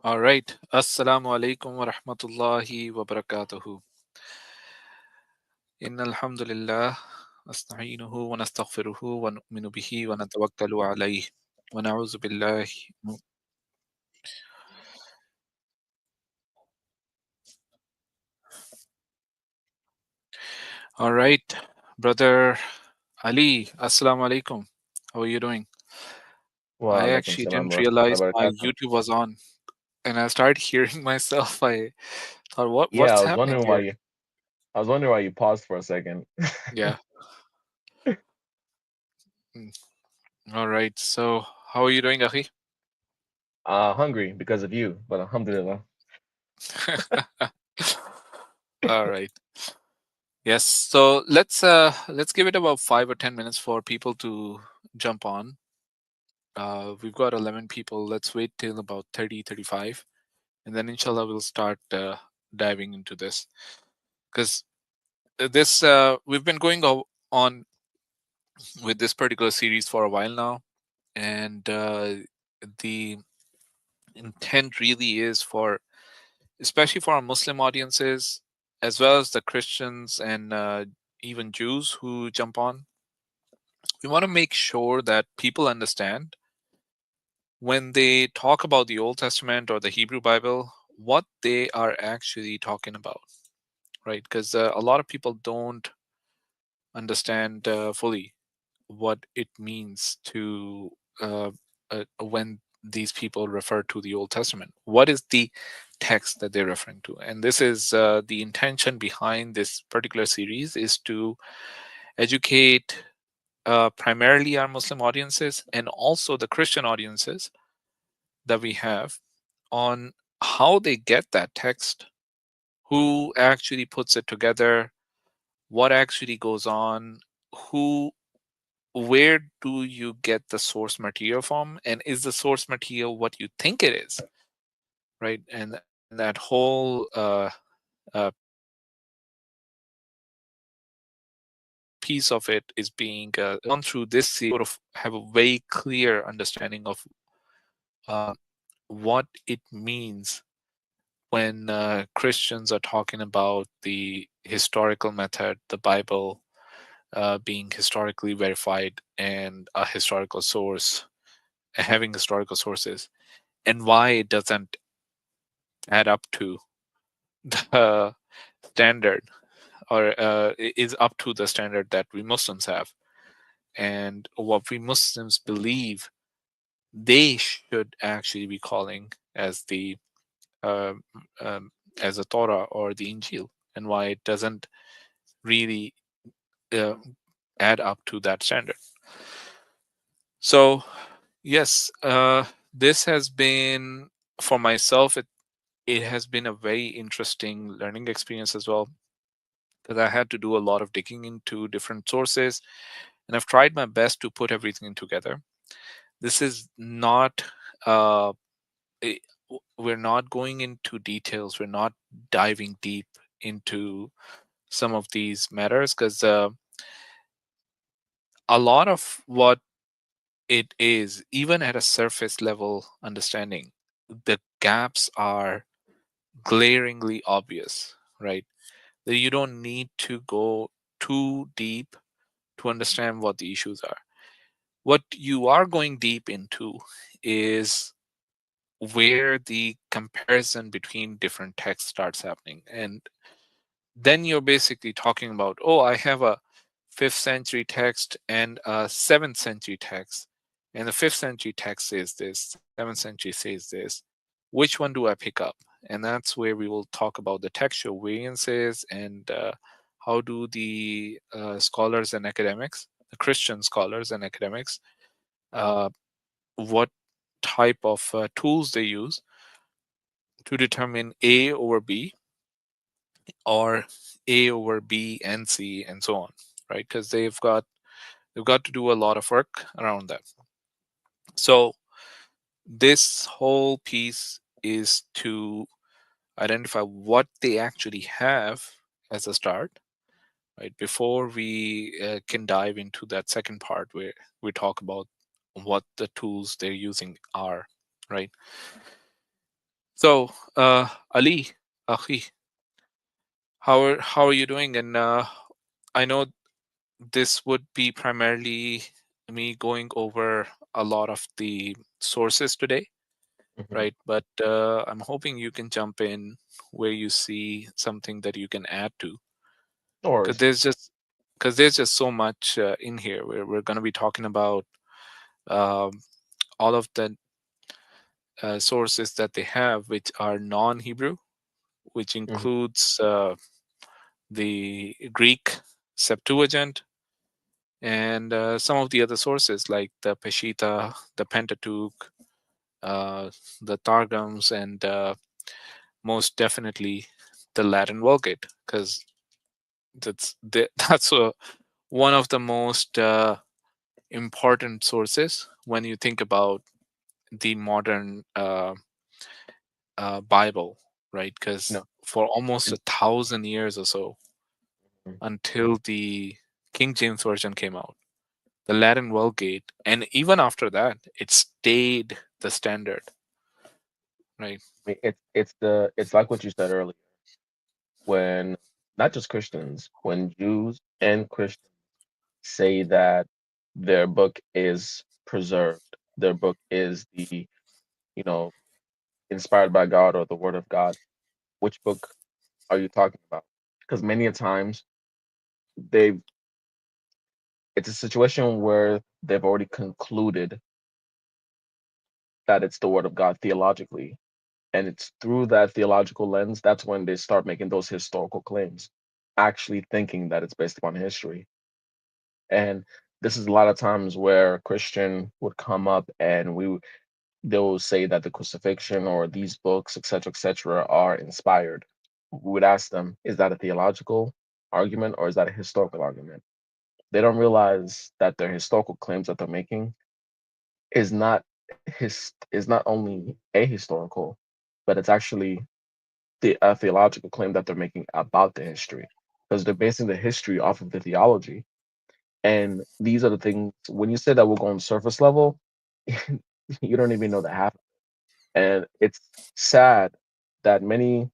All right. Assalamu alaikum wa rahmatullahi wa barakatuhu. Innal hamdulillah nasta'inuhu wa nastaghfiruhu wa nu'minu bihi wa natawakkalu alayhi wa na'udzu billahi. All right, brother Ali. Assalamu alaikum. How are you doing? Wa I alaikum actually salam didn't wa rahmatullahi realize wa my barakatuh. YouTube was on, and I started hearing myself. I thought, Yeah, what's happening here? I was wondering why you paused for a second. Yeah. Mm. All right. So, how are you doing, Akhi? Hungry because of you, but alhamdulillah. All right. Yes. So let's give it about 5 or 10 minutes for people to jump on. We've got 11 people. Let's wait till about 30, 35, and then inshallah we'll start diving into this because this we've been going on with this particular series for a while now, and the intent really is for, especially for our Muslim audiences, as well as the Christians and even Jews who jump on. We want to make sure that people understand when they talk about the Old Testament or the Hebrew Bible, what they are actually talking about, right? Because a lot of people don't understand fully what it means to when these people refer to the Old Testament. What is the text that they're referring to? And this is the intention behind this particular series is to educate primarily our Muslim audiences and also the Christian audiences that we have on how they get that text, who actually puts it together, what actually goes on, who where do you get the source material from, and is the source material what you think it is, right? And that whole piece of it is being gone through this series, sort of have a very clear understanding of uh, what it means when Christians are talking about the historical method, the Bible being historically verified and a historical source, having historical sources, and why it doesn't add up to the standard or is up to the standard that we Muslims have, and what we Muslims believe they should actually be calling as the uh, um, as the Torah or the Injil, and why it doesn't really uh, add up to that standard. So yes, this has been for myself. It has been a very interesting learning experience as well because I had to do a lot of digging into different sources, and I've tried my best to put everything together. This is not. Uh, i- we're not going into details. We're not diving deep into some of these matters because a lot of what it is, even at a surface level understanding, the gaps are glaringly obvious, right? That you don't need to go too deep to understand what the issues are. What you are going deep into is where the comparison between different texts starts happening. And then you're basically talking about, oh, I have a 5th century text and a 7th century text, and the 5th century text says this, 7th century says this. Which one do I pick up? And that's where we will talk about the textual variances and how do the scholars and academics, the Christian scholars and academics, uh, what type of tools they use to determine A over B or A over B and C and so on, right? Because they've got to do a lot of work around that. So this whole piece is to identify what they actually have as a start, right? Before we can dive into that second part where we talk about what the tools they're using are, right? So, Ali, Akhi, how are you doing? And I know this would be primarily me going over a lot of the sources today, Mhm. right? But I'm hoping you can jump in where you see something that you can add to, No because worries. there's just so much in here. We're going to be talking about um, all of the sources that they have, which are non-Hebrew, which Mhm. includes the Greek Septuagint, and some of the other sources like the Peshitta, the Pentateuch, uh, the Targums, and most definitely the Latin Vulgate, because that's one of the most important sources when you think about the modern Bible, right? Because No. for almost it- 1,000 years or so, mhm. until the King James Version came out, the Latin Vulgate, and even after that, it stayed the standard, right? I mean, it's like what you said earlier, when not just Christians, when Jews and Christians say that their book is preserved, their book is the, you know, inspired by God or the Word of God. Which book are you talking about? Because many a times they've it's a situation where they've already concluded that it's the Word of God theologically. And it's through that theological lens that's when they start making those historical claims, actually thinking that it's based upon history. And this is a lot of times where a Christian would come up and they'll say that the crucifixion or these books, et cetera, are inspired. We would ask them, is that a theological argument or is that a historical argument? They don't realize that their historical claims that they're making is not is not only ahistorical, but it's actually the theological claim that they're making about the history, because they're basing the history off of the theology. And these are the things when you say that we're going surface level, you don't even know that half. And it's sad that many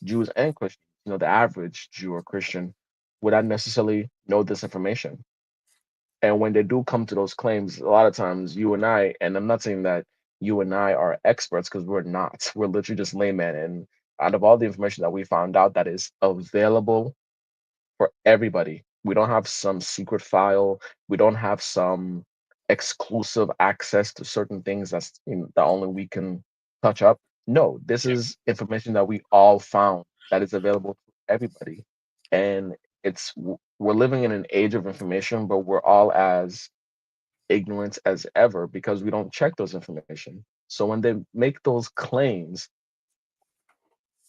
Jews and Christians, the average Jew or Christian, would not necessarily know this information. And when they do come to those claims, a lot of times you and I, and I'm not saying that you and I are experts because we're not. We're literally just laymen. And out of all the information that we found out that is available for everybody. We don't have some secret file. We don't have some exclusive access to certain things that only we can touch up. No, this Yeah. is information that we all found that is available to everybody. And we're living in an age of information, but we're all as ignorant as ever because we don't check those information. So when they make those claims,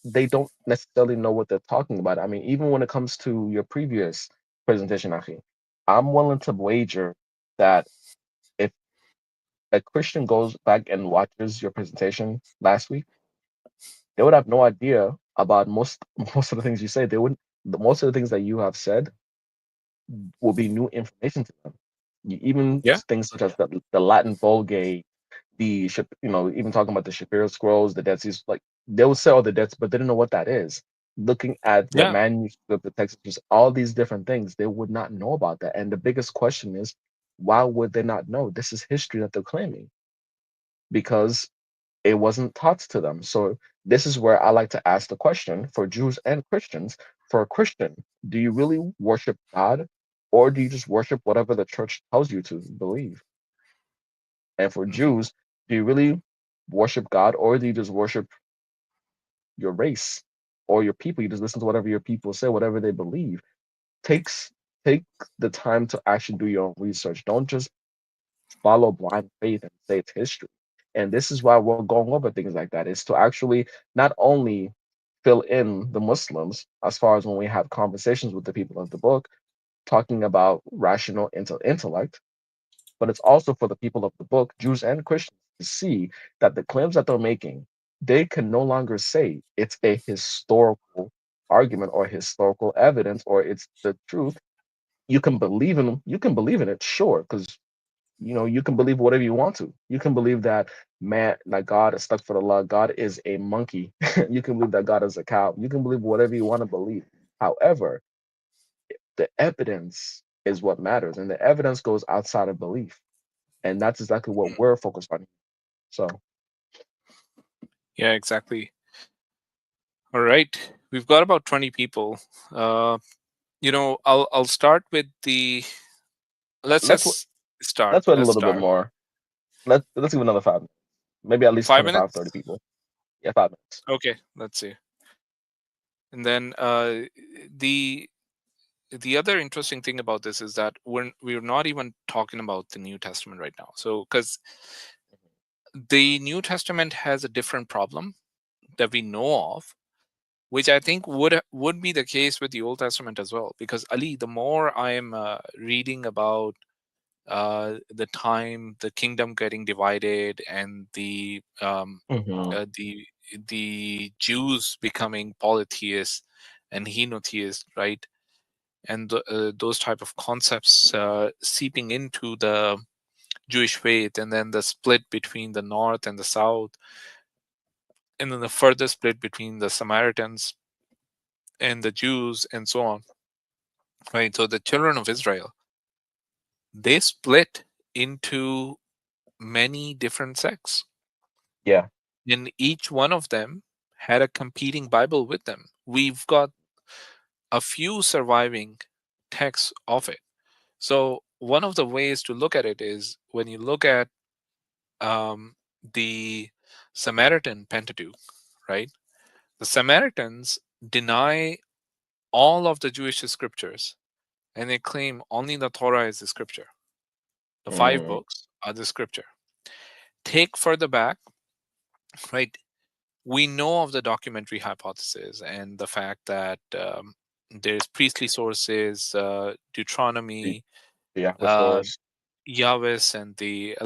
they don't necessarily know what they're talking about. I mean, even when it comes to your previous presentation, Achi, I'm willing to wager that if a Christian goes back and watches your presentation last week, they would have no idea about most of the things you say. They wouldn't. Most of the things that you have said will be new information to them. Even Yeah. things such as the Latin Vulgate, even talking about the Shapiro scrolls, the Dead Seas, like they would say all the debts, but they didn't know what that is. Looking at the Yeah. manuscript of the text, just all these different things, they would not know about that. And the biggest question is, why would they not know? This is history that they're claiming because it wasn't taught to them. So this is where I like to ask the question for Jews and Christians. For a Christian, do you really worship God, or do you just worship whatever the church tells you to believe? And for Hmm. Jews, do you really worship God, or do you just worship your race or your people? You just listen to whatever your people say, whatever they believe. Takes Take the time to actually do your own research. Don't just follow blind faith and say it's history. And this is why we're going over things like that, is to actually not only fill in the Muslims as far as when we have conversations with the people of the book, talking about rational intellect, but it's also for the people of the book, Jews and Christians, to see that the claims that they're making, they can no longer say it's a historical argument or historical evidence or it's the truth. You can believe in them, you can believe in it, sure, because you can believe whatever you want to. You can believe that man, that God is stuck for the law. God is a monkey. You can believe that God is a cow. You can believe whatever you want to believe. However, the evidence is what matters, and the evidence goes outside of belief, and that's exactly what we're focused on. So Yeah, exactly. All right, we've got about 20 people. Uh, I'll start with the. Let's let's w- just start. let's wait a Let's little bit start. more. Let's give another 5 minutes, maybe at least 5 minutes. 25, 30 people. Yeah, 5 minutes. Okay, let's see. And then the the other interesting thing about this is that we're not even talking about the New Testament right now. So because the New Testament has a different problem that we know of, which I think would be the case with the Old Testament as well. Because Ali, the more I am reading about the time the kingdom getting divided and Hmm. the the Jews becoming polytheists and henotheists, right? And those type of concepts seeping into the Jewish faith, and then the split between the North and the South, and then the further split between the Samaritans and the Jews, and so on. Right. So the children of Israel, they split into many different sects, Yeah. and each one of them had a competing Bible with them. We've got a few surviving texts of it. So one of the ways to look at it is when you look at the Samaritan Pentateuch, right? The Samaritans deny all of the Jewish scriptures, and they claim only the Torah is the scripture. The five Mm. books are the scripture. Take further back, right? We know of the documentary hypothesis and the fact that there's priestly sources, The, Deuteronomy, the Aqua uh, stores. Yahweh, and the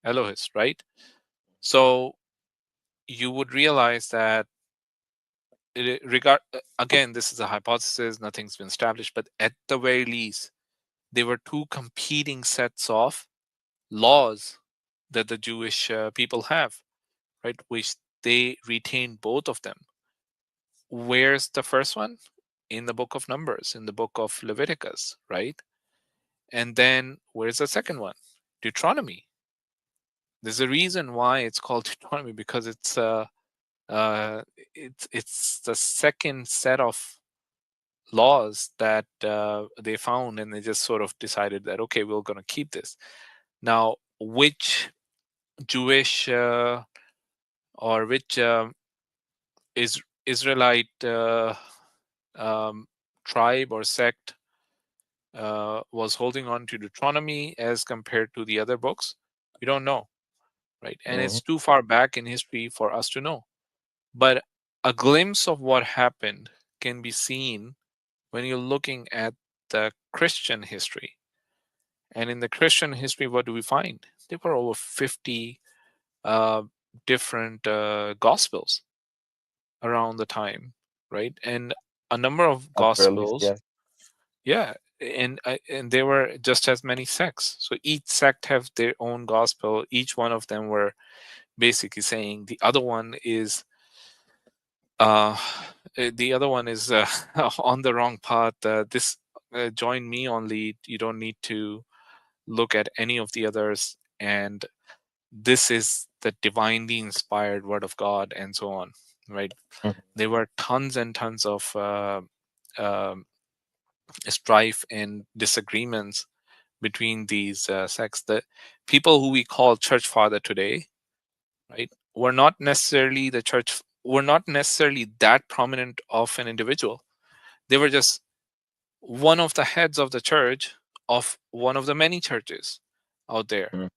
Elohist, right? So you would realize that again, this is a hypothesis, nothing's been established, but at the very least, there were two competing sets of laws that the Jewish people have, right? Which they retain both of them. Where's the first one? In the book of Numbers, in the book of Leviticus, right? And then where's the second one? Deuteronomy. There's a reason why it's called Deuteronomy, because uh, it's the second set of laws that they found, and they just sort of decided that, okay, we're going to keep this. Now, which Jewish or which is Israelite um, tribe or sect was holding on to Deuteronomy as compared to the other books? We don't know, right? And Hmm. it's too far back in history for us to know. But a glimpse of what happened can be seen when you're looking at the Christian history. And in the Christian history, what do we find? There were over 50 uh, different gospels around the time, right? And a number of At the very least, gospels, yeah. yeah, and there were just as many sects. So each sect have their own gospel. Each one of them were basically saying uh, the other one is on the wrong path. This join me only. You don't need to look at any of the others, and this is the divinely inspired word of God, and so on, right? Mhm. There were tons and tons of um strife and disagreements between these sects. The people who we call church father today, right, were not necessarily that prominent of an individual. They were just one of the heads of the church of one of the many churches out there, Mhm.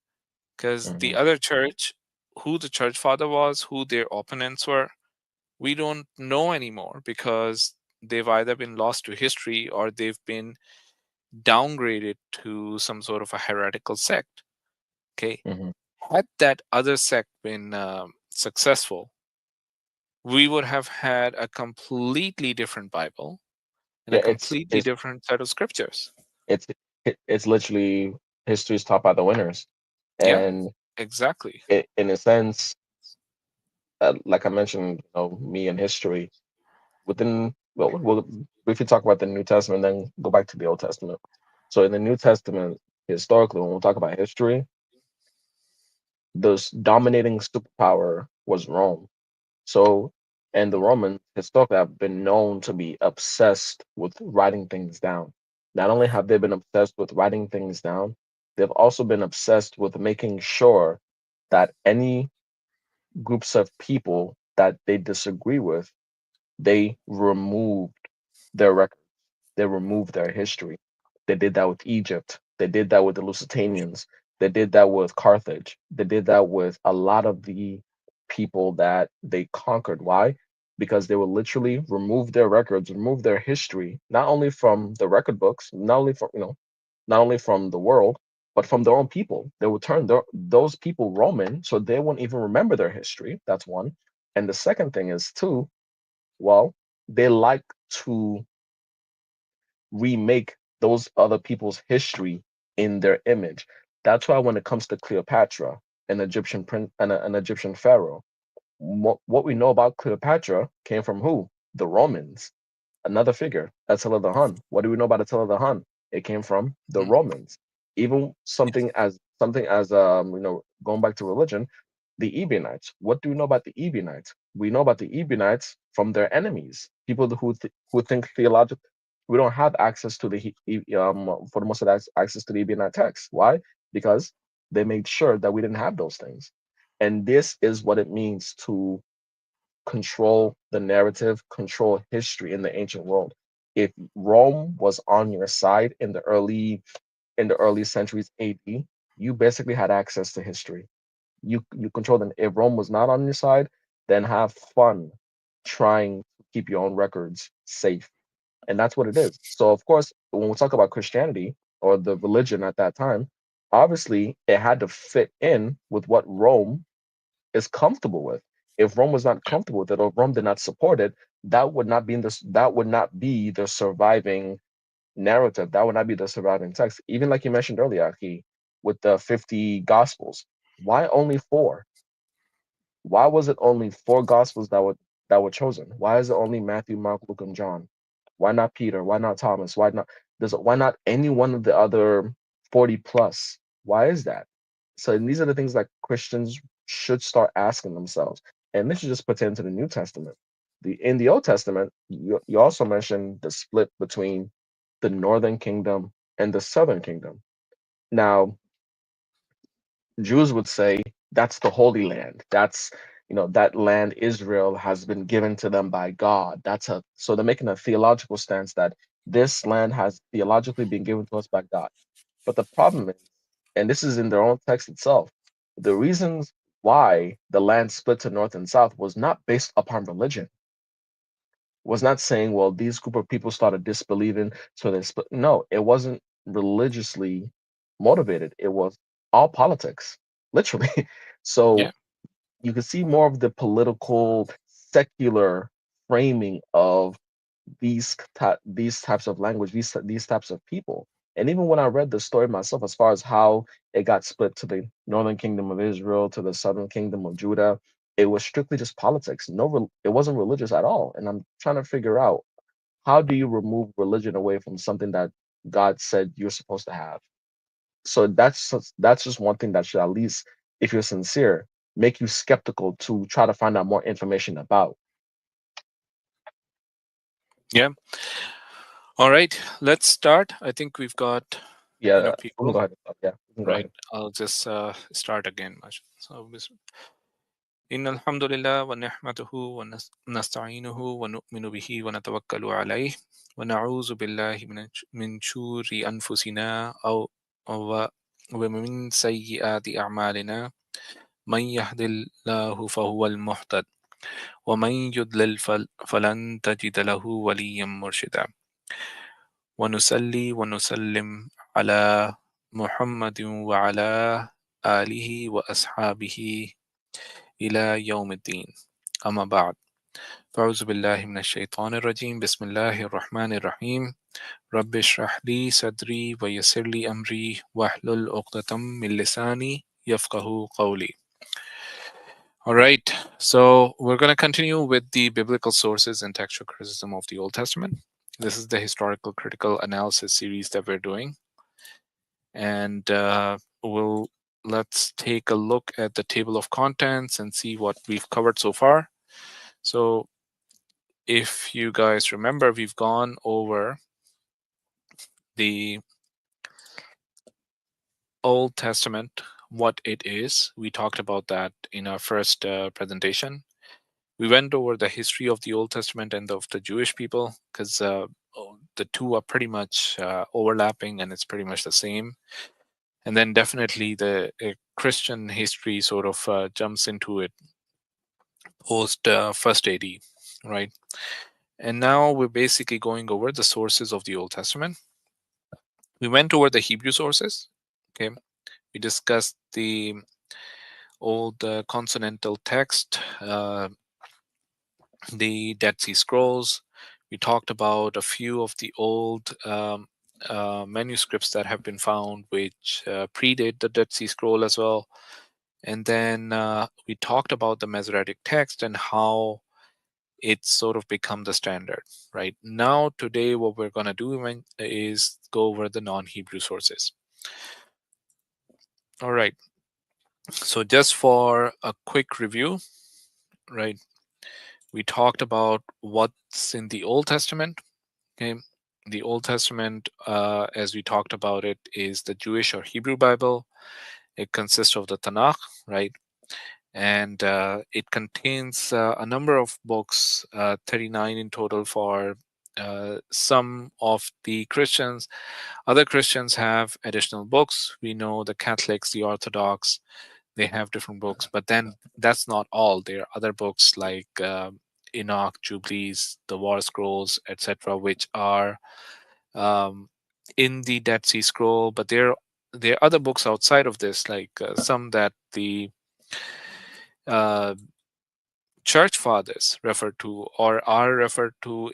because the Mhm. other church, who the church father was, who their opponents were, we don't know anymore, because they've either been lost to history or they've been downgraded to some sort of a heretical sect. Okay, Mhm. had that other sect been successful, we would have had a completely different Bible and a Yeah, completely different set of scriptures. it's it's literally history is taught by the winners. Yeah, And exactly. in a sense, like I mentioned, me and history within, well, we'll briefly talk about the New Testament, then go back to the Old Testament. So in the New Testament, historically, when we talk about history, the dominating superpower was Rome. So, and the Romans historically have been known to be obsessed with writing things down. Not only have they been obsessed with writing things down, they've also been obsessed with making sure that any groups of people that they disagree with, they removed their records. They removed their history. They did that with Egypt. They did that with the Lusitanians. They did that with Carthage. They did that with a lot of the people that they conquered. Why? Because they would literally remove their records, remove their history, not only from the record books, not only from not only from the world, but from their own people. They would turn those people Roman, so they wouldn't even remember their history. That's one. And the second thing is too, well, they like to remake those other people's history in their image. That's why when it comes to Cleopatra, an Egyptian prince and an Egyptian pharaoh, what we know about Cleopatra came from who? The Romans. Another figure, Attila the Hun. What do we know about Attila the Hun? It came from the Mm, Romans. Even yes. something as going back to religion, the Ebionites. What do we know about the Ebionites? We know about the Ebionites from their enemies, people who think theologically. We don't have access to the for the most of that access to the Ebionite text. Why? Because they made sure that we didn't have those things. And this is what it means to control the narrative, control history in the ancient world. If Rome was on your side in the early centuries AD, you basically had access to history. You control them. If Rome was not on your side, then have fun trying to keep your own records safe. And that's what it is. So of course, when we talk about Christianity or the religion at that time, obviously it had to fit in with what Rome is comfortable with. If Rome was not Yeah. comfortable with it or Rome did not support it, that would not be the surviving narrative. That would not be the surviving text. Even like you mentioned earlier, Aki, with the 50 gospels. Why only four? Why was it only four gospels that were chosen? Why is it only Matthew, Mark, Luke, and John? Why not Peter? Why not Thomas? Why not any one of the other 40 plus? Why is that? So these are the things that Christians should start asking themselves. And this should just pertain to the New Testament. In the Old Testament, you also mentioned the split between the northern kingdom and the southern kingdom. Now, Jews would say that's the Holy Land. That's that land Israel has been given to them by God. So they're making a theological stance that this land has theologically been given to us by God. But the problem is, and this is in their own text itself, the reasons why the land split to north and south was not based upon religion, was not saying, well, these group of people started disbelieving, so they split. No, it wasn't religiously motivated. It was all politics, literally. So Yeah. you can see more of the political, secular framing of these types of language, these types of people. And even when I read the story myself, as far as how it got split to the northern kingdom of Israel to the southern kingdom of Judah, it was strictly just politics. It wasn't religious at all. And I'm trying to figure out, how do you remove religion away from something that God said you're supposed to have? So that's just one thing that should, at least, if you're sincere, make you skeptical to try to find out more information about. Yeah. All right. Let's start. I think we've got Yeah, enough we can people. go ahead. Yeah, we can go Right. ahead. I'll just start again. إن الحمد لله ونحمده ونستعينه ونؤمن به ونتوكل عليه ونعوذ بالله من شرور أنفسنا أو ومن سيئات أعمالنا من يهد الله فهو المهتد ومن يضلل فلن تجد له وليا مرشدا ونصلي ونسلم على محمد وعلى آله وأصحابه إلى يوم الدين أما بعد. فأعوذ بالله من الشيطان الرجيم بسم الله الرحمن الرحيم رب اشرح لي صدري ويسر لي أمري واحلل عقدة من لساني يفقه قولي. All right, so we're going to continue with the biblical sources and textual criticism of the Old Testament. This is the historical critical analysis series that we're doing, and let's take a look at the table of contents and see what we've covered so far. So if you guys remember, we've gone over the Old Testament, what it is. We talked about that in our first presentation. We went over the history of the Old Testament and of the Jewish people, because the two are pretty much overlapping and it's pretty much the same. And then definitely the Christian history sort of jumps into it post first AD, right? And now we're basically going over the sources of the Old Testament. We went over the Hebrew sources. Okay, we discussed the old consonantal text, the Dead Sea Scrolls. We talked about a few of the old manuscripts that have been found, which predate the Dead Sea Scroll as well. And then we talked about the Masoretic text and how it's sort of become the standard. Right now, today, what we're going to do is go over the non-Hebrew sources. All right. So just for a quick review, right? We talked about what's in the Old Testament. Okay. The Old Testament, as we talked about it, is the Jewish or Hebrew Bible. It consists of the Tanakh, right? And it contains a number of books, 39 in total for some of the Christians. Other Christians have additional books. We know the Catholics, the Orthodox, they have different books, but then that's not all. There are other books like Enoch, Jubilees, the War Scrolls, etc., which are um, in the Dead Sea Scroll. But there are other books outside of this, like some that the uh, church fathers refer to or are referred to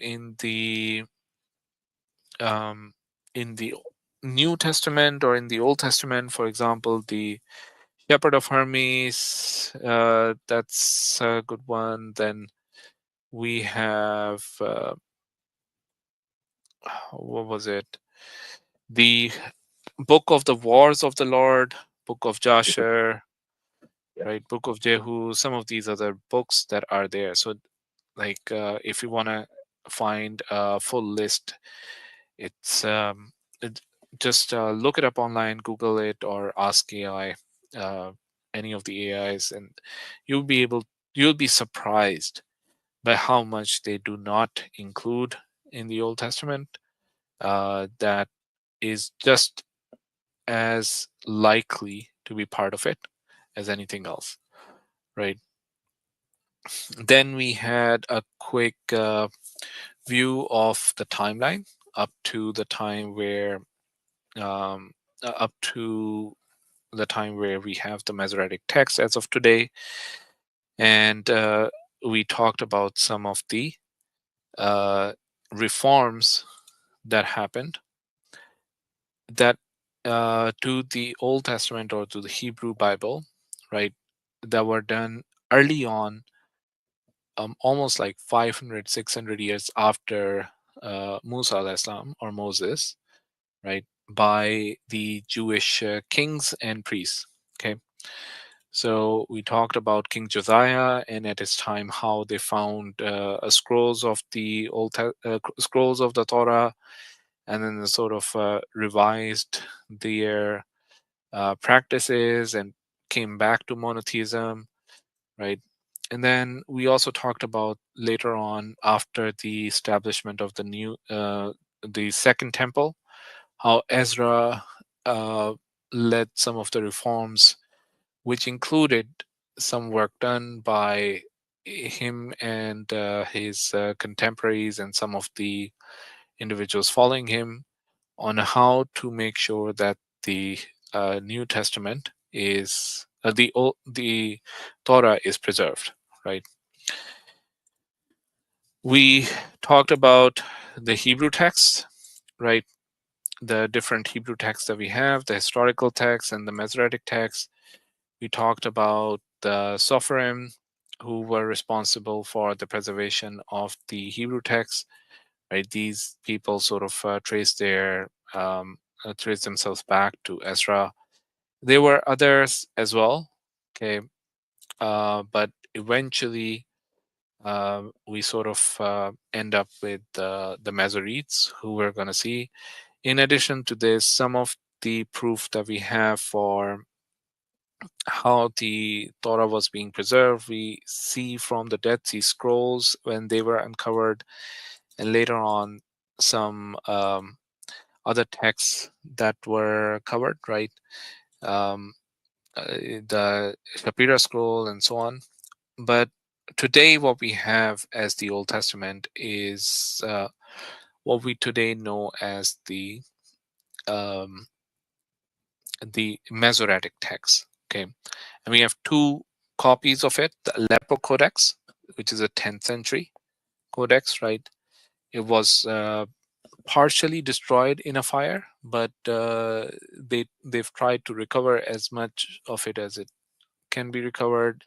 um, in the New Testament or in the Old Testament. For example, the Shepherd of Hermes, that's a good one. Then we have what was it? The Book of the Wars of the Lord, Book of Jasher, Yeah. right? Book of Jehu. Some of these other books that are there. So, like, if you want to find a full list, it's it, just look it up online, Google it, or ask AI, uh, any of the AIs, and you'll be able you'll be surprised by how much they do not include in the Old Testament. That is just as likely to be part of it as anything else, right? Then we had a quick view of the timeline up to the time where um, up to the time where we have the Masoretic text as of today, and we talked about some of the uh, reforms that happened that to the Old Testament or to the Hebrew Bible, right? That were done early on, almost like 500, 600 years after Musa al Islam or Moses, right? By the Jewish kings and priests. Okay. So we talked about King Josiah and at his time how they found scrolls of the scrolls of the Torah, and then they sort of revised their practices and came back to monotheism, right? And then we also talked about later on, after the establishment of the second temple, how Ezra led some of the reforms, which included some work done by him and his contemporaries and some of the individuals following him on how to make sure that the New Testament is the Torah is preserved, right? We talked about the Hebrew text, right? The different Hebrew texts that we have, the historical text and the Masoretic text. We talked about the Sopherim, who were responsible for the preservation of the Hebrew text. Right, these people sort of trace themselves back to Ezra. There were others as well. Okay, but eventually we sort of end up with the Masoretes, who we're going to see. In addition to this, some of the proof that we have for how the Torah was being preserved, we see from the Dead Sea Scrolls when they were uncovered, and later on some other texts that were covered, right? Um, the Shapira Scroll and so on. But today, what we have as the Old Testament is what we today know as the Masoretic text. Okay, and we have two copies of it: the Aleppo Codex, which is a 10th century codex, right? It was partially destroyed in a fire, but they've tried to recover as much of it as it can be recovered,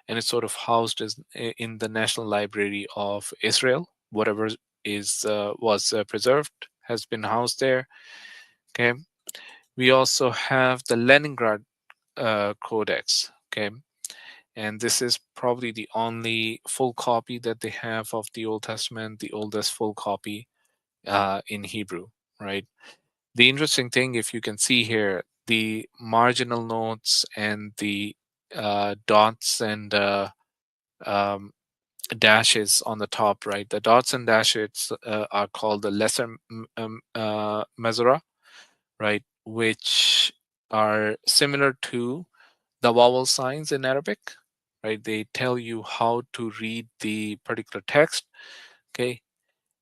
and it's sort of housed as in the National Library of Israel. Whatever is was preserved has been housed there. Okay, we also have the Leningrad Codex. Okay, and this is probably the only full copy that they have of the Old Testament, the oldest full copy in Hebrew, right? The interesting thing, if you can see here, the marginal notes and the dots and um, dashes on the top, right? The dots and dashes are called the lesser Mesorah, right? Which are similar to the vowel signs in Arabic, right? They tell you how to read the particular text, okay?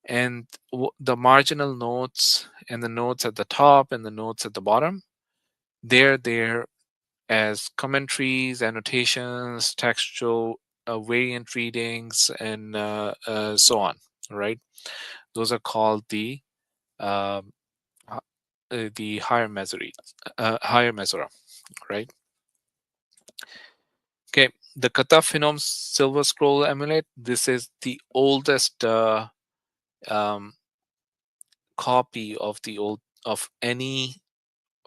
And the marginal notes and the notes at the top and the notes at the bottom, they're there as commentaries, annotations, textual variant readings, and so on, right? Those are called um, the higher Masorah, right? Okay, the Kataf Phenom Silver Scroll Amulet. This is the oldest um, copy of any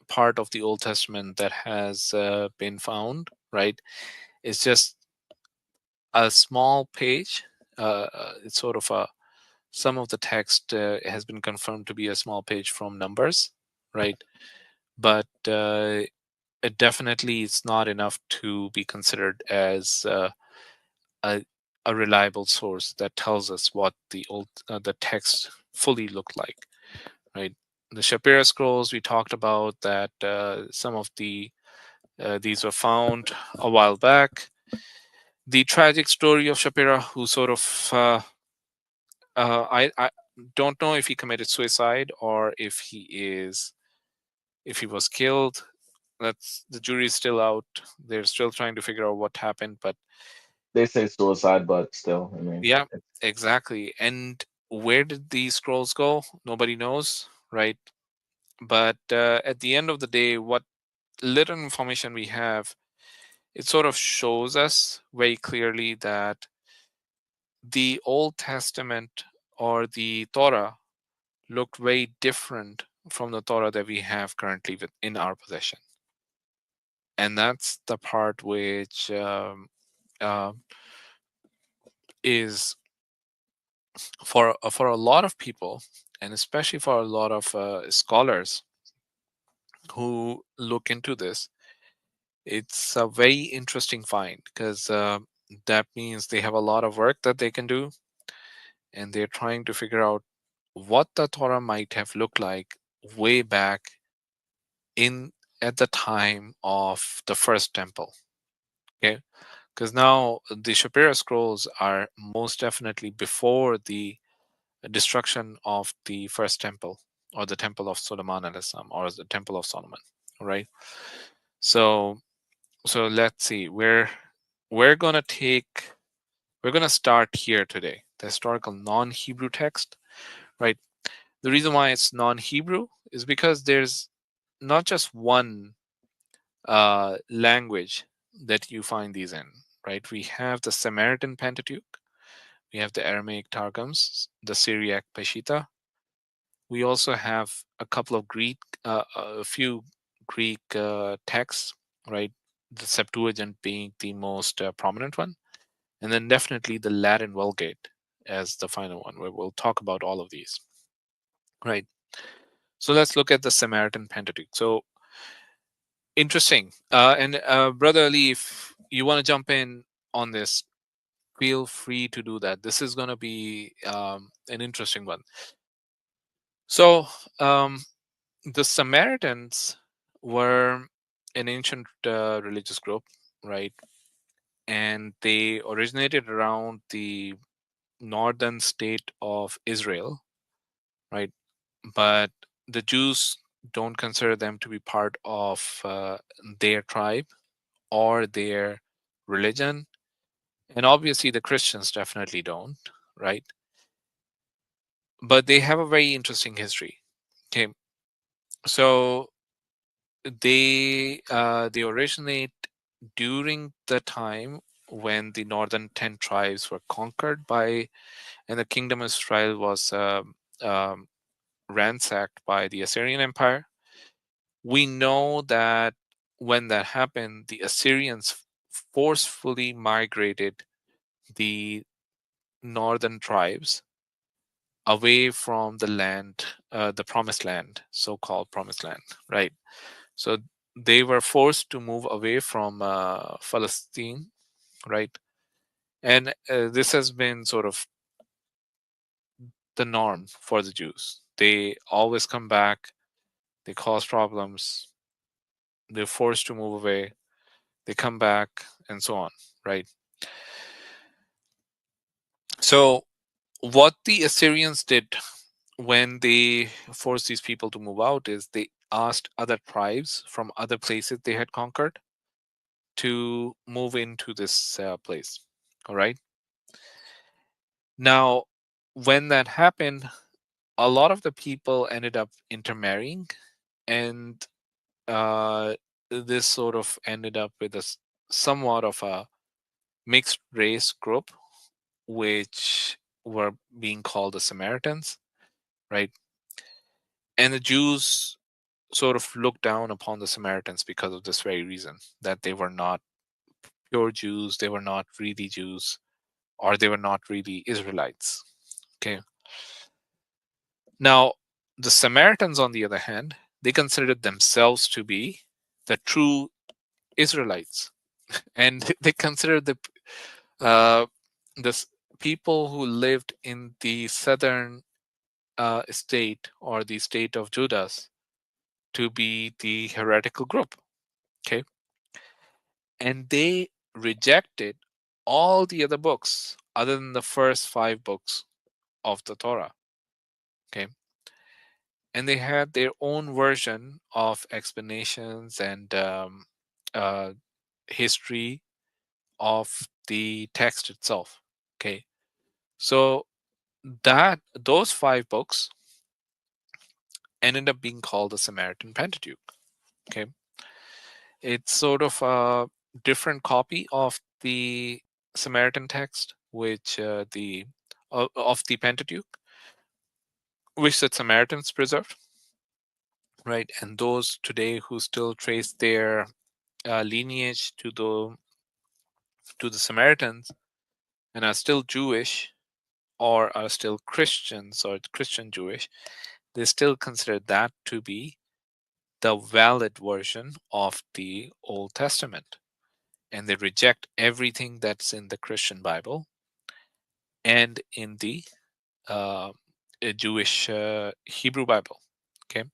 part of the Old Testament that has been found. Right, it's just a small page. It's sort of a some of the text has been confirmed to be a small page from Numbers, right? But it definitely it's not enough to be considered as a, a reliable source that tells us what the text fully looked like, right? The Shapira scrolls we talked about that some of these were found a while back. The tragic story of Shapira, who sort of I don't know if he committed suicide or if he was killed. That's the jury's still out. They're still trying to figure out what happened, but They say suicide, but still, I mean, yeah, exactly. And where did these scrolls go? Nobody knows, right? But at the end of the day, what little information we have, it sort of shows us very clearly that the Old Testament or the Torah looked very different from the Torah that we have currently in our possession. And that's the part which uh, is for a lot of people, and especially for a lot of scholars who look into this. It's a very interesting find because that means they have a lot of work that they can do, and they're trying to figure out what the Torah might have looked like way back in at the time of the first temple. Okay, because now the Shapira scrolls are most definitely before the destruction of the first temple or the temple of Solomon al-Islam or the temple of Solomon. All right. So let's see. We're gonna start here today. the historical non-Hebrew text, right? The reason why it's non-Hebrew is because there's not just one language that you find these in, right? We have the Samaritan Pentateuch, we have the Aramaic Targums, the Syriac Peshitta. We also have a couple of Greek, a few Greek texts, right? The Septuagint being the most prominent one, and then definitely the Latin Vulgate as the final one, where we'll talk about all of these, right? So let's look at the Samaritan Pentateuch. So interesting. And Brother Ali, if you want to jump in on this, feel free to do that. This is going to be an interesting one. So the Samaritans were an ancient religious group, right? And they originated around the northern state of Israel, right? But the Jews don't consider them to be part of their tribe or their religion. And obviously, the Christians definitely don't, right? But they have a very interesting history. Okay. So they originate during the time when the northern 10 tribes were conquered by, and the kingdom of Israel was um, ransacked by the Assyrian Empire. We know that when that happened, the Assyrians forcefully migrated the northern tribes away from the land, the promised land, so-called promised land, right? So they were forced to move away from Palestine, right? And this has been sort of the norm for the Jews. They always come back, they cause problems, they're forced to move away, they come back, and so on, right? So, what the Assyrians did when they forced these people to move out is they asked other tribes from other places they had conquered to move into this place. All right. Now, when that happened, a lot of the people ended up intermarrying, and uh, this sort of ended up with somewhat of a mixed race group, which were being called the Samaritans, right? And the Jews sort of looked down upon the Samaritans because of this very reason, that they were not pure Jews, they were not really Jews, or they were not really Israelites. Okay. Now, the Samaritans, on the other hand, they considered themselves to be the true Israelites, and they considered uh, the people who lived in the southern state or the state of Judas to be the heretical group. Okay, and they rejected all the other books other than the first five books of the Torah. Okay, and they had their own version of explanations and uh, history of the text itself. Okay, so that those five books ended up being called the Samaritan Pentateuch. Okay, it's sort of a different copy of the Samaritan text, which the of the Pentateuch, which the Samaritans preserved, right? And those today who still trace their lineage to the Samaritans and are still Jewish or are still Christians or Christian Jewish, they still consider that to be the valid version of the Old Testament. And they reject everything that's in the Christian Bible and in the uh, Jewish Hebrew Bible. Okay.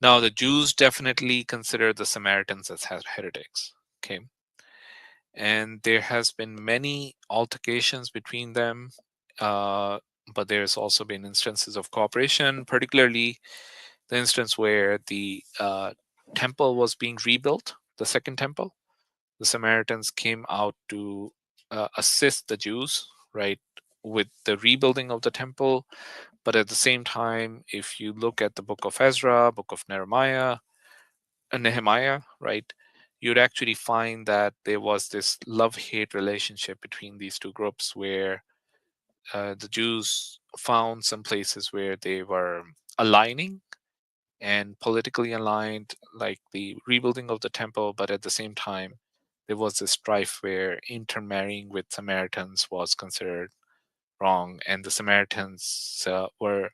Now, the Jews definitely consider the Samaritans as heretics. Okay. And there has been many altercations between them, uh, but there's also been instances of cooperation, particularly the instance where the temple was being rebuilt, the second temple. The Samaritans came out to assist the Jews, right? with the rebuilding of the temple. But at the same time, if you look at the book of Ezra, book of Nehemiah, right, you'd actually find that there was this love-hate relationship between these two groups, where the Jews found some places where they were aligning and politically aligned, like the rebuilding of the temple, but at the same time, there was this strife where intermarrying with Samaritans was considered wrong, and the Samaritans were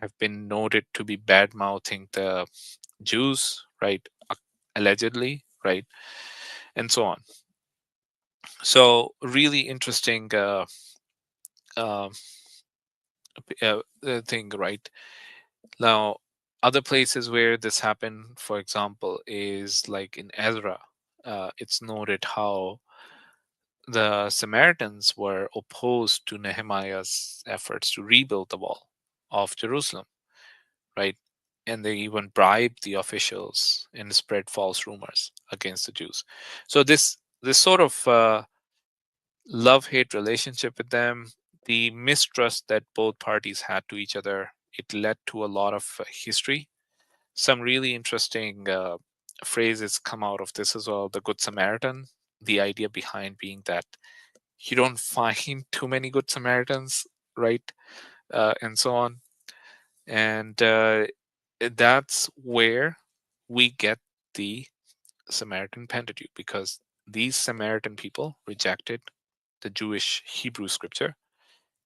have been noted to be bad mouthing the Jews, right? Allegedly, right? And so on. So, really interesting uh, thing, right? Now, other places where this happened, for example, is like in Ezra. It's noted how the Samaritans were opposed to Nehemiah's efforts to rebuild the wall of Jerusalem, right? And they even bribed the officials and spread false rumors against the Jews. So this sort of love-hate relationship with them, the mistrust that both parties had to each other, it led to a lot of history. Some really interesting phrases come out of this as well. The Good Samaritan, the idea behind being that you don't find too many Good Samaritans, right? And so on. And that's where we get the Samaritan Pentateuch, because these Samaritan people rejected the Jewish Hebrew scripture,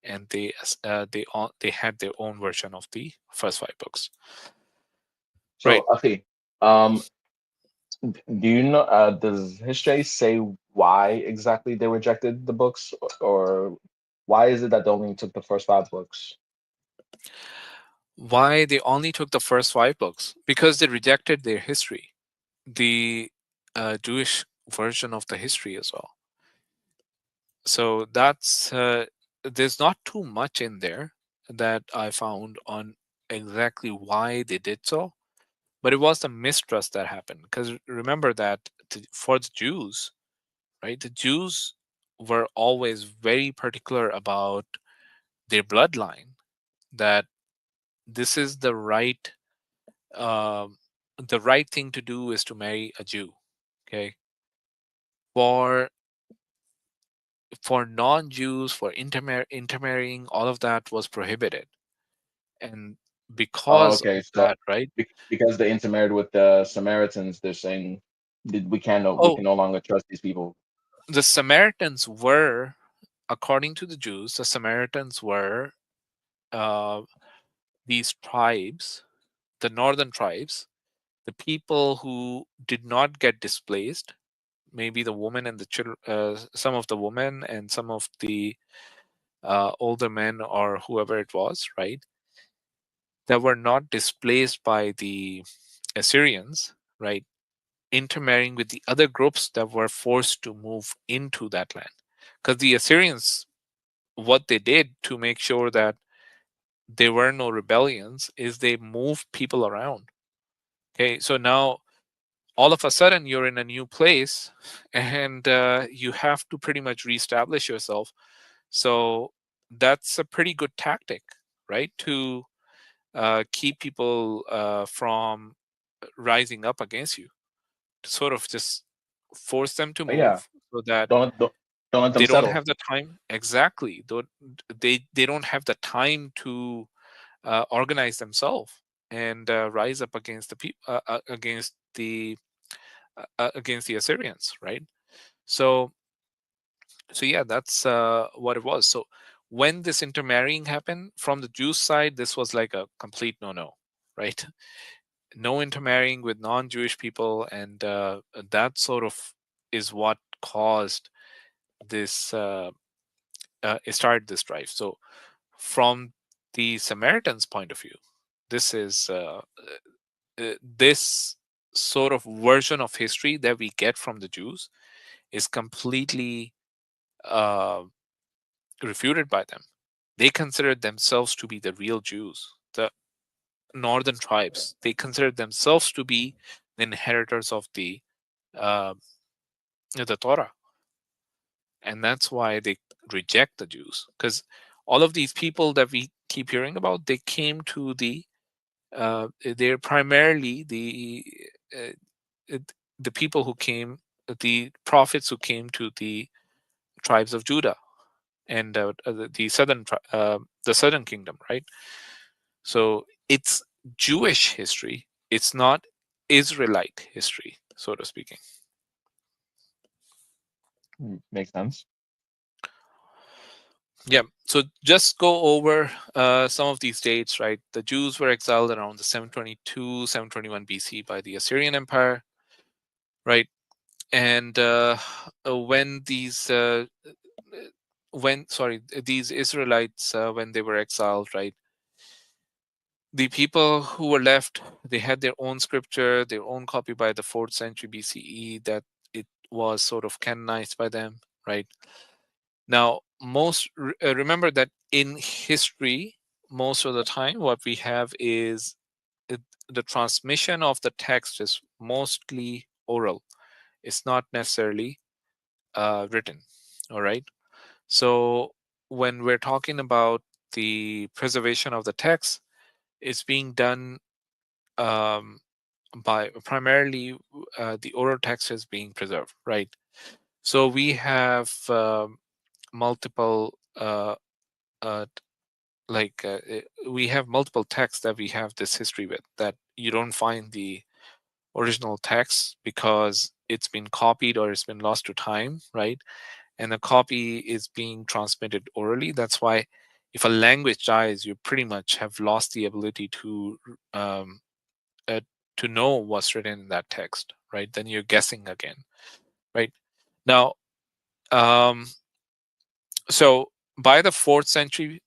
and they had their own version of the first five books, right? So, Afi, um, do you know? Does history say why exactly they rejected the books, or why is it that they only took the first five books? Why they only took the first five books? Because they rejected their history, the Jewish version of the history as well. So that's there's not too much in there that I found on exactly why they did so, but it was the mistrust that happened. Because remember that for the Jews, right, the Jews were always very particular about their bloodline, that this is um, the right thing to do is to marry a Jew. Okay, for non-Jews, for intermarrying, all of that was prohibited. And Oh, because okay. of So that, right? because they intermarried with the Samaritans, they're saying we Oh, can no longer trust these people. the Samaritans were, according to the Jews, the Samaritans were uh, these tribes, the northern tribes, the people who did not get displaced, maybe the women and the children, some of the women and some of the older men or whoever it was, right? That were not displaced by the Assyrians, right? Intermarrying with the other groups that were forced to move into that land. Because the Assyrians, what they did to make sure that there were no rebellions is they moved people around. Okay, so now all of a sudden you're in a new place, and you have to pretty much reestablish yourself. So that's a pretty good tactic, right? To keep people from rising up against you, to sort of just force them to But yeah, move so that don't let them they don't settle. have the time. Exactly, they don't have the time to organize themselves and rise up against the people against the Assyrians, right? So yeah, that's what it was. So when this intermarrying happened from the Jews side, this was like a complete no-no, right? No intermarrying with non-Jewish people, and that sort of is what caused this it started this strife. So from the Samaritans' point of view, this is this sort of version of history that we get from the Jews is completely uh, refuted by them. They considered themselves to be the real Jews, the northern tribes. They considered themselves to be the inheritors of uh, the Torah. and that's why they reject the Jews, because all of these people that we keep hearing about, they came to they're primarily uh, the people who came, the prophets who came to the tribes of Judah and the southern kingdom, right? So it's Jewish history. It's not Israelite history, so to speaking. Makes sense. Yeah. So just go over some of these dates, right? The Jews were exiled around the 722, 721 BC by the Assyrian Empire, right? And when these Israelites, when they were exiled, right? The people who were left, they had their own scripture, their own copy by the 4th century BCE, that it was sort of canonized by them, right? Now, remember that in history, most of the time, what we have is it, the transmission of the text is mostly oral. It's not necessarily written. All right. So when we're talking about the preservation of the text, it's being done um, by primarily the oral text is being preserved, right? So we have multiple uh, we have multiple texts that we have this history with, that you don't find the original text because it's been copied or it's been lost to time, right? And the copy is being transmitted orally. That's why if a language dies, you pretty much have lost the ability um, uh, to know what's written in that text, right? Then you're guessing again, right? Now, um, so by the 4th century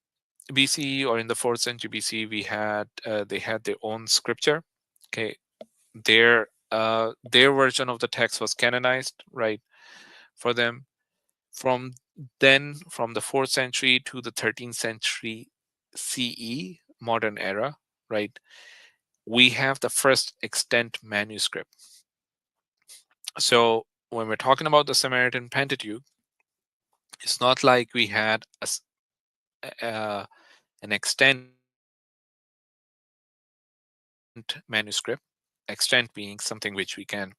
BCE, or in the 4th century BCE, they had their own scripture. Okay, their version of the text was canonized, right, for them. From from the 4th century to the 13th century CE, modern era, right, we have the first extant manuscript. So when we're talking about the Samaritan Pentateuch, it's not like we had an extant manuscript, extant being something which we can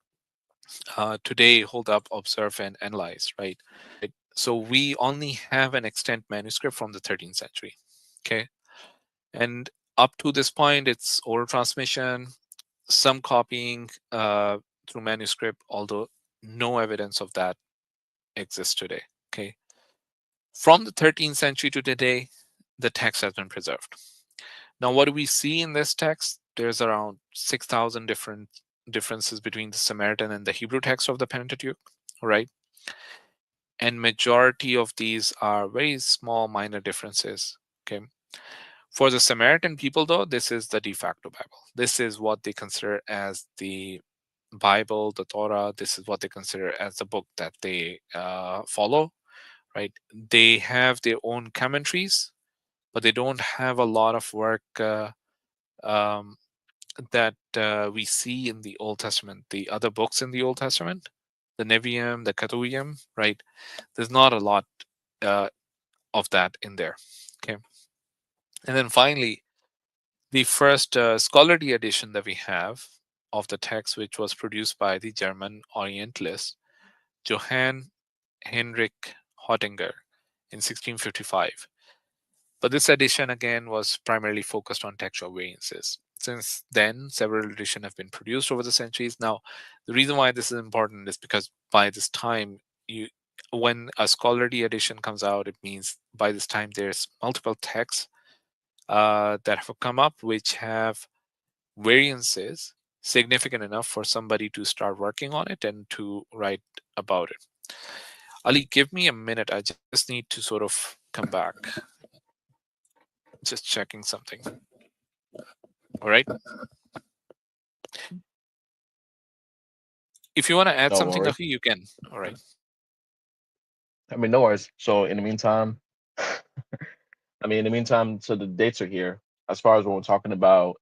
today hold up, observe, and analyze, right? So we only have an extant manuscript from the 13th century. Okay. And up to this point, it's oral transmission, some copying through manuscript, although no evidence of that exists today. Okay. From the 13th century to today, the text has been preserved. Now, what do we see in this text? There's around 6,000 different differences between the Samaritan and the Hebrew text of the Pentateuch, right? And majority of these are very small, minor differences. Okay. For the Samaritan people, though, this is the de facto Bible. This is what they consider as the Bible, the Torah. This is what they consider as the book that they follow, right? They have their own commentaries, but they don't have a lot of work um, that we see in the Old Testament, the other books in the Old Testament, the Nevi'im, the Ketuvim, right? There's not a lot uh, of that in there. Okay. And then finally, the first scholarly edition that we have of the text, which was produced by the German Orientalist Johann Heinrich Hottinger in 1655. But this edition again was primarily focused on textual variances. Since then, several editions have been produced over the centuries. Now, the reason why this is important is because by this time, when a scholarly edition comes out, it means by this time there's multiple texts that have come up which have variances significant enough for somebody to start working on it and to write about it. Ali, give me a minute. I just need to sort of come back. Just checking something. All right. If you want to add No something, worries. Akhi, you can. All right. I mean, no worries. So in the meantime, so the dates are here. As far as when we're talking about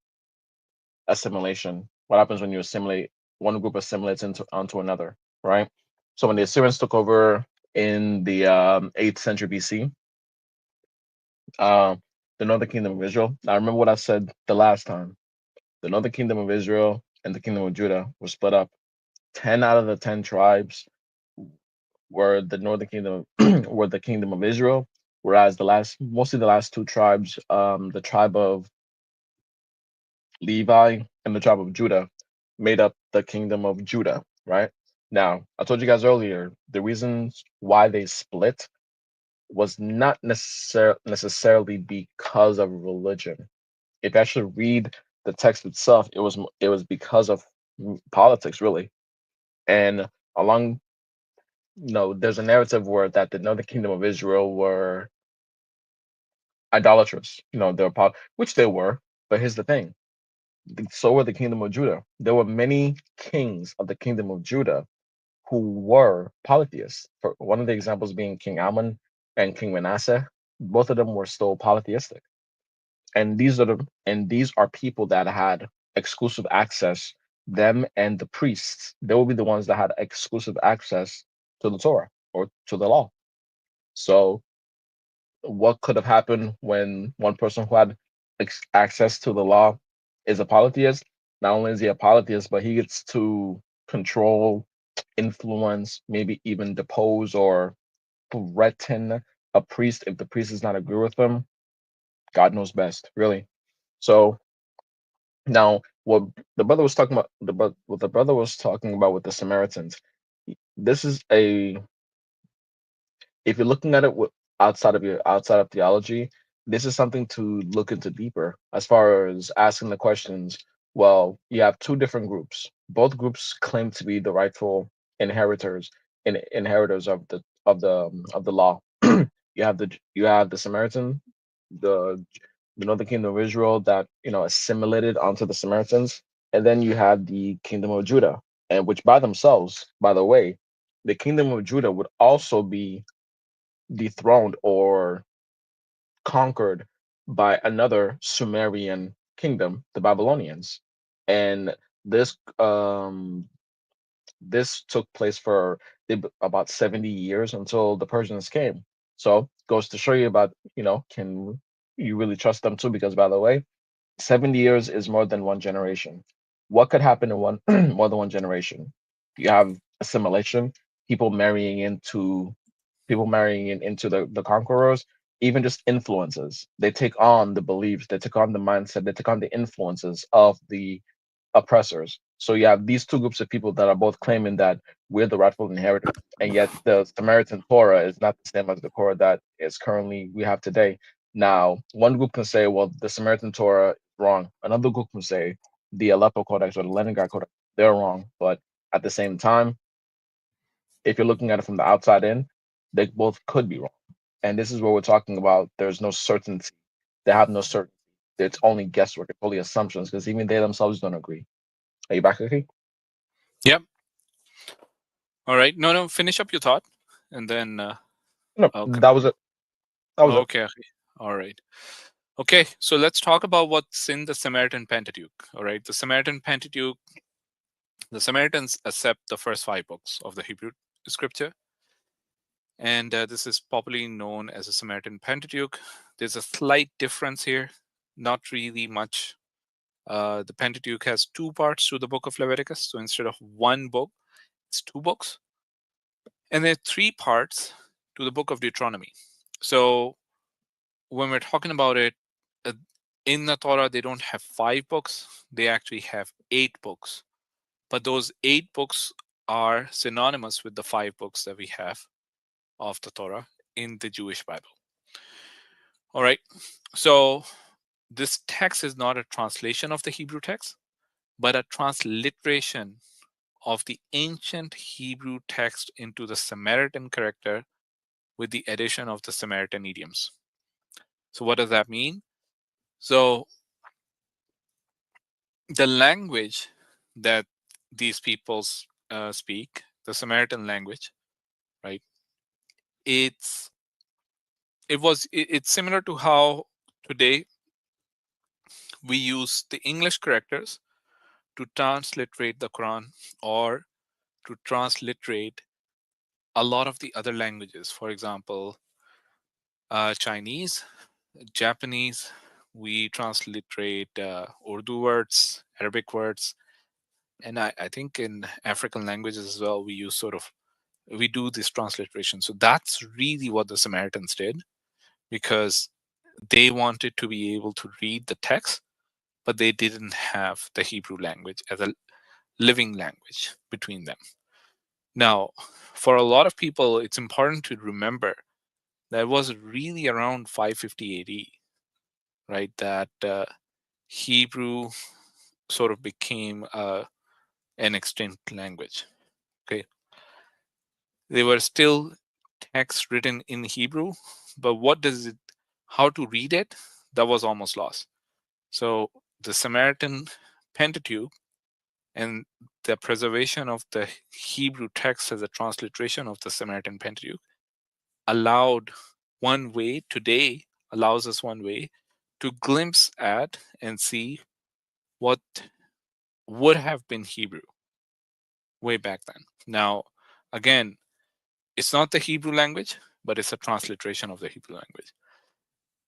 assimilation, what happens when you assimilate one group assimilates into onto another, right? So when the Assyrians took over in the 8th century BC. The Northern Kingdom of Israel. I remember what I said the last time. The Northern Kingdom of Israel and the Kingdom of Judah were split up. 10 out of the 10 tribes were the Northern Kingdom were the Kingdom of Israel, whereas mostly the last two tribes, the tribe of Levi and the tribe of Judah, made up the Kingdom of Judah. Right now, I told you guys earlier the reasons why they split was not necessarily because of religion. If you actually read the text itself, it was because of politics, really. And along, there's a narrative where that the Northern Kingdom of Israel were idolatrous. Which they were. But here's the thing: so were the Kingdom of Judah. There were many kings of the Kingdom of Judah who were polytheists. For one of the examples being King Ammon and King Manasseh, both of them were still polytheistic. And these are people that had exclusive access. Them and the priests, they will be the ones that had exclusive access to the Torah or to the law. So what could have happened when one person who had access to the law is a polytheist? Not only is he a polytheist, but he gets to control, influence, maybe even depose or threaten a priest if the priest does not agree with him. God knows best, really. So now, what the brother was talking about, what the brother was talking about with the Samaritans, this is a if you're looking at it outside of theology, this is something to look into deeper as far as asking the questions. Well, you have two different groups. Both groups claim to be the rightful inheritors inheritors of the law. You have the Samaritan, the the kingdom of Israel that assimilated onto the Samaritans, and then you had the kingdom of Judah, and which by themselves, by the way, the kingdom of Judah would also be dethroned or conquered by another Sumerian kingdom, the Babylonians. And this this took place for about 70 years until the Persians came. So goes to show you about, can you really trust them too? Because by the way, 70 years is more than one generation. What could happen in one more than one generation? You have assimilation, people marrying into the conquerors, even just influences. They take on the beliefs, they take on the mindset, they take on the influences of the oppressors. So you have these two groups of people that are both claiming that we're the rightful inheritors, and yet the Samaritan Torah is not the same as the Torah that is currently we have today. Now, one group can say, well, the Samaritan Torah is wrong. Another group can say the Aleppo Codex or the Leningrad Codex, they're wrong. But at the same time, if you're looking at it from the outside in, they both could be wrong. And this is what we're talking about. There's no certainty. They have no certainty. It's only guesswork. It's only assumptions because even they themselves don't agree. Are you back, okay? Yep. All right. No, finish up your thought, and then No, I'll that was continue. it. That was it. Okay. All right. Okay. So let's talk about what's in the Samaritan Pentateuch. All right. The Samaritan Pentateuch. The Samaritans accept the first 5 books of the Hebrew Scripture, and this is popularly known as the Samaritan Pentateuch. There's a slight difference here, not really much. The Pentateuch has 2 parts to the book of Leviticus, so instead of 1 book, it's 2 books, and there are 3 parts to the book of Deuteronomy. So when we're talking about it, uh, in the Torah, they don't have 5 books, they actually have 8 books. But those 8 books are synonymous with the 5 books that we have of the Torah in the Jewish Bible. All right. So this text is not a translation of the Hebrew text, but a transliteration of the ancient Hebrew text into the Samaritan character with the addition of the Samaritan idioms. So what does that mean? So the language that these peoples speak, the Samaritan language, right? It's similar to how today we use the English characters to transliterate the Quran or to transliterate a lot of the other languages, for example, Chinese, Japanese, we transliterate Urdu words, Arabic words, and I think in African languages as well, we use sort of we do this transliteration. So that's really what the Samaritans did, because they wanted to be able to read the text, but they didn't have the Hebrew language as a living language between them. Now, for a lot of people, it's important to remember that it was really around 550 AD, right? That Hebrew sort of became an extinct language. Okay, there were still texts written in Hebrew, but what does it, how to read it, that was almost lost. So the Samaritan Pentateuch and the preservation of the Hebrew text as a transliteration of the Samaritan Pentateuch allowed one way today, allows us one way to glimpse at and see what would have been Hebrew way back then. Now, again, it's not the Hebrew language, but it's a transliteration of the Hebrew language.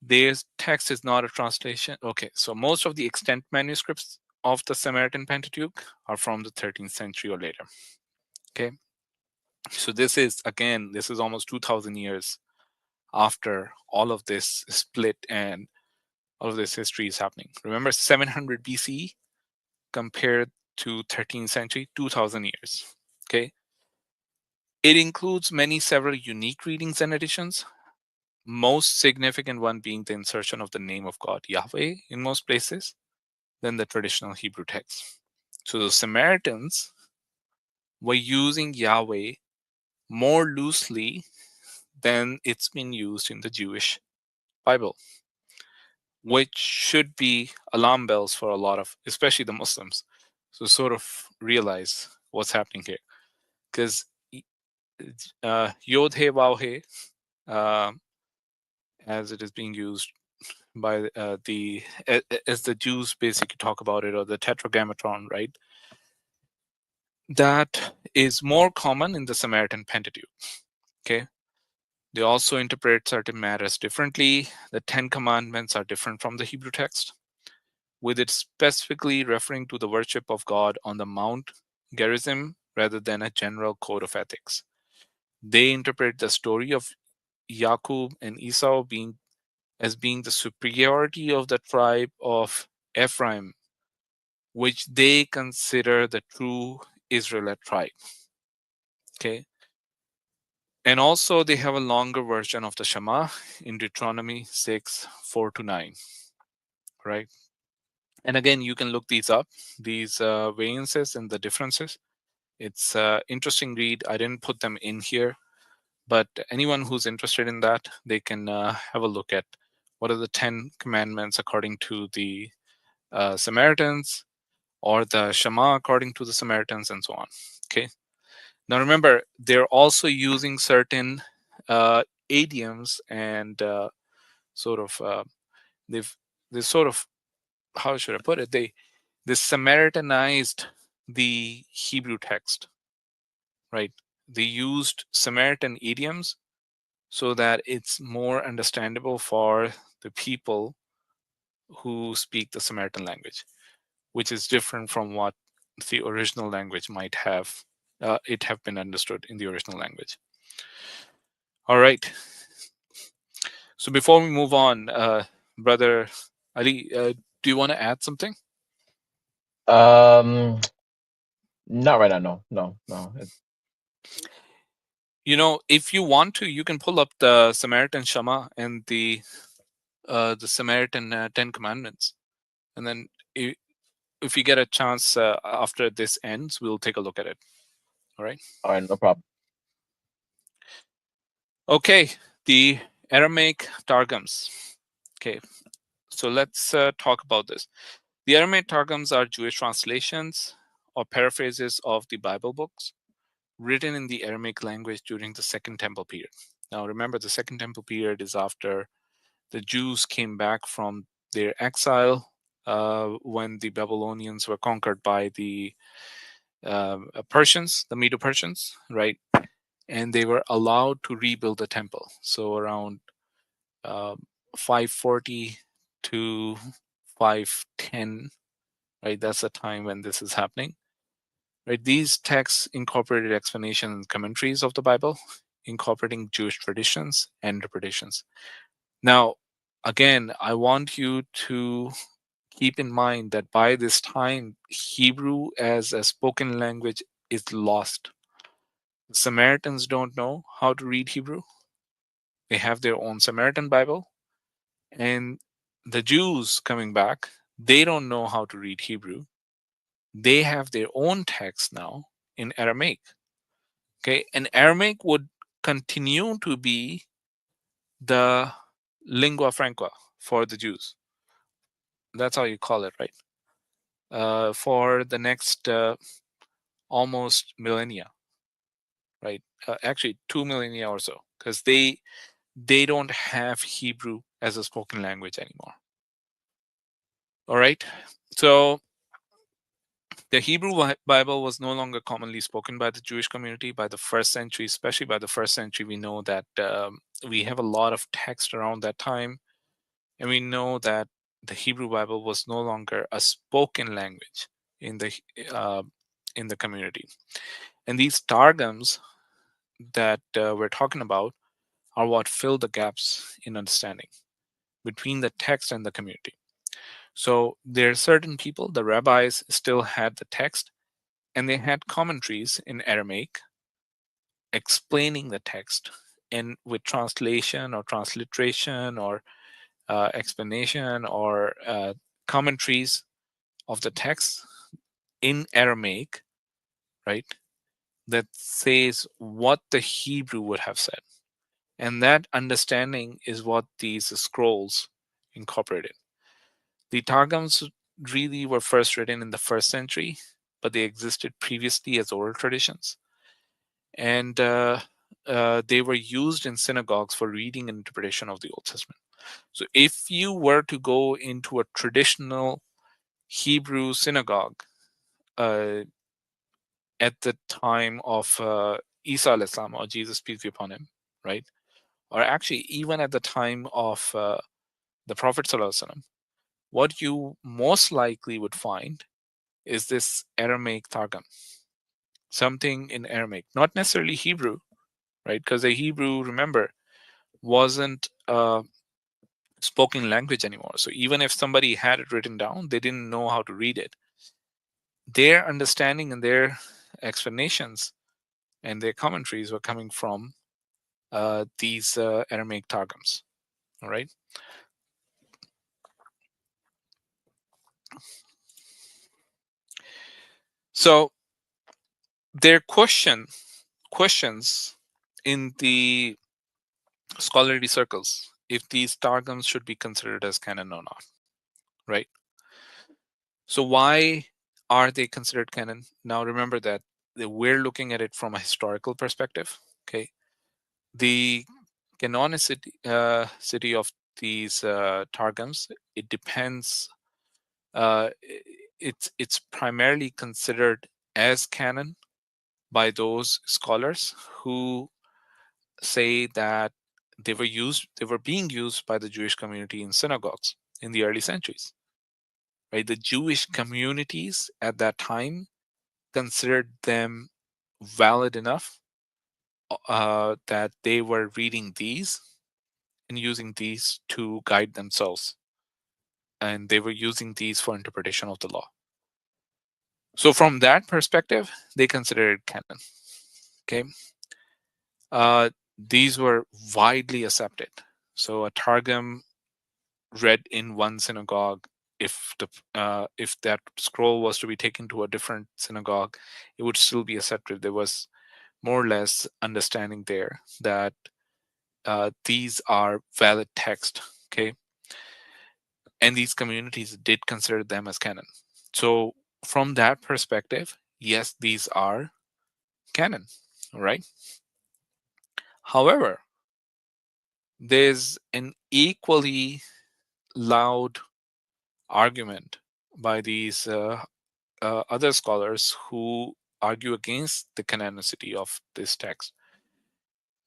This text is not a translation. Okay, so most of the extant manuscripts of the Samaritan Pentateuch are from the 13th century or later. Okay, so this is, again, this is almost 2000 years after all of this split and all of this history is happening. Remember, 700 BCE compared to 13th century, 2000 years. Okay, it includes many several unique readings and additions, most significant one being the insertion of the name of God, Yahweh, in most places, than the traditional Hebrew text. So the Samaritans were using Yahweh more loosely than it's been used in the Jewish Bible, which should be alarm bells for a lot of, especially the Muslims, to sort of realize what's happening here. Because Yod He Vav He, as it is being used by as the Jews basically talk about it, or the Tetragrammaton, right? That is more common in the Samaritan Pentateuch. Okay. They also interpret certain matters differently. The Ten Commandments are different from the Hebrew text, with it specifically referring to the worship of God on the Mount Gerizim rather than a general code of ethics. They interpret the story of Jacob and Esau as being the superiority of the tribe of Ephraim, which they consider the true Israelite tribe. Okay. And also, they have a longer version of the Shema in Deuteronomy 6 4 to 9. Right. And again, you can look these up, these variances and the differences. It's an interesting read. I didn't put them in here, but anyone who's interested in that, they can have a look at what are the 10 commandments according to the Samaritans, or the Shema according to the Samaritans, and so on. Okay. Now remember, they're also using certain idioms and sort of they've sort of, how should I put it? They Samaritanized the Hebrew text, right? They used Samaritan idioms so that it's more understandable for the people who speak the Samaritan language, which is different from what the original language might have it have been understood in the original language. All right. So before we move on, brother Ali, do you want to add something? Um, Not right now. No. You know, if you want to, you can pull up the Samaritan Shema and the Samaritan Ten Commandments, and then if you get a chance after this ends, we'll take a look at it. All right. All right, no problem. Okay. The Aramaic Targums. Okay. So let's talk about this. The Aramaic Targums are Jewish translations or paraphrases of the Bible books written in the Aramaic language during the Second Temple period. Now, remember, the Second Temple period is after the Jews came back from their exile when the Babylonians were conquered by the Persians, the Medo-Persians, right? and they were allowed to rebuild the temple. So around 540 to 510, right? That's the time when this is happening, right? These texts incorporated explanations and commentaries of the Bible, incorporating Jewish traditions and interpretations. Now, again, I want you to keep in mind that by this time, Hebrew as a spoken language is lost. The Samaritans don't know how to read Hebrew. They have their own Samaritan Bible. And the Jews coming back, they don't know how to read Hebrew. They have their own text now in Aramaic. Okay. And Aramaic would continue to be the lingua franca for the Jews. That's how you call it, right? For the next almost millennia, right? Actually, 2 millennia or so, because they don't have Hebrew as a spoken language anymore. All right. So the Hebrew Bible was no longer commonly spoken by the Jewish community by the first century. Especially by the first century, we know that we have a lot of text around that time, and we know that the Hebrew Bible was no longer a spoken language in uh, the community. And these targums that we're talking about are what fill the gaps in understanding between the text and the community. So there are certain people, the rabbis, still had the text, and they had commentaries in Aramaic explaining the text, and with translation or transliteration or explanation or commentaries of the text in Aramaic, right? That says what the Hebrew would have said. And that understanding is what these scrolls incorporated. The Targums really were first written in the first century, but they existed previously as oral traditions. And they were used in synagogues for reading and interpretation of the Old Testament. So if you were to go into a traditional Hebrew synagogue uh, at the time of Isa al-Islam, or Jesus, peace be upon him, right? Or actually, even at the time of the Prophet ﷺ, what you most likely would find is this Aramaic Targum, something in Aramaic, not necessarily Hebrew, right? Because the Hebrew, remember, wasn't a spoken language anymore. So even if somebody had it written down, they didn't know how to read it. Their understanding and their explanations and their commentaries were coming from these Aramaic Targums. All right. So their questions in the scholarly circles if these Targums should be considered as canon or not, right? So why are they considered canon? Now remember that we're looking at it from a historical perspective. Okay, the canonicity city of these Targums, it depends. It's primarily considered as canon by those scholars who say that they were being used by the Jewish community in synagogues in the early centuries, right? The Jewish communities at that time considered them valid enough that they were reading these and using these to guide themselves, and they were using these for interpretation of the law. So from that perspective, they considered it canon. Okay, these were widely accepted. So a targum read in one synagogue, if that scroll was to be taken to a different synagogue, it would still be accepted. There was more or less understanding there that these are valid text. Okay, and these communities did consider them as canon. So from that perspective, yes, these are canon. All right. However, there's an equally loud argument by these other scholars who argue against the canonicity of this text.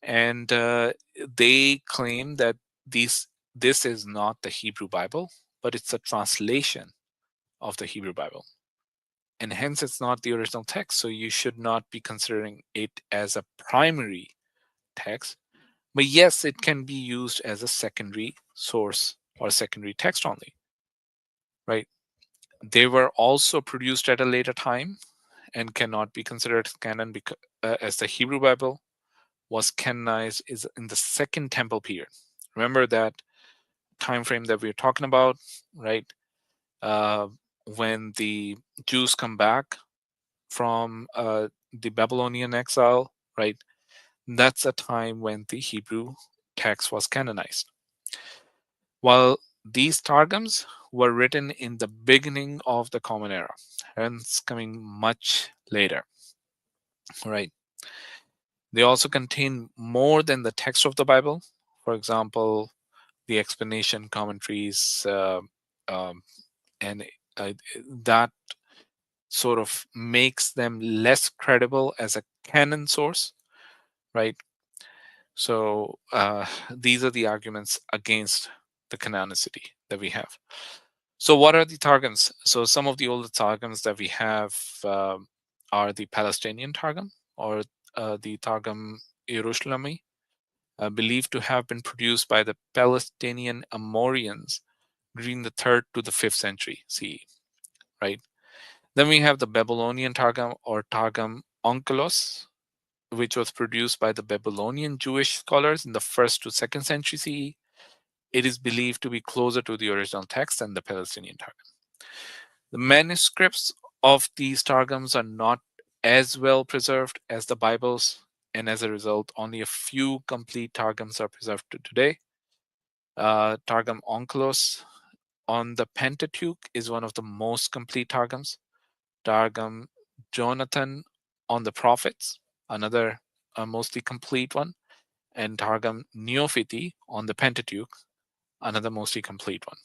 and they claim that this is not the Hebrew Bible, but it's a translation of the Hebrew Bible, and hence it's not the original text. So you should not be considering it as a primary text. But yes, it can be used as a secondary source or secondary text only, right? They were also produced at a later time and cannot be considered canon because, as the Hebrew Bible was canonized is in the Second Temple period. Remember that time frame that we're talking about, right? Uh, when the Jews come back from the Babylonian exile, right? That's a time when the Hebrew text was canonized. While these targums were written in the beginning of the Common Era, hence coming much later, right? They also contain more than the text of the Bible. For example, the explanation, commentaries, um, and that sort of makes them less credible as a canon source, right? So these are the arguments against the canonicity that we have. So what are the Targums? So some of the older Targums that we have are the Palestinian Targum or the Targum Yerushalmi, believed to have been produced by the Palestinian Amorians during the 3rd to the 5th century CE, right? Then we have the Babylonian Targum or Targum Onkelos, which was produced by the Babylonian Jewish scholars in the 1st to 2nd century CE. It is believed to be closer to the original text than the Palestinian Targum. The manuscripts of these Targums are not as well preserved as the Bibles, and as a result, only a few complete Targums are preserved to today. Targum Onkelos on the Pentateuch is one of the most complete Targums. Targum Jonathan on the Prophets, another mostly complete one, and Targum Neophiti on the Pentateuch, another mostly complete one.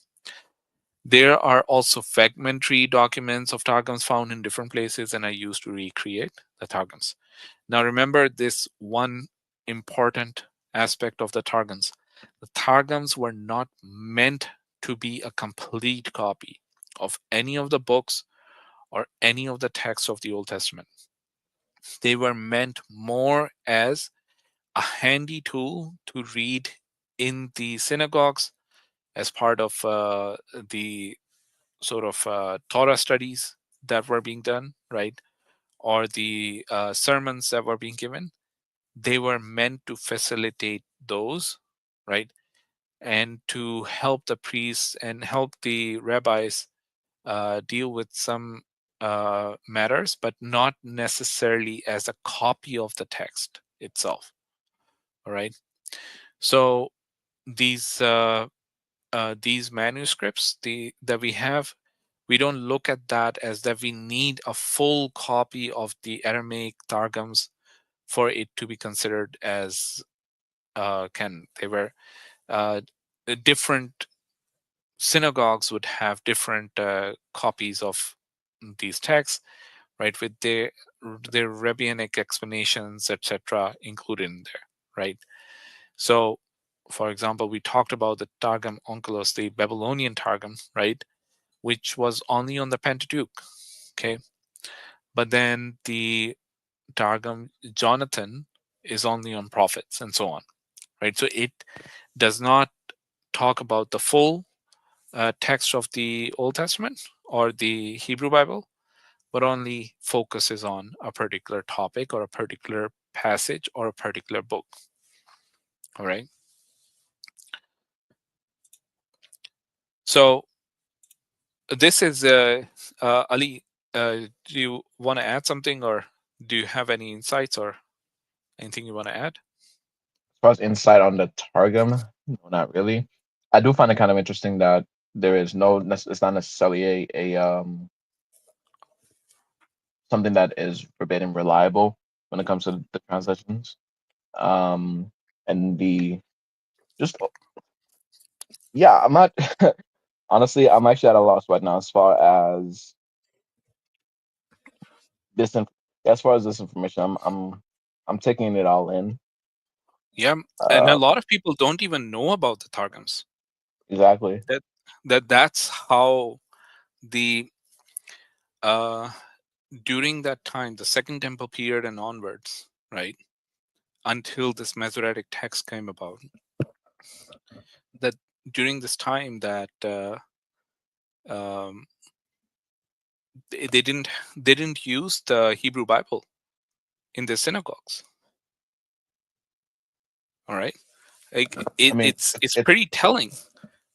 There are also fragmentary documents of Targums found in different places and are used to recreate the Targums. Now remember this one important aspect of the Targums. The Targums were not meant to be a complete copy of any of the books or any of the texts of the Old Testament. They were meant more as a handy tool to read in the synagogues as part of the sort of Torah studies that were being done, right? Or the sermons that were being given. They were meant to facilitate those, right? And to help the priests and help the rabbis deal with some matters, but not necessarily as a copy of the text itself. All right. So these manuscripts that we have, we don't look at that as that we need a full copy of the Aramaic Targums for it to be considered as canon. They were different synagogues would have different copies of these texts, right, with their rabbinic explanations, etc., included in there, right? So, for example, we talked about the Targum Onkelos, the Babylonian Targum, right, which was only on the Pentateuch, okay, but then the Targum Jonathan is only on prophets and so on, right? So it does not talk about the full text of the Old Testament or the Hebrew Bible, but only focuses on a particular topic or a particular passage or a particular book. All right. So this is Ali. Do you want to add something, or do you have any insights or anything you want to add? As far as insight on the Targum, no, not really. I do find it kind of interesting that there is it's not necessarily something that is verbatim reliable when it comes to the translations. Um, and the just yeah, I'm not honestly, I'm actually at a loss right now as far as this as far as this information. I'm taking it all in. Yeah, and a Uh, lot of people don't even know about the Targums. exactly. That that's how the uh during that time, the Second Temple period and onwards, right, until this Masoretic text came about, that during this time that um, they didn't use the Hebrew Bible in their synagogues. All right, like I mean, it's pretty telling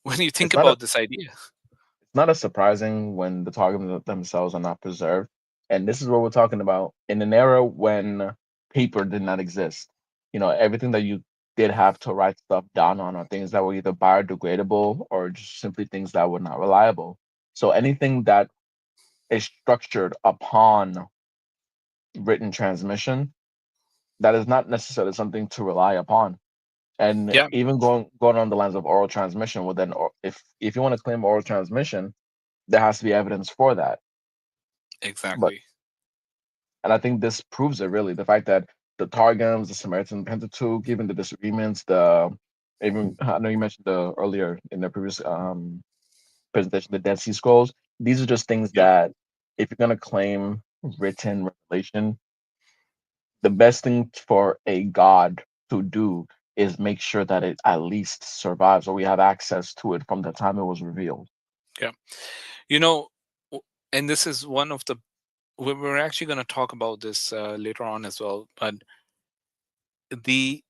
when you think it's not a about this idea. it's not as surprising when the Targums themselves are not preserved. And this is what we're talking about in an era when paper did not exist. You know, everything that you did have to write stuff down on are things that were either biodegradable or just simply things that were not reliable. So anything that is structured upon written transmission, that is not necessarily something to rely upon. And Yeah, even going on the lines of oral transmission, well then if you want to claim oral transmission, there has to be evidence for that. But exactly. and I think this proves it really. The fact that the Targums, the Samaritan Pentateuch, even the disagreements, the even I know you mentioned the earlier in the previous presentation, the Dead Sea Scrolls. These are just things Yep. that if you're gonna claim written revelation, the best thing for a god to do is make sure that it at least survives or we have access to it from the time it was revealed. Yeah. You know, and this is one of the we're actually going to talk about this later on as well. But the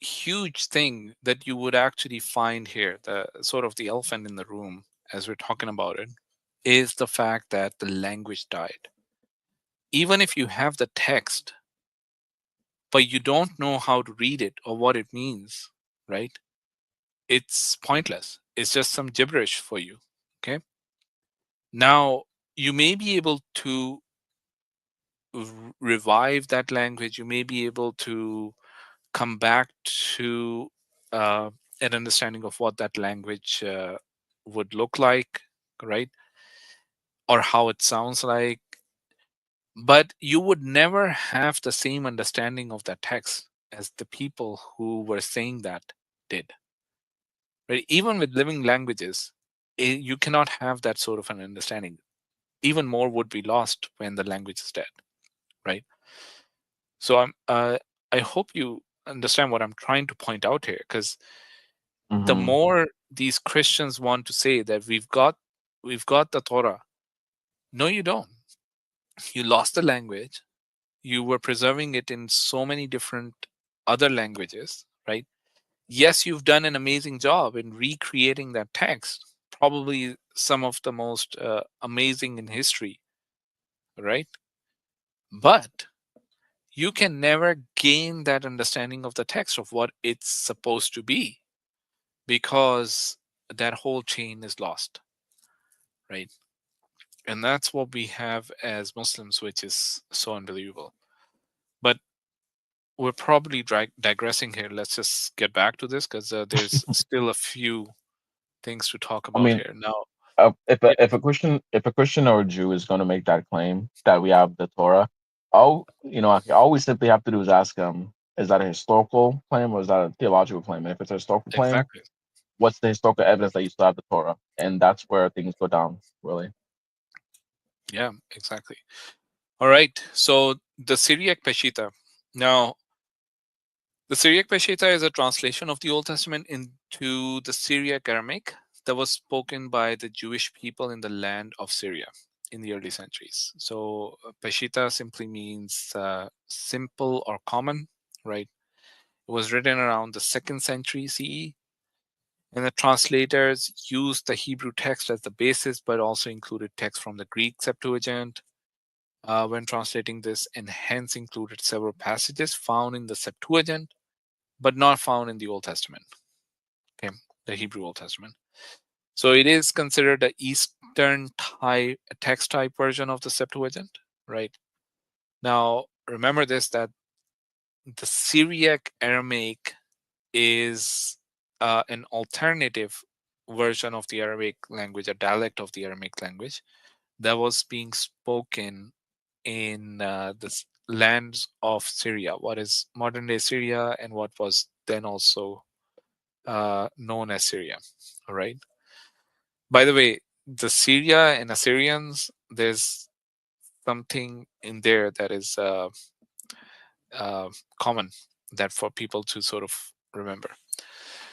huge thing that you would actually find here, the sort of the elephant in the room as we're talking about it, is the fact that the language died. Even if you have the text, but you don't know how to read it or what it means, right? It's pointless. It's just some gibberish for you. Okay. Now, you may be able to revive that language. You may be able to come back to an understanding of what that language would look like, right? Or how it sounds like. But you would never have the same understanding of that text as the people who were saying that did. Right? Even with living languages, you cannot have that sort of an understanding. Even more would be lost when the language is dead, right? So I hope you understand what I'm trying to point out here, because the Hmm. more these Christians want to say that we've got the Torah. No, you don't. You lost the language. You were preserving it in so many different other languages, right? Yes, you've done an amazing job in recreating that text, probably some of the most amazing in history, right? But you can never gain that understanding of the text of what it's supposed to be, because that whole chain is lost, right? And that's what we have as Muslims, which is so unbelievable. But we're probably digressing here. Let's just get back to this, because there's still a few things to talk I about mean, here. Now, if yeah, a Christian or a Jew is going to make that claim that we have the Torah, all we simply have to do is ask them, is that a historical claim or is that a theological claim? And if it's a historical claim, exactly. what's the historical evidence that you still have the Torah? And that's where things go down, really. Yeah, exactly. All right. So the Syriac Peshitta. Now, the Syriac Peshitta is a translation of the Old Testament into the Syriac Aramaic that was spoken by the Jewish people in the land of Syria in the early centuries. So, Peshitta simply means simple or common, right? It was written around the second century CE, and the translators used the Hebrew text as the basis, but also included text from the Greek Septuagint when translating this, and hence included several passages found in the Septuagint but not found in the Old Testament, okay, the Hebrew Old Testament. So it is considered a Eastern type text type version of the Septuagint, right? Now, remember this, that the Syriac Aramaic is an alternative version of the Arabic language, a dialect of the Aramaic language that was being spoken in the lands of Syria, what is modern day Syria and what was then also known as Syria. All right. By the way, the Syria and Assyrians, there's something in there that is common that for people to sort of remember.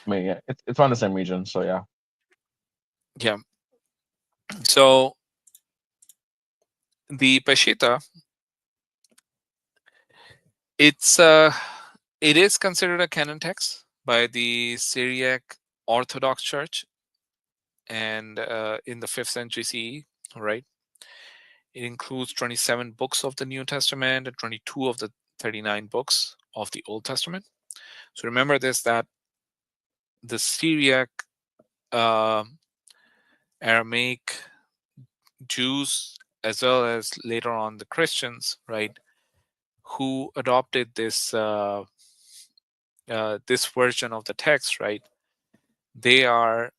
I mean, yeah, it's around the same region, so yeah. Yeah. So the Peshitta, it's it is considered a canon text by the Syriac Orthodox Church, and in the 5th century CE, right? It includes 27 books of the New Testament and 22 of the 39 books of the Old Testament. So remember this, that the Syriac, Aramaic Jews, as well as later on the Christians, right, who adopted this this version of the text, right? They are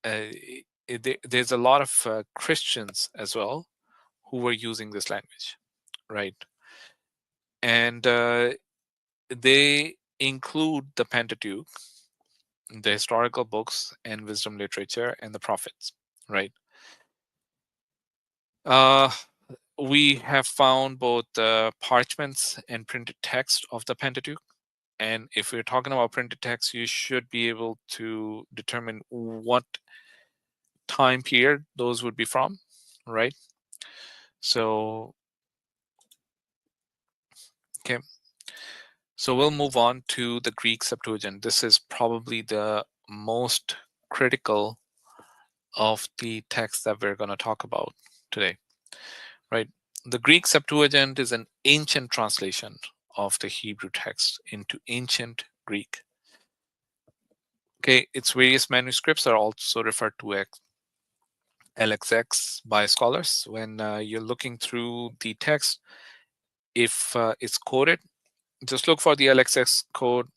there's a lot of Christians as well who were using this language, right? And they include the Pentateuch, the historical books and wisdom literature, and the prophets, right? Uh, we have found both parchments and printed text of the Pentateuch. And if we're talking about printed text, you should be able to determine what time period those would be from, right? So, okay. So we'll move on to the Greek Septuagint. This is probably the most critical of the text that we're going to talk about today, right? The Greek Septuagint is an ancient translation of the Hebrew text into ancient Greek. Okay, its various manuscripts are also referred to as LXX by scholars. When you're looking through the text, if it's coded, just look for the LXX code.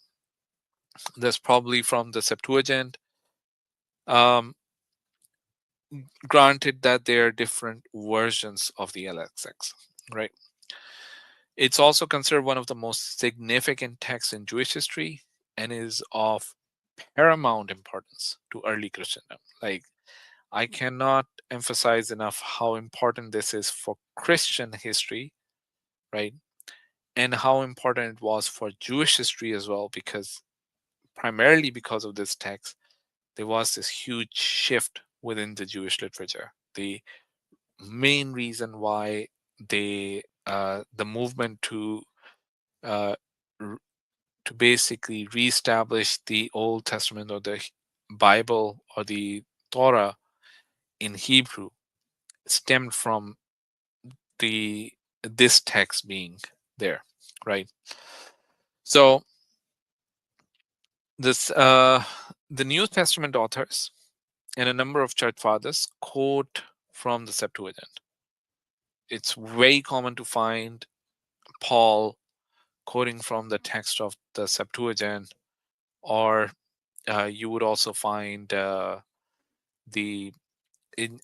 That's probably from the Septuagint. Um, Granted that there are different versions of the LXX, right? It's also considered one of the most significant texts in Jewish history and is of paramount importance to early Christendom. Like, I cannot emphasize enough how important this is for Christian history, right? And how important it was for Jewish history as well, because primarily because of this text, there was this huge shift within the Jewish literature. The main reason why the movement uh, to basically reestablish the Old Testament or the Bible or the Torah in Hebrew stemmed from the this text being there, right? So this the New Testament authors and a number of church fathers quote from the Septuagint. It's very common to find Paul quoting from the text of the Septuagint, or you would also find the in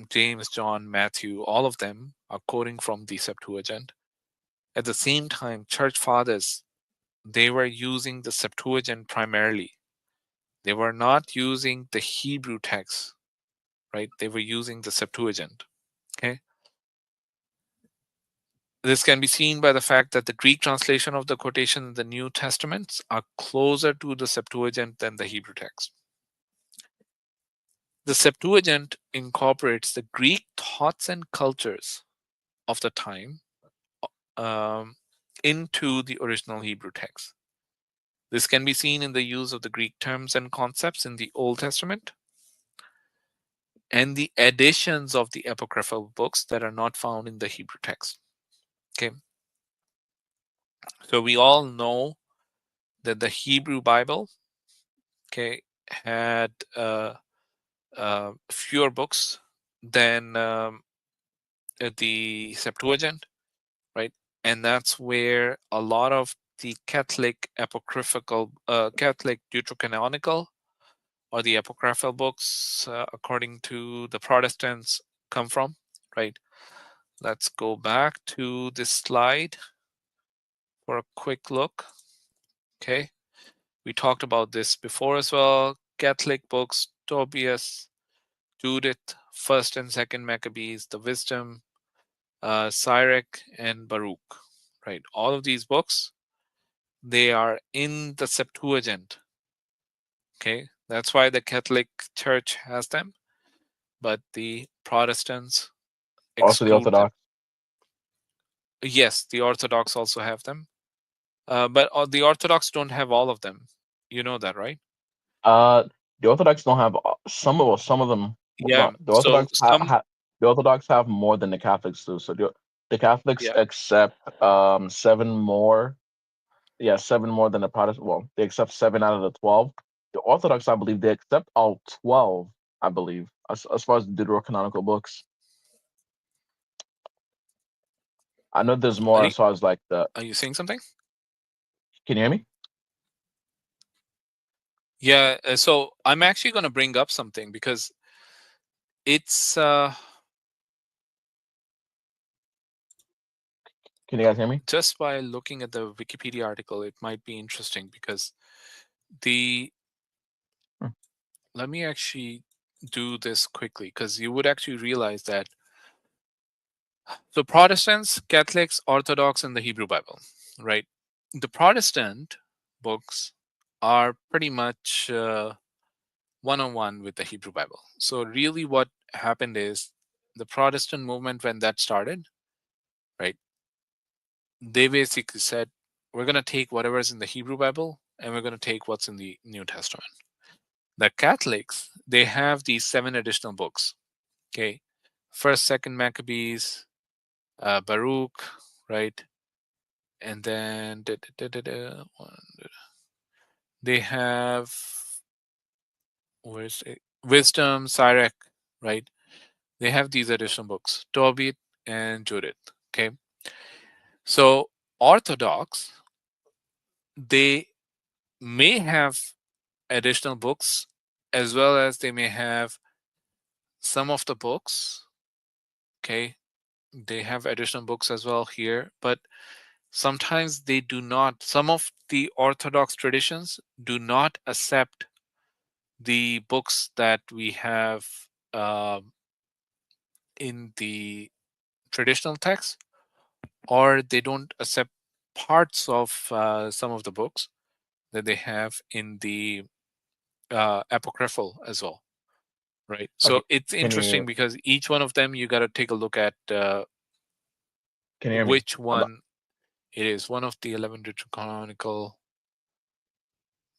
James, John, Matthew, all of them are quoting from the Septuagint. At the same time, church fathers, they were using the Septuagint primarily. They were not using the Hebrew text, right? They were using the Septuagint. Okay. This can be seen by the fact that the Greek translation of the quotation in the New Testaments are closer to the Septuagint than the Hebrew text. The Septuagint incorporates the Greek thoughts and cultures of the time um, into the original Hebrew text. This can be seen in the use of the Greek terms and concepts in the Old Testament and the additions of the apocryphal books that are not found in the Hebrew text. Okay. So we all know that the Hebrew Bible, okay, had fewer books than the Septuagint, right? And that's where a lot of the Catholic apocryphal, Catholic deuterocanonical, or the apocryphal books, according to the Protestants, come from, right? Let's go back to this slide for a quick look. Okay. We talked about this before as well. Catholic books, Tobias, Judith, First and Second Maccabees, the Wisdom, Sirach, and Baruch. Right, all of these books, they are in the Septuagint. Okay, that's why the Catholic Church has them, but the Protestants Also the exclude them. Orthodox. Yes, the Orthodox also have them, but the Orthodox don't have all of them. You know that, right? Uh, the Orthodox don't have some of them. Yeah. No, the So Orthodox some, the Orthodox have more than the Catholics do. So the Catholics yeah. accept seven more. Yeah, seven more than the Protestant. Well, they accept seven out of the 12. The Orthodox, I believe, they accept all 12. I believe, as far as the deuterocanonical books. I know there's Are more you, as far as like the. are you saying something? Can you hear me? Yeah. So I'm actually going to bring up something because it's Can you guys hear me? just by looking at the Wikipedia article, it might be interesting because the Hmm. let me actually do this quickly because you would actually realize that so Protestants, Catholics, Orthodox, and the Hebrew Bible, right? The Protestant books are pretty much one-on-one with the Hebrew Bible. So really, what happened is the Protestant movement when that started, right? They basically said we're going to take whatever's in the Hebrew Bible and we're going to take what's in the New Testament. The Catholics, they have these 7 additional books. Okay, First, Second Maccabees, Baruch, right? And then they have where's it? Wisdom, Sirach, right? They have these additional books, Tobit and Judith. Okay, so Orthodox, they may have additional books as well as they may have some of the books. Okay, they have additional books as well here, but sometimes they do not. Some of the Orthodox traditions do not accept the books that we have in the traditional text, or they don't accept parts of some of the books that they have in the apocryphal as well, right? So Okay. it's Can interesting you because each one of them you got to take a look at can you hear me? which one it is. One of the 11 Deuterocanonical,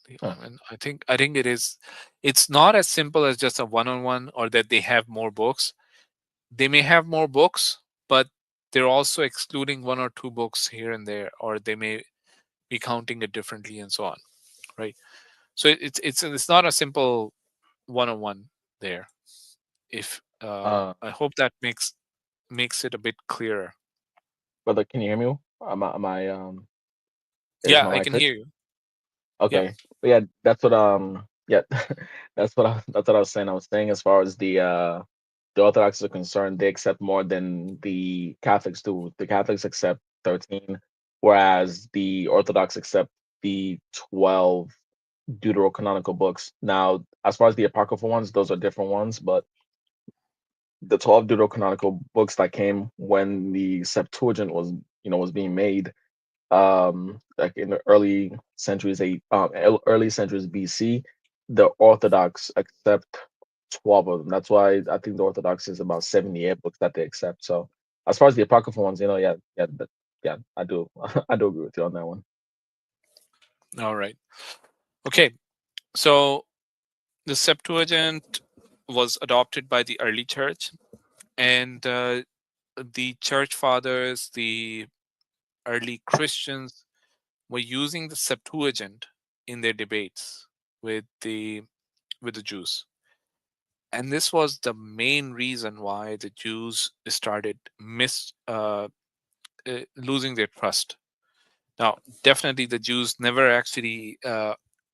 the Huh. 11, I think it is. It's not as simple as just a one-on-one or that they have more books. They may have more books, but they're also excluding one or two books here and there, or they may be counting it differently and so on, right? So it's not a simple one-on-one there. If I hope that makes it a bit clearer. Brother, can you hear me? Am I is Yeah, my I mic can fixed? hear you. Yeah. Okay. But yeah, that's what yeah, that's what I was saying. I was saying as far as the Orthodox are concerned, they accept more than the Catholics do. The Catholics accept 13, whereas the Orthodox accept the 12 deuterocanonical books. Now, as far as the apocryphal ones, those are different ones, but the 12 deuterocanonical books that came when the Septuagint was, was being made, like in the early centuries BC, the Orthodox accept 12 of them. That's why I think the Orthodox is about 78 books that they accept. So as far as the apocryphal ones, yeah, I do I do agree with you on that one. All right. Okay. So the Septuagint was adopted by the early church, and the church fathers, the early Christians, were using the Septuagint in their debates with the Jews. And this was the main reason why the Jews started losing their trust. Now, definitely, the Jews never actually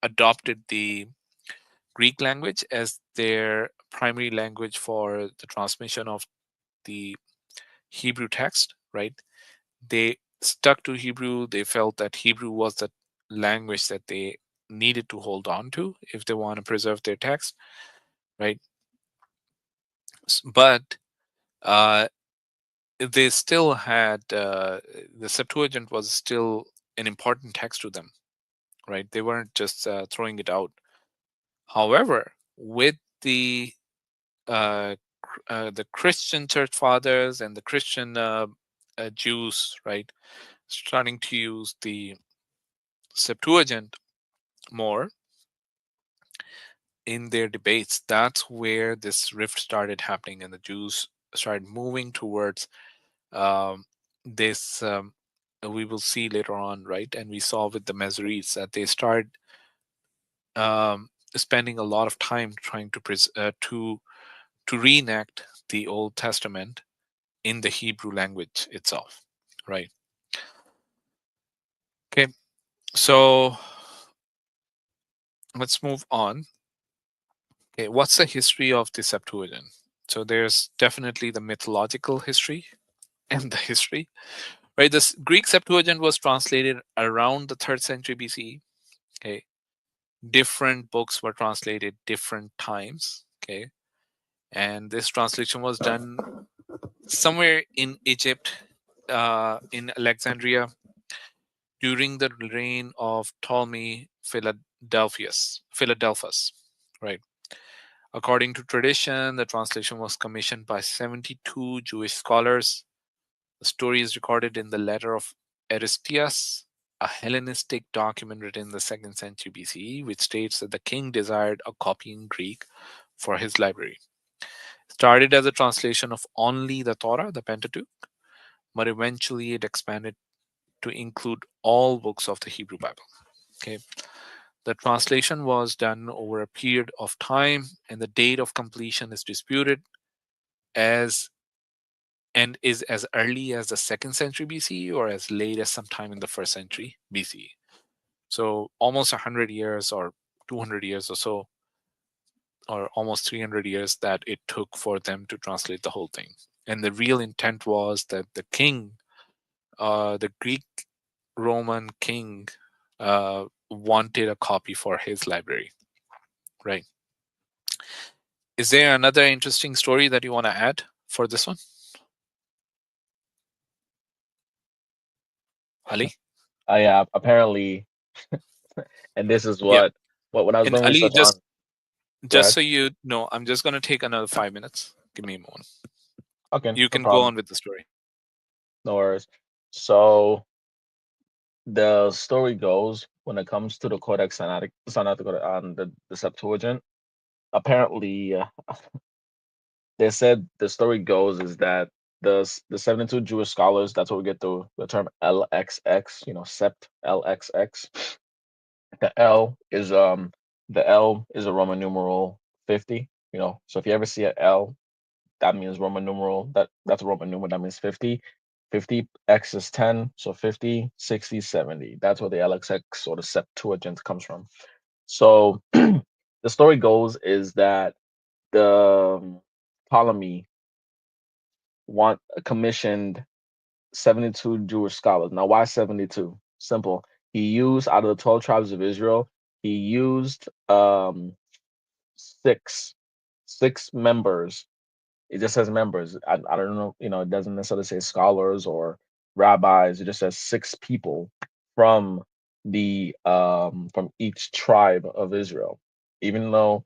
adopted the Greek language as their primary language for the transmission of the Hebrew text, right? They stuck to Hebrew. They felt that Hebrew was the language that needed to hold on to if they want to preserve their text, right? But uh, they still had the Septuagint was still an important text to them, right? They weren't just throwing it out. However, with the Christian church fathers and the Christian Jews, right, starting to use the Septuagint more in their debates, that's where this rift started happening, and the Jews started moving towards this. We will see later on, right? And we saw with the Masoretes that they started spending a lot of time trying to reenact the Old Testament in the Hebrew language itself, right? Okay, so let's move on. Okay, what's the history of the Septuagint? So there's definitely the mythological history and the history, right? This Greek Septuagint was translated around the 3rd century BCE. Okay, different books were translated different times. Okay, and this translation was done somewhere in Egypt, in Alexandria, during the reign of Ptolemy Philadelphus, right? According to tradition, the translation was commissioned by 72 Jewish scholars. The story is recorded in the letter of Aristeas, a Hellenistic document written in the 2nd century BCE, which states that the king desired a copy in Greek for his library. It started as a translation of only the Torah, the Pentateuch, but eventually it expanded to include all books of the Hebrew Bible. Okay. The translation was done over a period of time, and the date of completion is disputed as and is as early as the 2nd century BCE or as late as sometime in the 1st century BCE. So almost 100 years or 200 years or so, or almost 300 years that it took for them to translate the whole thing. And the real intent was that the king, the Greek Roman king, wanted a copy for his library, right? Is there another interesting story that you want to add for this one, Ali? Yeah, apparently, and this is Yeah. what when I was And doing Ali, research on. Go just ahead. so you know, I'm just going to take another 5 minutes. Give me a moment. Okay, You no can go problem. on with the story. No worries. So the story goes when it comes to the Codex Sinaiticus and the Septuagint. Apparently, they said the story goes is that the 72 Jewish scholars, that's where we get the term LXX, Sept LXX. The L is the L is a Roman numeral 50, So if you ever see an L, that means Roman numeral, that's a Roman numeral, that means 50. 50 X is 10, so 50, 60, 70. That's where the LXX or the Septuagint comes from. So the story goes is that the Ptolemy want commissioned 72 Jewish scholars. Now, why 72? Simple. He used out of the 12 tribes of Israel, he used six members. It just says members. I don't know, it doesn't necessarily say scholars or rabbis. It just says six people from the from each tribe of Israel. Even though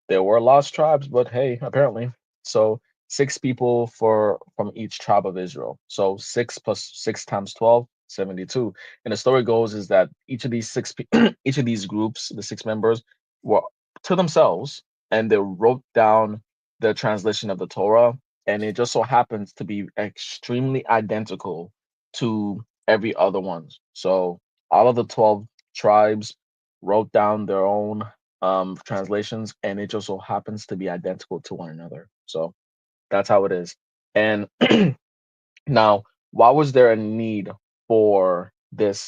there were lost tribes, but hey, apparently. So six people from each tribe of Israel. So 6 plus 6 times 12, 72. And the story goes is that each of these each of these groups, the six members, were to themselves, and they wrote down the translation of the Torah. And it just so happens to be extremely identical to every other ones. So all of the 12 tribes wrote down their own translations, and it just so happens to be identical to one another. So that's how it is. And now, why was there a need for this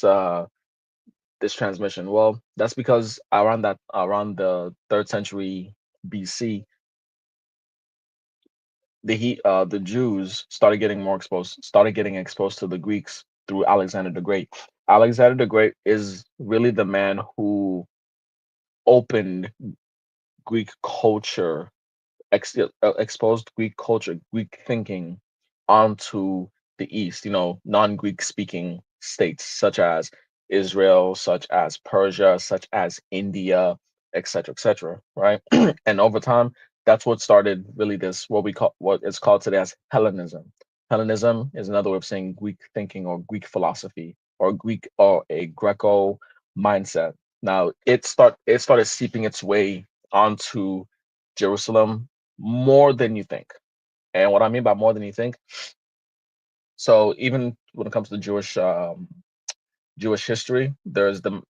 transmission? Well, that's because around the 3rd century BC, the Jews started getting exposed to the Greeks through Alexander the Great. Alexander the Great is really the man who opened Greek culture, exposed Greek culture, Greek thinking onto the East, non-Greek speaking states such as Israel, such as Persia, such as India, etc., right? And over time, that's what started really this what is called today as Hellenism. Hellenism is another way of saying Greek thinking or Greek philosophy or Greek or a Greco mindset. Now it started seeping its way onto Jerusalem more than you think. And what I mean by more than you think, so even when it comes to Jewish history, there's the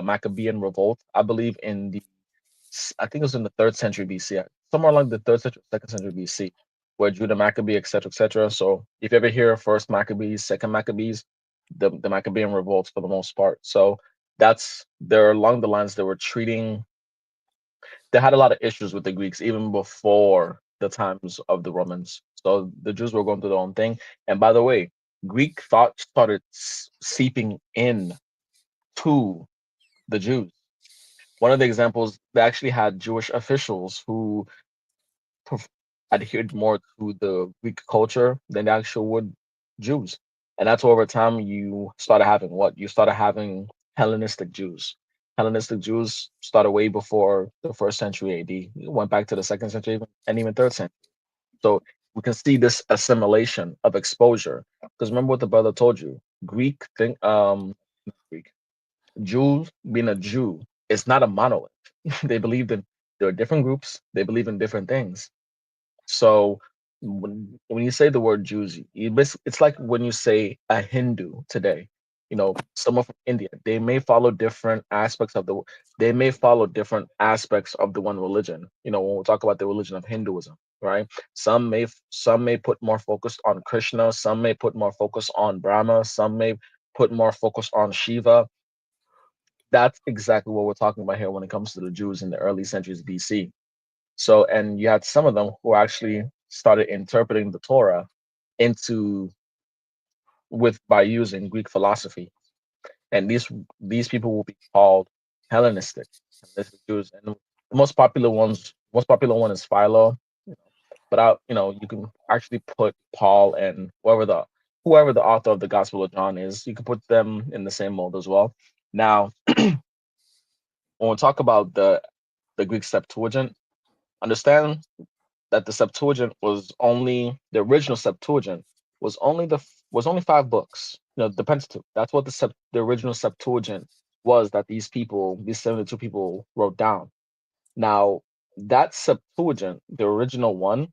Maccabean revolt. I believe I think it was in the third century BC, somewhere along the third century, second century BC, where Judah Maccabee, etc., etc. So if you ever hear first Maccabees, second Maccabees, the Maccabean revolts for the most part. So they're along the lines they were treating. They had a lot of issues with the Greeks even before the times of the Romans. So the Jews were going through their own thing. And by the way, Greek thought started seeping in to the Jews. One of the examples, they actually had Jewish officials who pref- adhered more to the Greek culture than the actual would Jews. And that's why over time you started having what? You started having Hellenistic Jews. Hellenistic Jews started way before the first century AD. It went back to the second century and even third century. So we can see this assimilation of exposure. Because remember what the brother told you. Greek Jews being a Jew is not a monolith. They believed in there are different groups, they believe in different things. So when you say the word Jews, it's like when you say a Hindu today. Someone from India, they may follow different aspects of the one religion. When we talk about the religion of Hinduism, right? Some may put more focus on Krishna, some may put more focus on Brahma, some may put more focus on Shiva. That's exactly what we're talking about here when it comes to the Jews in the early centuries BC. So, and you had some of them who actually started interpreting the Torah into with by using Greek philosophy, and these people will be called Hellenistic. Hellenistic Jews, and the most popular one is Philo. But you can actually put Paul and whoever the author of the Gospel of John is, you can put them in the same mold as well. Now, when we talk about the Greek Septuagint, understand that the original Septuagint was only 5 books. The Pentateuch. That's what the original Septuagint was that these 72 people wrote down. Now, that Septuagint, the original one,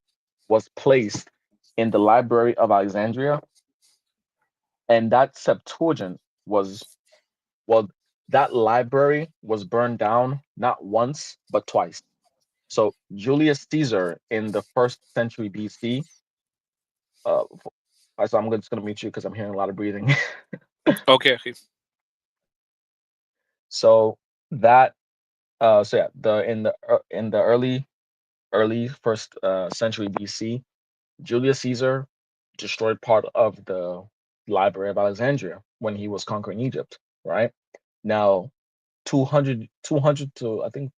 was placed in the Library of Alexandria, and that Septuagint was well, that library was burned down not once but twice. So Julius Caesar in the first century BC. Uh, so I'm just gonna mute you because I'm hearing a lot of breathing. Okay, okay. So that so yeah, in the early first century BC, Julius Caesar destroyed part of the Library of Alexandria when he was conquering Egypt. Right now, 200 to I think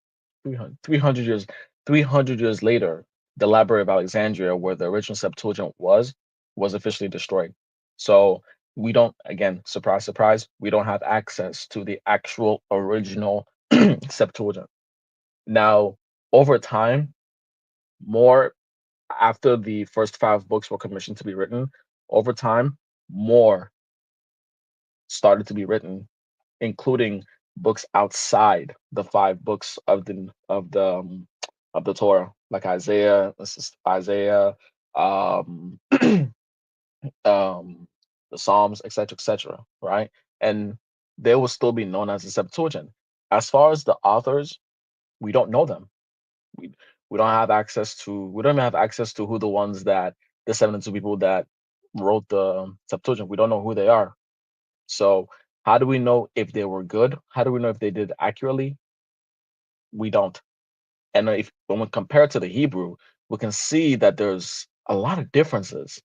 300 years later, the Library of Alexandria, where the original Septuagint was officially destroyed. So we don't, again, surprise, surprise, we don't have access to the actual original Septuagint. Now, over time, more after the first 5 books were commissioned to be written, over time, more started to be written, including books outside the 5 books of the Torah, like Isaiah, um, um, the Psalms, etc., right? And they will still be known as the Septuagint. As far as the authors, we don't know them. We we don't have access to we don't even have access to who the 72 people that wrote the Septuagint. We don't know who they are. So how do we know if they were good? How do we know if they did accurately? We don't. And if when we compare it to the Hebrew, we can see that there's a lot of differences.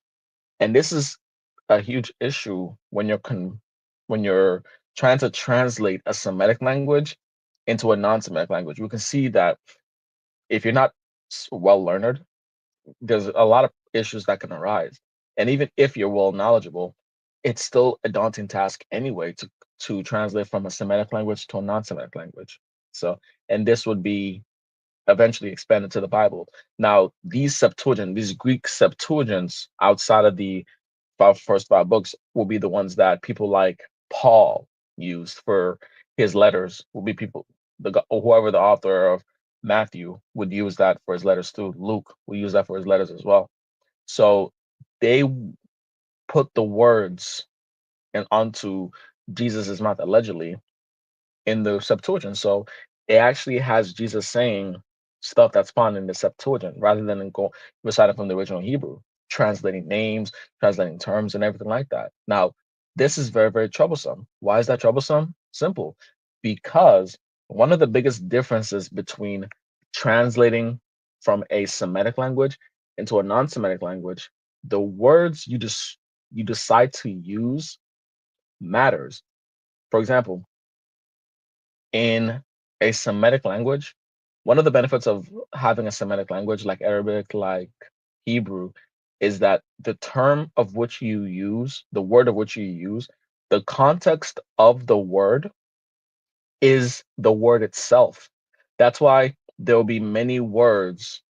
And this is a huge issue when you're trying to translate a Semitic language into a non-Semitic language, we can see that if you're not well learned, there's a lot of issues that can arise. And even if you're well knowledgeable, it's still a daunting task anyway to translate from a Semitic language to a non-Semitic language. So, and this would be eventually expanded to the Bible. Now, these Septuagint, these Greek Septuagints outside of the first five books will be the ones that people like Paul used for his letters. Will be people, whoever the author of Matthew would use that for his letters too. Luke will use that for his letters as well. So they put the words and onto Jesus's mouth allegedly in the Septuagint. So it actually has Jesus saying stuff that's found in the Septuagint rather than reciting from the original Hebrew, translating names, translating terms, and everything like that. Now, this is very, very troublesome. Why is that troublesome? Simple. Because one of the biggest differences between translating from a Semitic language into a non-Semitic language, the words you decide to use matters. For example, in a Semitic language, one of the benefits of having a Semitic language like Arabic, like Hebrew, is that the term of which you use, the word of which you use, the context of the word is the word itself. That's why there'll be many words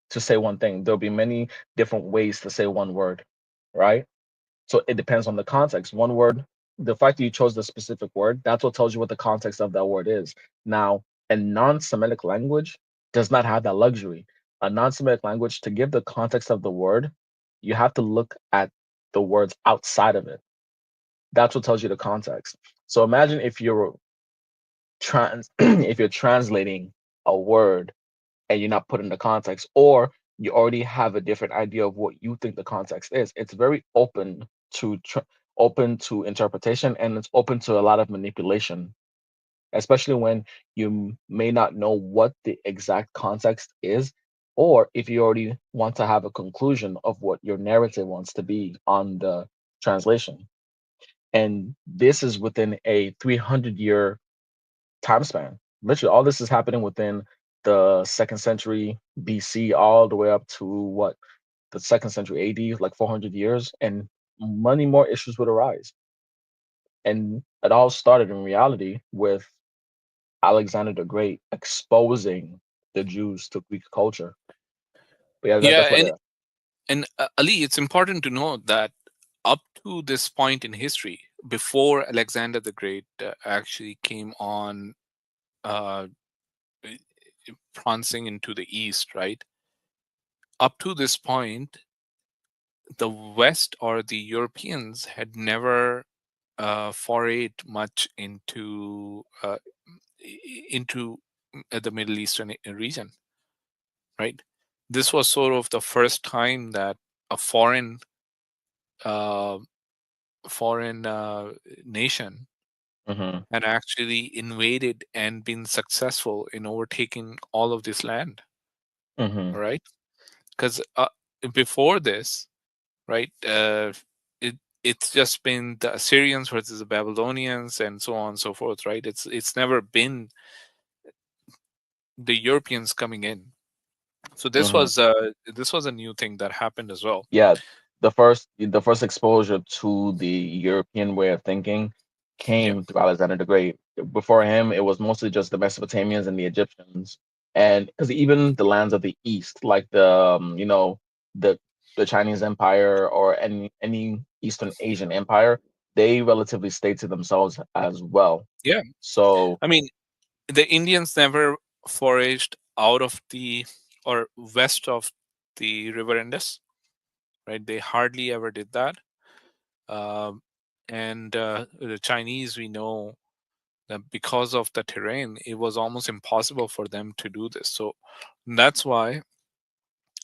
to say one thing. There'll be many different ways to say one word, right? So it depends on the context. One word, the fact that you chose the specific word, that's what tells you what the context of that word is. Now, a non-Semitic language does not have that luxury. A non-Semitic language, to give the context of the word, you have to look at the words outside of it. That's what tells you the context. So imagine if you're if you're translating a word and you're not putting the context, or you already have a different idea of what you think the context is. It's very open to interpretation, and it's open to a lot of manipulation, especially when you may not know what the exact context is, or if you already want to have a conclusion of what your narrative wants to be on the translation. And this is within a 300-year time span. Literally, all this is happening within the second century BC, all the way up to what, the second century AD, like 400 years, and many more issues would arise. And it all started in reality with Alexander the Great exposing the Jews to Greek culture. But yeah, Yeah, that's what it. and Ali, it's important to note that up to this point in history, before Alexander the Great actually came on, uh, prancing into the east, right? Up to this point, the West or the Europeans had never forayed much into the Middle Eastern region, right? This was sort of the first time that a uh, foreign nation Hmm. had actually invaded and been successful in overtaking all of this land, Hmm. all right? Because before this, right, it's just been the Assyrians versus the Babylonians and so on and so forth, right? It's never been the Europeans coming in. So Hmm. this was a new thing that happened as well. Yeah, the first exposure to the European way of thinking Yeah, came through Alexander the Great. Before him, it was mostly just the Mesopotamians and the Egyptians, and because even the lands of the East, like the the Chinese Empire or any Eastern Asian empire, they relatively stayed to themselves as well. yeah. So, I mean, the Indians never foraged out of the or west of the River Indus, right? They hardly ever did that. Um, and the Chinese, we know that because of the terrain, it was almost impossible for them to do this. So that's why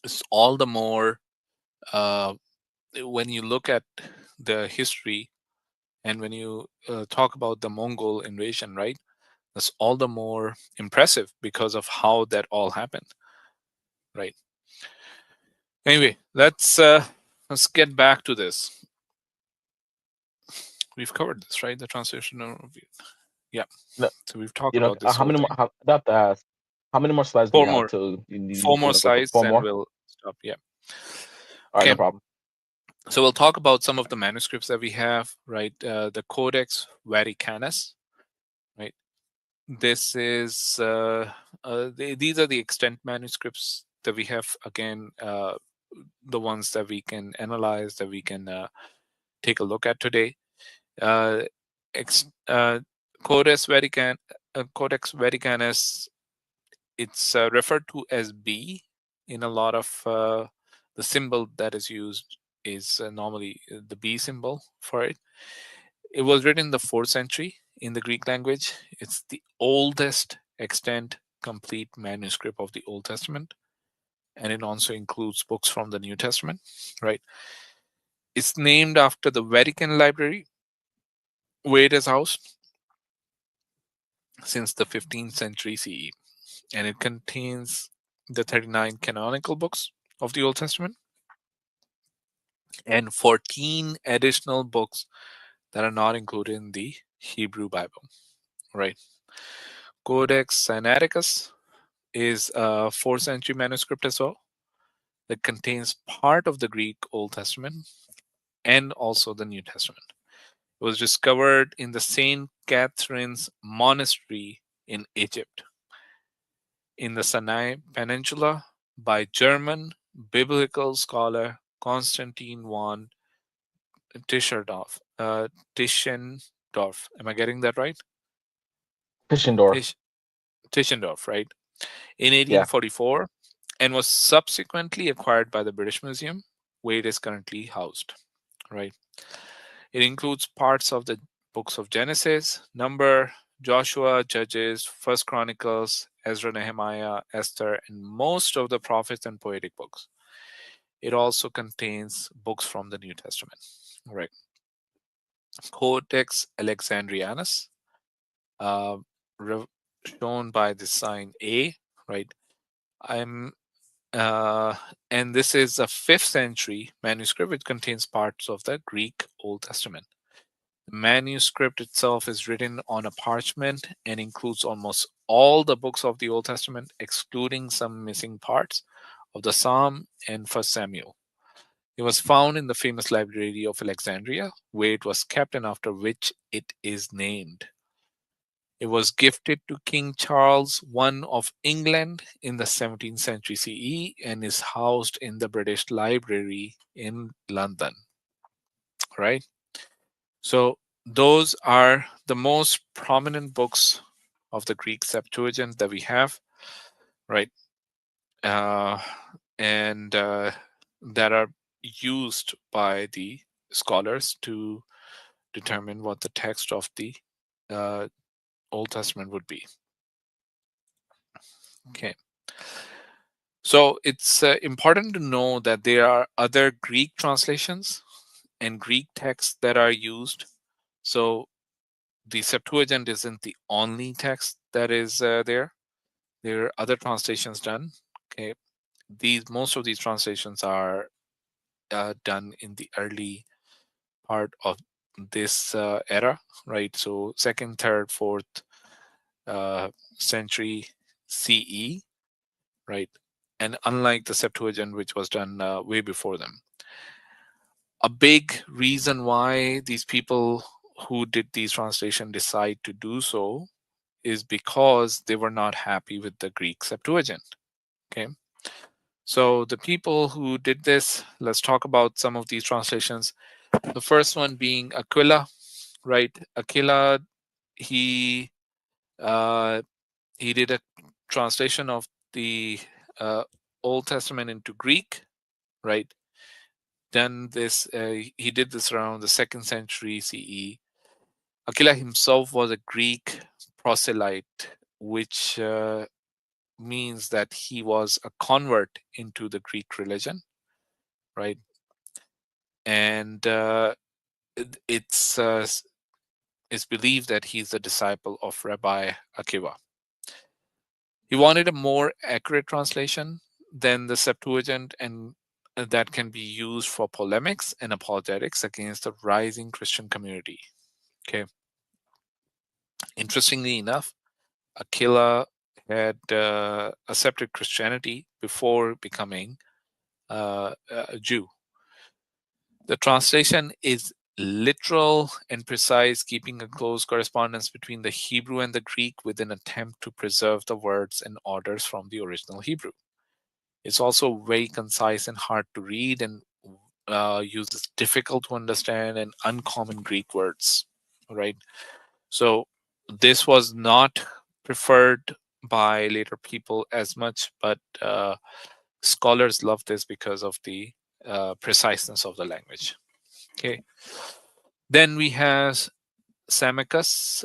it's all the more, uh, when you look at the history and when you talk about the Mongol invasion, right? That's all the more impressive because of how that all happened, right? Anyway, let's get back to this. We've covered this, right? The translation overview. Yeah. No, So we've talked about this how whole many more? thing. Not to ask, how many more slides do we Four have more, till you four need more to go to slides, four and more? we'll stop. Yeah. All right, no Okay. problem. So we'll talk about some of the manuscripts that we have, right? The Codex Vaticanus, right? This is these are the extant manuscripts that we have. Again, the ones that we can analyze, that we can take a look at today. Uh, ex, uh, Codex Codex Vaticanus. It's referred to as B in a lot of the symbol that is used is normally the B symbol for it. It was written in the 4th century in the Greek language. It's the oldest extant complete manuscript of the Old Testament, and it also includes books from the New Testament, right? It's named after the Vatican Library, where it is housed since the 15th century CE, and it contains the 39 canonical books of the Old Testament and 14 additional books that are not included in the Hebrew Bible, right? Codex Sinaiticus is a 4th century manuscript as well that contains part of the Greek Old Testament and also the New Testament. It was discovered in the St. Catherine's Monastery in Egypt, in the Sinai Peninsula, by German biblical scholar Konstantin von Tischendorf. Tischendorf. Am I getting that right? Tischendorf. Tisch, Tischendorf, right? In Yeah. 1844, and was subsequently acquired by the British Museum, where it is currently housed, right? It includes parts of the books of Genesis, Number, Joshua, Judges, First Chronicles, Ezra, Nehemiah, Esther, and most of the prophets and poetic books. It also contains books from the New Testament, right? Codex Alexandrianus, uh, shown by the sign A, right? I'm uh, and this is a 5th century manuscript which contains parts of the Greek Old Testament. The manuscript itself is written on a parchment and includes almost all the books of the Old Testament, excluding some missing parts of the Psalm and First Samuel. It was found in the famous library of Alexandria, where it was kept and after which it is named. It was gifted to King Charles I of England in the 17th century CE and is housed in the British Library in London. Right? So, those are the most prominent books of the Greek Septuagint that we have, right? Uh, and that are used by the scholars to determine what the text of the uh, Old Testament would be. Okay. So it's important to know that there are other Greek translations and Greek texts that are used. So the Septuagint isn't the only text that is there. There are other translations done. Okay, most of these translations are done in the early part of this era, right? So 2nd, 3rd, 4th century CE, right? And unlike the Septuagint, which was done way before them. A big reason why these people who did these translations decide to do so is because they were not happy with the Greek Septuagint. Okay. So the people who did this, let's talk about some of these translations. The first one being Aquila, right? Aquila, he uh, he did a translation of the uh, Old Testament into Greek, right? Done this, he did this around the 2nd century CE. Aquila himself was a Greek proselyte, which means that he was a convert into the Greek religion, right? And it's believed that he's a disciple of Rabbi Akiva. He wanted a more accurate translation than the Septuagint, and that can be used for polemics and apologetics against the rising Christian community. Okay. Interestingly enough, Aquila had accepted Christianity before becoming a Jew. The translation is literal and precise, keeping a close correspondence between the Hebrew and the Greek with an attempt to preserve the words and orders from the original Hebrew. It's also very concise and hard to read, and uses difficult to understand and uncommon Greek words, right? So this was not preferred by later people as much, but scholars love this because of the preciseness of the language. Okay. Then we have Samicus,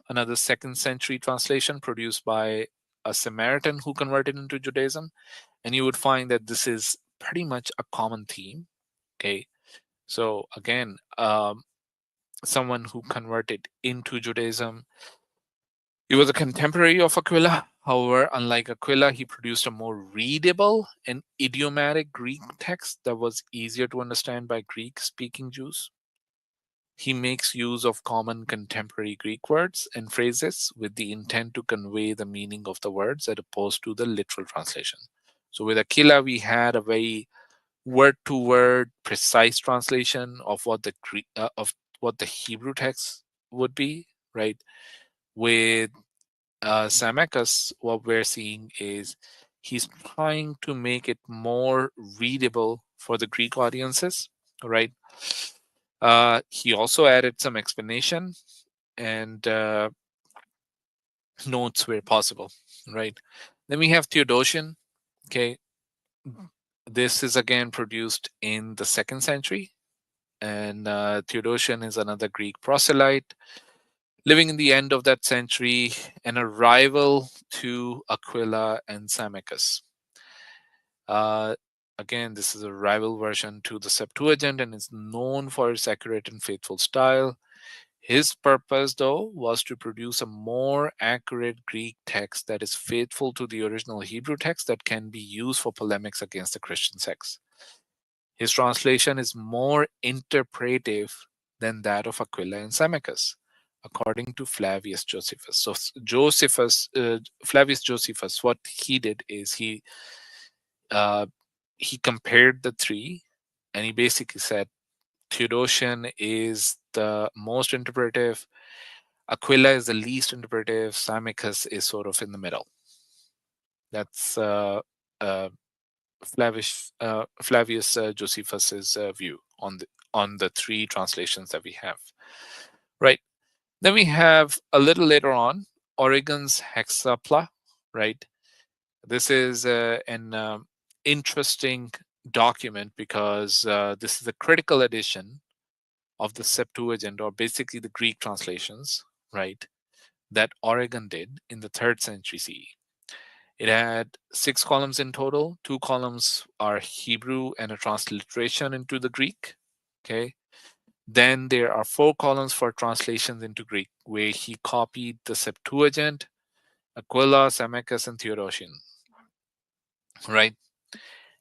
another second century translation produced by a Samaritan who converted into Judaism. And you would find that this is pretty much a common theme. Okay. So again, someone who converted into Judaism. He was a contemporary of Aquila. However, unlike Aquila, he produced a more readable and idiomatic Greek text that was easier to understand by Greek speaking Jews. He makes use of common contemporary Greek words and phrases with the intent to convey the meaning of the words as opposed to the literal translation. So with Aquila, we had a very word-to-word precise translation of what the Hebrew text would be, right? With Samacus, what we're seeing is he's trying to make it more readable for the Greek audiences, right? He also added some explanation and notes where possible, right? Then we have Theodosian. Okay, this is again produced in the 2nd century, and Theodosian is another Greek proselyte living in the end of that century and a rival to Aquila and Samicus. Uh, Again, this is a rival version to the Septuagint and is known for its accurate and faithful style. His purpose, though, was to produce a more accurate Greek text that is faithful to the original Hebrew text that can be used for polemics against the Christian sects. His translation is more interpretive than that of Aquila and Samicus, according to Flavius Josephus. So Flavius Josephus, what he did is uh, he compared the three, and he basically said Theodosian is the most interpretive, Aquila is the least interpretive, Samicus is sort of in the middle. That's uh, Flavius Josephus's view on the three translations that we have. Right. Then we have a little later on Origen's Hexapla. Right. This is an interesting document because this is a critical edition of the Septuagint, or basically the Greek translations, right, that Origen did in the 3rd century CE. It had 6 columns in total. 2 columns are Hebrew and a transliteration into the Greek. Okay. Then there are 4 columns for translations into Greek, where he copied the Septuagint, Aquila, Samicus, and Theodosian. Right.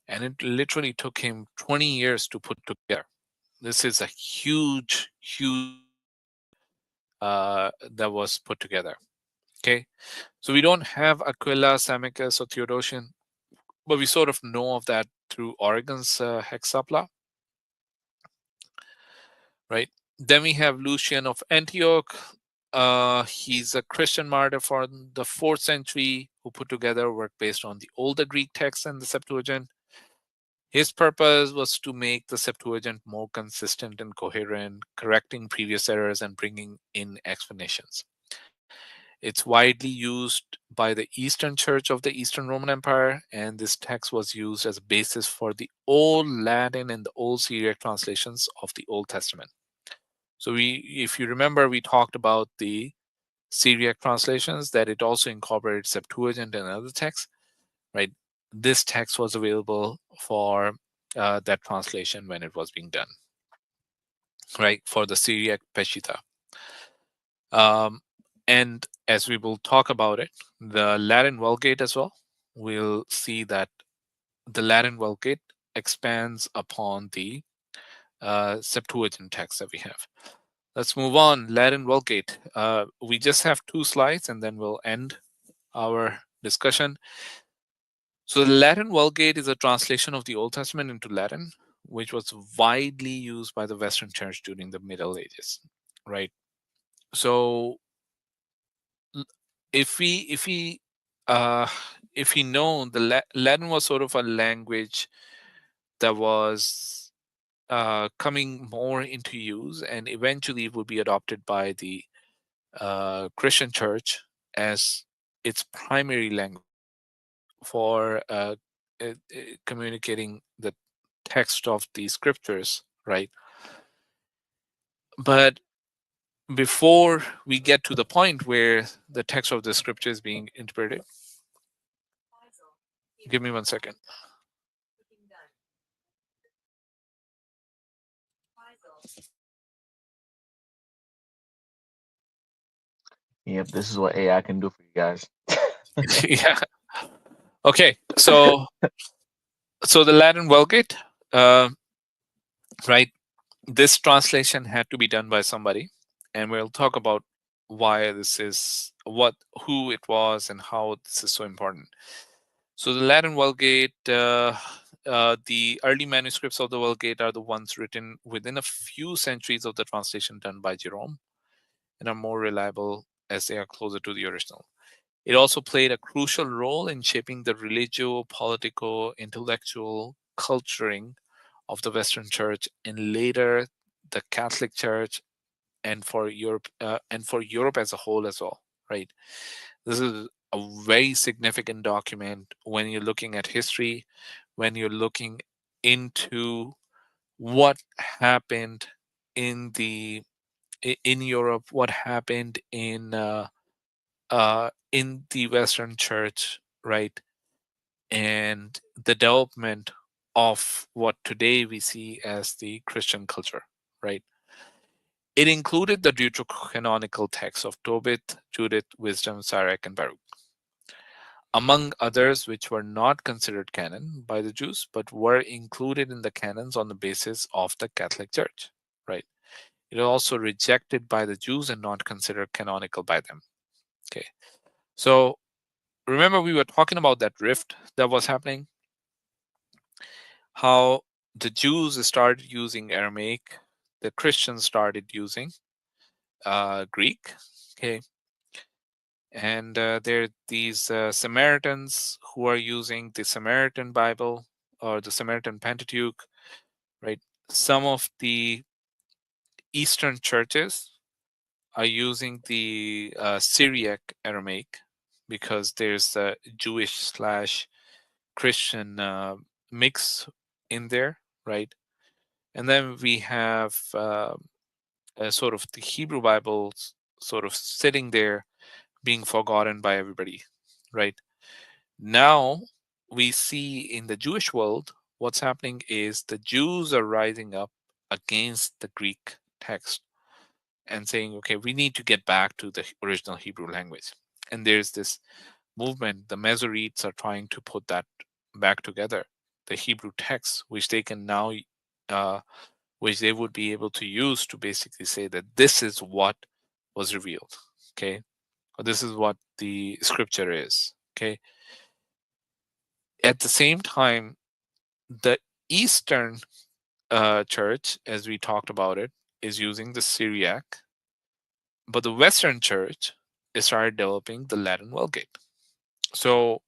And it literally took him 20 years to put together. This is a huge that was put together. Okay. So we don't have Aquila, Samicus, or Theodosian, but we sort of know of that through Origen's Hexapla, right? Then we have Lucian of Antioch. He's a Christian martyr from the 4th century who put together a work based on the older Greek text and the Septuagint. His purpose was to make the Septuagint more consistent and coherent, correcting previous errors and bringing in explanations. It's widely used by the Eastern Church of the Eastern Roman Empire, and this text was used as a basis for the Old Latin and the Old Syriac translations of the Old Testament. So if you remember, we talked about the Syriac translations, that it also incorporated Septuagint and other texts, right? This text was available for that translation when it was being done, right? For the Syriac Peshitta. And as we will talk about it, the Latin Vulgate as well, we'll see that the Latin Vulgate expands upon the Septuagint text that we have. Let's move on. Latin Vulgate. We just have 2 slides and then we'll end our discussion. So the Latin Vulgate is a translation of the Old Testament into Latin, which was widely used by the Western Church during the Middle Ages, right? So if uh, we know the Latin was sort of a language that was coming more into use, and eventually it would be adopted by the Christian Church as its primary language for communicating the text of the scriptures, right? But before we get to the point where the text of the scripture is being interpreted, give me 1 second. Yep, this is what AI can do for you guys. Yeah. Okay. So the Latin Vulgate, uh, right? This translation had to be done by somebody, and we'll talk about why this is who it was and how this is so important. So the Latin Vulgate, the early manuscripts of the Vulgate are the ones written within a few centuries of the translation done by Jerome, and are more reliable as they are closer to the original. It also played a crucial role in shaping the religio, politico, intellectual culturing of the Western Church, and later the Catholic Church, and for Europe as a whole as well. Right. This is a very significant document when you're looking at history, when you're looking into what happened in in Europe, what happened in the Western Church, right? And the development of what today we see as the Christian culture, right? It included the deuterocanonical texts of Tobit, Judith, Wisdom, Sirach, and Baruch, among others which were not considered canon by the Jews, but were included in the canons on the basis of the Catholic Church, right? It was also rejected by the Jews and not considered canonical by them. Okay. So remember, we were talking about that rift that was happening, how the Jews started using Aramaic, the Christians started using Greek. Okay. And there are these Samaritans who are using the Samaritan Bible or the Samaritan Pentateuch, right? Some of the Eastern churches are using the Syriac Aramaic because there's a Jewish slash Christian mix in there, right? And then we have sort of the Hebrew Bibles sort of sitting there being forgotten by everybody, right? Now we see in the Jewish world, what's happening is the Jews are rising up against the Greek text and saying, okay, we need to get back to the original Hebrew language. And there's this movement, the Masoretes are trying to put that back together, the Hebrew text, which they can now, which they would be able to use to basically say that this is what was revealed, okay? Or this is what the scripture is, okay? At the same time, the Eastern church, as we talked about it, is using the Syriac, but the Western church is started developing the Latin Vulgate. So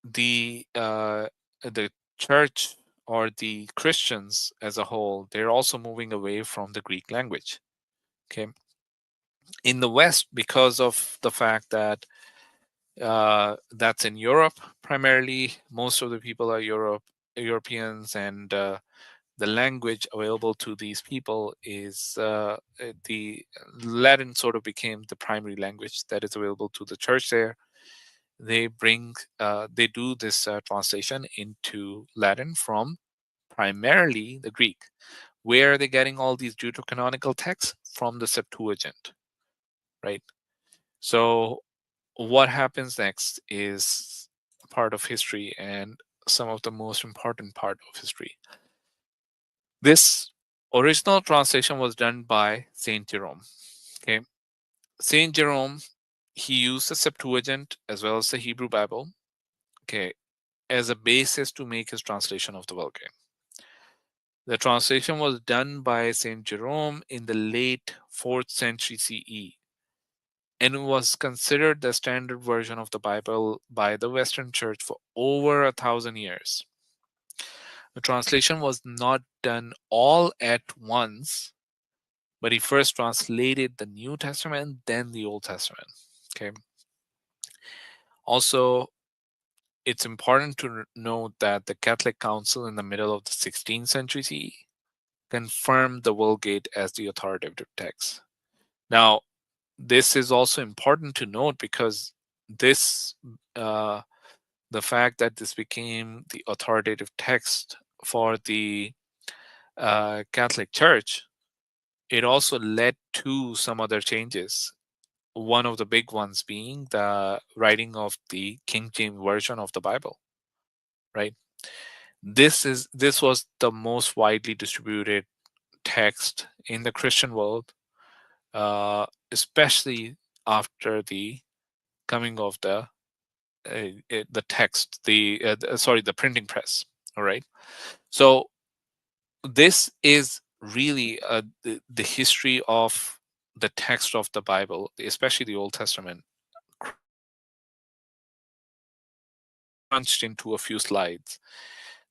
the church or the Christians as a whole, they're also moving away from the Greek language. Okay, in the West, because of the fact that that's in Europe primarily, most of the people are Europeans, and the language available to these people is the Latin sort of became the primary language that is available to the church there. They do this translation into Latin from primarily the Greek. Where are they getting all these deuterocanonical texts? From the Septuagint, right? So what happens next is part of history, and some of the most important part of history. This Original translation was done by Saint Jerome. Okay, Saint Jerome, he used the Septuagint as well as the Hebrew Bible, okay, as a basis to make his translation of the Vulgate. The translation was done by Saint Jerome in the late 4th century CE and was considered the standard version of the Bible by the Western Church for over 1,000 years. The translation was not done all at once, but he first translated the New Testament, then the Old Testament. Okay. Also, it's important to note that the Catholic Council in the middle of the 16th century CE confirmed the Vulgate as the authoritative text. Now, this is also important to note because this, the fact that this became the authoritative text for the Catholic Church, it also led to some other changes. One of the big ones being the writing of the King James version of the Bible, right? This was the most widely distributed text in the Christian world, especially after the coming of the text, the printing press. All right, so this is really the history of the text of the Bible, especially the Old Testament, crunched into a few slides.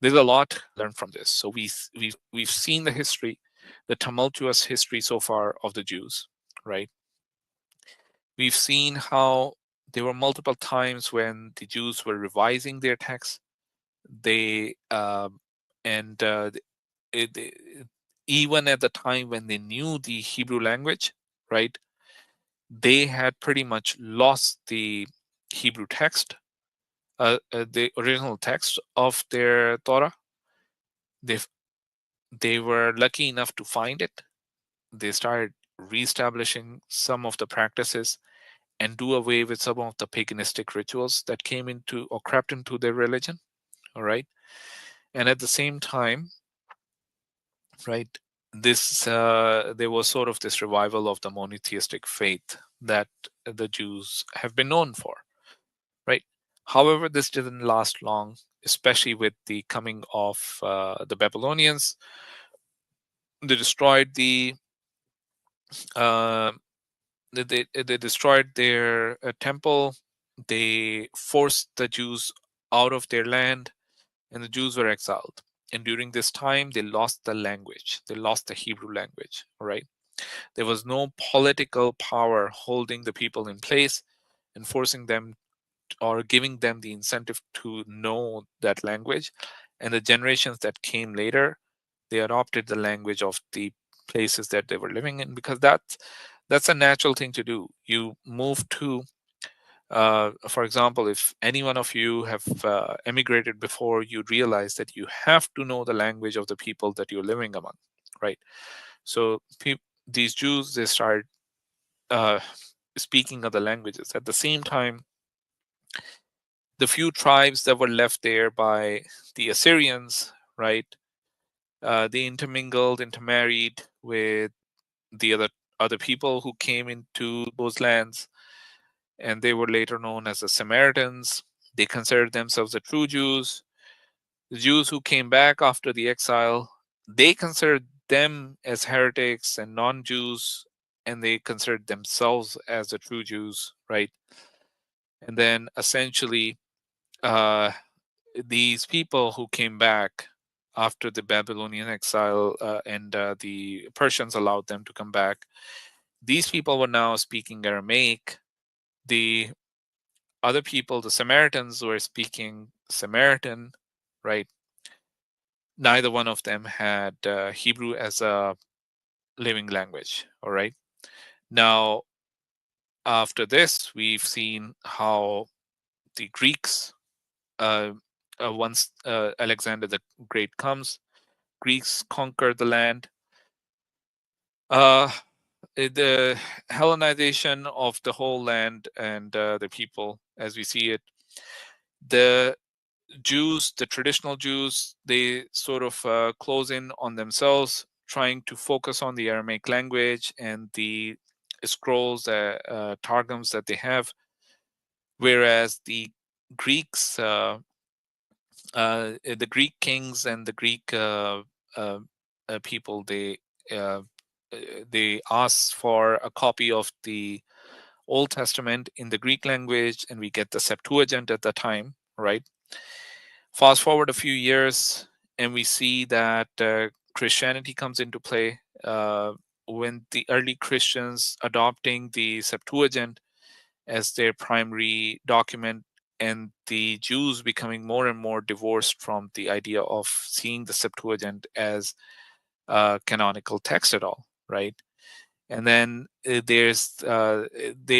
There's a lot to learn from this. So we've seen the history, the tumultuous history so far of the Jews, right? We've seen how there were multiple times when the Jews were revising their text. They and even at the time when they knew the Hebrew language, right? They had pretty much lost the Hebrew text, the original text of their Torah. They were lucky enough to find it. They started reestablishing some of the practices and do away with some of the paganistic rituals that came into or crept into their religion. All right. And at the same time, right, there was sort of this revival of the monotheistic faith that the Jews have been known for, right? However, this didn't last long, especially with the coming of the Babylonians. They destroyed uh, they destroyed their temple. They forced the Jews out of their land, and the Jews were exiled. And during this time, they lost the language. They lost the Hebrew language. All right. There was no political power holding the people in place and forcing them or giving them the incentive to know that language. And the generations that came later, they adopted the language of the places that they were living in, because that's a natural thing to do. You move to for example, if any one of you have emigrated before, you realize that you have to know the language of the people that you're living among, right? So these Jews, they started uh, speaking other languages. At the same time, the few tribes that were left there by the Assyrians, right? They intermarried with the other people who came into those lands, and they were later known as the Samaritans. They considered themselves the true Jews. The Jews who came back after the exile, they considered them as heretics and non-Jews, and they considered themselves as the true Jews, right? And then essentially, uh, these people who came back after the Babylonian exile and the Persians allowed them to come back, these people were now speaking Aramaic. The other people, the Samaritans, were speaking Samaritan, right? Neither one of them had Hebrew as a living language. All right. Now, after this, we've seen how the Greeks, uh, once Alexander the Great comes, Greeks conquer the land. The Hellenization of the whole land and the people, as we see it, the Jews, the traditional Jews, they sort of close in on themselves. trying to focus on the Aramaic language and the scrolls, targums that they have, whereas the Greek kings and the Greek uh, people, uh, they ask for a copy of the Old Testament in the Greek language, and we get the Septuagint at the time, right? Fast forward a few years, and we see that Christianity comes into play. When the early Christians adopting the Septuagint as their primary document, and the Jews becoming more and more divorced from the idea of seeing the Septuagint as a canonical text at all, right? And then they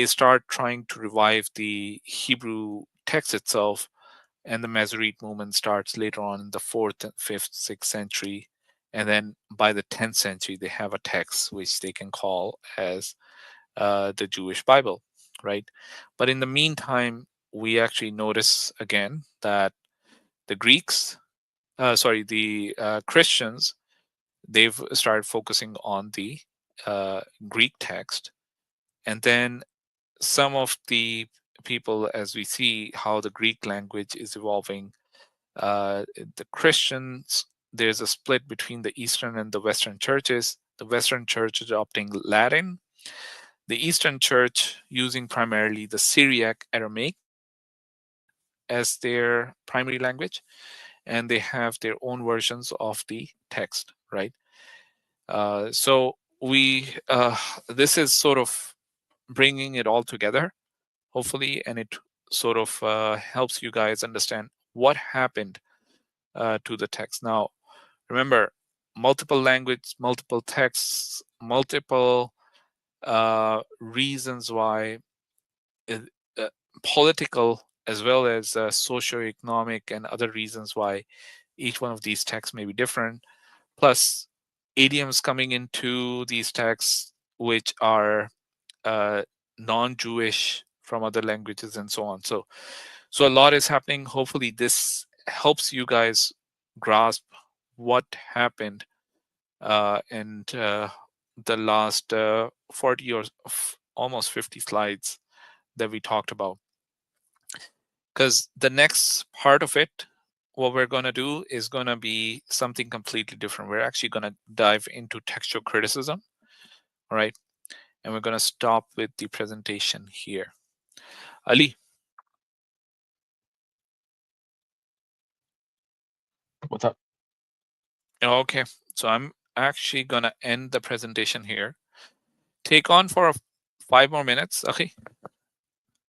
start trying to revive the Hebrew text itself, and the Masoretic movement starts later on in the fourth, fifth, sixth century, and then by the 10th century they have a text which they can call as the Jewish Bible, right? But in the meantime, we actually notice again that the Christians, they've started focusing on the Greek text, and then some of the people, as we see how the Greek language is evolving, the Christians, there's a split between the Eastern and the Western churches. The Western church adopting Latin, the Eastern church using primarily the Syriac Aramaic as their primary language, and they have their own versions of the text, right? So we this is sort of bringing it all together, hopefully, and it sort of helps you guys understand what happened to the text. Now, remember, multiple language, multiple texts, multiple reasons why, uh, uh, political as well as socioeconomic and other reasons why each one of these texts may be different. Plus, idioms coming into these texts which are uh, non-Jewish from other languages and so on. So a lot is happening. Hopefully, this helps you guys grasp what happened in the last 40 or almost 50 slides that we talked about. Because the next part of it, what we're going to do is going to be something completely different. We're actually going to dive into textual criticism, all right? And we're going to stop with the presentation here. Ali. What's up? Okay, so I'm actually going to end the presentation here. Take on for 5 more minutes. Okay,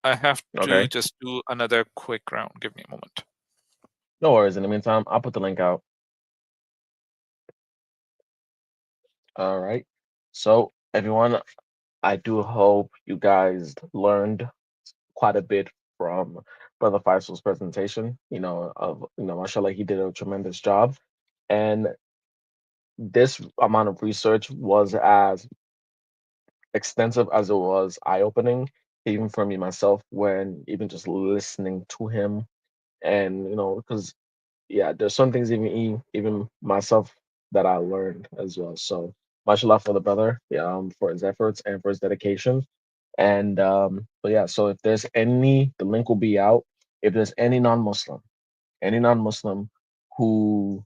I have to Okay. just do another quick round. Give me a moment. No worries. In the meantime, I'll put the link out. All right. So, everyone, I do hope you guys learned quite a bit from Brother Faisal's presentation. Mashallah, he did a tremendous job. And this amount of research was as extensive as it was eye-opening, even for me myself, when even just listening to him. And because there's some things even myself that I learned as well. So much love for the brother, for his efforts and for his dedication. And but yeah, so if there's the link will be out. If there's any non-Muslim who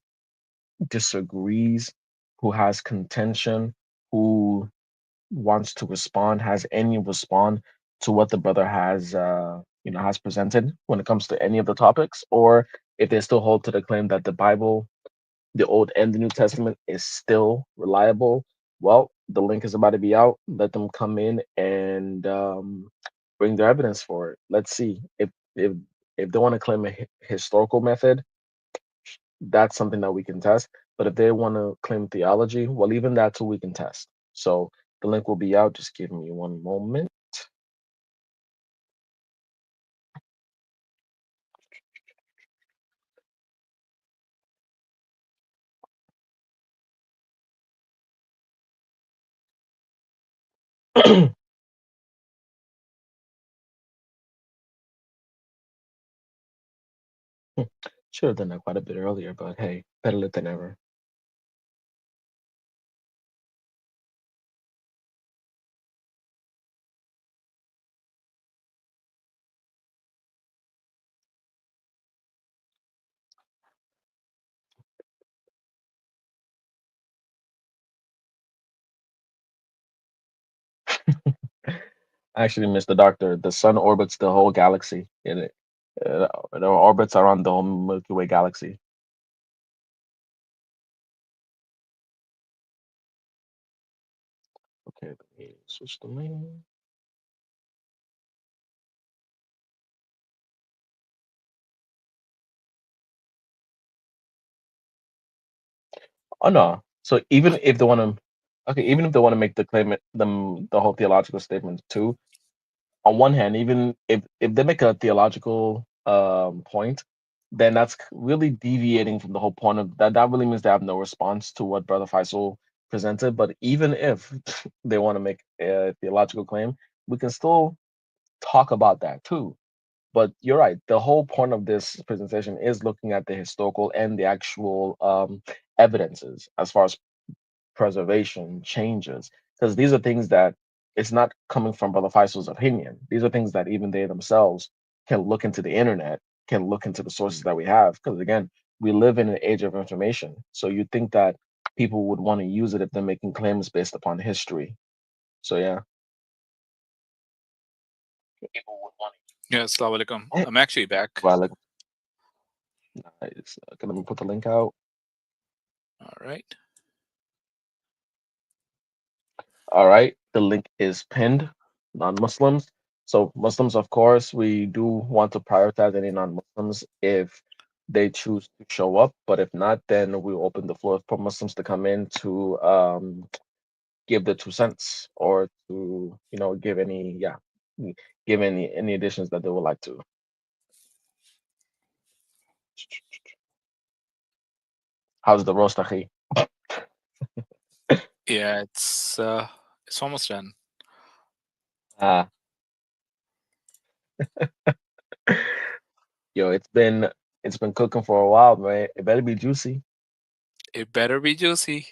disagrees, who has contention, who wants to respond, has any respond to what the brother has presented when it comes to any of the topics, or if they still hold to the claim that the Bible, the Old and the New Testament, is still reliable, well, the link is about to be out. Let them come in and bring their evidence for it. Let's see if they want to claim a historical method, that's something that we can test. But if they want to claim theology, well, even that too we can test. So the link will be out. Just give me one moment. Should have done that quite a bit earlier, but hey, better late than never. Actually, Mr. Doctor, the sun orbits the whole galaxy. It orbits around the whole Milky Way galaxy. Okay, let me switch the lane. Oh no. So even if they want to, okay, even if they want to make the claim, the whole theological statement too. On one hand, even if they make a theological point, then that's really deviating from the whole point of that. That really means they have no response to what Brother Faisal presented. But even if they want to make a theological claim, we can still talk about that too. But you're right. The whole point of this presentation is looking at the historical and the actual evidences as far as preservation changes, because these are things that it's not coming from Brother Faisal's opinion. These are things that even they themselves can look into the internet, can look into the sources that we have. Because again, we live in an age of information. So you think that people would want to use it if they're making claims based upon history. So yeah. People would want Yeah, assalamu alaikum. to. I'm actually back. Well, like, nice. Okay, let me put the link out. All right. All right, the link is pinned. Non-Muslims. So Muslims, of course, we do want to prioritize any non-Muslims if they choose to show up. But if not, then we open the floor for Muslims to come in to give the 2 cents or to give any give any additions that they would like to. How's the roast, Akhi? Yeah, it's almost done. Ah, yo, it's been cooking for a while, man. It better be juicy. It better be juicy.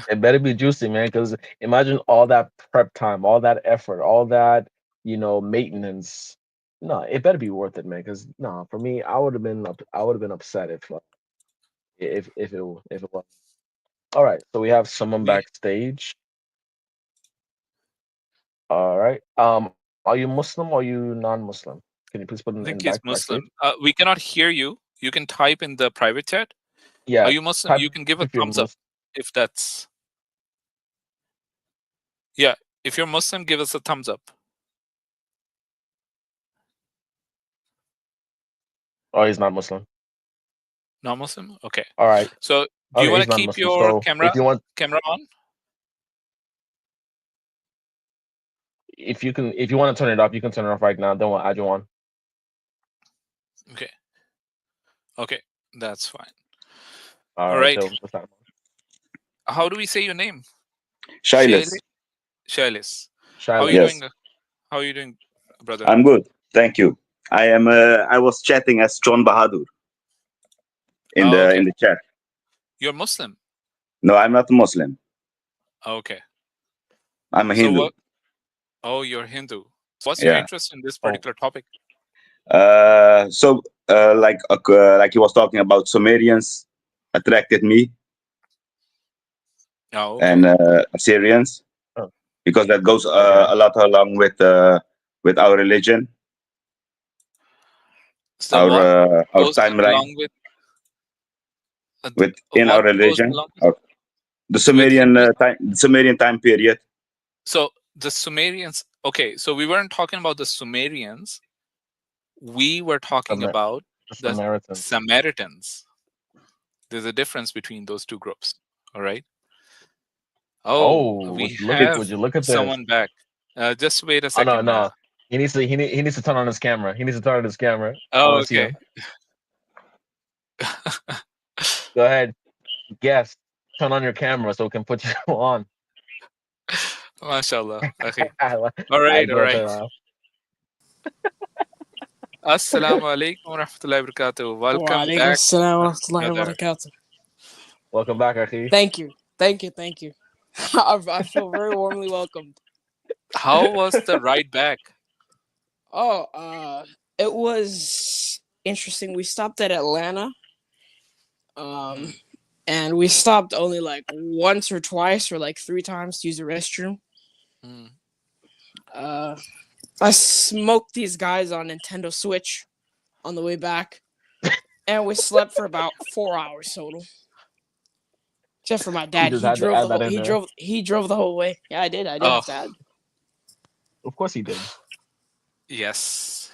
It better be juicy, man. Because imagine all that prep time, all that effort, all that maintenance. No, it better be worth it, man. Because no, for me, I would have been upset if it was. All right, so we have someone We backstage. All right. Are you Muslim or are you non-Muslim? Can you please put in, think in he's back backstage? Muslim. We cannot hear you. You can type in the private chat. Are Yeah, you Muslim? type You can give a if you're thumbs up Muslim. if that's yeah. If you're Muslim, give us a thumbs up. Oh, he's not Muslim. Non Muslim? Okay. All right. So do you Okay, want he's to not keep Muslim. your So camera on? if you want to turn it off, you can turn it off right now. Don't add you on. Okay. Okay. That's fine. All All right. right. What's that? How do we say your name? Shailis. Shailis. How are you Shilas. Yes, doing? How are you doing, brother? I'm good. Thank you. I was chatting as John Bahadur in Oh, the okay. in the chat. You're Muslim. No, I'm not a Muslim. Okay. I'm a So Hindu. what? Oh, you're Hindu. What's your Yeah. interest in this Oh, particular topic? Like he was talking about Sumerians attracted me Oh, and okay. Assyrians oh, because that goes okay. a lot along with our religion, So what our goes timeline along with with in our what goes religion, along the with Hinduism? Sumerian time period. So the Sumerians. Okay, so we weren't talking about the Sumerians. We were talking Samar- about the the Samaritans. Samaritans. There's a difference between those two groups. All right. Oh, Oh, we would have you look at this? someone back. Just wait a Oh no, second. no. He needs to turn on his camera. He needs to turn on his camera. I Oh, want to see okay. him. Go ahead. Guess. Turn on your camera so we can put you on. MashaAllah. Okay. I All right. All do it. right. Assalamu alaikum wa rahmatullahi wa barakatuh. Wa Welcome alaikum back, assalam wa rahmatullahi wa brother. barakatuh. Welcome back, Akhi. Thank you. I feel very warmly welcomed. How was the ride back? It was interesting. We stopped at Atlanta. And we stopped only like once or twice or like 3 times to use the restroom. Mm. I smoked these guys on Nintendo Switch on the way back, and we slept for about 4 hours total. Except for my dad, just had to add that in there. he drove the whole way. Yeah, I did Oh. have to add. Of course he did. Yes.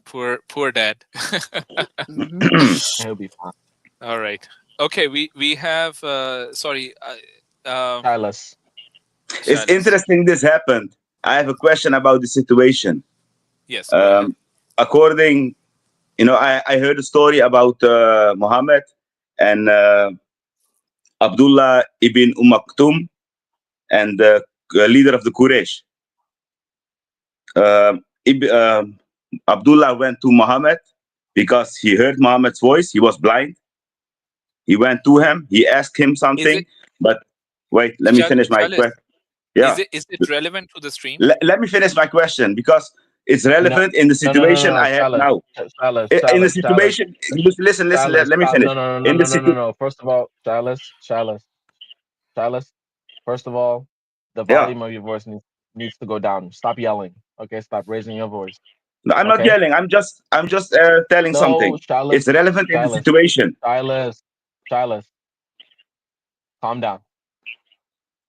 Poor dad. Mhm. He'll be fine. All right. Okay, we have sorry, Silas. It's Silas. interesting this happened. I have a question about the situation. Yes, go ahead. According, I heard a story about Muhammad and Abdullah ibn Maktum and the leader of the Quraysh. Abdullah went to Muhammad because he heard Muhammad's voice. He was blind. He went to him. He asked him something. But wait, let me finish my question. Yeah. Is it relevant to the stream? Let me finish my question because it's relevant in the situation I have now. Silas, In the situation, listen. Let me finish. No. First of all, Silas. First of all, the volume of your voice needs to go down. Stop yelling. Okay, stop raising your voice. No, I'm not yelling. I'm just telling something. Silas, it's relevant in the situation. Silas, calm down.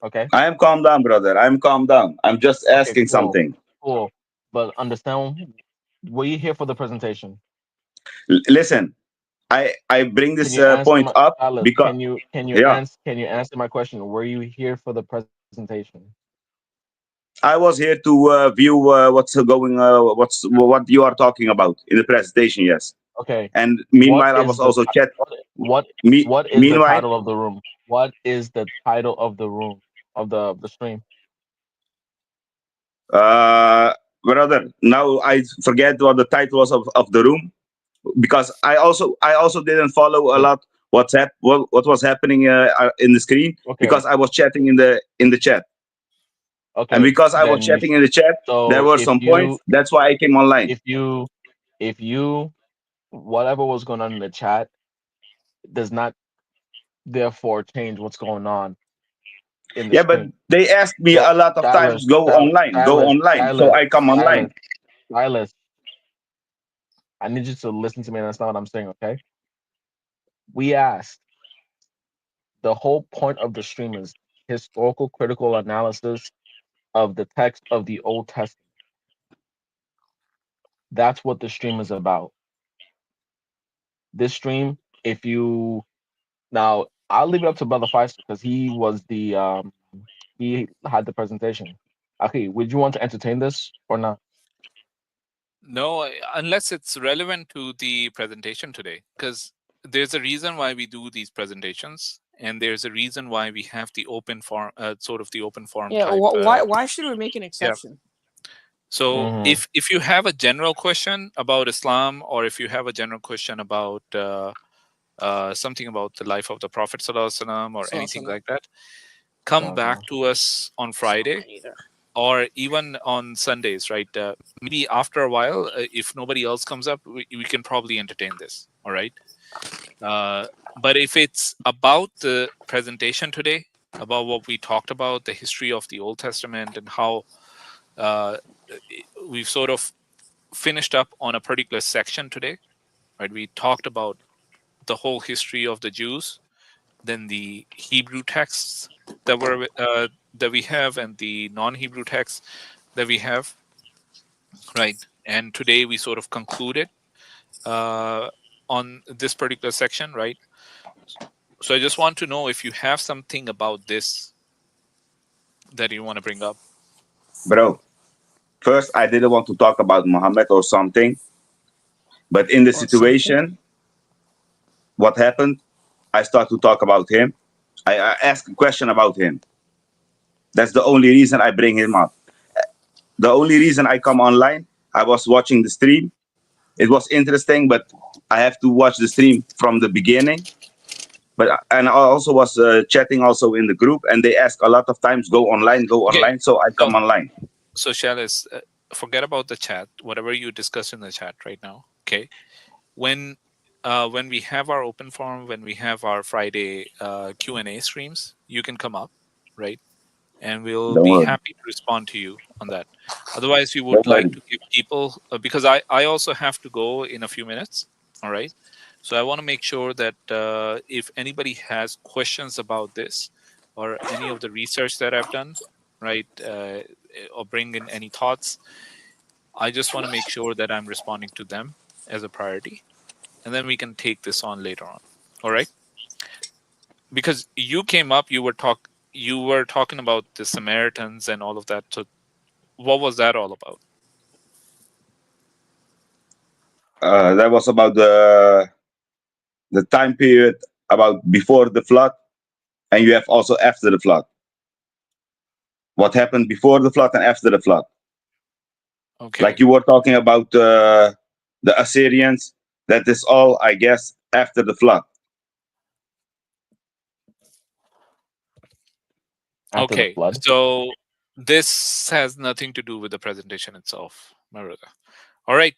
Okay. I am calm down, brother. I'm calm down. I'm just asking something. Cool. But understand, we're here for the presentation. Listen, I bring this point up Silas, because can you answer my question? Were you here for the presentation? I was here to view what's going, what you are talking about in the presentation. Yes. Okay. And meanwhile, I was also chatting. What is the title of the room? What is the title of the room of the stream? Brother, now I forget what the title was of the room because I also didn't follow a lot what was happening in the screen because I was chatting in the chat. Okay. And because I was chatting in the chat, there were some points. That's why I came online. If you whatever was going on in the chat does not therefore change what's going on in the stream. But they asked me a lot of times go online. So I come online. Silas, I need you to listen to me and understand what I'm saying, okay? We asked, the whole point of the stream is historical critical analysis of the text of the Old Testament. That's what the stream is about. This stream, now I'll leave it up to Brother Faisal because he was he had the presentation. Okay, would you want to entertain this or not? No, unless it's relevant to the presentation today, because there's a reason why we do these presentations, and there's a reason why we have the open forum, sort of the open forum. Yeah, type, why should we make an exception? So if you have a general question about Islam, or if you have a general question about something about the life of the Prophet ﷺ or anything like that, come back to us on Friday or even on Sundays, right? Maybe after a while, if nobody else comes up, we can probably entertain this. All right. But if it's about the presentation today, about what we talked about, the history of the Old Testament and how we've sort of finished up on a particular section today, right? We talked about the whole history of the Jews, then the Hebrew texts that we have, and the non-Hebrew texts that we have, right? And today we sort of concluded on this particular section, right? So I just want to know if you have something about this that you want to bring up. Bro, first I didn't want to talk about Muhammad or something, but in the situation, what happened, I start to talk about him. I ask a question about him. That's the only reason I bring him up. The only reason I come online, I was watching the stream. It was interesting, but I have to watch the stream from the beginning. And I also was chatting also in the group, and they ask a lot of times, go online, so I come online. So Shalis, forget about the chat, whatever you discuss in the chat right now, okay? When we have our open forum, when we have our Friday Q&A streams, you can come up, right? and we'll Don't be worry. happy to respond to you on that. Otherwise, we would Don't like worry. to give people, because I also have to go in a few minutes. All right. So I want to make sure that if anybody has questions about this or any of the research that I've done, right, or bring in any thoughts, I just want to make sure that I'm responding to them as a priority. And then we can take this on later on. All right. Because you came up, you were talking about the Samaritans and all of that. So what was that all about? That was about the time period about before the flood, and you have also after the flood. What happened before the flood and after the flood? Okay. Like you were talking about the Assyrians. That is all, I guess, after the flood. After the Okay. flood. So this has nothing to do with the presentation itself, my brother. All right.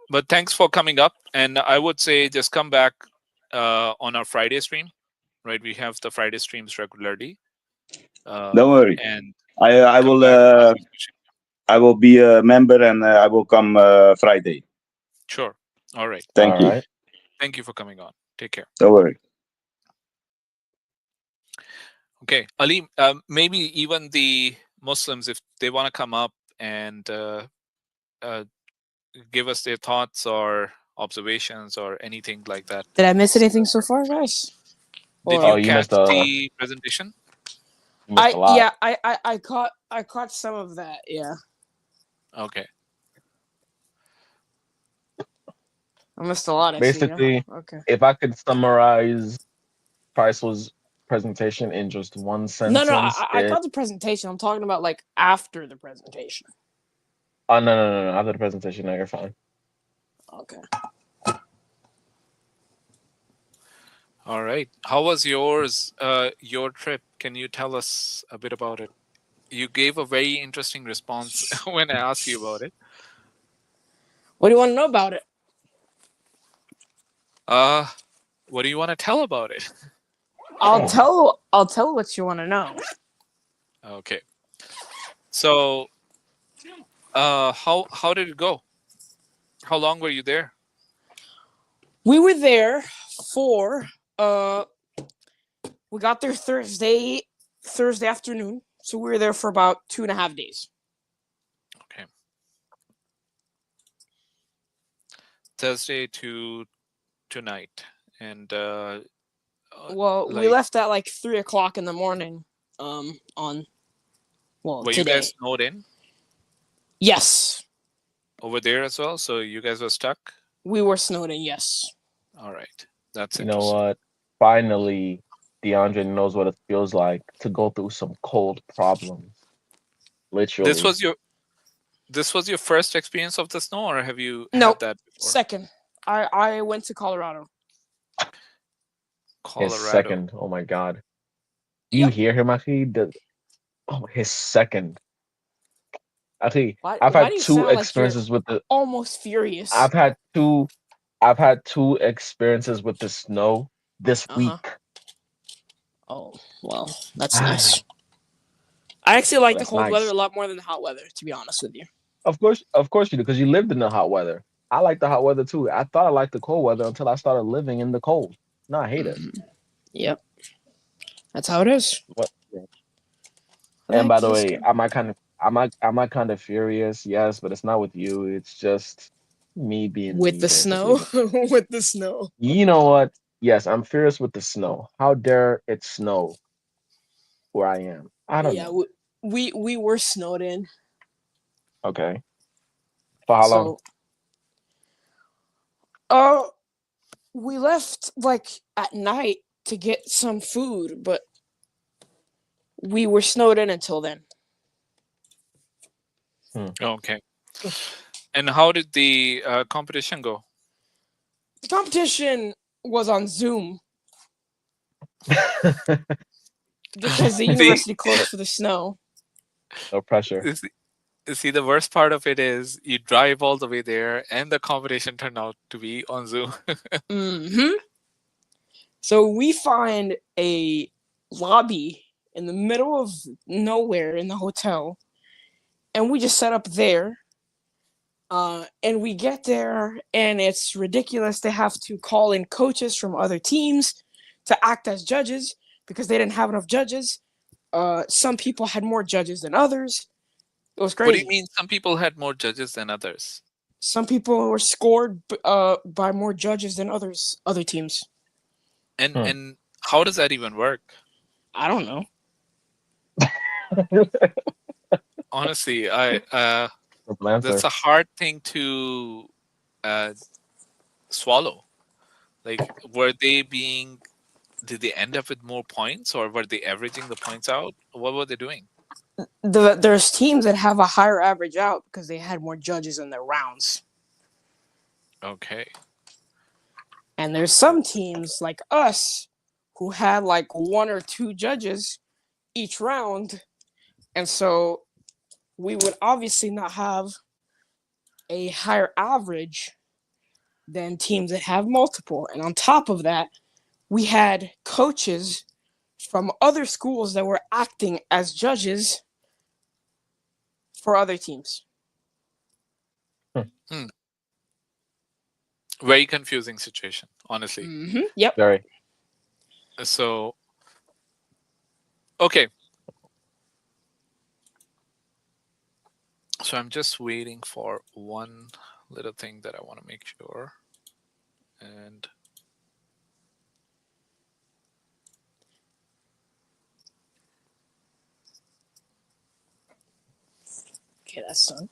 But thanks for coming up. And I would say just come back on our Friday stream, right? We have the Friday streams regularly. Don't worry. And I come will back for our discussion. I will be a member, and I will come Friday. Sure. All right. Thank All you. right. Thank you for coming on. Take care. Don't worry. Okay, Ali, maybe even the Muslims, if they want to come up and give us their thoughts or observations or anything like that. Did I miss anything so far, guys? Did Oh, you you catch missed a the presentation? lot. Yeah, I caught some of that. Yeah, Okay. I missed a lot. I see, Basically, okay. if I could summarize Price's presentation in just one No, sentence, I caught the presentation. I'm talking about like after the presentation. Oh no! After the presentation, no, you're fine. Okay. All right. How was yours? Your trip? Can you tell us a bit about it? You gave a very interesting response when I asked you about it. What do you want to know about it? What do you want to tell about it? I'll tell what you want to know. Okay. So, how did it go? How long were you there? We were there for we got there Thursday afternoon, so we were there for about 2.5 days. Okay. Thursday to tonight, and Well, we like, left at like 3:00 in the morning. On were today. you guys snowed in Yes, over there as well? So you guys were stuck. we were snowed in. Yes. All right, that's You know interesting. what? Finally, DeAndre knows what it feels like to go through some cold problems. Literally. This was your first experience of the snow, or have you No, had that before? second. I went to Colorado. His Colorado. second. Oh my God. You Yep. hear him, Akhi? His second. Akhi, Why I've do had you two sound like you're experiences with the. almost furious? I've had two experiences with the snow this Uh-huh. week. Oh, well, that's Ay. nice. I actually like the That's cold nice. weather a lot more than the hot weather, to be honest with you. Of course you do, because you lived in the hot weather. I like the hot weather too. I thought I liked the cold weather until I started living in the cold. No, I hate it. Yep. That's how it is. What? I And by like the this way, game. am I kind of furious? Yes, but it's not with you. It's just me being With me, the snow. basically. With the snow. You know what? Yes, I'm furious with the snow. How dare it snow where I am? I don't know. We were snowed in. Okay. For how long? So we left like at night to get some food, but we were snowed in until then. Okay. And how did the competition go? The competition was on Zoom because the university closed for the snow. No pressure. See, the worst part of it is you drive all the way there, and the competition turned out to be on Zoom. So we find a lobby in the middle of nowhere in the hotel, and we just set up there. And we get there, and it's ridiculous to have to call in coaches from other teams to act as judges because they didn't have enough judges. Some people had more judges than others. It was What do crazy. you mean some people had more judges than others? Some people were scored by more judges than other teams. And how does that even work? I don't know. Honestly, Simple answer. that's a hard thing to swallow. Like, did they end up with more points, or were they averaging the points out? What were they doing? There's teams that have a higher average out because they had more judges in their rounds. Okay. And there's some teams like us who had like 1 or 2 judges each round. And so we would obviously not have a higher average than teams that have multiple. And on top of that, we had coaches from other schools that were acting as judges for other teams. Very confusing situation, honestly. Yep. Very. So, okay. So I'm just waiting for one little thing that I want to make sure. And Okay, that's done.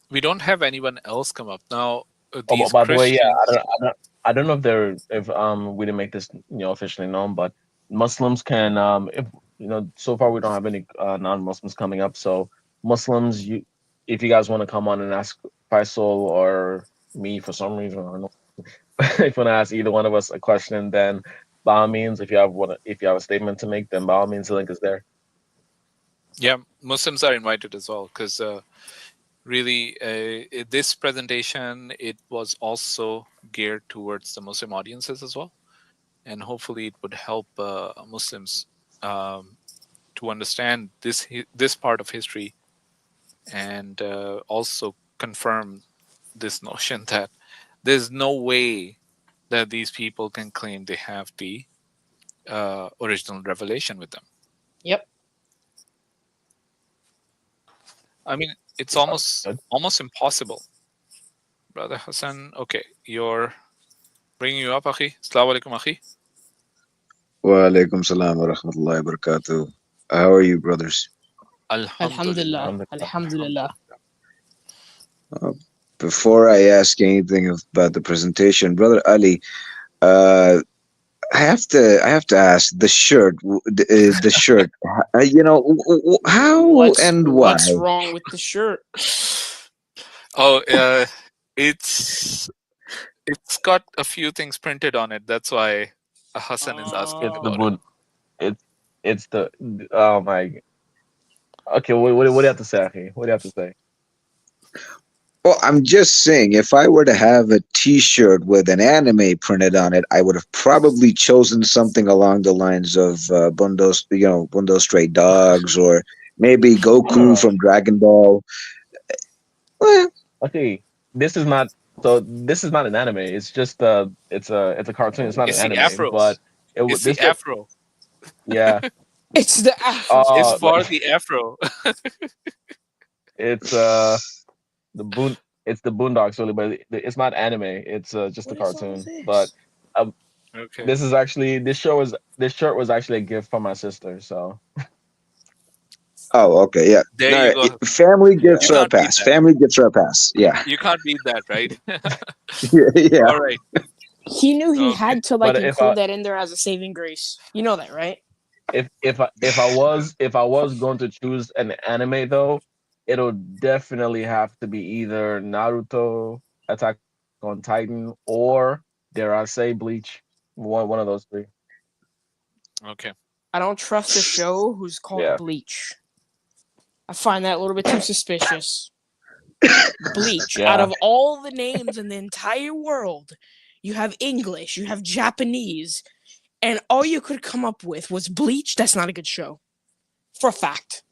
we don't have anyone else come up now. Oh, These by the way, yeah, Christians, I don't know if we didn't make this officially known, but Muslims can if so far we don't have any non-Muslims coming up. So Muslims, if you guys want to come on and ask Faisal or me for some reason, I don't know, if you want to ask either one of us a question, then by all means, if you have a statement to make, then by all means the link is there. yeah, Muslims are invited as well, because really this presentation, it was also geared towards the Muslim audiences as well, and hopefully it would help Muslims to understand this part of history, and also confirm this notion that there's no way that these people can claim they have the original revelation with them. Yep. I mean, it's Sounds almost impossible. Brother Hassan, okay, you're bringing you up, Akhi. Assalamu alaikum, Akhi. Wa alaikum salam wa rahmatullahi wa barakatuh. How are you, brothers? Alhamdulillah. Alhamdulillah. Before I ask anything about the presentation, Brother Ali, I have to ask the shirt. The shirt. How and why? What's wrong with the shirt? Oh, it's got a few things printed on it. That's why Hassan is asking It's the about it. boot. It's the oh my. Okay, what do you have to say, Akhi? What do you have to say? Well, I'm just saying, if I were to have a T-shirt with an anime printed on it, I would have probably chosen something along the lines of Bundo's Stray Dogs, or maybe Goku from Dragon Ball. Well, Okay, this is not an anime. It's just it's a cartoon. It's not It's an the anime, afros. but It's the afro. yeah. It's the It's for like, the afro. it's it's the Boondocks really, but it's not anime. It's just a What is all cartoon. this? But Okay. this shirt was actually a gift from my sister. So oh, okay, yeah. There you No, go. family gets You our can't beat pass. that. Family gets our pass. Yeah, You can't beat that, right? yeah. All right. He knew he Okay. had to But if include I- that in there as a saving grace. You know that, right? if I was going to choose an anime though, it'll definitely have to be either Naruto, Attack on Titan, or dare I say Bleach. One of those three. Okay. I don't trust a show who's called Yeah. Bleach. I find that a little bit too suspicious. Bleach. Yeah. Out of all the names in the entire world, you have English, you have Japanese, and all you could come up with was Bleach, that's not a good show. For a fact.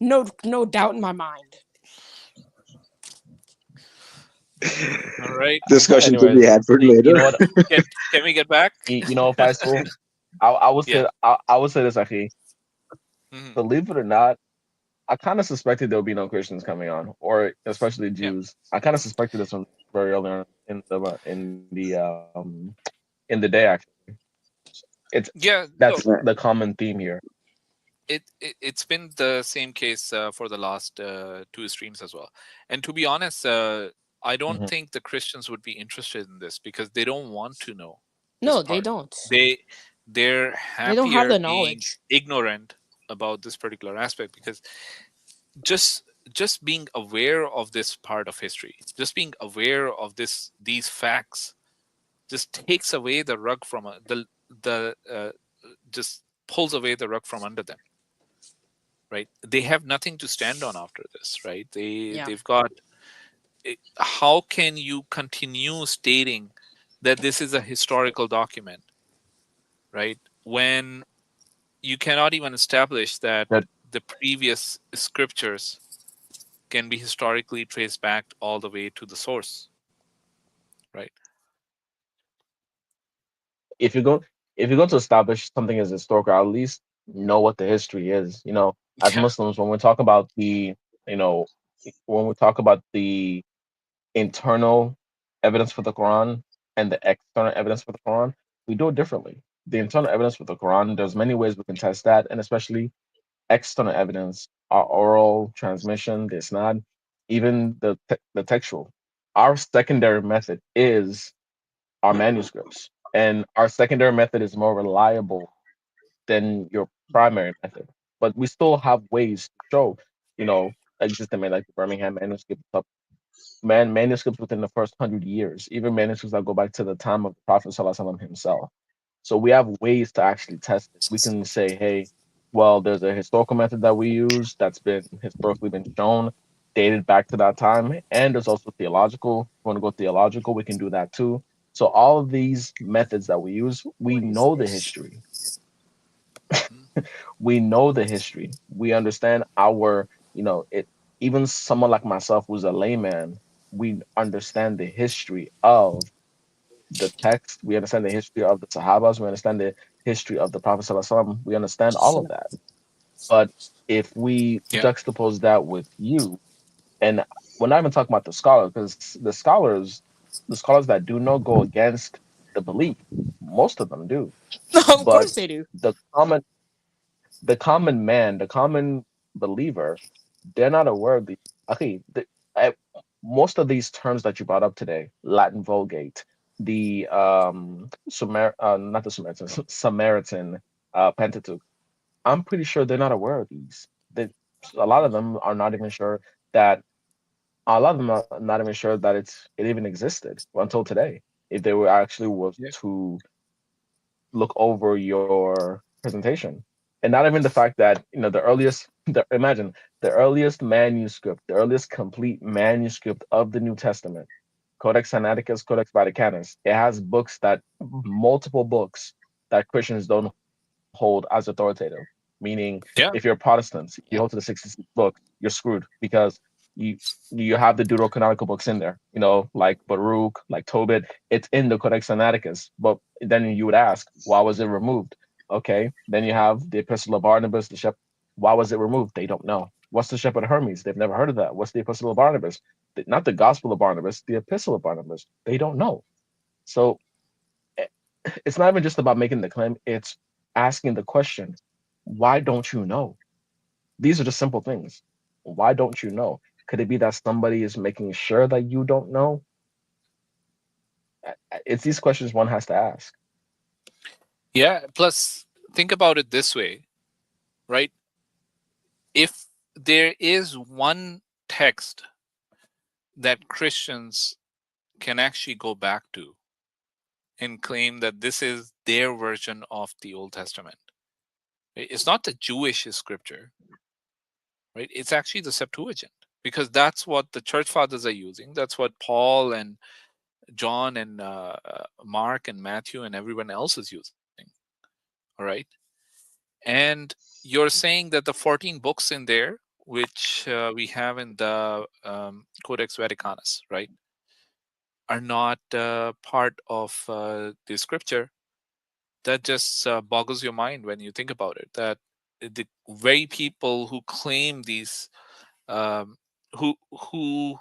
No doubt in my mind. All right. Discussion to be Anyways, had for you later. know what? Can we get back? You know, Faisal, I would say Yeah. I would say this, Aki. Mhm. Believe it or not, I kind of suspected there would be no Christians coming on, or especially Yeah. Jews. I kind of suspected this from very early on in the day. Actually, it's Yeah. So that's the common theme here. it's been the same case for the last two streams as well. And to be honest, I don't Mhm. think the Christians would be interested in this because they don't want to know this No, they part. don't. They're They don't have happier the being knowledge. ignorant about this particular aspect, because just just being aware of this part of history, just being aware of these facts, just takes away the rug from the just pulls away the rug from under them, right? They have nothing to stand on after this, right? Yeah. They've got how can you continue stating that this is a historical document, right, when you cannot even establish that That the previous scriptures can be historically traced back all the way to the source, right? if you go if you're going to establish something as historical, at least know what the history is. You know, as Yeah. Muslims, when we talk about you know, when we talk about the internal evidence for the Quran and the external evidence for the Quran, we do it differently. The internal evidence for the Quran, there's many ways we can test that, and especially external evidence, our oral transmission, the isnad, even the textual. Our secondary method is our manuscripts, and our secondary method is more reliable than your primary method. But we still have ways to show, you know, existing like the Birmingham manuscript, manuscripts within the first 100 years, even manuscripts that go back to the time of the Prophet ﷺ himself. So we have ways to actually test it. We can say, hey, well, there's a historical method that we use that's been historically been shown, dated back to that time, and there's also theological. If we want to go theological, we can do that too. So all of these methods that we use, we know the history. Mhm. We know the history. We understand our, it. Even someone like myself, who's a layman, we understand the history of the text. We understand the history of the Sahabas. We understand the history of the Prophet ﷺ. We understand all of that. But if we Yeah. juxtapose that with you, and we're not even talking about the scholars, because the scholars that do know go against the belief. Most of them do. Of But course they do. the common man, the common believer, they're not aware of the. Okay, most of these terms that you brought up today, Latin Vulgate, the not the Samaritan, Samaritan Pentateuch. I'm pretty sure they're not aware of these. That a lot of them are not even sure that a lot of them are not even sure that it even existed until today. If they were actually was Yeah. to look over your presentation, and not even the fact that imagine the earliest manuscript, the earliest complete manuscript of the New Testament, Codex Sinaiticus, Codex Vaticanus. It has multiple books that Christians don't hold as authoritative. Meaning, Yeah. if you're Protestants, you Yeah. hold to the 66 book, you're screwed because you you have the deuterocanonical books in there, like Baruch, like Tobit. It's in the Codex Sinaiticus, but then you would ask, why was it removed? Okay, then you have the Epistle of Barnabas, the shepherd. Why was it removed? They don't know. What's the Shepherd of Hermes? They've never heard of that. What's the Epistle of Barnabas? Not the Gospel of Barnabas, the Epistle of Barnabas. They don't know. So eh, it's not even just about making the claim, it's asking the question, why don't you know? These are just simple things. Why don't you know? Could it be that somebody is making sure that you don't know? It's these questions one has to ask. Yeah. Plus, think about it this way, right? If there is one text that Christians can actually go back to and claim that this is their version of the Old Testament, right? It's not the Jewish scripture, right? It's actually the Septuagint, because that's what the church fathers are using. That's what Paul and John and Mark and Matthew and everyone else is using. All right. And you're saying that the 14 books in there, which we have in the Codex Vaticanus, right, are not part of the scripture. That just boggles your mind when you think about it. That the very people who claim these, um, who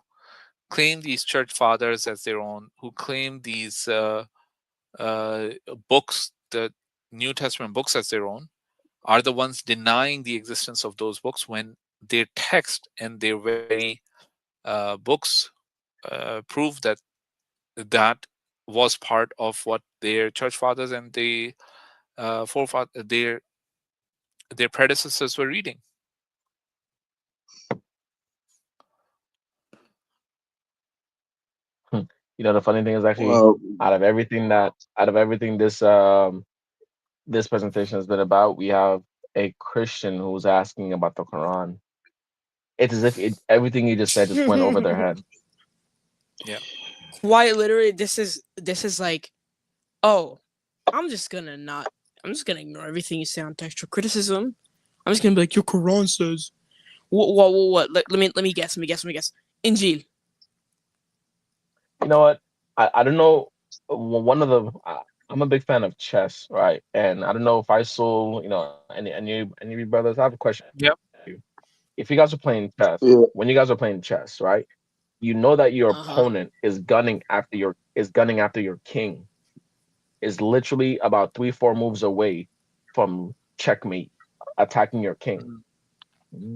claim these church fathers as their own, who claim these uh, books, the New Testament books as their own, are the ones denying the existence of those books when their text and their very books prove that that was part of what their church fathers and the forefathers, their predecessors were reading. You know, the funny thing is actually Well, out of everything this presentation has been about, we have a Christian who's asking about the Quran. It's as if everything you just said just went over their head. Yeah. Quite literally, this is like, oh, I'm just gonna ignore everything you say on textual criticism. I'm just gonna be like, your Quran says, what? Let me guess. Injil. You know what? I don't know. One of the I'm a big fan of chess, right? And I don't know if I saw, you know, any of you brothers. I have a question Yep. for you. If you guys are playing chess, yeah, when you guys are playing chess, right? You know that your Uh-huh. opponent is gunning after your king, is literally about 3-4 moves away from checkmate, attacking your king. Mhm.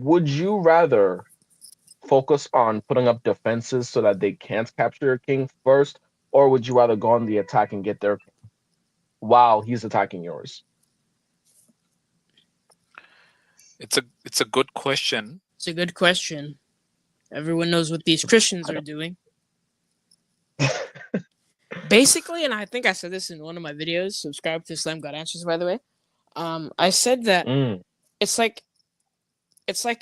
Would you rather focus on putting up defenses so that they can't capture your king first, or would you rather go on the attack and get their king while he's attacking yours? It's a good question. It's a good question. Everyone knows what these Christians are doing. Basically, and I think I said this in one of my videos. Subscribe to Slam God Answers, by the way. I said that Mm. it's like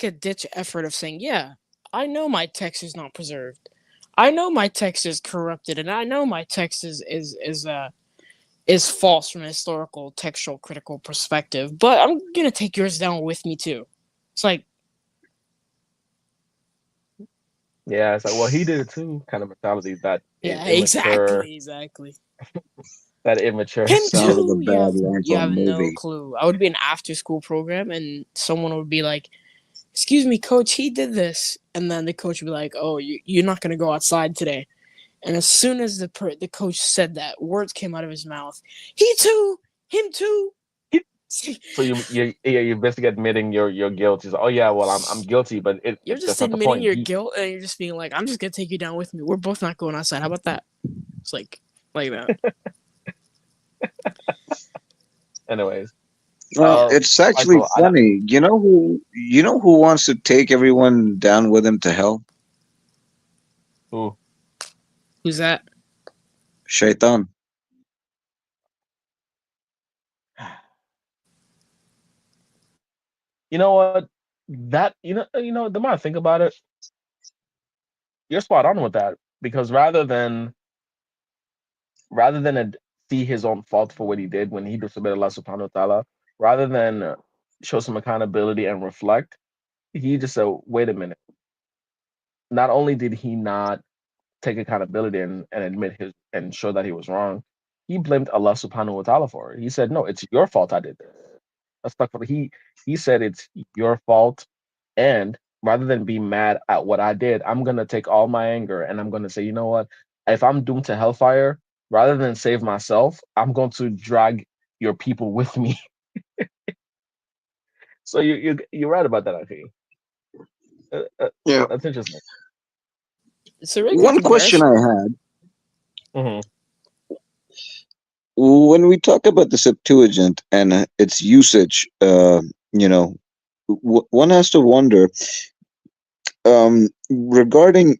a ditch effort of saying, yeah, I know my text is not preserved. I know my text is corrupted, and I know my text is false from a historical, textual, critical perspective. But I'm gonna take yours down with me too. It's like, Yeah, it's like, well, he did it too, kind of mentality, yeah, immature, exactly. that immature Him sounds like a too. mentality. bad line You for a have no movie. clue. I would be an after-school program, and someone would be like, "Excuse me, coach, he did this," and then the coach would be like, "Oh, you're not gonna go outside today." And as soon as the coach said that, words came out of his mouth. He too, him too. So you're basically admitting your guilt. He's like, oh yeah, well I'm guilty, but You're that's just not the admitting point. your guilt, and you're just being like, "I'm just gonna take you down with me. We're both not going outside. How about that?" It's like that. Anyways, Well, it's actually Michael, funny. You know who wants to take everyone down with him to hell? ooh, Who's that? Shaitan. you know what? That the more I think about it, you're spot on with that because rather than see his own fault for what he did when he disobeyed Allah Subhanahu wa Taala, rather than show some accountability and reflect, he just said, "Wait a minute." Not only did he not take accountability and admit his and show that he was wrong, he blamed Allah Subhanahu wa Taala for it. He said, "No, it's your fault. I did this." That's not what he said. It's your fault, and rather than be mad at what I did, I'm gonna take all my anger and I'm gonna say, you know what? If I'm doomed to hellfire, rather than save myself, I'm going to drag your people with me. So you're right about that, I think. Yeah. That's interesting. It's a really good One question comparison. I had Hmm. when we talk about the Septuagint and its usage, one has to wonder regarding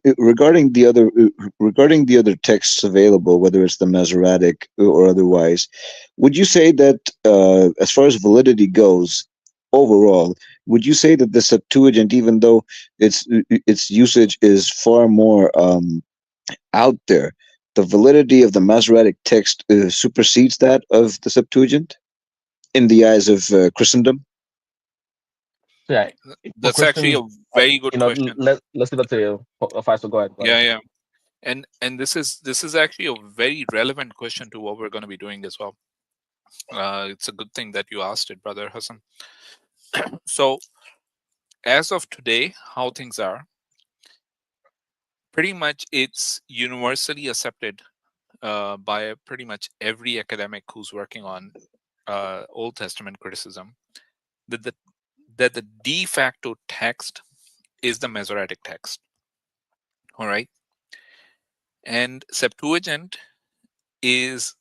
the other texts available, whether it's the Masoretic or otherwise. Would you say that, as far as validity goes, overall, would you say that the Septuagint, even though its usage is far more out there, the validity of the Masoretic text supersedes that of the Septuagint? in the eyes of Christendom? Yeah, for That's actually a Christians, very good you know, question. let's leave that to you. Faisal, go ahead. Go Yeah, ahead. yeah. And this is actually a very relevant question to what we're going to be doing as well. It's a good thing that you asked it, brother Hassan. So as of today, how things are, pretty much it's universally accepted by pretty much every academic who's working on Old Testament criticism that the de facto text is the Masoretic text. All right. And Septuagint is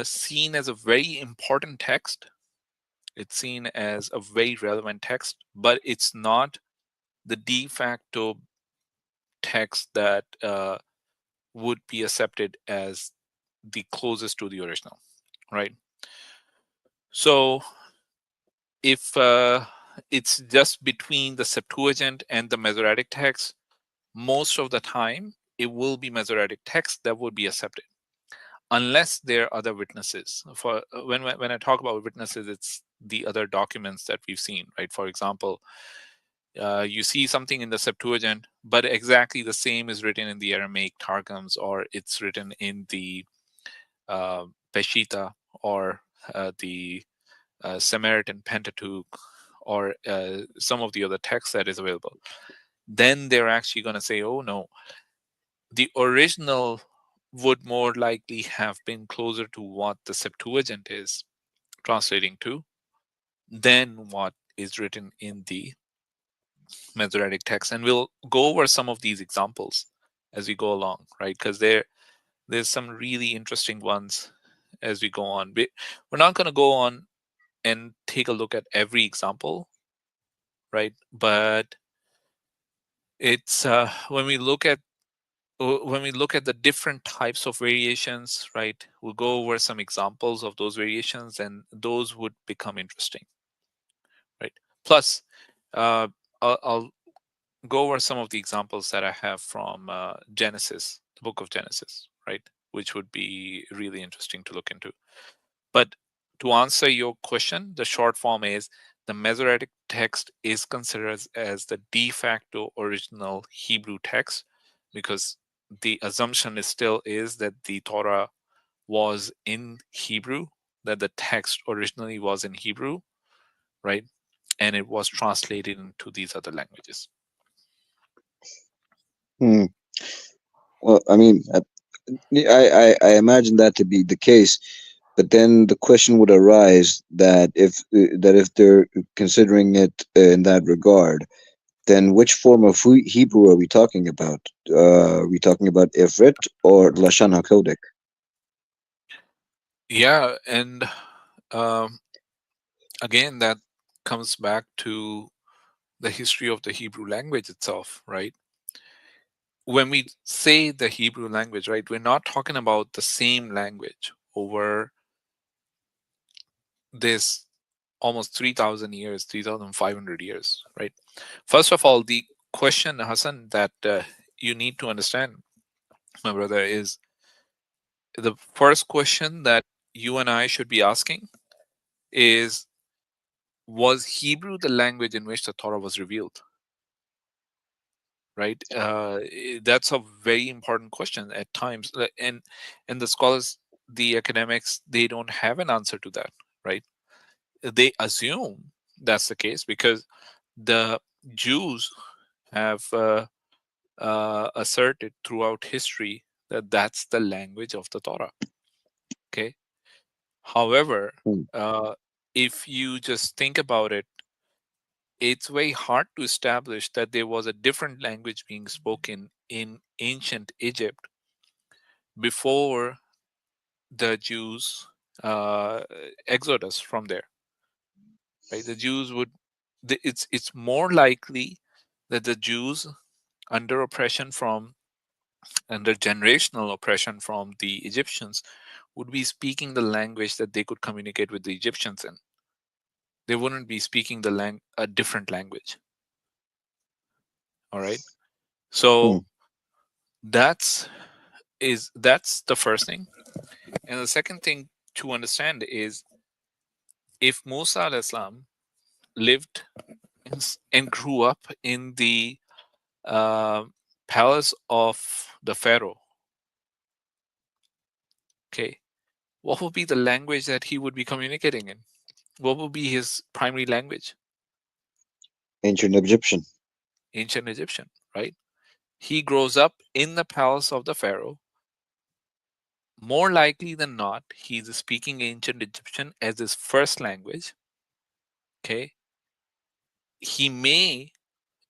seen as a very important text. It's seen as a very relevant text, but it's not the de facto text that would be accepted as the closest to the original, right? So if it's just between the Septuagint and the Masoretic text, most of the time it will be Masoretic text that would be accepted, unless there are other witnesses. For when I talk about witnesses, it's the other documents that we've seen, right? For example, you see something in the Septuagint, but exactly the same is written in the Aramaic Targums, or it's written in the Peshitta, or the Samaritan Pentateuch, or some of the other texts that is available. Then they're actually going to say, oh no, the original would more likely have been closer to what the Septuagint is translating to than what is written in the Masoretic text. And we'll go over some of these examples as we go along, right? Because there's some really interesting ones as we go on. We're not going to go on and take a look at every example, right? But it's when we look at the different types of variations, right, we'll go over some examples of those variations, and those would become interesting, right? Plus, I'll go over some of the examples that I have from Genesis, the book of Genesis, right, which would be really interesting to look into. But to answer your question, the short form is the Masoretic text is considered as the de facto original Hebrew text, because the assumption is that the Torah was in Hebrew, that the text originally was in Hebrew, right? And it was translated into these other languages. Hmm. Well, I mean, I imagine that to be the case, but then the question would arise that if they're considering it in that regard, then which form of Hebrew are we talking about? Are we talking about Ifrit or Lashon HaKodesh? Yeah, and again, that comes back to the history of the Hebrew language itself, right? When we say the Hebrew language, right, we're not talking about the same language over this almost 3,000 years, 3,500 years, right? First of all, the question, Hassan, that you need to understand, my brother, is the first question that you and I should be asking is, was Hebrew the language in which the Torah was revealed? Right? That's a very important question at times. And the scholars, the academics, they don't have an answer to that, right? They assume that's the case because the Jews have asserted throughout history that that's the language of the Torah. Okay. However, Hmm. if you just think about it, it's very hard to establish that there was a different language being spoken in ancient Egypt before the Jews exodus from there. Right? The Jews would. It's more likely that the Jews, under generational oppression from the Egyptians, would be speaking the language that they could communicate with the Egyptians in. They wouldn't be speaking a different language. All right. So that's the first thing. And the second thing to understand is if Musa alayhi salam lived and grew up in the palace of the Pharaoh, okay, what would be the language that he would be communicating in? What would be his primary language? Ancient Egyptian. Ancient Egyptian, right? He grows up in the palace of the Pharaoh. More likely than not, he's speaking ancient Egyptian as his first language. Okay. He may,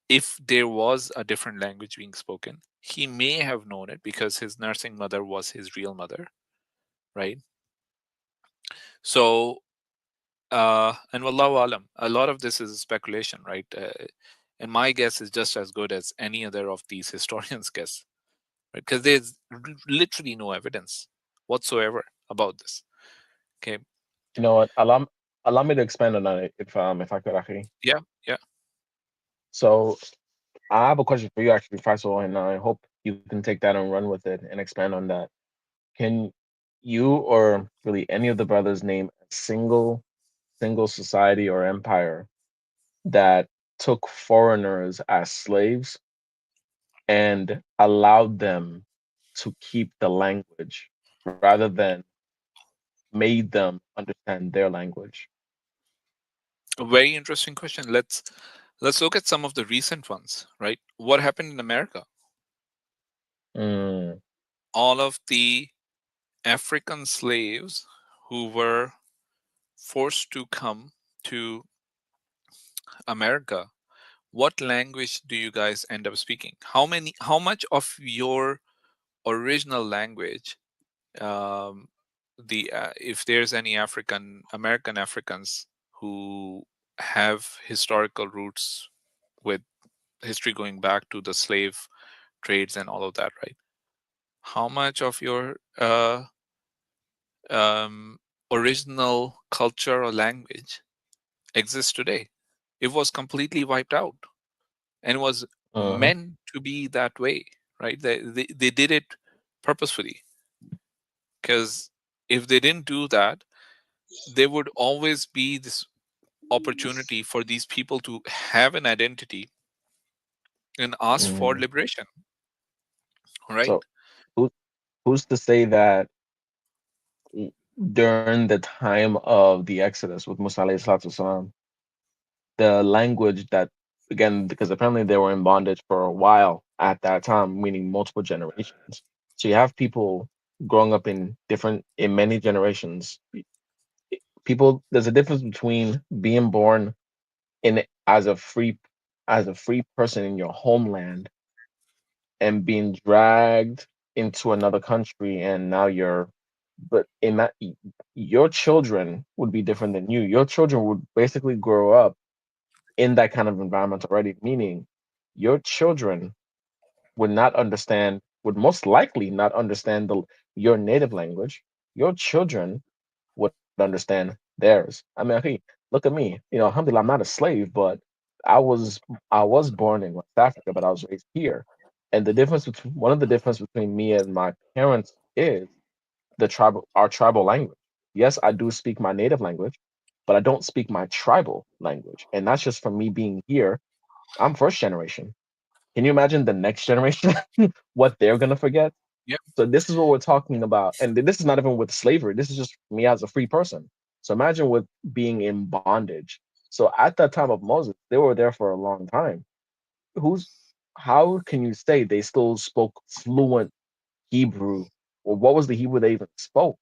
if there was a different language being spoken, he may have known it because his nursing mother was his real mother, right? So, and wallahu alam, a lot of this is speculation, right? And my guess is just as good as any other of these historians' guess, right? Because there's literally no evidence whatsoever about this. Okay. You know what? Allow me to expand on that if I could, Akhi. Yeah. Yeah. So I have a question for you actually, Faisal, and I hope you can take that and run with it and expand on that. Can you or really any of the brothers name a single society or empire that took foreigners as slaves and allowed them to keep the language rather than made them understand their language? A very interesting question. Let's look at some of the recent ones, right? What happened in America? Mm, All of the African slaves who were forced to come to America, what language do you guys end up speaking? How much of your original language, if there's any American Africans who have historical roots with history going back to the slave trades and all of that, right? How much of your um, original culture or language exists today? It was completely wiped out, and it was mhm. meant to be that way, right? They did it purposefully, because if they didn't do that, there would always be this opportunity for these people to have an identity and ask for Mm. liberation, right? So who, who's to say that during the time of the Exodus with Musa alayhi salatu wasalam, the language that, again, because apparently they were in bondage for a while at that time, meaning multiple generations. So you have people growing up in many generations. People, there's a difference between being born in as a free person in your homeland and being dragged into another country, and now but in that, your children would be different than you. Your children would basically grow up in that kind of environment already, meaning your children would most likely not understand your native language. Your children would understand theirs. I mean, hey, look at me. Alhamdulillah, I'm not a slave, but I was I was born in West Africa, but I was raised here. And one of the difference between me and my parents is our tribal language. Yes, I do speak my native language, but I don't speak my tribal language. And that's just from me being here. I'm first generation. Can you imagine the next generation, what they're gonna forget? Yeah. So this is what we're talking about. And this is not even with slavery. This is just me as a free person. So imagine with being in bondage. So at that time of Moses, they were there for a long time. Who's How can you say they still spoke fluent Hebrew? Or what was the Hebrew they even spoke?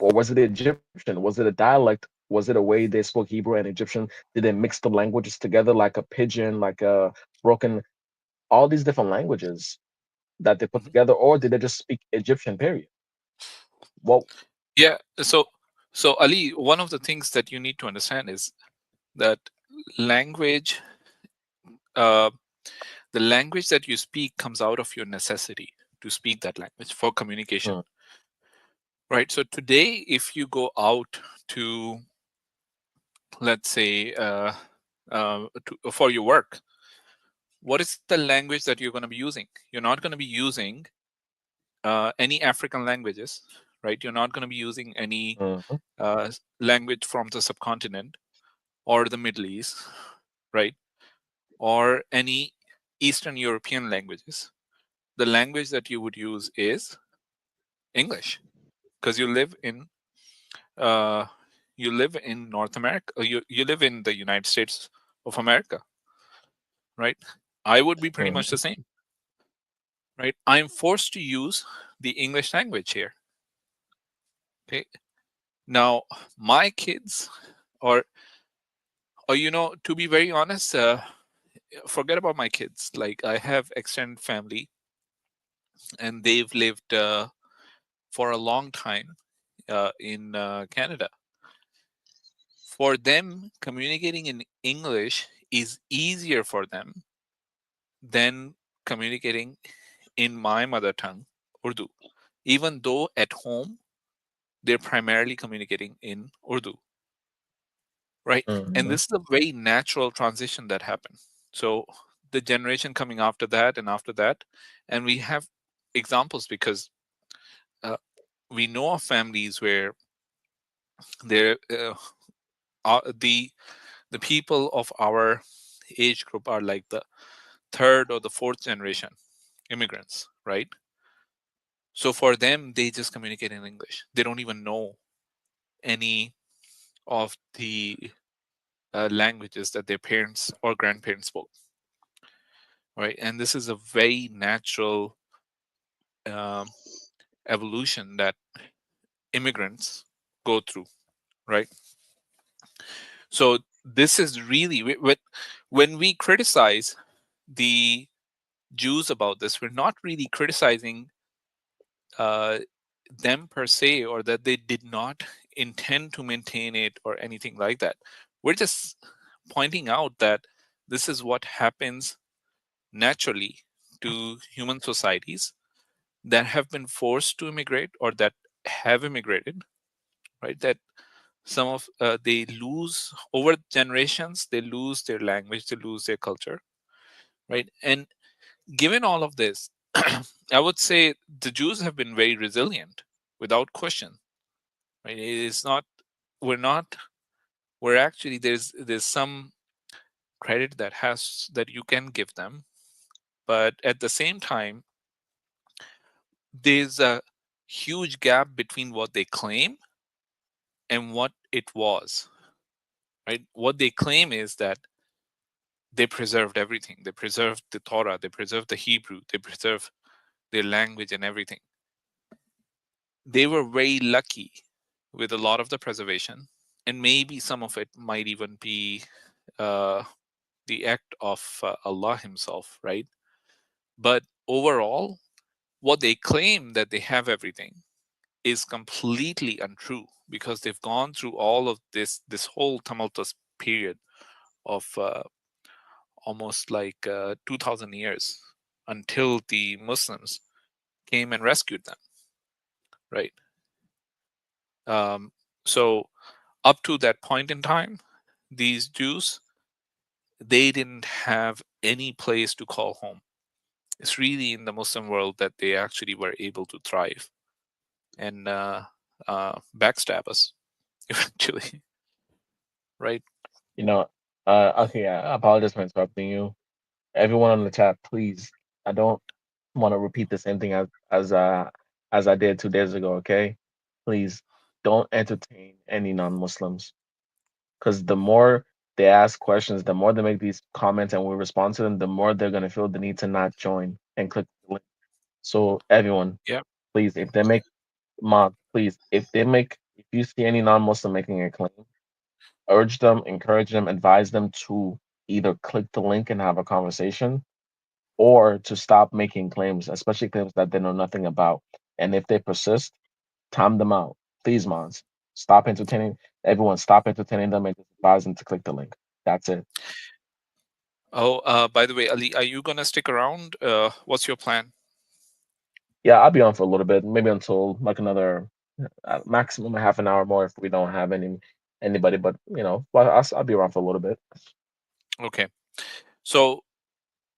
Or was it Egyptian? Was it a dialect? Was it a way they spoke Hebrew and Egyptian? Did they mix the languages together like a pidgin, like a broken, all these different languages that they put Mhm. together? Or did they just speak Egyptian, period? Well, Yeah. So Ali, one of the things that you need to understand is that language, uh, the language that you speak comes out of your necessity to speak that language for communication, mm, right? So today, if you go out to, let's say, for your work, what is the language that you're going to be using? You're not going to be using any African languages, right? You're not going to be using any Mhm. language from the subcontinent or the Middle East, right? Or any Eastern European languages. The language that you would use is English, because uh, you live in North America. You live in the United States of America, right? I would be pretty much the Mhm. same, right? I'm forced to use the English language here. Okay. Now, my kids, or to be very honest, forget about my kids. Like, I have extended family, and they've lived for a long time in Canada. For them, communicating in English is easier for them than communicating in my mother tongue, Urdu, even though at home they're primarily communicating in Urdu, right? And Mhm. this is a very natural transition that happened. So the generation coming after that and after that, and we have examples because uh, we know of families where they're the people of our age group are like the third or the fourth generation immigrants, right? So for them, they just communicate in English. They don't even know any of the languages that their parents or grandparents spoke, right? And this is a very natural um, evolution that immigrants go through, right? So this is really when we criticize the Jews about this, we're not really criticizing uh, them per se, or that they did not intend to maintain it or anything like that. We're just pointing out that this is what happens naturally to human societies that have been forced to immigrate or that have immigrated, right? That some of they lose over generations, they lose their language, they lose their culture, right? And given all of this, I would say the Jews have been very resilient without question, right? It is not, we're not, we're actually, there's some credit that you can give them, but at the same time, there's a huge gap between what they claim and what it was, right? What they claim is that they preserved everything. They preserved the Torah, they preserved the Hebrew, they preserved their language and everything. They were very lucky with a lot of the preservation, and maybe some of it might even be uh, the act of Allah Himself, right? But overall, what they claim that they have everything is completely untrue, because they've gone through all of this whole tumultuous period of almost like 2000 years until the Muslims came and rescued them, right? So up to that point in time, these Jews, they didn't have any place to call home. It's really in the Muslim world that they actually were able to thrive and backstab us eventually, right? You know, okay, I apologize for interrupting you. Everyone on the chat, please. I don't want to repeat the same thing as I did 2 days ago. Okay, please don't entertain any non-Muslims, because the more they ask questions, the more they make these comments, and we respond to them, the more they're gonna feel the need to not join and click the link. So everyone, Yeah. please, if they make please, if you see any non-Muslim making a claim, urge them, encourage them, advise them to either click the link and have a conversation, or to stop making claims, especially claims that they know nothing about. And if they persist, time them out. Please, Mons. Stop entertaining everyone, stop entertaining them and just advise them to click the link. That's it. Oh, by the way, Ali, are you gonna stick around? What's your plan? Yeah, I'll be on for a little bit, maybe until like another maximum a half an hour more if we don't have anybody. But I'll be around for a little bit. Okay. So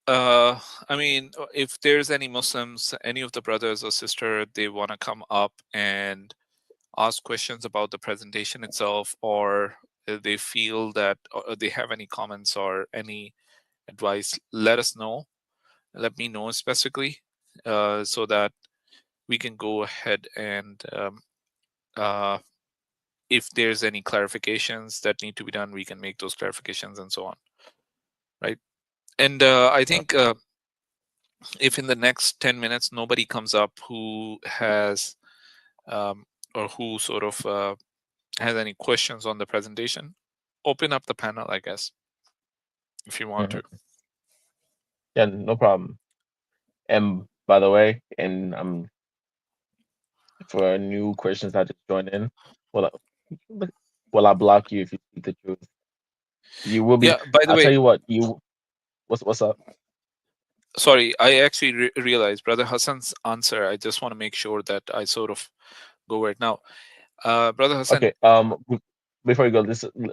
I mean, if there's any Muslims, any of the brothers or sister, they want to come up and ask questions about the presentation itself, or they feel that or they have any comments or any advice, let us know. Let me know specifically, so that we can go ahead and if there's any clarifications that need to be done, we can make those clarifications and so on, right? And I think if in the next 10 minutes nobody comes up who has or who sort of has any questions on the presentation, open up the panel, I guess, if you want to. Yeah, no problem. And by the way, and for new questions that just joined in, well, will I block you if you speak the truth? You will be. Yeah, by the I'll tell way, you what. What's up? sorry, I actually realized Brother Hassan's answer. I just want to make sure that I sort of go over it now. Brother Hassan, Okay. Before you go,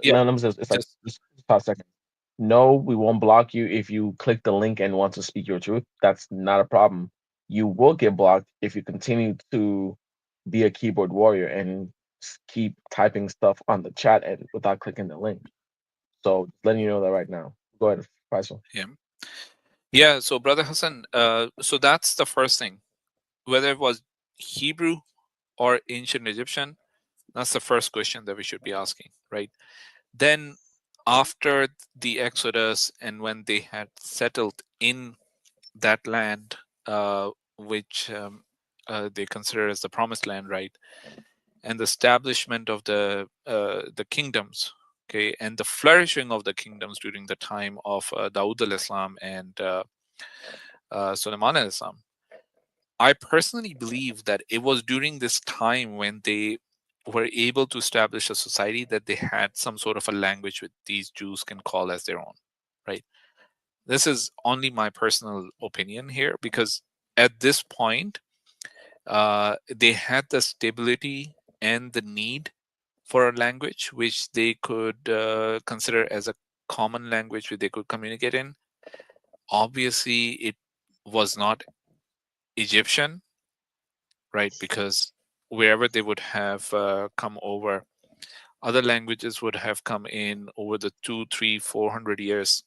yeah, let me just. It's like just just pause a second. No, we won't block you if you click the link and want to speak your truth. That's not a problem. You will get blocked if you continue to be a keyboard warrior and keep typing stuff on the chat and without clicking the link. So letting you know that right now. Go ahead, Faisal. yeah, yeah. So Brother Hassan, so that's the first thing. Whether it was Hebrew or ancient Egyptian, that's the first question that we should be asking, right? Then after the Exodus and when they had settled in that land, which they consider as the promised land, right? And the establishment of the kingdoms, okay, and the flourishing of the kingdoms during the time of Dawood al-Islam and Sulaiman al-Islam. I personally believe that it was during this time when they were able to establish a society that they had some sort of a language which these Jews can call as their own, right? This is only my personal opinion here, because at this point, they had the stability and the need for a language which they could consider as a common language which they could communicate in. Obviously, it was not Egyptian, right? Because wherever they would have come over, other languages would have come in over the 2, 3, 400 years,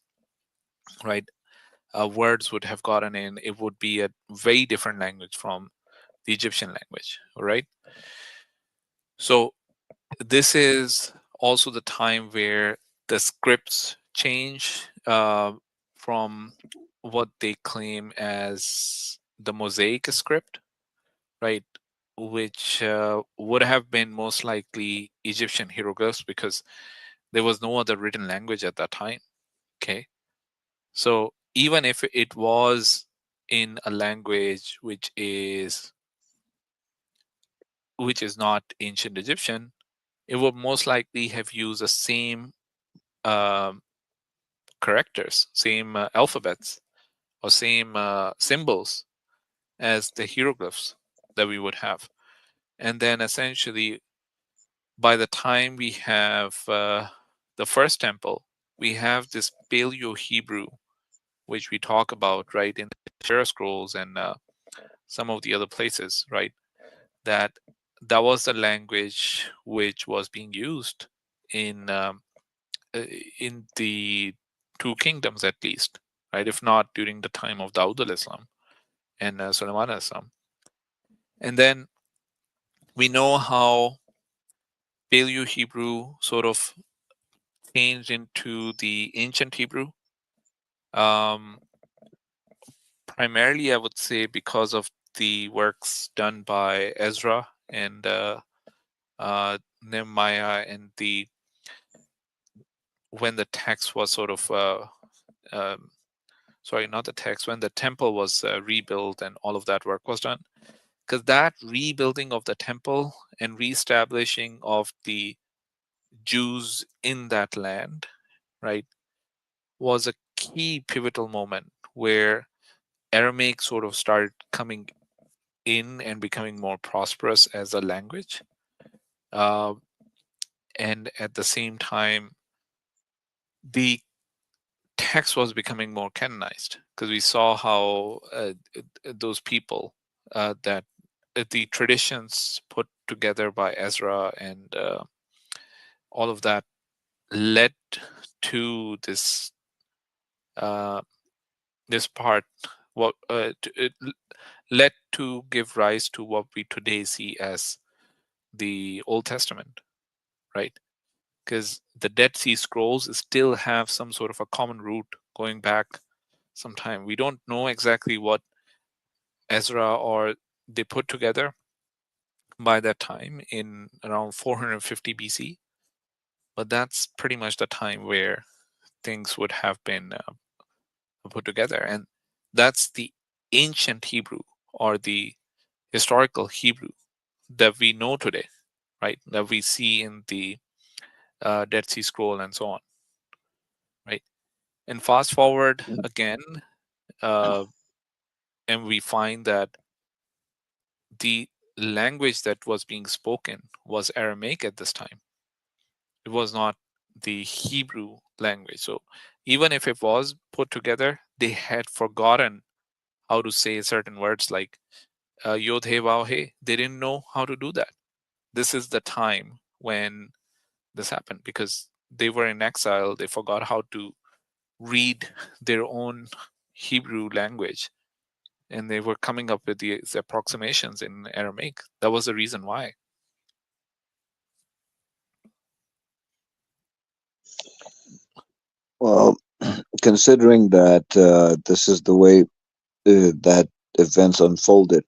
right? Words would have gotten in. It would be a very different language from the Egyptian language, all right? So this is also the time where the scripts change from what they claim as the Mosaic script, right? Which would have been most likely Egyptian hieroglyphs, because there was no other written language at that time. Okay. So even if it was in a language which is not ancient Egyptian, it would most likely have used the same um, characters, same alphabets, or same symbols as the hieroglyphs that we would have. And then essentially, by the time we have the first temple, we have this Paleo Hebrew, which we talk about, right, in the Shira scrolls and some of the other places, right? That was the language which was being used in the two kingdoms, at least, right? If not during the time of Dawood al-Islam and Sulaiman al-Islam. And then we know how Paleo Hebrew sort of changed into the ancient Hebrew. Primarily, I would say because of the works done by Ezra and Nehemiah, and when the text was sort of sorry, not the text, when the temple was rebuilt and all of that work was done, because that rebuilding of the temple and reestablishing of the Jews in that land, right, was a key pivotal moment where Aramaic sort of started coming in and becoming more prosperous as a language. And at the same time, the text was becoming more canonized, because we saw how those people that the traditions put together by Ezra and all of that led to this this part, what it led to give rise to what we today see as the Old Testament, right? Because the Dead Sea Scrolls still have some sort of a common root going back some time. We don't know exactly what Ezra or they put together by that time in around 450 BC, but that's pretty much the time where things would have been put together, and that's the ancient Hebrew or the historical Hebrew that we know today, right? That we see in the Dead Sea Scroll and so on, right? And fast forward again, and we find that the language that was being spoken was Aramaic at this time. It was not the Hebrew language. So even if it was put together, they had forgotten how to say certain words like Yod He Vav He. They didn't know how to do that. This is the time when this happened, because they were in exile. They forgot how to read their own Hebrew language, and they were coming up with these approximations in Aramaic. That was the reason why. Well, considering that this is the way that events unfolded,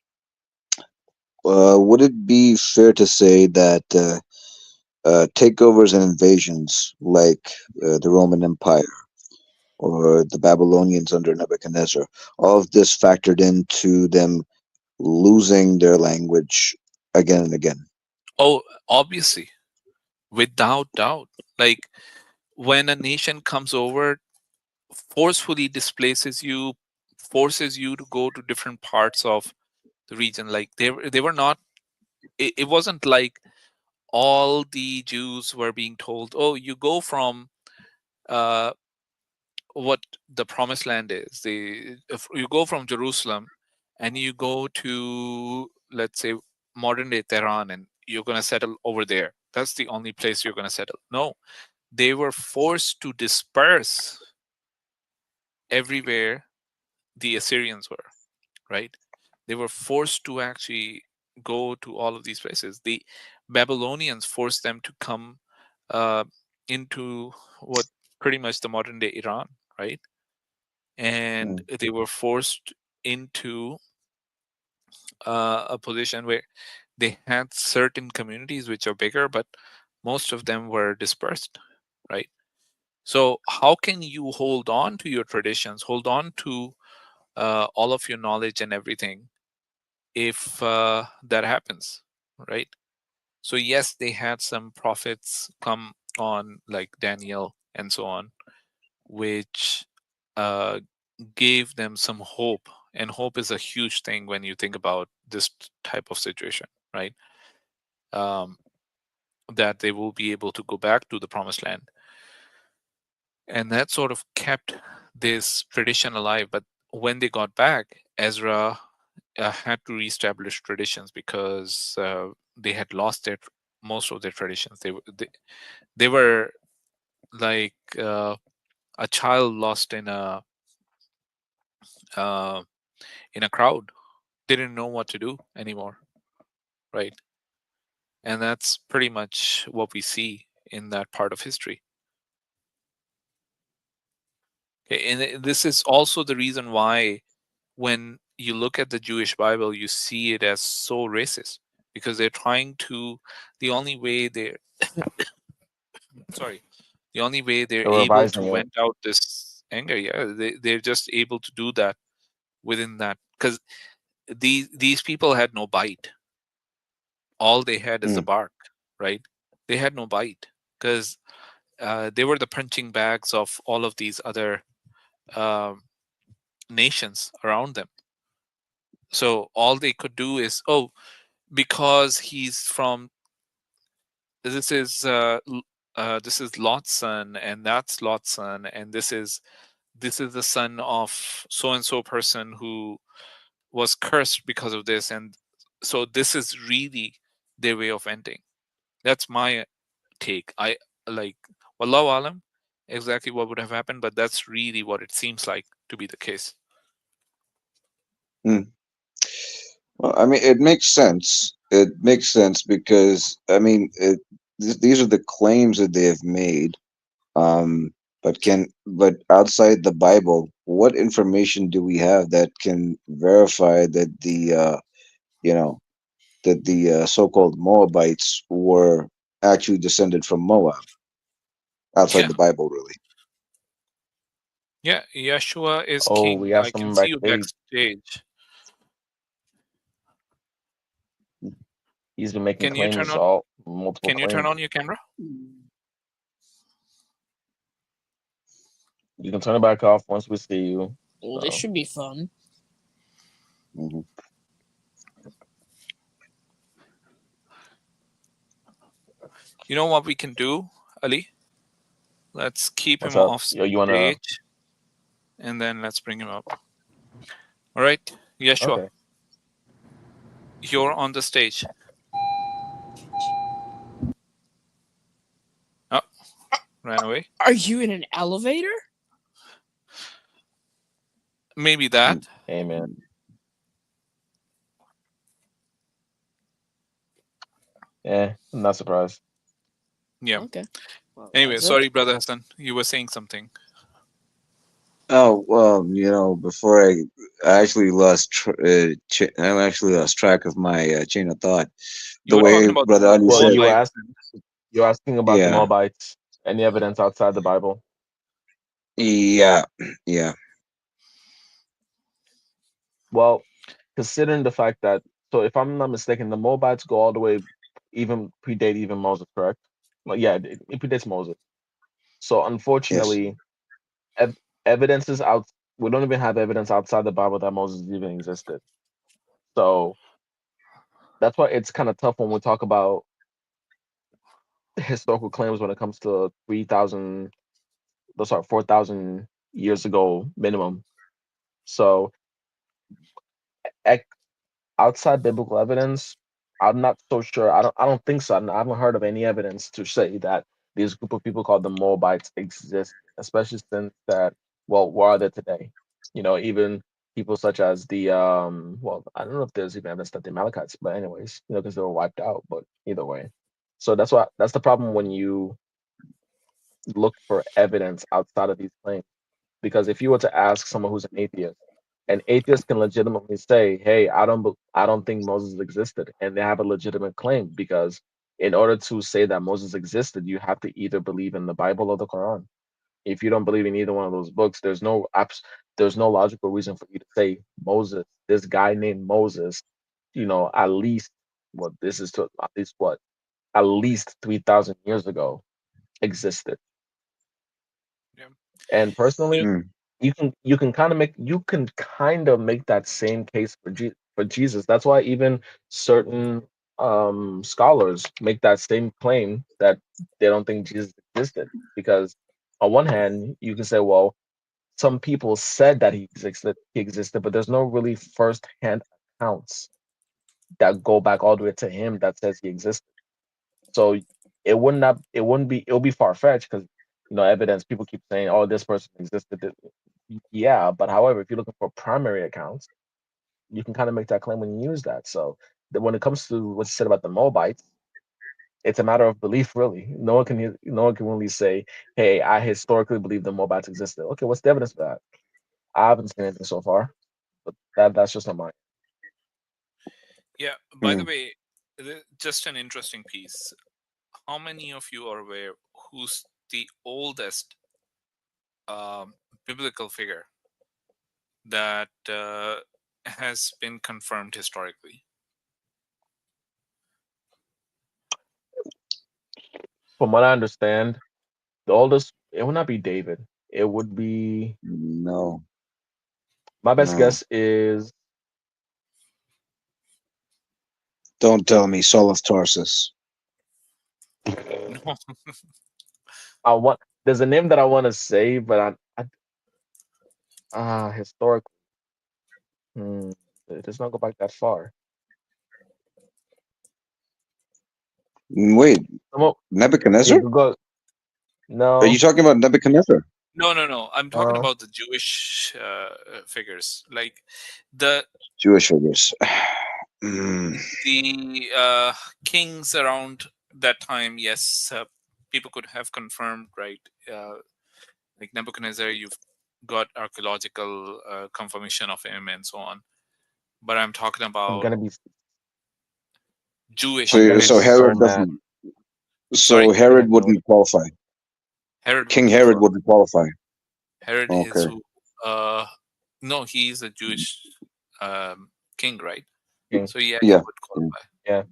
would it be fair to say that takeovers and invasions like the Roman Empire or the Babylonians under Nebuchadnezzar, all of this factored into them losing their language again and again? Oh, obviously, without doubt. Like when a nation comes over, forcefully displaces you, forces you to go to different parts of the region. Like they were not. It wasn't like all the Jews were being told, "Oh, you go from uh, what the promised land is. If you go from Jerusalem and you go to, let's say, modern day Tehran, and you're going to settle over there. That's the only place you're going to settle." No, they were forced to disperse everywhere the Assyrians were, right? They were forced to actually go to all of these places. The Babylonians forced them to come uh, into what pretty much the modern day Iran, right? And they were forced into a position where they had certain communities which are bigger, but most of them were dispersed, right? So how can you hold on to your traditions, hold on to all of your knowledge and everything if that happens, right? So yes, they had some prophets come on, like Daniel and so on, which uh, gave them some hope. And hope is a huge thing when you think about this type of situation, right? Um, that they will be able to go back to the promised land. And that sort of kept this tradition alive. But when they got back, Ezra had to reestablish traditions because they had lost most of their traditions. They were like a child lost uh, in a crowd. They didn't know what to do anymore, right? And that's pretty much what we see in that part of history. Okay, and this is also the reason why when you look at the Jewish Bible, you see it as so racist, because they're trying to, the only way they're, sorry, the only way they're They're able to revising it. vent out this anger, yeah, they're just able to do that within that, because these people had no bite. All they had is the bark, right? They had no bite because they were the punching bags of all of these other um nations around them. So all they could do is, oh, because he's from, this is Lot's son, and that's Lot's son, and this is this is the son of so and so person who was cursed because of this, and so this is really their way of ending. That's my take. I like wallahu alam exactly what would have happened, but that's really what it seems like to be the case. Well, I mean, it makes sense. It makes sense because I mean, these are the claims that they have made. But outside the Bible, what information do we have that can verify that you know, the so-called Moabites were actually descended from Moab outside Yeah, the Bible, really? yeah. Yeshua is Oh, king. we got I can some see you backstage. backstage. He's been making Can you turn claims, on? all multiple Can you turn claims. on your camera? You can turn it back off once we see you. Well, this So, should be fun. Hmm. You know what we can do, Ali? Let's keep what's him up? off Yo, you wanna? stage, and then let's bring him up. All right, Yeshua, Okay. you're on the stage. Oh, ran away. Are you in an elevator? Maybe that. Amen. I'm not surprised. Yeah. Okay. Well, Anyway, that's it. sorry, brother Hassan. You were saying something. Oh well, before I actually I actually lost track of my chain of thought. You The were way talking about Brother the Ali Well, said, Moabite. you're asking about the yeah, Moabites. Any evidence outside the Bible? yeah, yeah, Well, considering the fact that, so if I'm not mistaken, the Moabites go all the way, even predate even Moses, correct? Well, yeah, it predates Moses. So yes, unfortunately, ev- evidence is out. We don't even have evidence outside the Bible that Moses even existed. So that's why it's kind of tough when we talk about historical claims when it comes to 3,000, those are 4,000 years ago minimum. So ec- outside biblical evidence, I'm not so sure. I don't think so. I haven't heard of any evidence to say that this group of people called the Moabites exist, especially since that, well, where are they today? Even people such as well, I don't know if there's even evidence that the Amalekites, but anyways, because they were wiped out, but either way. So that's the problem when you look for evidence outside of these claims. Because if you were to ask someone who's an atheist can legitimately say, "Hey, I don't think Moses existed," and they have a legitimate claim because in order to say that Moses existed, you have to either believe in the Bible or the Quran. If you don't believe in either one of those books, there's no logical reason for you to say Moses, this guy named Moses, at least this is to at least 3,000 years ago existed. Yeah. And You know, personally, you can kind of make that same case for Jesus. That's why even certain scholars make that same claim that they don't think Jesus existed, because on one hand you can say, well, some people said that he existed, but there's no really first hand accounts that go back all the way to him that says he existed. So it'll be far fetched because evidence, people keep saying, oh, this person existed. Yeah, but however, if you're looking for primary accounts, you can kind of make that claim when you use that. So when it comes to what you said about the Moabites, it's a matter of belief, really. No one can really say, hey, I historically believe the Moabites existed. Okay, what's the evidence for that? I haven't seen anything so far, but that's just not mine. yeah. By the mm, way, just an interesting piece. How many of you are aware who's the oldest um, biblical figure that has been confirmed historically? From what I understand, the oldest, it would not be David. It would be, no, my best no. guess is, Don't tell me Saul of Tarsus. No. I want there's a name that I want to say, but Historically, it does not go back that far. Wait, Well, yeah, Nebuchadnezzar? go. Are you No, talking about Nebuchadnezzar? No. I'm talking no. about the Jewish figures, like the Jewish figures. Mm, kings around that time. Yes, people could have confirmed, right? Like Nebuchadnezzar, you've got archaeological confirmation of him and so on. But I'm talking I'm about gonna be. Jewish I'm gonna be so figures. so Herod mad. doesn't. Sorry, So I'm gonna Herod know it. wouldn't qualify. Herod King wouldn't Herod qualify. wouldn't qualify. Herod is Okay. who? No, he's a Jewish king, right? King. So yeah, he Yeah. would qualify. Yeah.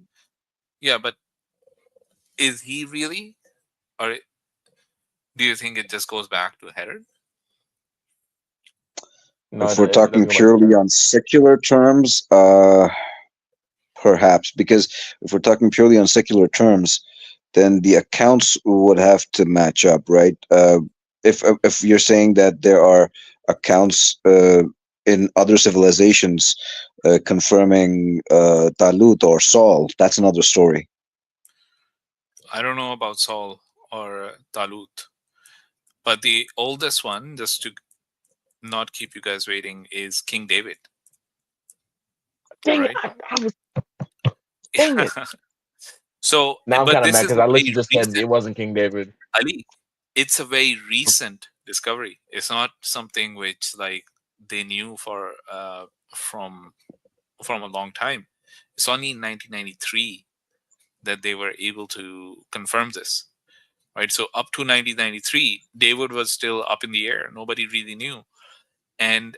Yeah, but is he really, or do you think it just goes back to Herod? No, If we're it doesn't talking go back to purely Herod. on secular terms, perhaps, because if we're talking purely on secular terms, then the accounts would have to match up, right? If you're saying that there are accounts in other civilizations confirming Talut or Saul, that's another story. I don't know about Saul or Talut, but the oldest one, just to not keep you guys waiting, is King David. All Dang it! right. I was. Dang it! So, Now I'm but kind of this mad is because a I very literally just said it recent, wasn't King David. Ali. It's a very recent discovery. It's not something which like they knew for from a long time. It's only in 1993 that they were able to confirm this. Right. So up to 1993, David was still up in the air. Nobody really knew, and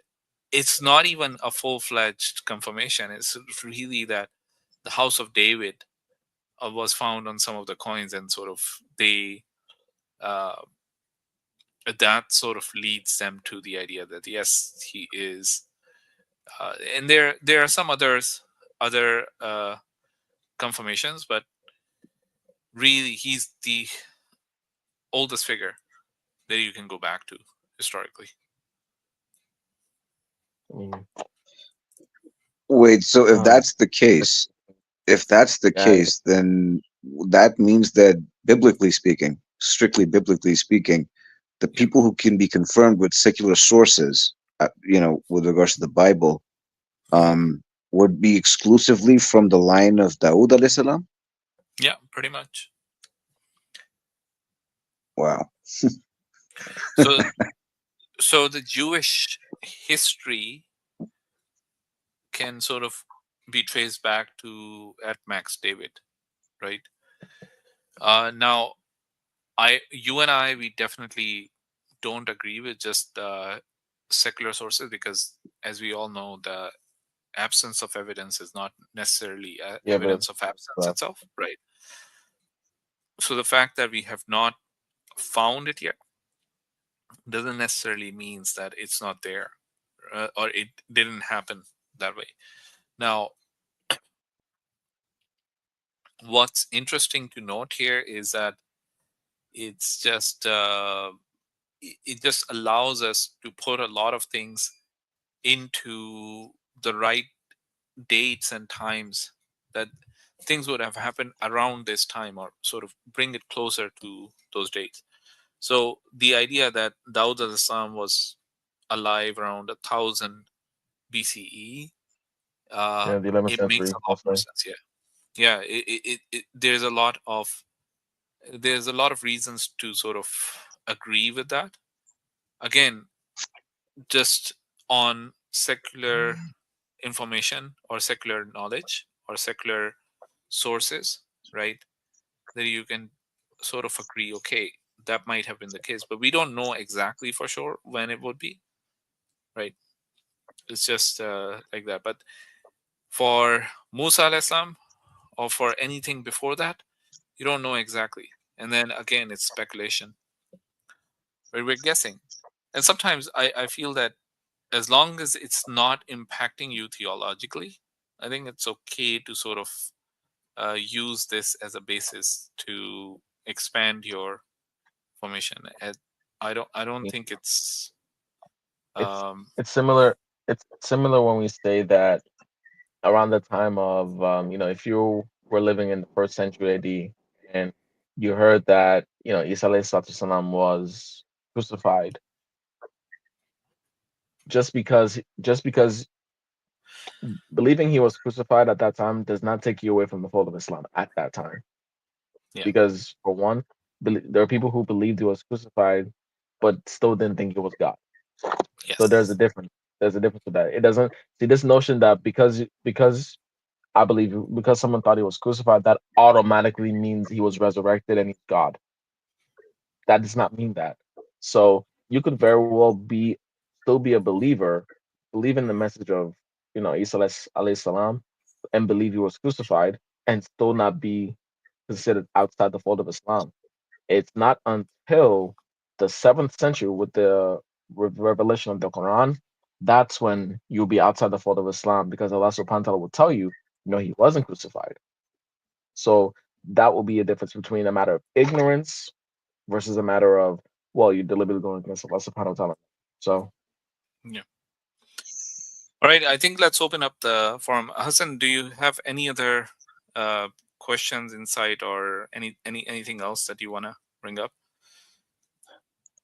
it's not even a full-fledged confirmation. It's really that the House of David was found on some of the coins, and sort of they uh, that sort of leads them to the idea that yes, he is. And there are some other confirmations, but really he's the oldest figure that you can go back to historically. I mean, Wait, so uh, if that's the yeah, case, then that means that biblically speaking, strictly biblically speaking, the Yeah. people who can be confirmed with secular sources, with regards to the Bible, would be exclusively from the line of Dawood alayhi salam. Yeah, pretty much. Wow. So so the Jewish history can sort of be traced back to at Max David, right? Now, you and I, we definitely don't agree with just secular sources because, as we all know, the absence of evidence is not necessarily yeah, but evidence of absence well, itself, right? So the fact that we have not found it yet doesn't necessarily means that it's not there, or it didn't happen that way. Now, what's interesting to note here is that it's just it just allows us to put a lot of things into the right dates and times, that things would have happened around this time, or sort of bring it closer to those dates. So the idea that Daud al-Islam was alive around 1000 BCE, yeah, the 11th it makes century, a I'll lot more say. sense. Yeah, there's a lot of reasons to sort of agree with that. Again, just on secular information or secular knowledge or secular sources, right? That you can sort of agree, okay, that might have been the case, but we don't know exactly for sure when it would be, right? It's just like that. But for Musa alayhi salam, or for anything before that, you don't know exactly. And then again, it's speculation, right? We're guessing. And sometimes I feel that as long as it's not impacting you theologically, I think it's okay to sort of use this as a basis to expand your formation. I don't think it's It's similar. It's similar when we say that around the time of if you were living in the first century AD and you heard that Isa alayhi salatu wasalam was crucified, just because believing he was crucified at that time does not take you away from the fold of Islam at that time. Yeah. Because for one, there are people who believed he was crucified, but still didn't think he was God. Yes. So there's a difference. There's a difference with that. It doesn't see this notion that because I believe because someone thought he was crucified, that automatically means he was resurrected and he's God. That does not mean that. So you could very well still be a believer, believe in the message of Isa alayhi salam, and believe he was crucified, and still not be considered outside the fold of Islam. It's not until the 7th century with the revelation of the Quran that's when you'll be outside the fold of Islam, because Allah subhanahu wa ta'ala will tell you, he wasn't crucified. So that will be a difference between a matter of ignorance versus a matter of, well, you're deliberately going against Allah subhanahu wa ta'ala. So Yeah. All right. I think let's open up the forum. Hassan, do you have any other questions, insight, or anything else that you want to bring up?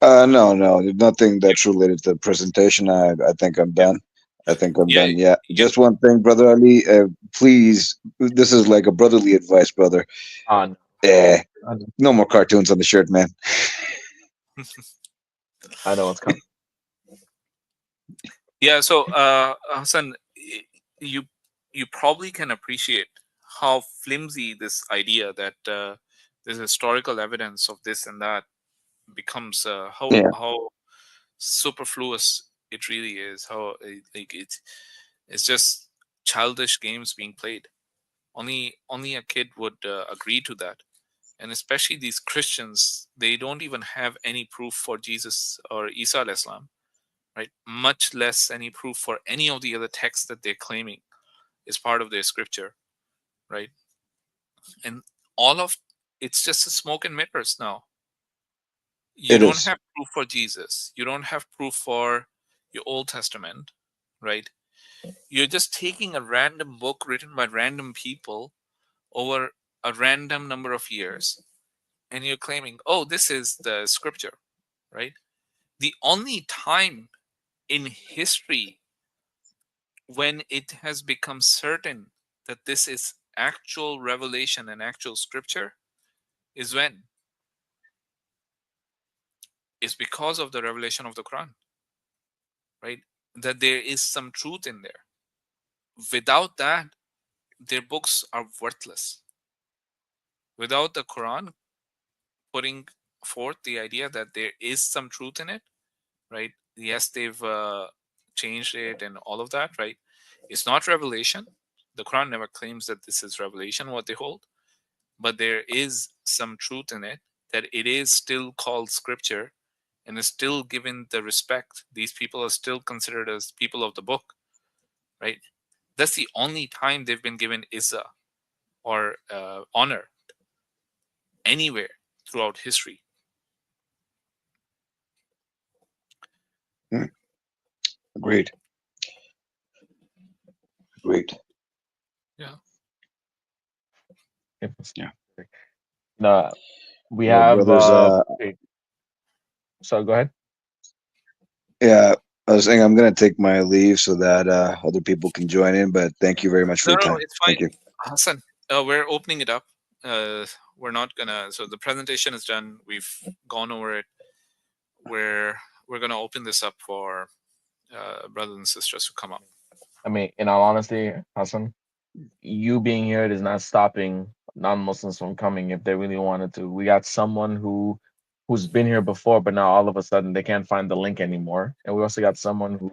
No, nothing that's related to the presentation. I think I'm done. I think I'm done. Yeah. Just one thing, Brother Ali. Please, this is like a brotherly advice, brother. No more cartoons on the shirt, man. I know what's coming. Yeah. So, Hassan, you probably can appreciate how flimsy this idea that there's historical evidence of this and that becomes. How superfluous it really is. How it's just childish games being played. Only a kid would agree to that. And especially these Christians, they don't even have any proof for Jesus or Isa alayhi salam, right? Much less any proof for any of the other texts that they're claiming is part of their scripture, right? And all of it's just a smoke and mirrors now. You don't have proof for Jesus. You don't have proof for your Old Testament, right? You're just taking a random book written by random people over a random number of years, and you're claiming, oh, this is the scripture, right? The only time in history when it has become certain that this is actual revelation and actual scripture is when? Is because of the revelation of the Quran, right? That there is some truth in there. Without that, their books are worthless. Without the Quran putting forth the idea that there is some truth in it, right? Yes, they've changed it and all of that, right? It's not revelation. The Quran never claims that this is revelation, what they hold, but there is some truth in it, that it is still called scripture and is still given the respect. These people are still considered as people of the book, right? That's the only time they've been given izzah or honor anywhere throughout history. Agreed. Yeah. No, we have. So go ahead. Yeah, I was saying I'm going to take my leave so that other people can join in. But thank you very much for your time. It's fine. Thank you, Hassan. We're opening it up. We're not gonna. So the presentation is done. We've gone over it. We're gonna open this up for brothers and sisters to come up. I mean, in all honesty, Hassan, you being here is not stopping non-Muslims from coming if they really wanted to. We got someone who's been here before, but now all of a sudden they can't find the link anymore. And we also got someone who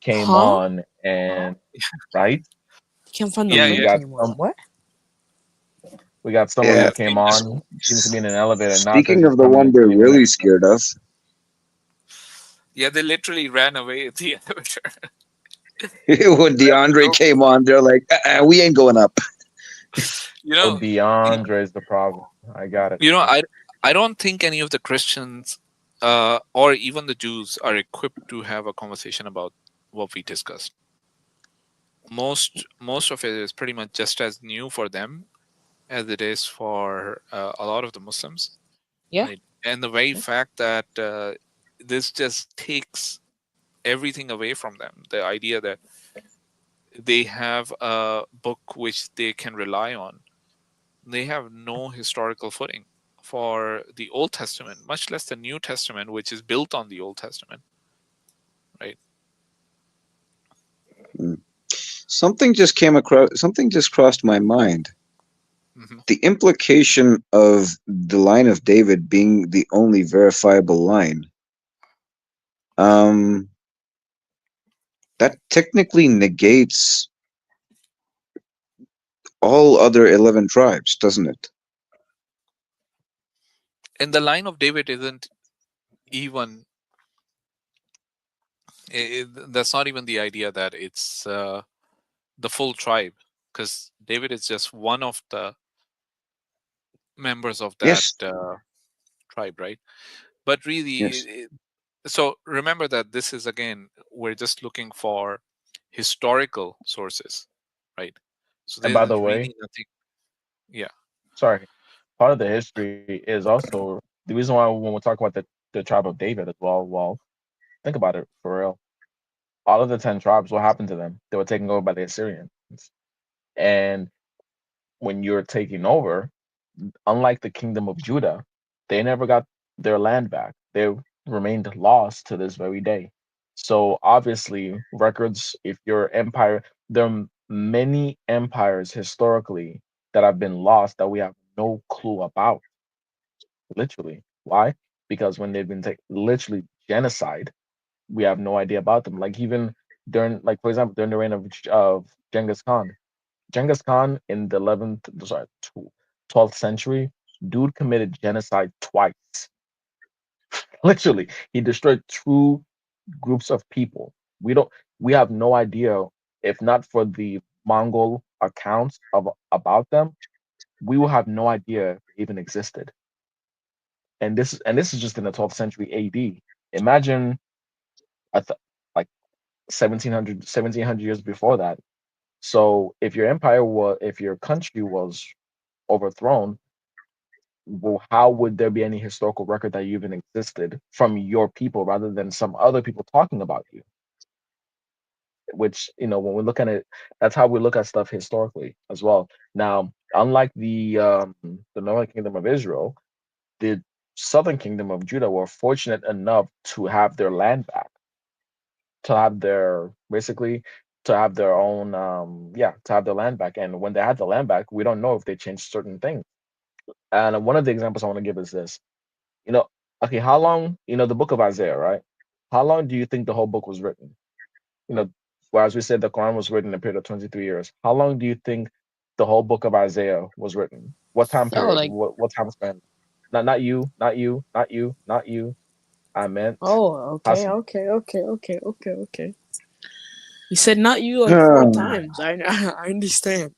came on and right. Can't find the link anymore. What? We got someone who came on, seems to be in an elevator. Speaking of the one they're really scared of. Yeah, they literally ran away at the elevator. When DeAndre came on, they're like, we ain't going up. DeAndre is the problem. I got it. I don't think any of the Christians or even the Jews are equipped to have a conversation about what we discussed. Most of it is pretty much just as new for them as it is for a lot of the Muslims. Yeah. Right? And the very Yeah. fact that this just takes everything away from them, the idea that they have a book which they can rely on. They have no historical footing for the Old Testament, much less the New Testament, which is built on the Old Testament. Right. Something just crossed my mind. Hmm. The implication of the line of David being the only verifiable line. That technically negates all other 11 tribes, doesn't it? And the line of David isn't even. That's not even the idea that it's the full tribe, because David is just one of the members of that Yes. tribe, right? But really, Yes. so remember that this is, again, we're just looking for historical sources, right? So And there by the is way, really nothing. Yeah. sorry, part of the history is also the reason why when we talk about the tribe of David as well. Well, think about it for real. All of the 10 tribes, what happened to them? They were taken over by the Assyrians. And when you're taking over, unlike the kingdom of Judah, they never got their land back. They remained lost to this very day. So obviously, records, if your empire, there are many empires historically that have been lost that we have no clue about. Literally. Why? Because when they've been literally genocide, we have no idea about them. Like even during, like for example, during the reign of Genghis Khan. Genghis Khan in the 12th century, dude committed genocide twice. Literally, he destroyed two groups of people. We have no idea, if not for the Mongol accounts of about them, we will have no idea if they even existed. And this is just in the 12th century AD. Imagine like 1700 years before that. So if your country was overthrown, well, how would there be any historical record that you even existed from your people rather than some other people talking about you? Which, when we look at it, that's how we look at stuff historically as well. Now, unlike the northern kingdom of Israel, the southern kingdom of Judah were fortunate enough to have their land back, to have their basically to have their own to have their land back. And when they had the land back, we don't know if they changed certain things. And one of the examples I want to give is this. You know, okay, how long, the book of Isaiah, right? How long do you think the whole book was written? You know, whereas we said the Quran was written in a period of 23 years. How long do you think the whole book of Isaiah was written? What time Oh, period? like, What time span? Not you, not you, not you, not you. I meant oh, okay, Hassan. okay. You said not you like four Ah, times. I understand.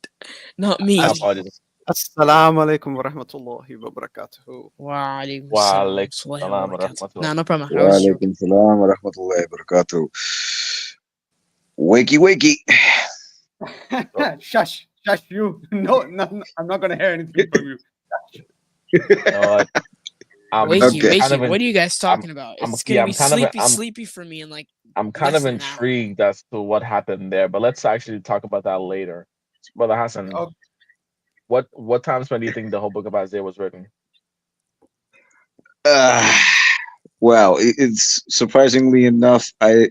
Not My me. apologies. السلام عليكم ورحمة الله وبركاته. Wa alaikum Wa assalam wa alaikum rahmatullahi wa salam wa barakatuh. rahmatullah. Nah, no problem. I wa was joking. alaikum salam wa rahmatullahi wa barakatuh. Wakey, wakey. Shush you. No, I'm not gonna hear anything from you. You know what? Wakey, Okay. kind of wakey. in, What are you guys I'm, talking about? I'm, It's yeah, gonna be sleepy for me in like I'm kind less of than an hour. intrigued as to what happened there, but let's actually talk about that later. Brother Hassan, Okay. what time span do you think the whole book of Isaiah was written? Uh, well, it's surprisingly enough, I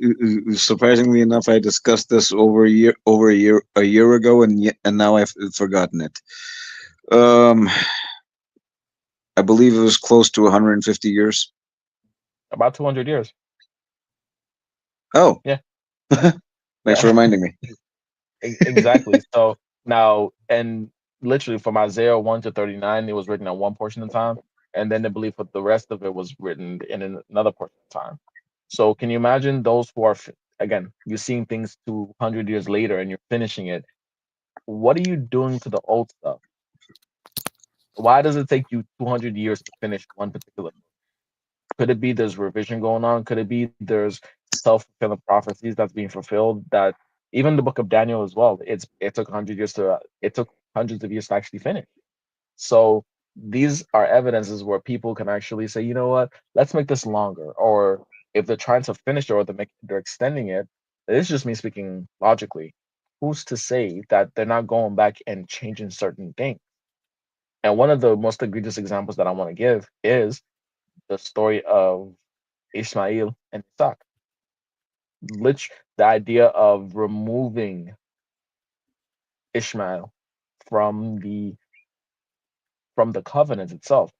discussed this a year ago, and now I've forgotten it. Um, I believe it was close to 150 years. About 200 years. Oh, Yeah. thanks for Yeah. reminding me. Exactly. So now, and literally from Isaiah 1 to 39, it was written at one portion of time, and then I believe for the rest of it was written in another portion of time. So can you imagine those who are again, you're seeing things 200 years later and you're finishing it? What are you doing to the old stuff? Why does it take you 200 years to finish one particular book? Could it be there's revision going on? Could it be there's self-fulfilling prophecies that's being fulfilled? That even the book of Daniel as well. It took 100 years to it took hundreds of years to actually finish. So these are evidences where people can actually say, you know what, let's make this longer. Or if they're trying to finish it or they're extending it, it's just me speaking logically. Who's to say that they're not going back and changing certain things? And one of the most egregious examples that I want to give is the story of Ishmael and Isaac. The idea of removing Ishmael from the covenant itself.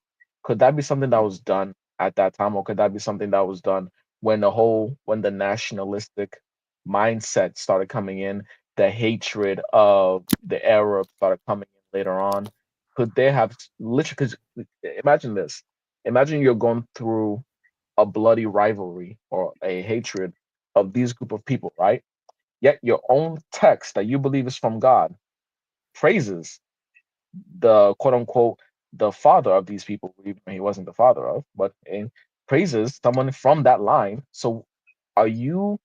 Could that be something that was done at that time, or could that be something that was done when the nationalistic mindset started coming in, the hatred of the Arabs started coming in later on? Could they have literally? Because imagine this: imagine you're going through a bloody rivalry or a hatred of these group of people, right? Yet your own text that you believe is from God praises the quote unquote the father of these people, even though he wasn't the father of, but praises someone from that line. So are you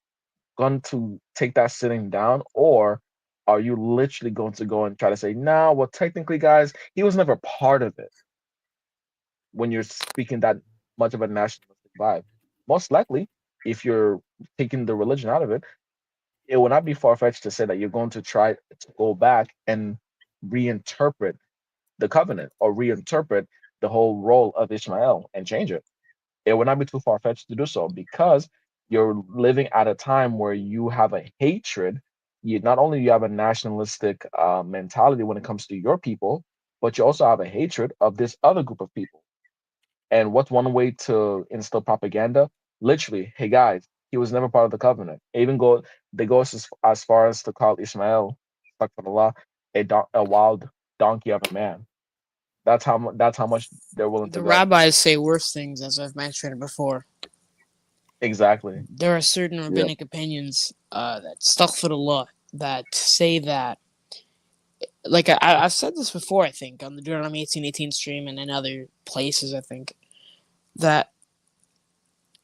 going to take that sitting down, or are you literally going to go and try to say, nah, well, technically, guys, he was never part of it when you're speaking that much of a nationalistic vibe? Most likely, if you're taking the religion out of it, it will not be far fetched to say that you're going to try to go back and reinterpret the covenant or reinterpret the whole role of Ishmael and change it. It would not be too far fetched to do so because you're living at a time where you have a hatred. You not only you have a nationalistic mentality when it comes to your people, but you also have a hatred of this other group of people. And what's one way to instill propaganda? Literally, hey guys, he was never part of the covenant. They go as far as to call Ishmael, astaghfirullah, a wild donkey of a man. That's how much they're willing to The go. rabbis say worse things, as I've mentioned before. Exactly. There are certain rabbinic opinions that stuck for the law that say that, like I've said this before, I think, on the Deuteronomy 18:18 stream and in other places, I think, that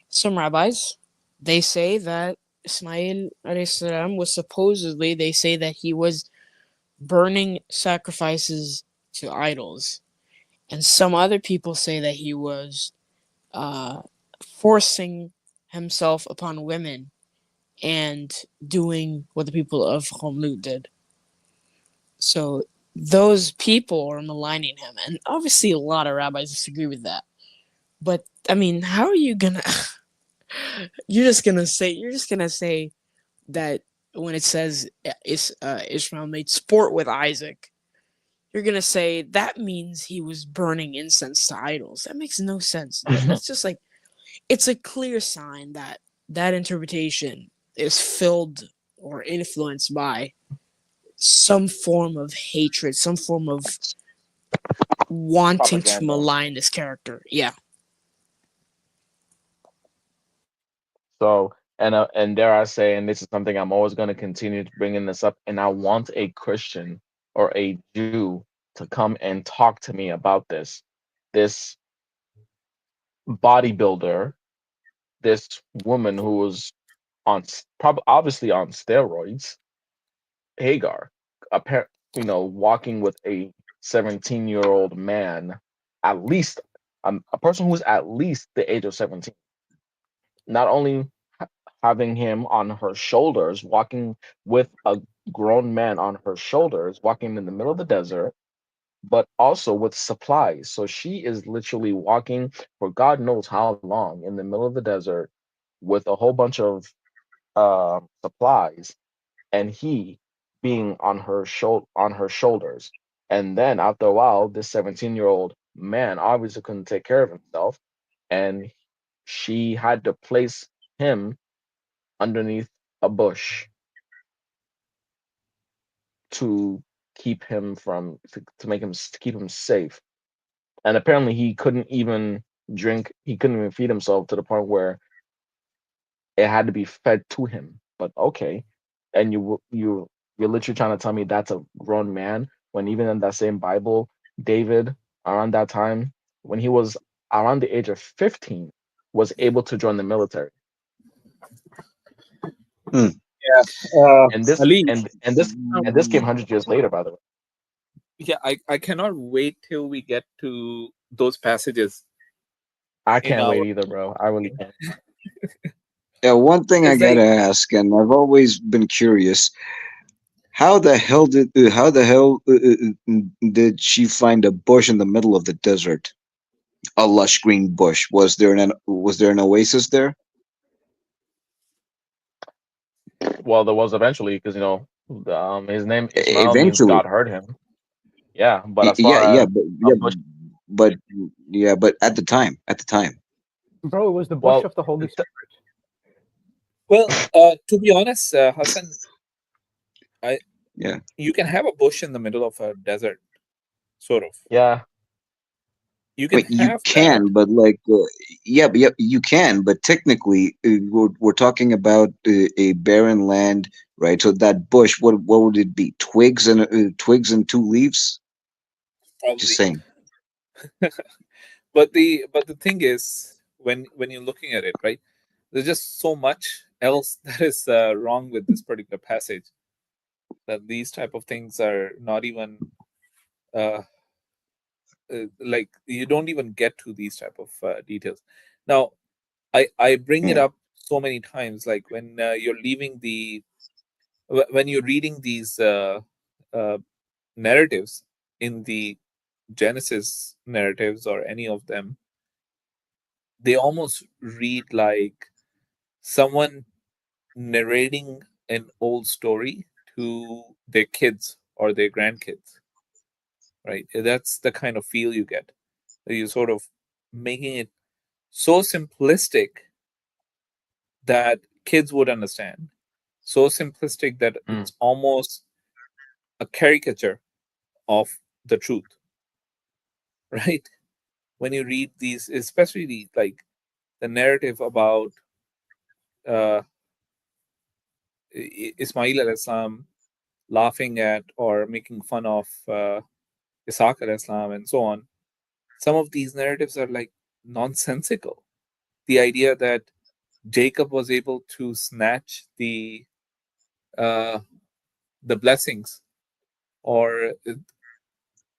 some rabbis, they say that Ismail alayhi salam was supposedly, they say that he was burning sacrifices to idols. And some other people say that he was forcing himself upon women and doing what the people of Khomlut did. So those people are maligning him. And obviously a lot of rabbis disagree with that. But I mean, how are you gonna you're just gonna say that when it says Ishmael made sport with Isaac, you're gonna say that means he was burning incense to idols. That makes no sense. That's just like, it's a clear sign that that interpretation is filled or influenced by some form of hatred, some form of wanting to Propaganda. malign this character. Yeah. So and dare I say, and this is something I'm always going to continue to bringing this up, and I want a Christian or a Jew to come and talk to me about this. This bodybuilder, this woman who was probably obviously on steroids, Hagar, walking with a 17-year-old man, at least a person who's at least the age of 17. Not only having him on her shoulders, walking with a grown man on her shoulders, walking in the middle of the desert, but also with supplies. So she is literally walking for God knows how long in the middle of the desert with a whole bunch of supplies, and he being on her shoulders. And then after a while, this 17-year-old man obviously couldn't take care of himself, and she had to place him underneath a bush to keep him to make him to keep him safe. And apparently he couldn't even drink, he couldn't even feed himself to the point where it had to be fed to him. But okay, and you're literally trying to tell me that's a grown man when even in that same Bible, David around that time when he was around the age of 15 was able to join the military. And this Ali. and this came 100 years later, by the way. Yeah, I cannot wait till we get to those passages. I In can't our- wait either, bro. I really can't. Yeah, one thing I It's like- gotta ask, and I've always been curious: how the hell did she find a bush in the middle of the desert? A lush green bush. Was there an oasis there? Well, there was eventually, because his name Ismail means Eventually. God heard him. Yeah, but as Yeah, far yeah, as but at the time, Bro, it was the bush Well, of the Holy Spirit. Well, to be honest, Hassan, Yeah. you can have a bush in the middle of a desert, sort of. yeah, You can but you have can, that. but you can, but technically, we're talking about a barren land, right? So that bush, what would it be? Twigs and two leaves. Probably. Just saying. But the thing is, when you're looking at it, right, there's just so much else that is wrong with this particular passage, that these type of things are not even like, you don't even get to these type of details. Now, I bring it Yeah. up so many times, like when you're leaving when you're reading these narratives in the Genesis narratives or any of them, they almost read like someone narrating an old story to their kids or their grandkids, right? That's the kind of feel you get. You're sort of making it so simplistic that kids would understand, so simplistic that it's almost a caricature of the truth, right? When you read these, especially like the narrative about Ismail alayhi salam laughing at or making fun of Isaac alayhi salam and so on, some of these narratives are like nonsensical. The idea that Jacob was able to snatch the blessings, or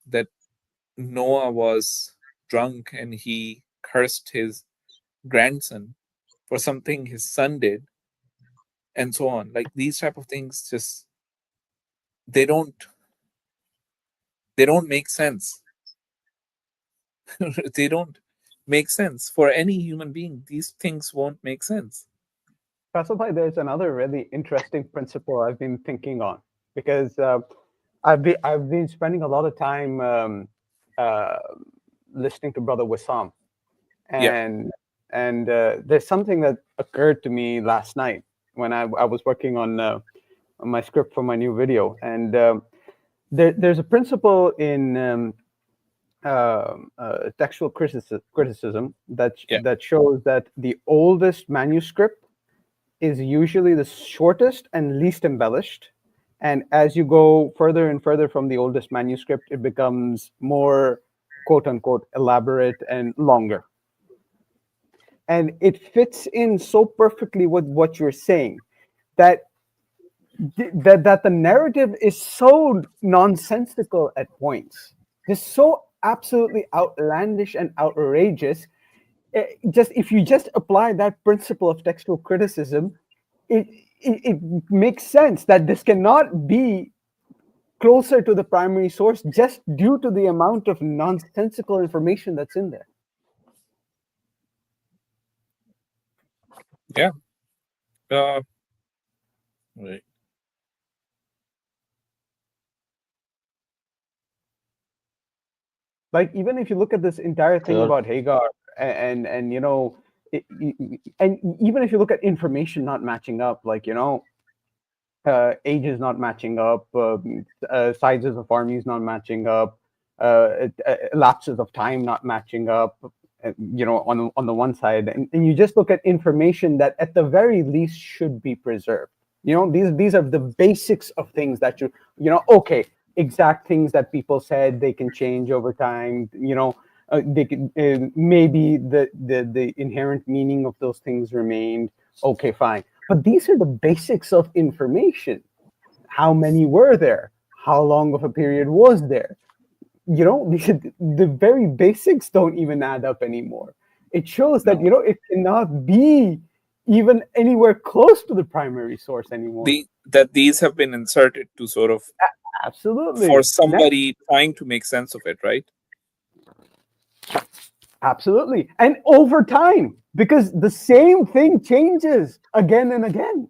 that Noah was drunk and he cursed his grandson for something his son did, and so on. Like, these type of things just they don't make sense. They don't make sense for any human being. These things won't make sense. Faisal, there's another really interesting principle I've been thinking on, because I've been spending a lot of time listening to Brother Wissam, and there's something that occurred to me last night when I was working on my script for my new video, and there's a principle in textual criticism that shows that the oldest manuscript is usually the shortest and least embellished, and as you go further and further from the oldest manuscript, it becomes more quote unquote elaborate and longer. And it fits in so perfectly with what you're saying, that the narrative is so nonsensical at points, just so absolutely outlandish and outrageous. Just if you just apply that principle of textual criticism, it makes sense that this cannot be closer to the primary source, just due to the amount of nonsensical information that's in there. Yeah. Right. Like, even if you look at this entire thing Good. about Hagar, and and even if you look at information not matching up, like, ages not matching up, sizes of armies not matching up, lapses of time not matching up, on the one side, and you just look at information that at the very least should be preserved. These are the basics of things that okay, exact things that people said, they can change over time. They could maybe the inherent meaning of those things remained. Okay, fine. But these are the basics of information. How many were there? How long of a period was there? You know, the very basics don't even add up anymore. It shows that, you know, it cannot be even anywhere close to the primary source anymore. That these have been inserted to sort of Absolutely. for somebody trying to make sense of it, right? Absolutely. And over time, because the same thing changes again and again.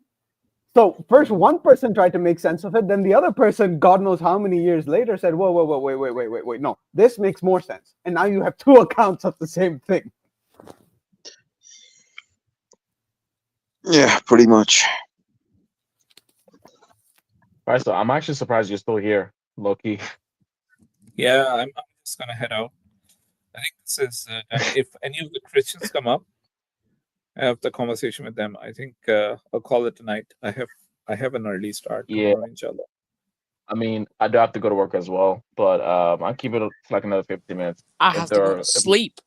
So first one person tried to make sense of it, then the other person, God knows how many years later, said, whoa, wait, no, this makes more sense. And now you have two accounts of the same thing. Yeah, pretty much. All right, so I'm actually surprised you're still here, Loki. Yeah, I'm just gonna head out. I think this is if any of the Christians come up, I have the conversation with them. I think I'll call it tonight. I have an early start. Yeah. Tomorrow, inshallah. I mean, I do have to go to work as well, but I'll keep it for like another 50 minutes. I have to go to sleep.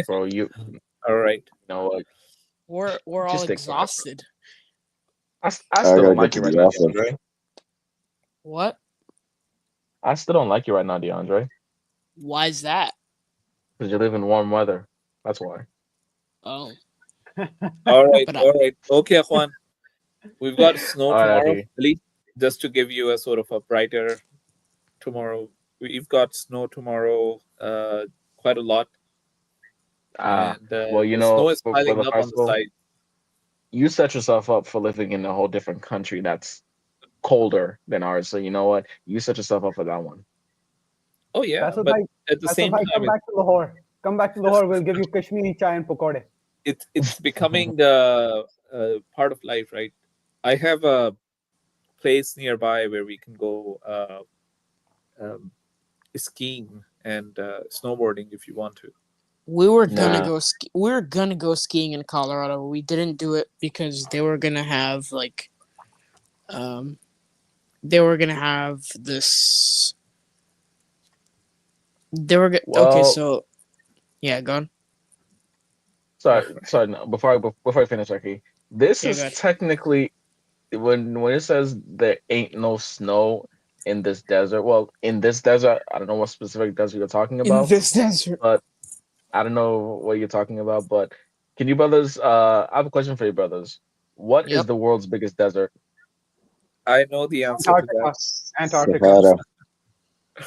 Bro, you all right? You know what? We're all exhausted. I still don't like you right now, DeAndre. What? I still don't like you right now, DeAndre. Why is that? Because you live in warm weather. That's why. Oh. All right. Okay, Juan. We've got snow tomorrow. Right, just to give you a sort of a brighter tomorrow. We've got snow tomorrow, quite a lot. And, well, you the know, snow is piling up on the side. You set yourself up for living in a whole different country that's colder than ours. So you know what? You set yourself up for that one. Oh yeah, but at the same time, come back to Lahore. Come back to Lahore. We'll give you Kashmiri chai and pakode. It's becoming the part of life, right? I have a place nearby where we can go skiing and snowboarding if you want to. We were gonna go. We were gonna go skiing in Colorado. We didn't do it because they were gonna have like, they were gonna have this. They were okay. So, yeah, go on. Sorry. No, before I finish, okay. This is technically when it says there ain't no snow in this desert. Well, in this desert, I don't know what specific desert you're talking about. In this desert, but I don't know what you're talking about. But can you brothers? I have a question for you, brothers. What is the world's biggest desert? I know the answer to that. Antarctica.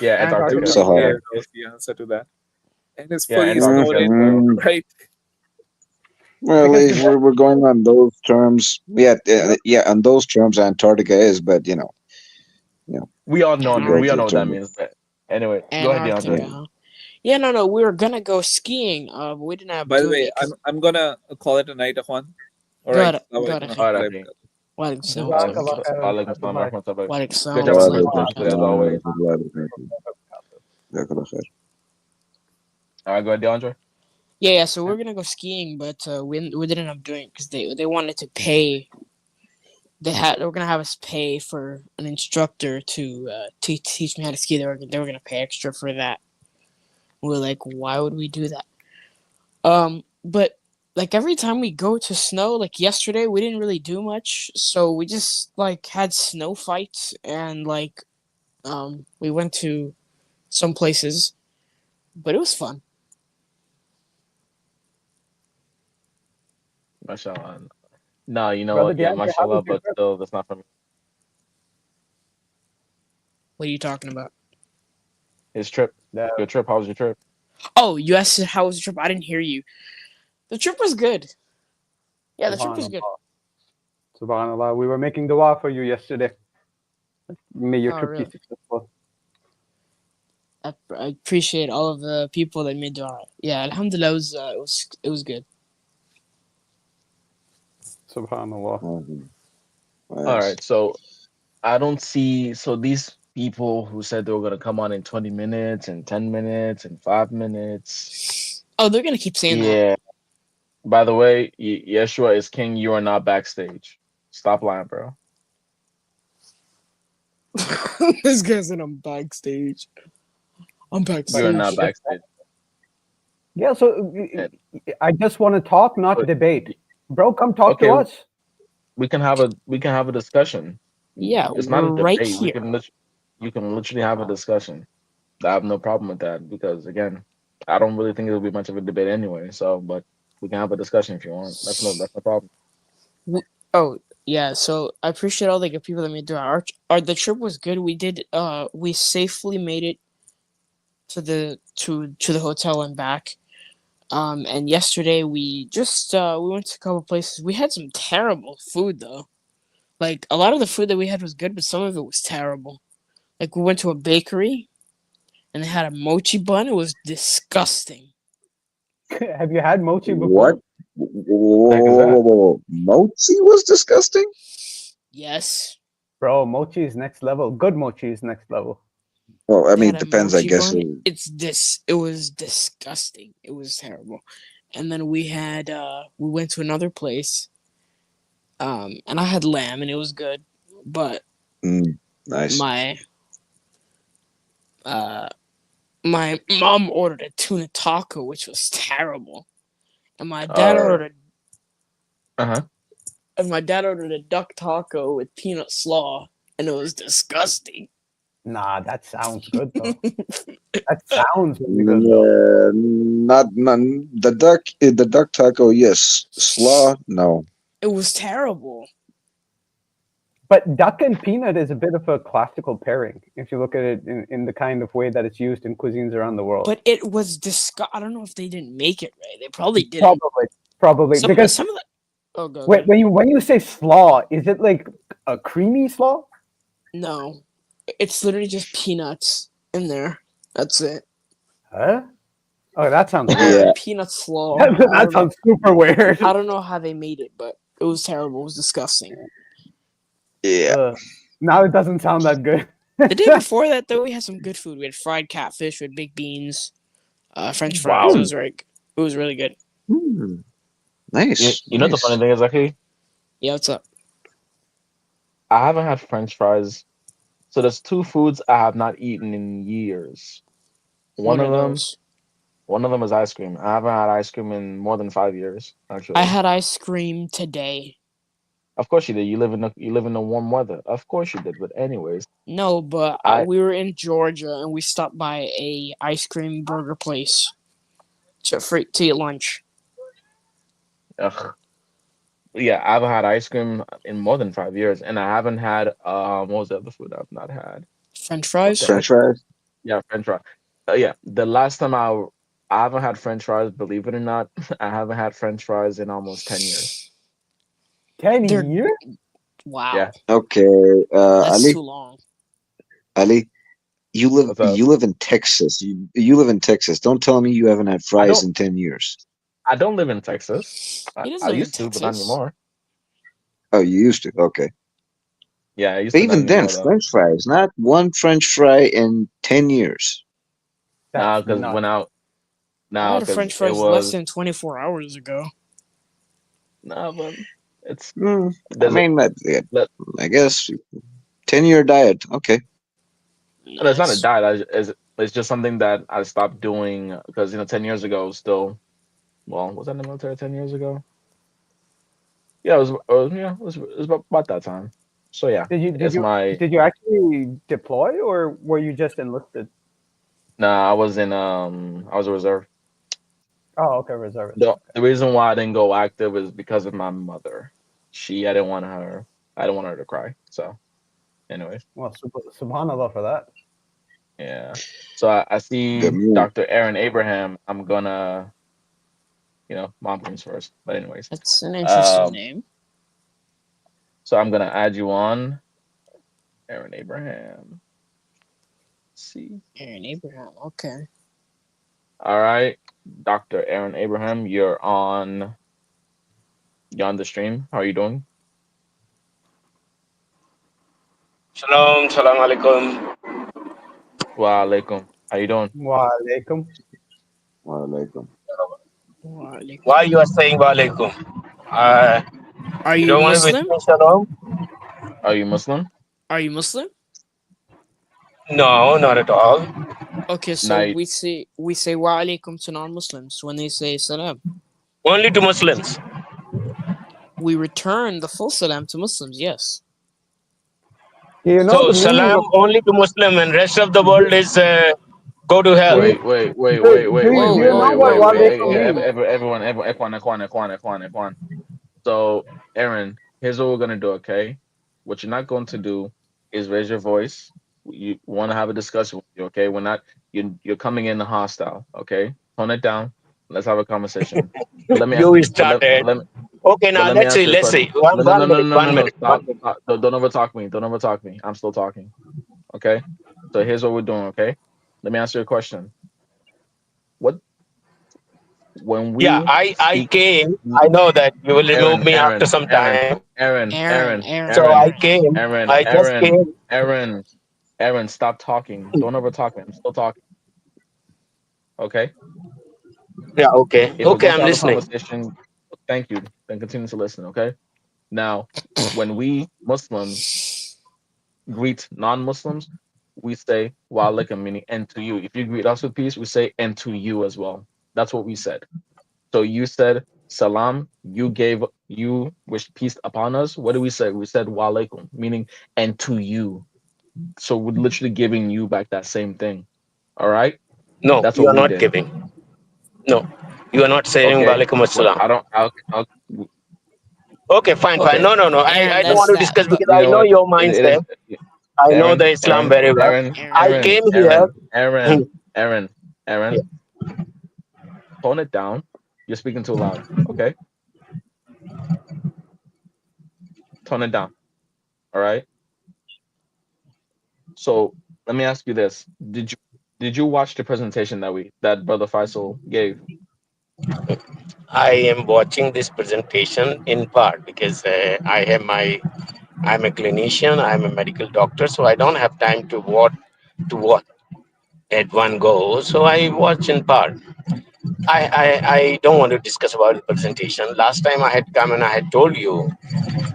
Yeah, Antarctica. Sahara knows the answer to that. And it's fully snowed, right? Well, we're going on those terms. Yeah, on those terms, Antarctica is, but you know. We all know what that means. But anyway, go ahead, DeAndre. Yeah, no, we were gonna go skiing. But we didn't have. By the way, I'm gonna call it a night, Juan. All right. All right, go ahead, DeAndre. Yeah. So we're gonna go skiing, but we didn't end up doing it because they wanted to pay. They were gonna have us pay for an instructor to teach me how to ski. They were gonna pay extra for that. We were like, why would we do that? But like every time we go to snow, like yesterday, we didn't really do much. So we just like had snow fights and like, we went to some places, but it was fun. Mashallah. No, you know what? Yeah, mashallah, but still, that's not for me. What are you talking about? His trip. Your trip. How was your trip? Oh, you asked how was the trip? I didn't hear you. The trip was good. Yeah, the trip was good. Subhanallah. We were making dua for you yesterday. May your trip be successful. I appreciate all of the people that made dua. Yeah, alhamdulillah, it was good. Subhanallah. All right, so I don't see. So these people who said they were gonna come on in 20 minutes and 10 minutes and 5 minutes. Oh, they're gonna keep saying that. Yeah. By the way, Yeshua is king. You are not backstage. Stop lying, bro. This guy's in a backstage. I'm backstage. You're not backstage. Yeah, so I just want to talk, not But- debate. Bro, come talk to Okay. us. We can have a discussion. Yeah, It's not a we're right debate. here. You can literally have a discussion. I have no problem with that because again, I don't really think it'll be much of a debate anyway. So, but we can have a discussion if you want. That's no problem. Oh yeah, so I appreciate all the good people that made the the trip was good. We safely made it to the hotel and back. And yesterday we just we went to a couple places. We had some terrible food though. Like a lot of the food that we had was good, but some of it was terrible. Like we went to a bakery and they had a mochi bun. It was disgusting. Have you had mochi before? What? Whoa. Mochi was disgusting? Yes. Bro, mochi is next level. Good mochi is next level. Well, I They mean, had it a depends, I mochi guess. bun. It was disgusting. It was terrible. And then we went to another place. And I had lamb and it was good. But Nice. my mom ordered a tuna taco, which was terrible. And my dad ordered a duck taco with peanut slaw, and it was disgusting. Nah, that sounds good though. That sounds really good though. Not the duck taco, yes. Slaw, no. It was terrible. But duck and peanut is a bit of a classical pairing if you look at it in the kind of way that it's used in cuisines around the world. But it was I don't know if they didn't make it right. They probably didn't. Probably because some of the. Oh god. Wait, when you say slaw, is it like a creamy slaw? No, it's literally just peanuts in there. That's it. Huh? Oh, that sounds Yeah. weird. Peanut slaw. That sounds super weird. I don't know how they made it, but it was terrible. It was disgusting. Yeah. Now it doesn't sound that good. The day before that, though, we had some good food. We had fried catfish, we had baked beans, French fries. Wow. It was really good. Nice. You know the funny thing is, actually, Yeah, what's up? I haven't had French fries. So there's two foods I have not eaten in years. One What of are them those? is ice cream. I haven't had ice cream in more than 5 years. Actually, I had ice cream today. Of course you did. You live in the warm weather. Of course you did. But anyways, No, but we were in Georgia and we stopped by a ice cream burger place to eat lunch. yeah, I haven't had ice cream in more than 5 years, and I haven't had what was the other food I've not had? French fries. French fries? Yeah, French fries. Yeah, the last time I haven't had French fries. Believe it or not, I haven't had French fries in almost 10 years. 10 They're- years? Wow. Yeah. Okay. That's Ali, too long. Ali, you What's up? live in Texas. You live in Texas. Don't tell me you haven't had fries in 10 years. I don't live in Texas. He doesn't I live in used to, but not Texas. anymore. Oh, you used to. Okay. Yeah, I used But to. not even then, anymore, though. French fries, not one French fry in 10 years. Nah, That's because nuts. when I I nah, had a 'cause French it fries less was than 24 hours ago. nah, but it's I there's a- mean, let- I guess 10-year diet. Okay. it's not a Nice. diet. It's just something that I stopped doing because 10 years ago, still. Well, was I in the military 10 years ago? Yeah, it was about that time. So yeah, Did it's my you actually deploy or were you just enlisted? nah. I was a reserve. Oh, okay, reservist. The reason why I didn't go active is because of my mother. I didn't want her to cry. So, anyways, Well, subhanallah for that. yeah. So I see Good move. Dr. Aaron Abraham. I'm gonna, mom comes first. But anyways, That's an interesting Um, name. so I'm gonna add you on, Aaron Abraham. Let's see. Aaron Abraham. Okay. All right, Dr. Aaron Abraham, you're on the stream. How are you doing? Shalom, salam alaikum. Wa alaikum. How you doing? Wa alaikum. Walaikum. Why you are saying wa alaikum? Are You you don't want to Muslim? say shalom? Are you Muslim? Are you Muslim? No, not at all. Okay, so Now, we say wa alaikum to non-Muslims when they say salam. Only to Muslims. We return the full salam to Muslims. Yes. You know So the meaning salam of. only to Muslim and rest of the world is go to hell. wait. Do you know what walaikum means? Everyone. So, Aaron, here's what we're gonna do. Okay, what you're not going to do is raise your voice. You want to have a discussion with you. Okay, we're not. You're coming in hostile. Okay, tone it down. Let's have a conversation. But let me ask You you. started. Let me. Okay, But now let me let's ask see. you a Let's question. see. One minute. No. Stop. Don't overtalk me. Don't overtalk me. I'm still talking. Okay. So here's what we're doing. Okay. Let me ask you a question. What when Yeah, we I speak, came. I know that you will remove me after some time. So I came. I just came. Aaron, stop talking. Don't overtalk me. I'm still talking. Okay. Yeah, okay. If we're Okay, going to I'm have a listening. conversation, thank you. Then continue to listen. Okay. Now, when we Muslims greet non-Muslims, we say wa alaikum, meaning and to you. If you greet us with peace, we say and to you as well. That's what we said. So you said salam, you wished peace upon us. What do we say? We said wa alaikum, meaning and to you. So we're literally giving you back that same thing. All right? No, That's you what are we not did. giving. No, you are not saying Okay. walaikum Well, assalam. I'll Okay, fine. okay. No. Aaron, I don't that's want to that. discuss But because You I know know what? your It mindset. is I know the Islam very well. I came here. Aaron, tone it down. You're speaking too loud. Okay? Tone it down. All right? So let me ask you this. Did you watch the presentation that Brother Faisal gave? I am watching this presentation in part because I'm a clinician, I'm a medical doctor, so I don't have time to watch at one go. So I watch in part. I don't want to discuss about the presentation. Last time I had come and I had told you,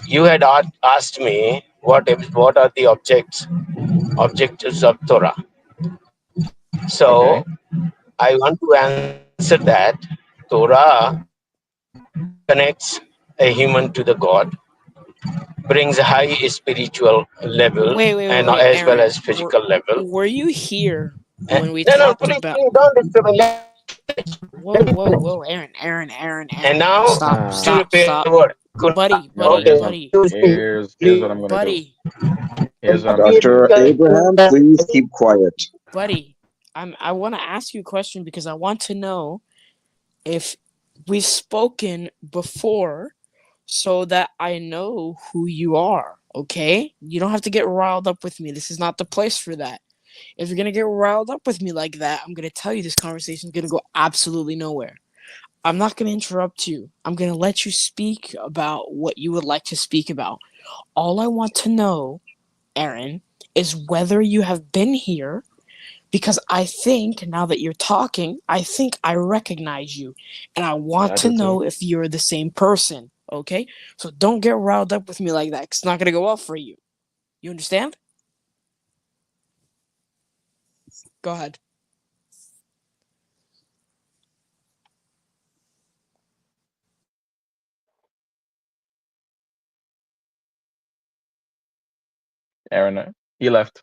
you had asked me what are the objectives of Torah. So Okay. I want to answer that Torah connects a human to the God, brings a high spiritual level and Wait, as well Aaron. as physical level. Were you here when we No, talked please, about? please don't disturb me. Let me finish. Whoa, Aaron. And now, Stop. to repair the word. Buddy, You know what? Okay, you speak. Here's what I'm gonna do. buddy, Here's what I'm gonna do. Dr. Abraham, please keep quiet. buddy. I want to ask you a question because I want to know if we've spoken before so that I know who you are, okay? You don't have to get riled up with me. This is not the place for that. If you're going to get riled up with me like that, I'm going to tell you this conversation is going to go absolutely nowhere. I'm not going to interrupt you. I'm going to let you speak about what you would like to speak about. All I want to know, Aaron, is whether you have been here, because I think now that you're talking, I think I recognize you. And I want to know if you're the same person, okay? So don't get riled up with me like that. It's not going to go well for you. You understand? Go ahead. Aaron, he left.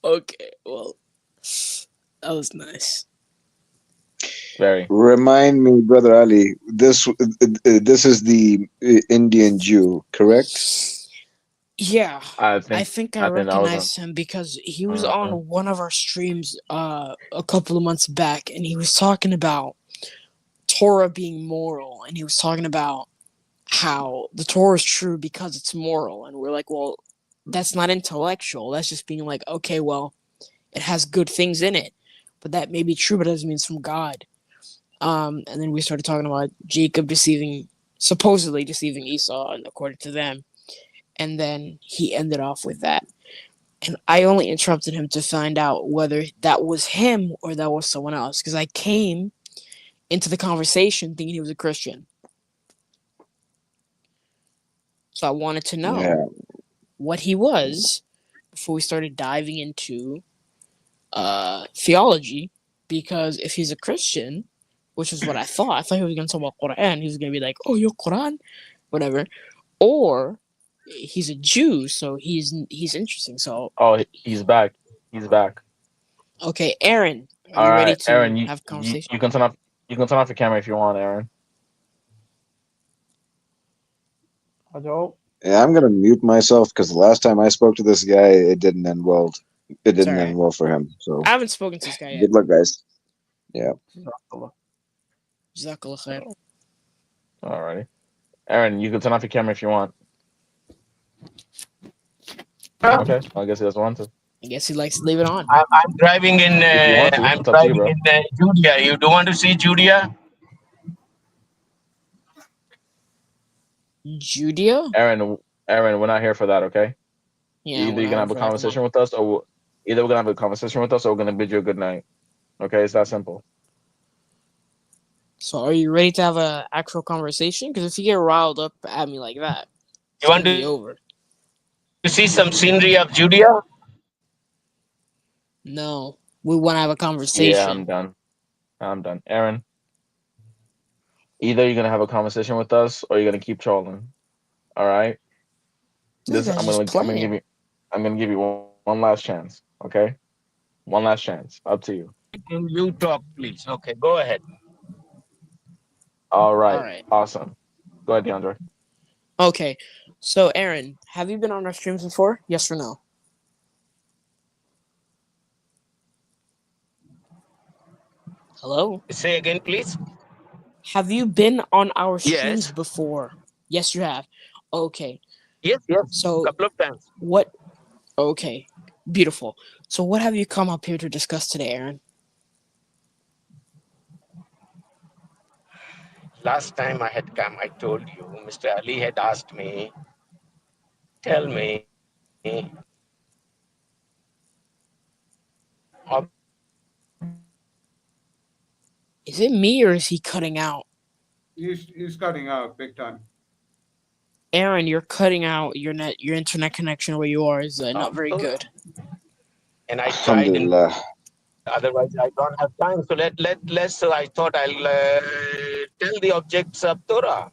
Okay, well, that was nice. Very. Remind me, Brother Ali, this is the Indian Jew, correct? Yeah, I I think I that was recognized him because he was on one of our streams a couple of months back, and he was talking about Torah being moral, and he was talking about how the Torah is true because it's moral, and we're like, well, that's not intellectual. That's just being like, okay, well, it has good things in it, but that may be true, but it doesn't mean it's from God. And then we started talking about Jacob supposedly deceiving Esau, and according to them. And then he ended off with that. And I only interrupted him to find out whether that was him or that was someone else, because I came into the conversation thinking he was a Christian. So I wanted to know what he was before we started diving into theology, because if he's a Christian, which is what I thought he was going to talk about Quran. He was going to be like, "Oh, your Quran," whatever, or he's a Jew, so he's interesting. So he's back. He's back. okay, Aaron, are All you right, ready to Aaron, have a conversation? you can turn off. You can turn off your camera if you want, Aaron. Hello. Yeah, I'm gonna mute myself because the last time I spoke to this guy, it didn't end well. It didn't end well for him. So I haven't spoken to this guy yet. good luck, guys. Yeah. Jazakallah khair. All right, Aaron, you can turn off your camera if you want. Okay, I guess he doesn't want to. I guess he likes to leave it on. I'm driving in. If you want to, I'm it's up to you, driving bro. in Judea. You don't want to see Judea? Judea? Aaron, we're not here for that, okay? Yeah. Either you're gonna have a conversation with us, or we're gonna bid you a good night. Okay, it's that simple. So, are you ready to have an actual conversation? Because if you get riled up at me like that, You want be to over. You see some scenery of Judea? No, we want to have a conversation. Yeah, I'm done. Aaron, either you're gonna have a conversation with us, or you're gonna keep trolling. All right. I'm gonna give you one last chance. Okay. One last chance. Up to you. You talk, please. Okay, go ahead. All right. Awesome. Go ahead, DeAndre. Okay. So, Aaron, have you been on our streams before? Yes or no? Hello? Say again, please. Have you been on our streams before? Yes, you have. Okay. Yes. So, a couple of times. What? Okay. Beautiful. So, what have you come up here to discuss today, Aaron? Last time I had come, I told you, Mr. Ali had asked me, tell me, is it me or is he cutting out? He's cutting out big time. Aaron, you're cutting out. Your internet connection where you are is not very good. And I tried. Otherwise, I don't have time. So let's. So I thought I'll tell the objects of Torah,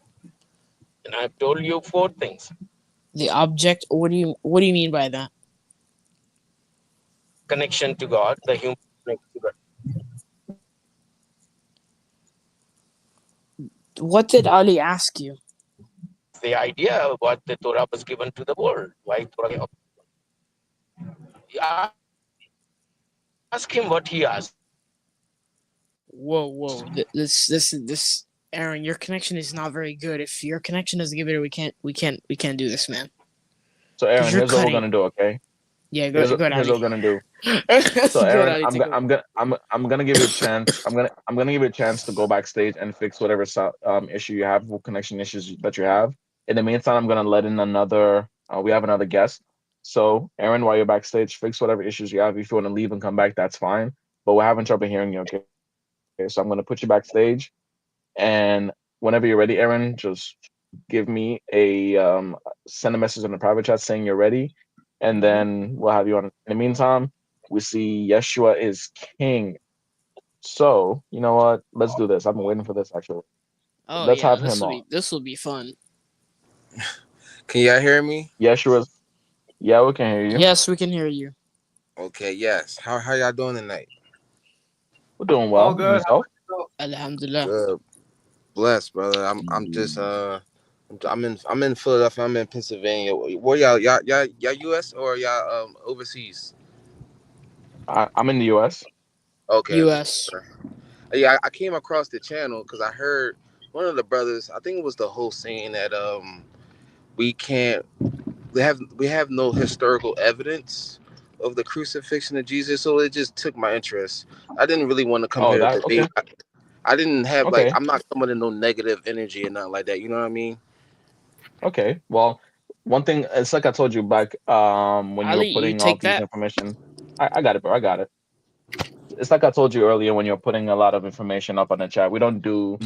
and I've told you 4 things. The object. What do you mean by that? Connection to God, the human connection to God. What did Ali ask you? The idea of what the Torah was given to the world. Why Torah? Ask him what he asked. Whoa! This, Aaron, your connection is not very good. If your connection doesn't give it, we can't do this, man. So, Aaron, here's what we're gonna do, okay? Yeah, go ahead. Here's what we're gonna do. So, Aaron, I'm gonna give you a chance. I'm gonna give you a chance to go backstage and fix whatever issue you have, connection issues that you have. In the meantime, I'm gonna let in another. We have another guest. So, Aaron, while you're backstage, fix whatever issues you have. If you want to leave and come back, that's fine. But we're having trouble hearing you, okay? So I'm gonna put you backstage, and whenever you're ready, Aaron, just give me send a message in the private chat saying you're ready, and then we'll have you on. In the meantime, we see Yeshua is king. So you know what? Let's do this. I've been waiting for this actually. Oh, let's have him on. This will be fun. Can y'all hear me? Yeshua. Yeah, we can hear you. Yes, we can hear you. Okay, yes. How y'all doing tonight? We're doing well. All good. Alhamdulillah. Good. Blessed, brother. I'm just I'm in Philadelphia. I'm in Pennsylvania. Where y'all US or y'all overseas? I'm in the US. Okay. US. Yeah, I came across the channel because I heard one of the brothers, I think it was the host, saying that we have no historical evidence of the crucifixion of Jesus, so it just took my interest. I didn't really want to come here to debate. Okay. I didn't have I'm not coming in no negative energy or nothing like that. You know what I mean? Okay. Well, one thing, it's like I told you back when you were putting all these information. I got it, bro. I got it. It's like I told you earlier when you're putting a lot of information up on the chat. We don't do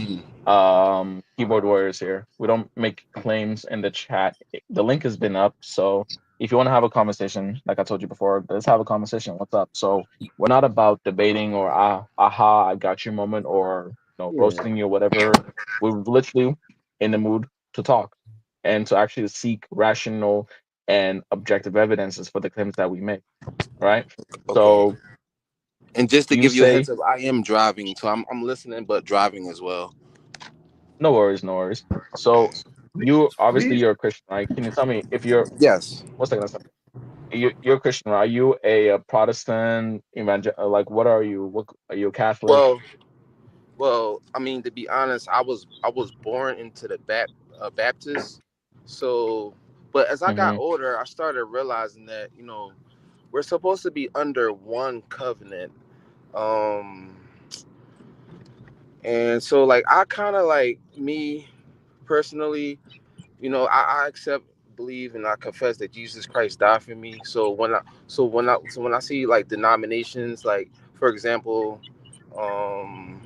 keyboard warriors here. We don't make claims in the chat. The link has been up, so if you want to have a conversation, like I told you before, let's have a conversation. What's up? So we're not about debating or aha, I got you moment, or roasting you or whatever. We're literally in the mood to talk and to actually seek rational and objective evidences for the claims that we make. Right? Okay. So And just to you give you a heads say, up, I am driving, so I'm listening, but driving as well. no worries, no worries. So you obviously you're a Christian, right? Can you tell me if you're Yes. one second, you're a Christian, right? Are you a Protestant evangel? Like, what are you? What are you, a Catholic? Well, I mean, to be honest, I was born into the Baptist. So, but as I got Mm-hmm. older, I started realizing that we're supposed to be under one covenant. And so like I kind of like me personally, I accept, believe, and I confess that Jesus Christ died for me. So when I see like denominations, like for example, um,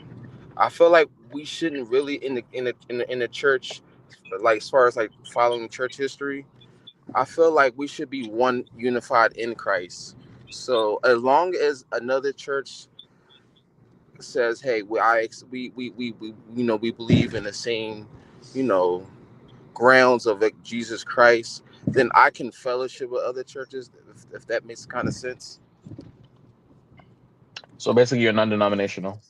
I feel like we shouldn't really in the church, like as far as like following church history. I feel like we should be one unified in Christ. So as long as another church says, "Hey, we believe in the same, you know, grounds of like Jesus Christ," then I can fellowship with other churches if that makes kind of sense. So basically, you're non-denominational.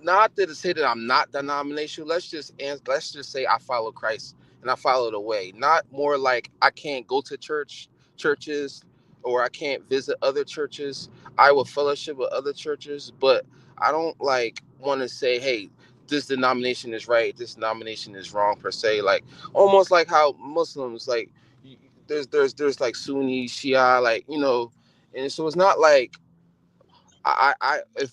Not to say that I'm not denominational. Let's just say I follow Christ and I follow the way. Not more like I can't go to churches or I can't visit other churches. I will fellowship with other churches, but I don't like want to say, hey, this denomination is right, this denomination is wrong per se. Like almost like how Muslims like there's like Sunni, Shia, like and so it's not like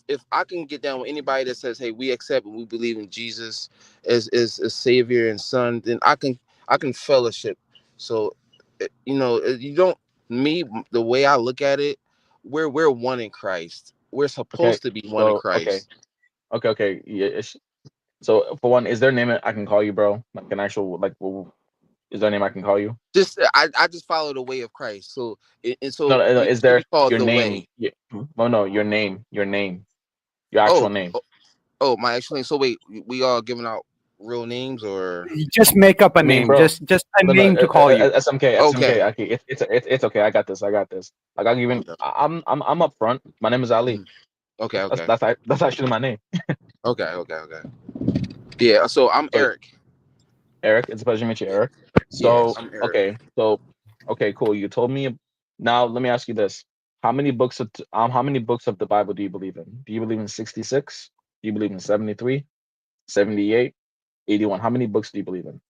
if I can get down with anybody that says, "Hey, we accept and we believe in Jesus as a Savior and Son," then I can fellowship. So, you don't me the way I look at it, we're one in Christ. We're Okay. supposed to be one in So okay, Christ. okay. Yeah. So for one, is there a name I can call you, bro? Like an actual is there a name I can call you? I just follow the way of Christ. So and No, so no, no, we is should be there called your the name? way. Yeah. Oh no, your name, your Oh, actual name. my actual name. So wait, we all giving out real names or Just make up a I mean, name. bro. Just a No, no, name to call you. SMK. okay. Okay, it's okay. I got this. I got this. Like I'll even. Okay. I'm up front. My name is Ali. Okay. Okay. That's actually my name. Okay. Yeah, so I'm So Eric. Eric, it's a pleasure to meet you, Eric. Yes, So I'm Eric. okay, cool. You told me. Now let me ask you this: how many books of the Bible do you believe in? Do you believe in 66? Do you believe in 73, 78, 81? How many books do you believe in?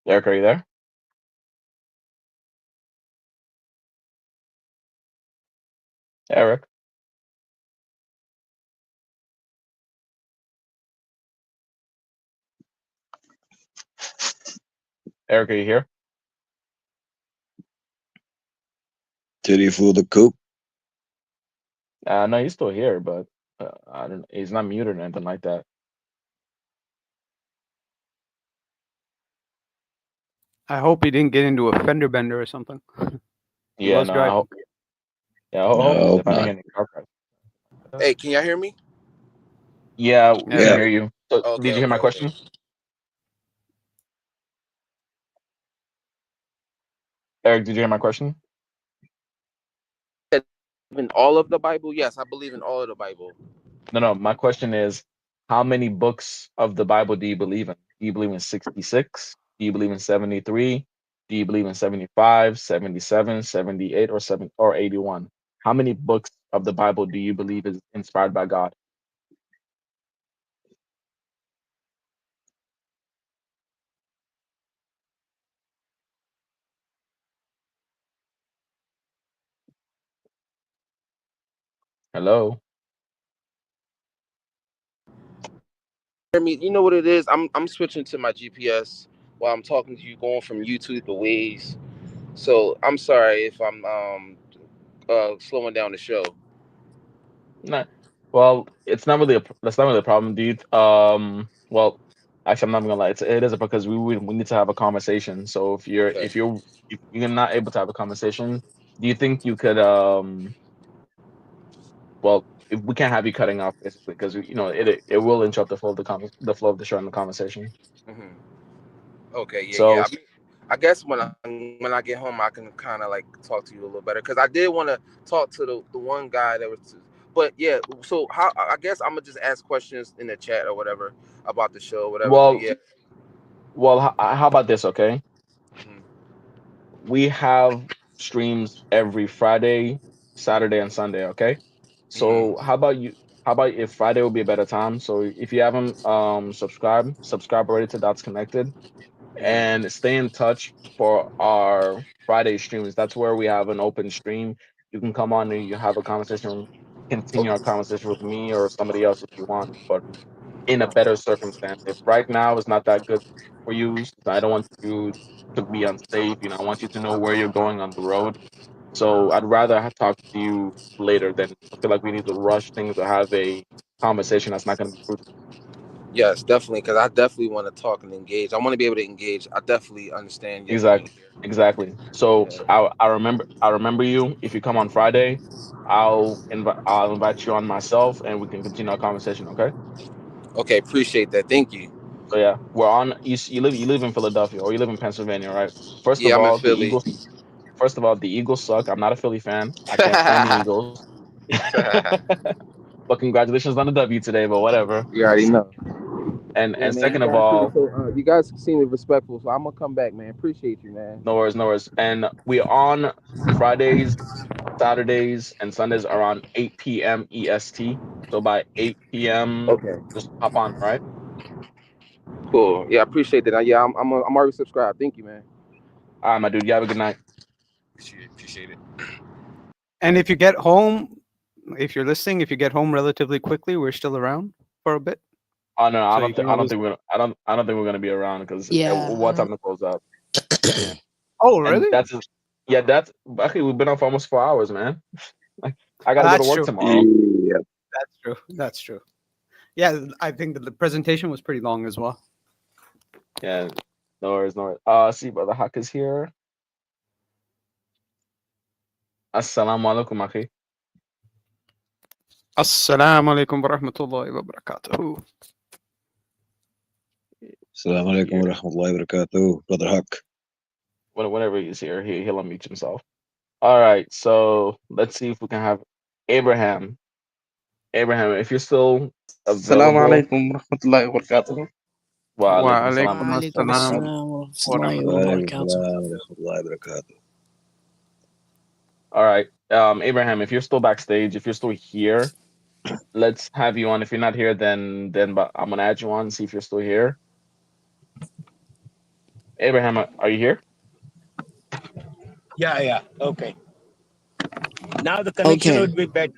Eric, are you there? Eric, Eric, are you here? Did he fool the coop? No, he's still here, but I don't. He's not muted or anything like that. I hope he didn't get into a fender bender or something. He Yeah, was no. I driving. hope. Yeah, I No, hope I he's hope defending not. any car crash. Hey, can y'all hear me? Yeah, we can Yeah. hear you. So, did you hear my Okay. question, Eric? Did you hear my question? In all of the Bible? Yes, I believe in all of the Bible. No. My question is, how many books of the Bible do you believe in? Do you believe in 66? Do you believe in 73? Do you believe in 75, 77, 78, or 81? How many books of the Bible do you believe is inspired by God? Hello? Hear me? You know what it is? I'm switching to my GPS while I'm talking to you, going from YouTube to Waze. So I'm sorry if I'm slowing down the show. No, Well, it's not really that's not really a problem, dude. Well, actually, I'm not gonna lie. It is because we need to have a conversation. So Okay. if you're not able to have a conversation, do you think you could well, if we can't have you cutting off basically because it will interrupt the flow of the flow of the show and the conversation. Hmm. Okay. Yeah. So Yeah. I guess when I get home, I can kind of like talk to you a little better because I did want to talk to the one guy that was. But yeah, so how I guess I'm gonna just ask questions in the chat or whatever about the show, whatever. But well yeah. how about this? Okay, Mhm. we have streams every Friday, Saturday, and Sunday. Okay. So Mhm. how about if Friday will be a better time? So if you haven't subscribe already to Dots Connected Mhm. and stay in touch for our Friday streams. That's where we have an open stream. You can come on and you have a conversation, continue our conversation with me or somebody else if you want, but in a better circumstance. If right now is not that good for you, I don't want you to be unsafe. I want you to know where you're going on the road. So I'd rather talk to you later than I feel like we need to rush things or have a conversation that's not going to be fruitful. Yes, definitely. Because I definitely want to talk and engage. I want to be able to engage. I definitely understand your point Exactly. here. Exactly. So Yeah. I remember you. If you come on Friday, I'll invite you on myself and we can continue our conversation. Okay. Okay. Appreciate that. Thank you. So yeah, we're on. You live in Philadelphia or you live in Pennsylvania, right? First Yeah, of I'm in all, the Philly. Eagles. First of all, the Eagles suck. I'm not a Philly fan. I can't stand the Eagles. But congratulations on the W today. But whatever. You already know. And Yeah, and man. You second of guys seem all, so. You guys seem respectful, so I'm gonna come back, man. Appreciate you, man. no worries, no worries. And we're on Fridays, Saturdays, and Sundays around 8 p.m. EST. So by 8 p.m., Okay. just hop on, all right? Cool. Yeah, I appreciate that. Yeah, I'm already subscribed. Thank you, man. All right, my dude. You have a good night. Appreciate it. And if you get home, if you're listening, if you get home relatively quickly, we're still around for a bit. Oh no, So you can I don't always. think we're gonna. I don't think we're gonna be around because Yeah. what time to close up? Oh, And really? that's actually we've been on for almost 4 hours, man. Like I gotta go to That's work true. tomorrow. Yeah. That's true. That's true. Yeah, I think the presentation was pretty long as well. Yeah, no worries, no worries. See, brother Hak is here. Assalamu alaikum, akhi. Assalamu alaikum wa rahmatullahi wa barakatuh. Assalamu alaikum wa rahmatullahi wa barakatuh, Brother Huck. Whenever he's here, he'll unmute himself. All right, so let's see if we can have Abraham. Abraham, if you're still Assalamu available, alaikum warahmatullahi wabarakatuh. wa Wa alaikum salam. alaikum Wa alaikum assalam assalam wa wa rahmatullahi wa Wa alaikum barakatuh. salam wa rahmatullahi wa barakatuh. All right, Abraham, if you're still backstage, if you're still here, let's have you on. If you're not here, then but I'm gonna add you on. See if you're still here. Abraham, are you here? Yeah. Okay. Now the connection Okay. would be better.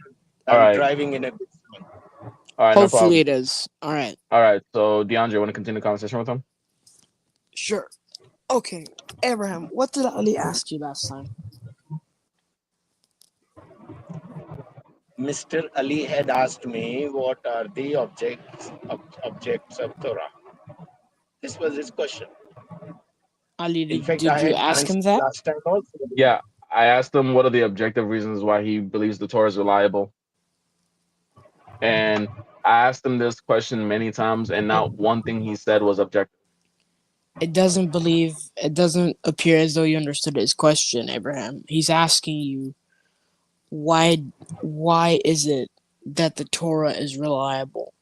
All I'm right. driving in a bit. All right, no Hopefully problem. it is. All right. All right, so DeAndre, want to continue the conversation with him? Sure. Okay. Abraham, what did Ali ask you last time? Mr. Ali had asked me what are the objects of Torah. This was his question. Ali, In fact, did I you had ask him answered that? last time also. Yeah, I asked him what are the objective reasons why he believes the Torah is reliable. And I asked him this question many times, and not one thing he said was objective. It doesn't appear as though you understood his question, Abraham. He's asking you why is it that the Torah is reliable?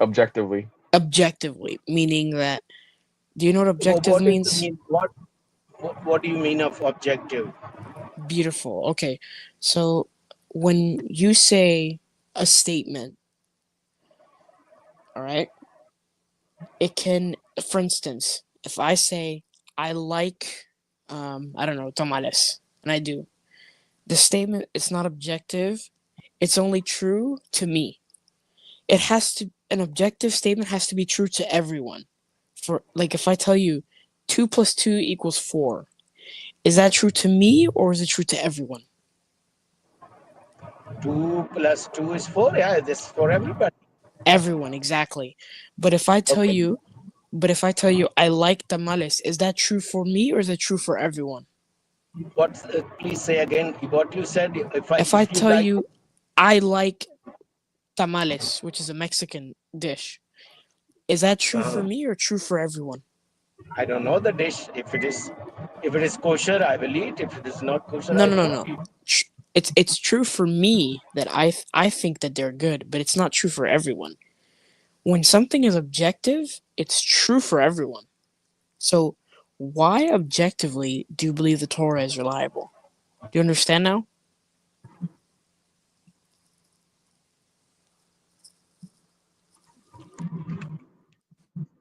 Objectively. Objectively, meaning that, do you know what objective What means? What do you mean of objective? Beautiful. Okay. So when you say a statement, all right, it can, for instance, if I say I like I don't know, tamales, and I do, the statement is not objective, it's only true to me. An objective statement has to be true to everyone. For like, if I tell you 2 + 2 = 4, is that true to me or is it true to everyone? 2 plus 2 is 4. Yeah, this is for everybody. Everyone, exactly. But if I tell Okay. you, I like tamales, is that true for me or is it true for everyone? What? Please say again what you said. If I If you tell like, you I like tamales, which is a Mexican dish, is that true for me or true for everyone? I don't know the dish. If it is kosher, I will eat. If it is not kosher, No, I no, will no, not no. eat. It's true for me that I think that they're good, but it's not true for everyone. When something is objective, it's true for everyone. So why objectively do you believe the Torah is reliable? Do you understand now?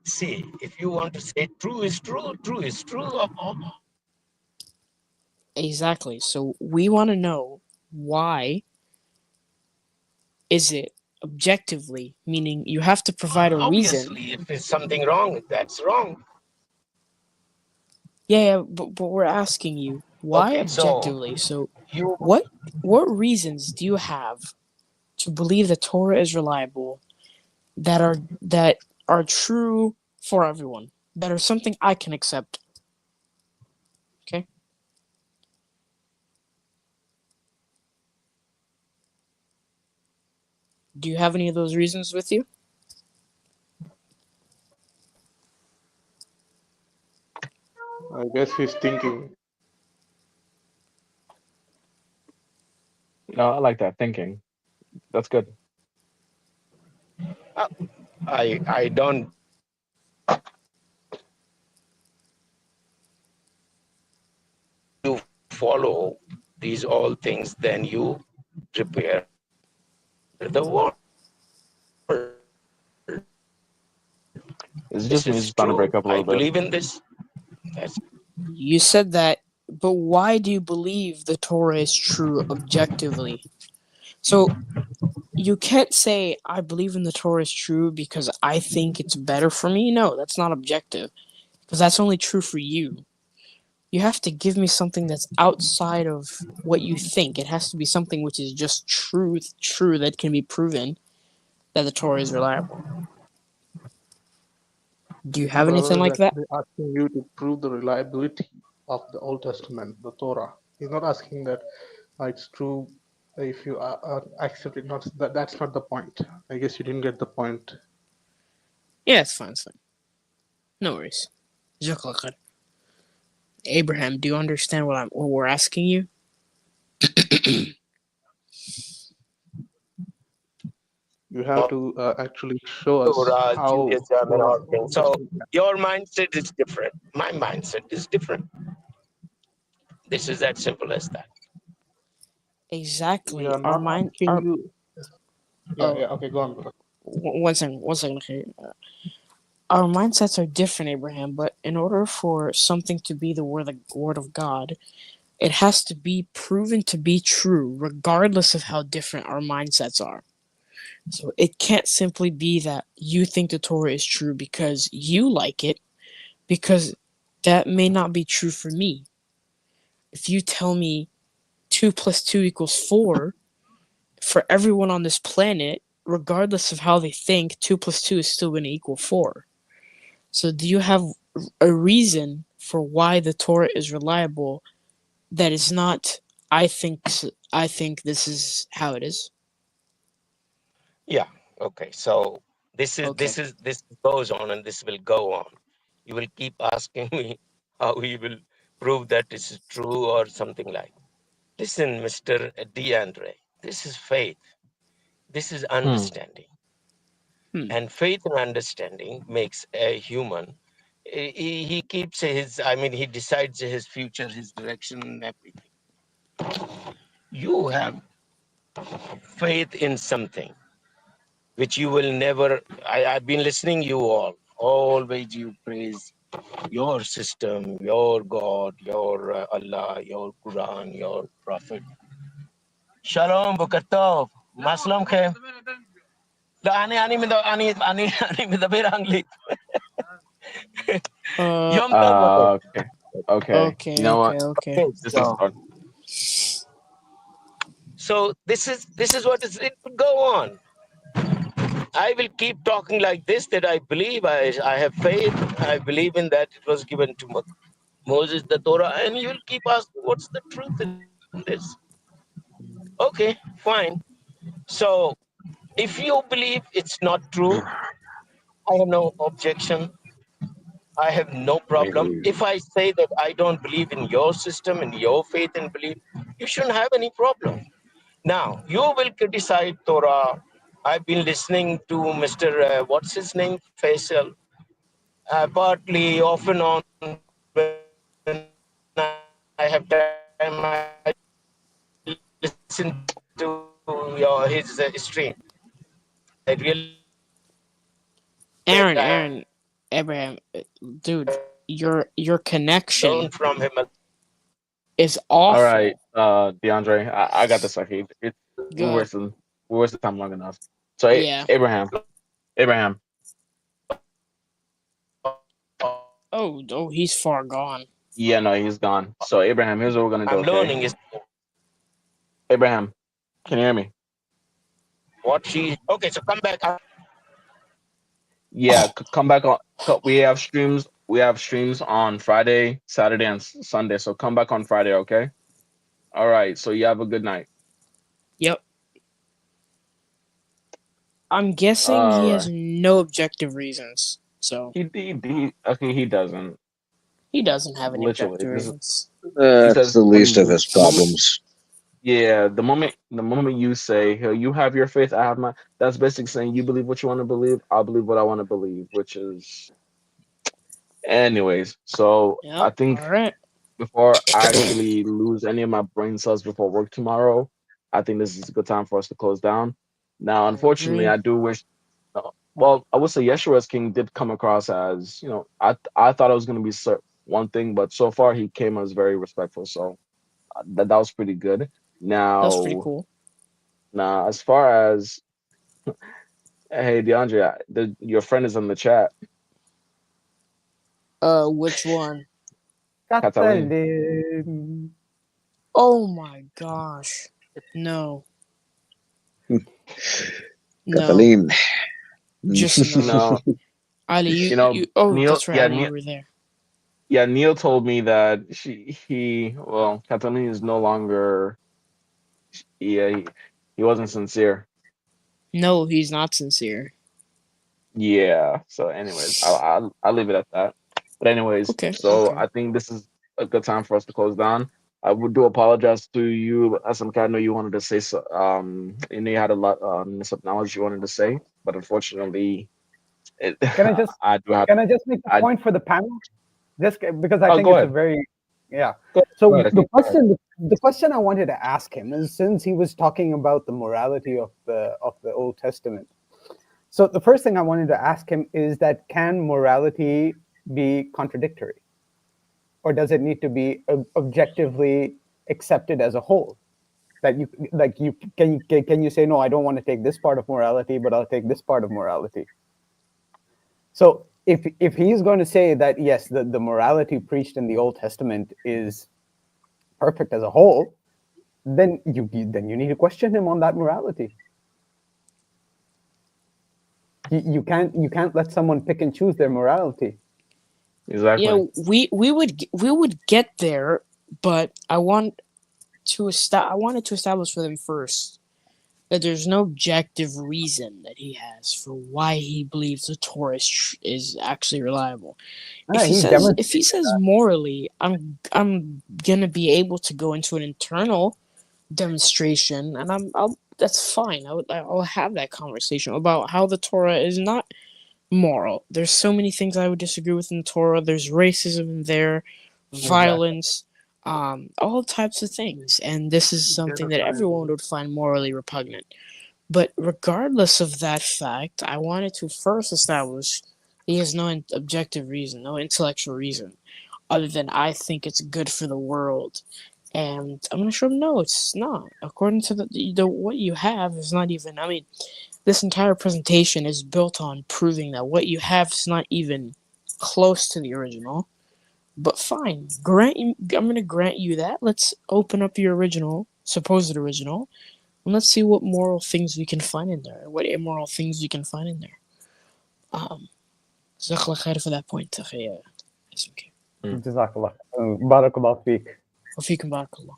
See, if you want to say true is true, true is true. Exactly. So we want to know why is it objectively, meaning you have to provide a reason. Obviously, if there's something wrong, that's wrong. Yeah, but we're asking you why Okay, so objectively. So you what reasons do you have to believe the Torah is reliable that are true for everyone, that are something I can accept? Okay. Do you have any of those reasons with you? I guess he's thinking. No, I like that thinking. That's good. I don't you follow these all things, then you prepare the world. Is it This just me? It's is just starting to true. break up a I little bit. believe in this. That's You said that, but why do you believe the Torah is true objectively? So you can't say I believe in the Torah is true because I think it's better for me. No, that's not objective, because that's only true for you. You have to give me something that's outside of what you think. It has to be something which is just true that can be proven that the Torah is reliable. Do you have anything Brother is like that? actually asking you to prove the reliability of the Old Testament, the Torah. He's not asking that it's true if you accept it. Not that's not the point. I guess you didn't get the point. Yeah, it's fine. It's fine. No worries. Jazakallah khair. Abraham, do you understand what we're asking you? You have to actually show us Torah, how. Judaism, and all things. So your mindset is different. My mindset is different. This is that simple as that. Exactly. We are not asking you. Yeah. Okay, go on, brother. One second. Okay. Our mindsets are different, Abraham, but in order for something to be the word of God, it has to be proven to be true, regardless of how different our mindsets are. So it can't simply be that you think the Torah is true because you like it, because that may not be true for me. If you tell me 2 + 2 = 4, for everyone on this planet, regardless of how they think, 2 + 2 is still going to equal 4. So do you have a reason for why the Torah is reliable that is not I think this is how it is? Yeah. Okay. So this goes on and this will go on. You will keep asking me how we will prove that this is true or something like. Listen, Mr. DeAndre, this is faith. This is understanding. And faith and understanding makes a human. He keeps he decides his future, his direction, and everything. You have faith in something which you will never. I've been listening you all. Always you praise your system, your God, your Allah, your Quran, your Prophet. Shalom, Boker Tov. Maslam khe. Ani midabir Anglik. Yom Tov. Okay. You know what? Okay. This is fun. So this is what is it will go on. I will keep talking like this, that I believe, I have faith, I believe in that it was given to Moses, the Torah, and you will keep asking what's the truth in this. Okay, fine. So if you believe it's not true, I have no objection. I have no problem. If I say that I don't believe in your system, in your faith and belief, you shouldn't have any problem. Now, you will criticize Torah. I've been listening to Mr. What's his name? Faisal. Partly, off and on, when I have time, I listen to his stream. I really Aaron, Abraham, dude, your connection learn from him. is All awful. right, DeAndre, I got this. Okay, we Good. wasted time long enough. So Yeah. Abraham, Oh, he's far gone. yeah, no, he's gone. So Abraham, here's what we're gonna do. I'm learning is Abraham, can you hear me? what she. Okay, so come back. Yeah, come back on. We have streams. We have streams on Friday, Saturday, and Sunday. So come back on Friday, okay? All right. So you have a good night. Yep. I'm guessing he has no objective reasons. So he doesn't. He doesn't have any Literally, objective reasons. That's the least of his problems. Yeah, the moment you say, "Hey, you have your faith, I have mine," that's basically saying you believe what you want to believe, I'll believe what I want to believe, which is, anyways. So Yep. I think All right. before I actually lose any of my brain cells before work tomorrow, I think this is a good time for us to close down. Now, unfortunately, I do wish. Well, I would say Yeshua's King did come across as, I thought it was going to be one thing, but so far he came as very respectful. So that was pretty good. Now, That's pretty cool. Now, as far as, hey, DeAndre, your friend is in the chat. Which one? Catalin. Oh my gosh. No. Catalin. Just no. Ali, you Neil, that's right. Ali, you were there. Yeah, Neil told me that Catalin is no longer. Yeah, he wasn't sincere. No, he's not sincere. Yeah. So, anyways, I'll leave it at that. But anyways, I think this is a good time for us to close down. I do apologize to you, SMK. I know you wanted to say you had a lot some knowledge you wanted to say, but unfortunately, Can I just make a point for the panel? Just because I think it's a very So the question I wanted to ask him is, since he was talking about the morality of the Old Testament. So the first thing I wanted to ask him is that, can morality be contradictory, or does it need to be objectively accepted as a whole? That can you say, no, I don't want to take this part of morality, but I'll take this part of morality. So if he's going to say that, yes, the morality preached in the Old Testament is perfect as a whole, then you need to question him on that morality. You can't let someone pick and choose their morality. Exactly. Yeah, we would get there, but I wanted to establish for them first that there's no objective reason that he has for why he believes the Torah is actually reliable. If he says morally, I'm gonna be able to go into an internal demonstration, and that's fine. I'll have that conversation about how the Torah is not moral. There's so many things I would disagree with in the Torah. There's racism in there, violence, all types of things, and this is something that everyone would find morally repugnant. But regardless of that fact, I wanted to first establish he has no objective reason, no intellectual reason, other than I think it's good for the world. And I'm gonna show him, no, it's not. According to the what you have is not even. I mean, this entire presentation is built on proving that what you have is not even close to the original. But fine, I'm gonna grant you that. Let's open up your supposed original. And let's see what moral things we can find in there, what immoral things we can find in there. جزاك الله خير for that point, أخي. It's okay. جزاك الله. بارك الله فيك. وفيكم بارك الله.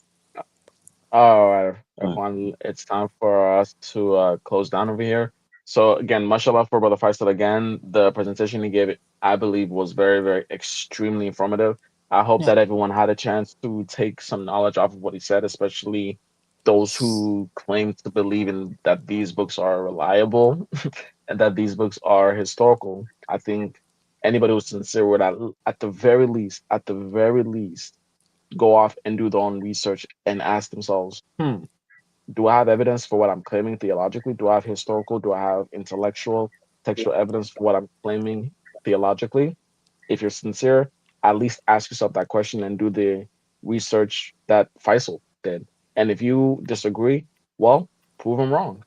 All right, everyone, it's time for us to close down over here. So again, mashallah for Brother Faisal again. The presentation he gave, I believe, was very, very extremely informative. I hope that everyone had a chance to take some knowledge off of what he said, especially those who claim to believe in that these books are reliable and that these books are historical. I think anybody who's sincere would at the very least, go off and do their own research and ask themselves, do I have evidence for what I'm claiming theologically? Do I have historical? Do I have intellectual, textual evidence for what I'm claiming theologically? If you're sincere, at least ask yourself that question and do the research that Faisal did. And if you disagree, well, prove him wrong.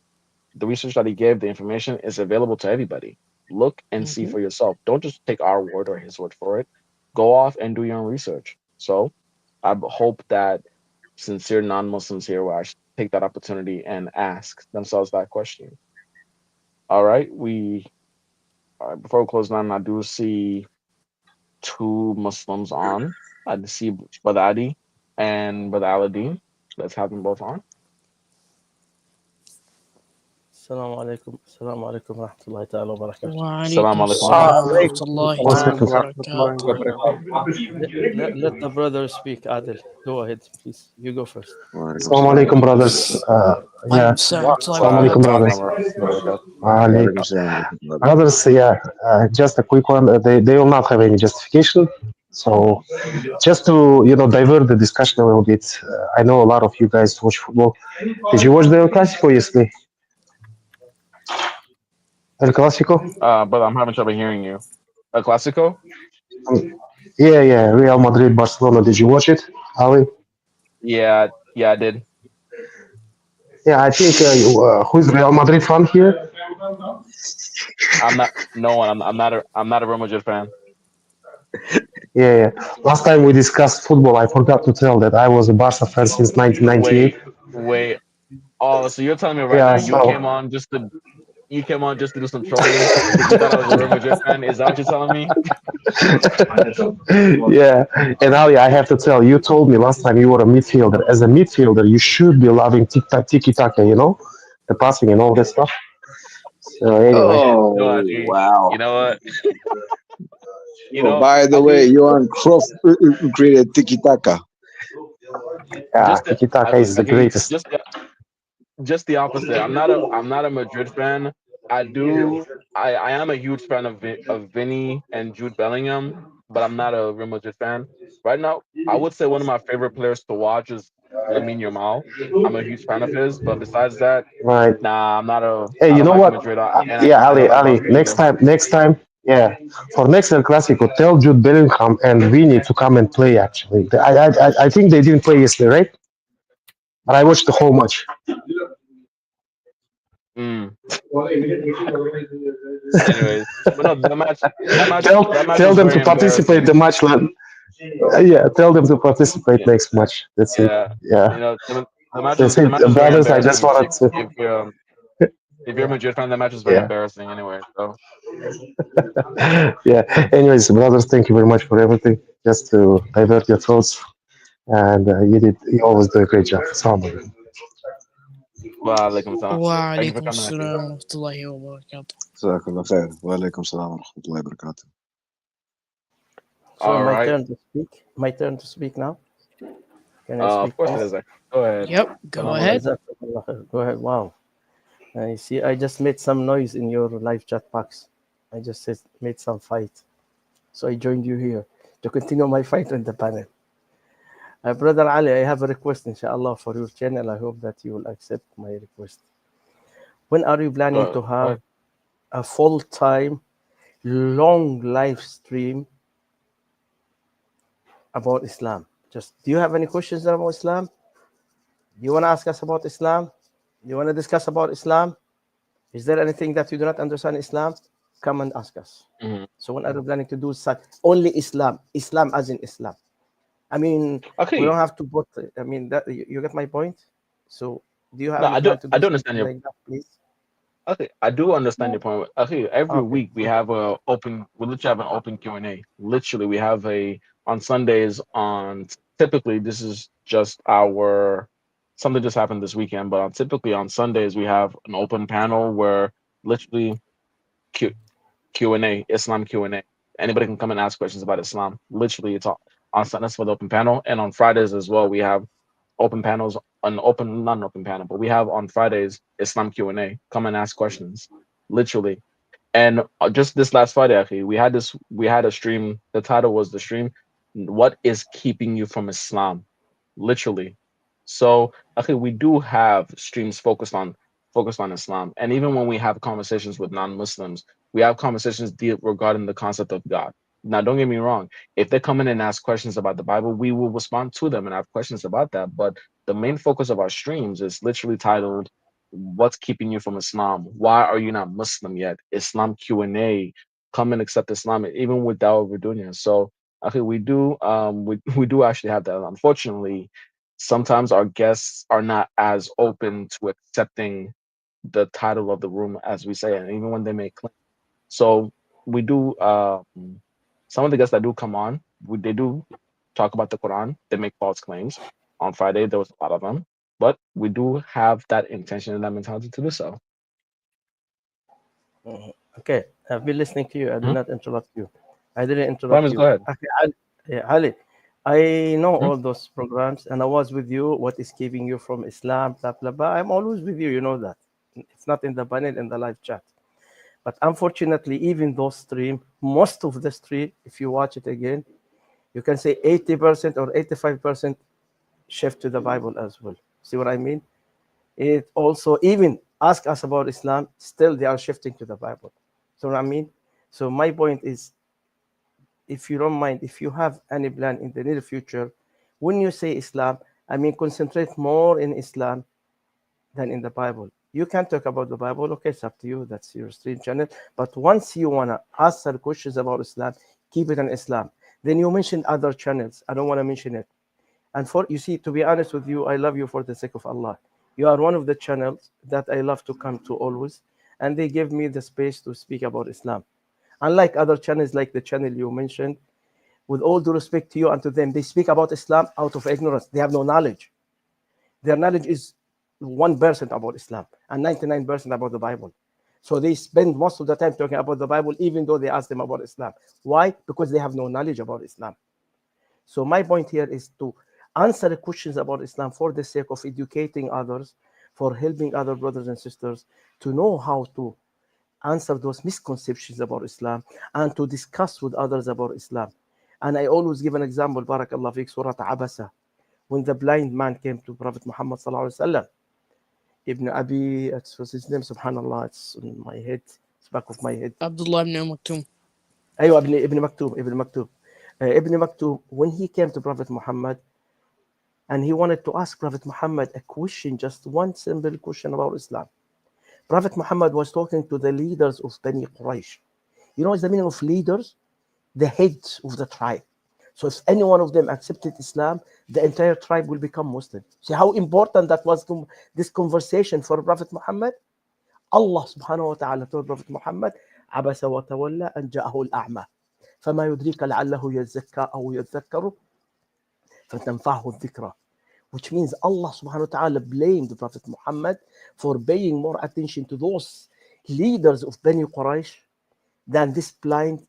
The research that he gave, the information is available to everybody. Look and see for yourself. Don't just take our word or his word for it. Go off and do your own research. So I hope that sincere non-Muslims here will actually take that opportunity and ask themselves that question. All right, before we close down, I do see two Muslims on. I see Brother Adi and Brother Aladdin. Let's have them both on. السلام عليكم ورحمة الله تعالى وبركاته. وعليكم السلام ورحمة الله وبركاته. Let the brother speak, Adil. Go ahead, please. You go first. Assalamu alaikum, brothers. Yeah. Assalamu alaikum, brothers. Brothers, yeah, just a quick one. They will not have any justification. So just to, divert the discussion a little bit, I know a lot of you guys watch football. Did you watch the El Clasico yesterday? El Clasico? But I'm having trouble hearing you. El Clasico? Yeah, Real Madrid, Barcelona. Did you watch it, Ali? Yeah, I did. Yeah, I think who's Real Madrid fan here? I'm not. No one. I'm not a Real Madrid fan. Yeah. Last time we discussed football, I forgot to tell that I was a Barca fan since 1998. Wait. Oh, so you're telling me now you came on just to do some trolling because you thought I was a Real Madrid fan? Is that what you're telling me? Yeah, and Ali, I have to tell you told me last time you were a midfielder. As a midfielder, you should be loving tiki-taka, the passing and all that stuff. So anyway. Oh, wow. You know what? By the way, Johan Cruyff created tiki-taka. Yeah, tiki-taka is the greatest. Just the opposite. I'm not a Madrid fan. I am a huge fan of Vinny and Jude Bellingham, but I'm not a Real Madrid fan. Right now, I would say one of my favorite players to watch is Lamine Yamal. I'm a huge fan of his, but besides that, right. Nah, I'm not a. Hey, you know what? Madrid. Ali, next time, yeah, for next El Clasico, tell Jude Bellingham and Vinny to come and play. Actually, I think they didn't play yesterday, right? But I watched the whole match. Anyways, but no, the match tell them to participate the match. Yeah, tell them to participate next match. That's it. Yeah. The match was brothers, I just wanted to. If you're a Madrid fan, the match was very embarrassing anyway. So. Yeah. Anyways, brothers, thank you very much for everything. Just to divert your thoughts, and you always do a great job. Assalamu وعليكم السلام ورحمة الله وبركاته. جزاك الله خير. وعليكم السلام ورحمة الله وبركاته. So my turn to speak now. Can I speak? Of course it is. Go ahead. Yep, go ahead. Go ahead. Wow. I see. I just made some noise in your live chat box. I just made some fight. So I joined you here to continue my fight on the panel. Brother Ali, I have a request, inshallah, for your channel. I hope that you will accept my request. When are you planning to have a full-time, long live stream about Islam? Do you have any questions about Islam? Do you want to ask us about Islam? Do you want to discuss about Islam? Is there anything that you do not understand Islam? Come and ask us. Mm-hmm. So when are you planning to do only Islam? Islam as in Islam. I mean, we don't have to put. I mean, that you get my point. So Do you have No, any I do. plan to I do do understand something your. like that, please? Okay, I do understand your point. Okay, every Okay. week we have a open. We literally have an open Q&A. Literally, we have a on Sundays. On typically, this is just our something just happened this weekend, but typically on Sundays we have an open panel where literally Q&A, Islam Q&A. Anybody can come and ask questions about Islam. Literally, it's all on Sundays for the open panel, and on Fridays as well. We have open panels, not an open panel, but we have on Fridays Islam Q&A. Come and ask questions, literally. And just this last Friday, actually, we had a stream. The title was the stream, "What is keeping you from Islam?" Literally. So, okay, we do have streams focused on Islam, and even when we have conversations with non-Muslims, we have conversations deal regarding the concept of God. Now, don't get me wrong. If they come in and ask questions about the Bible, we will respond to them and have questions about that. But the main focus of our streams is literally titled, "What's keeping you from Islam? Why are you not Muslim yet?" Islam Q&A. Come and accept Islam, even with Dawah Vidunia. So, okay, we do we do actually have that. Unfortunately, sometimes our guests are not as open to accepting the title of the room as we say, and even when they make claims. So we do some of the guests that do come on, they do talk about the Quran. They make false claims. On Friday there was a lot of them, but we do have that intention and that mentality to do so. Okay, I've been listening to you. I did not interrupt you. I didn't interrupt Promise, you. go ahead. Okay, Ali, I know all those programs, and I was with you. What is keeping you from Islam? Blah blah blah. I'm always with you. You know that. It's not in the panel, in the live chat. But unfortunately, even those stream, most of the stream, if you watch it again, you can say 80% or 85% shift to the Bible as well. See what I mean? It also even ask us about Islam, still they are shifting to the Bible. So what I mean? So my point is, if you don't mind, if you have any plan in the near future, when you say Islam, I mean concentrate more in Islam than in the Bible. You can talk about the Bible, okay, it's up to you, that's your stream channel. But once you want to answer questions about Islam, keep it in Islam. Then you mentioned other channels. I don't want to mention it. And for you see, to be honest with you, I love you for the sake of Allah. You are one of the channels that I love to come to always, and they give me the space to speak about Islam. Unlike other channels, like the channel you mentioned, with all due respect to you and to them, they speak about Islam out of ignorance. They have no knowledge. Their knowledge is 1% about Islam and 99% about the Bible. So they spend most of the time talking about the Bible, even though they ask them about Islam. Why? Because they have no knowledge about Islam. So my point here is to answer the questions about Islam for the sake of educating others, for helping other brothers and sisters to know how to answer those misconceptions about Islam and to discuss with others about Islam. And I always give an example, Barakallah fiqh, Surah Abasa, when the blind man came to Prophet Muhammad sallallahu alaihi wasallam. Ibn Abi, it's his name, subhanallah, it's in my head, it's back of my head. Abdullah ibn Maktoum. Aywa, Ibn Maktoum, Ibn Maktoum. Ibn Maktoum, when he came to Prophet Muhammad and he wanted to ask Prophet Muhammad a question, just one simple question about Islam. Prophet Muhammad was talking to the leaders of Bani Quraysh. You know what's the meaning of leaders? The heads of the tribe. So if any one of them accepted Islam, the entire tribe will become Muslim. See how important that was, this conversation for Prophet Muhammad? Allah subhanahu wa ta'ala told Prophet Muhammad, عَبَسَ وَتَوَلَّى أَنْ جَاءَهُ الْأَعْمَى فَمَا يُدْرِيكَ لَعَلَّهُ يَزَّكَّى أَوْ يَذَّكَّرُ فَتَنْفَعَهُ الذِّكْرَى. Which means Allah subhanahu wa ta'ala blamed the Prophet Muhammad for paying more attention to those leaders of Bani Quraysh than this blind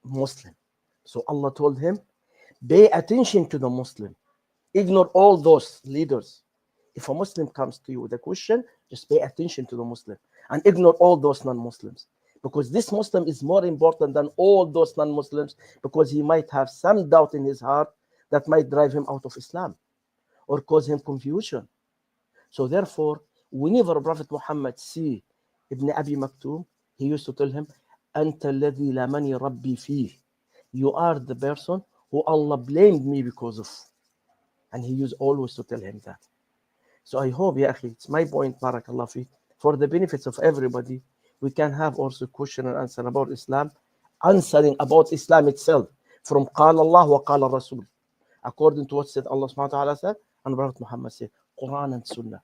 Muslim. So Allah told him, pay attention to the Muslim. Ignore all those leaders. If a Muslim comes to you with a question, just pay attention to the Muslim and ignore all those non-Muslims. Because this Muslim is more important than all those non-Muslims, because he might have some doubt in his heart that might drive him out of Islam or cause him confusion. So therefore, whenever Prophet Muhammad see Ibn Abi Maktoum, he used to tell him, أنت الذي لمني ربي فيه. You are the person who Allah blamed me because of. And he used always to tell him that. So I hope, ya akhi, it's my point, barakallah fi, for the benefits of everybody, we can have also question and answer about Islam, answering about Islam itself, from قال Allah wa قال Rasul, according to what said Allah subhanahu wa ta'ala said, and Prophet Muhammad said, Quran and Sunnah.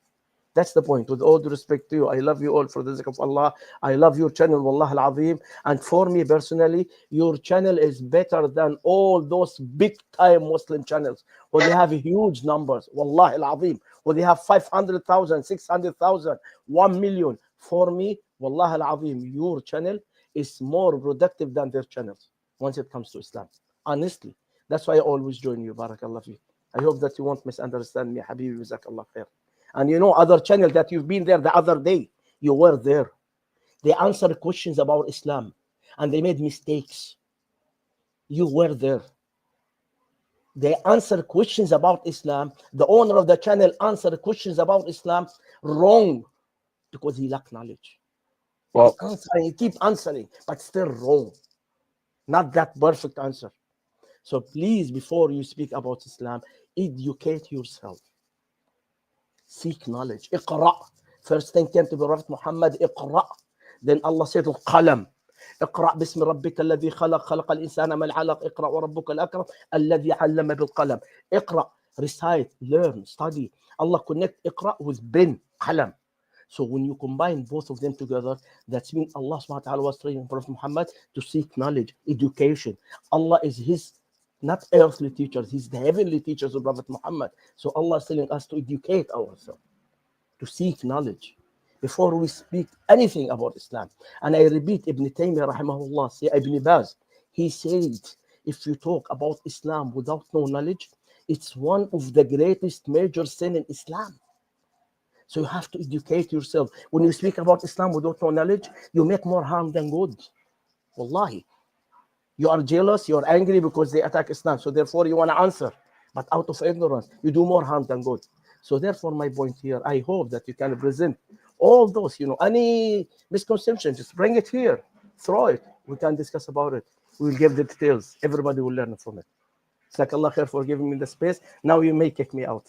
That's the point. With all due respect to you, I love you all for the sake of Allah. I love your channel, Wallah al-Azim. And for me personally, your channel is better than all those big time Muslim channels where they have huge numbers. Wallah al-Azim. Where they have 500,000, 600,000, 1 million. For me, Wallah al-Azim, your channel is more productive than their channels once it comes to Islam. Honestly. That's why I always join you. Barakallah fi. I hope that you won't misunderstand me, Habibi. Jazakallah khair. And you know, other channel that you've been there the other day, you were there. They answered questions about Islam and they made mistakes. You were there. They answered questions about Islam. The owner of the channel answered questions about Islam wrong because he lacked knowledge. Well, He keep answering, but still wrong. Not that perfect answer. So please, before you speak about Islam, educate yourself. Seek knowledge. Iqra. First thing came to the Prophet Muhammad, Iqra. Then Allah said, Al-Qalam. اقرأ باسم ربك الذي خلق الإنسان من علق اقرأ وربك الأكرم الذي علم بالقلم. اقرأ, recite, learn, study. Allah connect اقرأ with pen, qalam. So when you combine both of them together, that means Allah subhanahu wa ta'ala was training Prophet Muhammad to seek knowledge, education. Allah is his not earthly teachers, he's the heavenly teachers of Prophet Muhammad. So Allah is telling us to educate ourselves, to seek knowledge before we speak anything about Islam. And I repeat, Ibn Taymiyyah rahimahullah, say Ibn Baz, he said, if you talk about Islam without no knowledge, it's one of the greatest major sin in Islam. So you have to educate yourself. When you speak about Islam without no knowledge, you make more harm than good. Wallahi. You are jealous, you are angry because they attack Islam. So therefore you want to answer. But out of ignorance, you do more harm than good. So therefore my point here, I hope that you can present all those, any misconception, just bring it here, throw it. We can discuss about it. We'll give the details. Everybody will learn from it. It's like Allah khair for giving me the space. Now you may kick me out.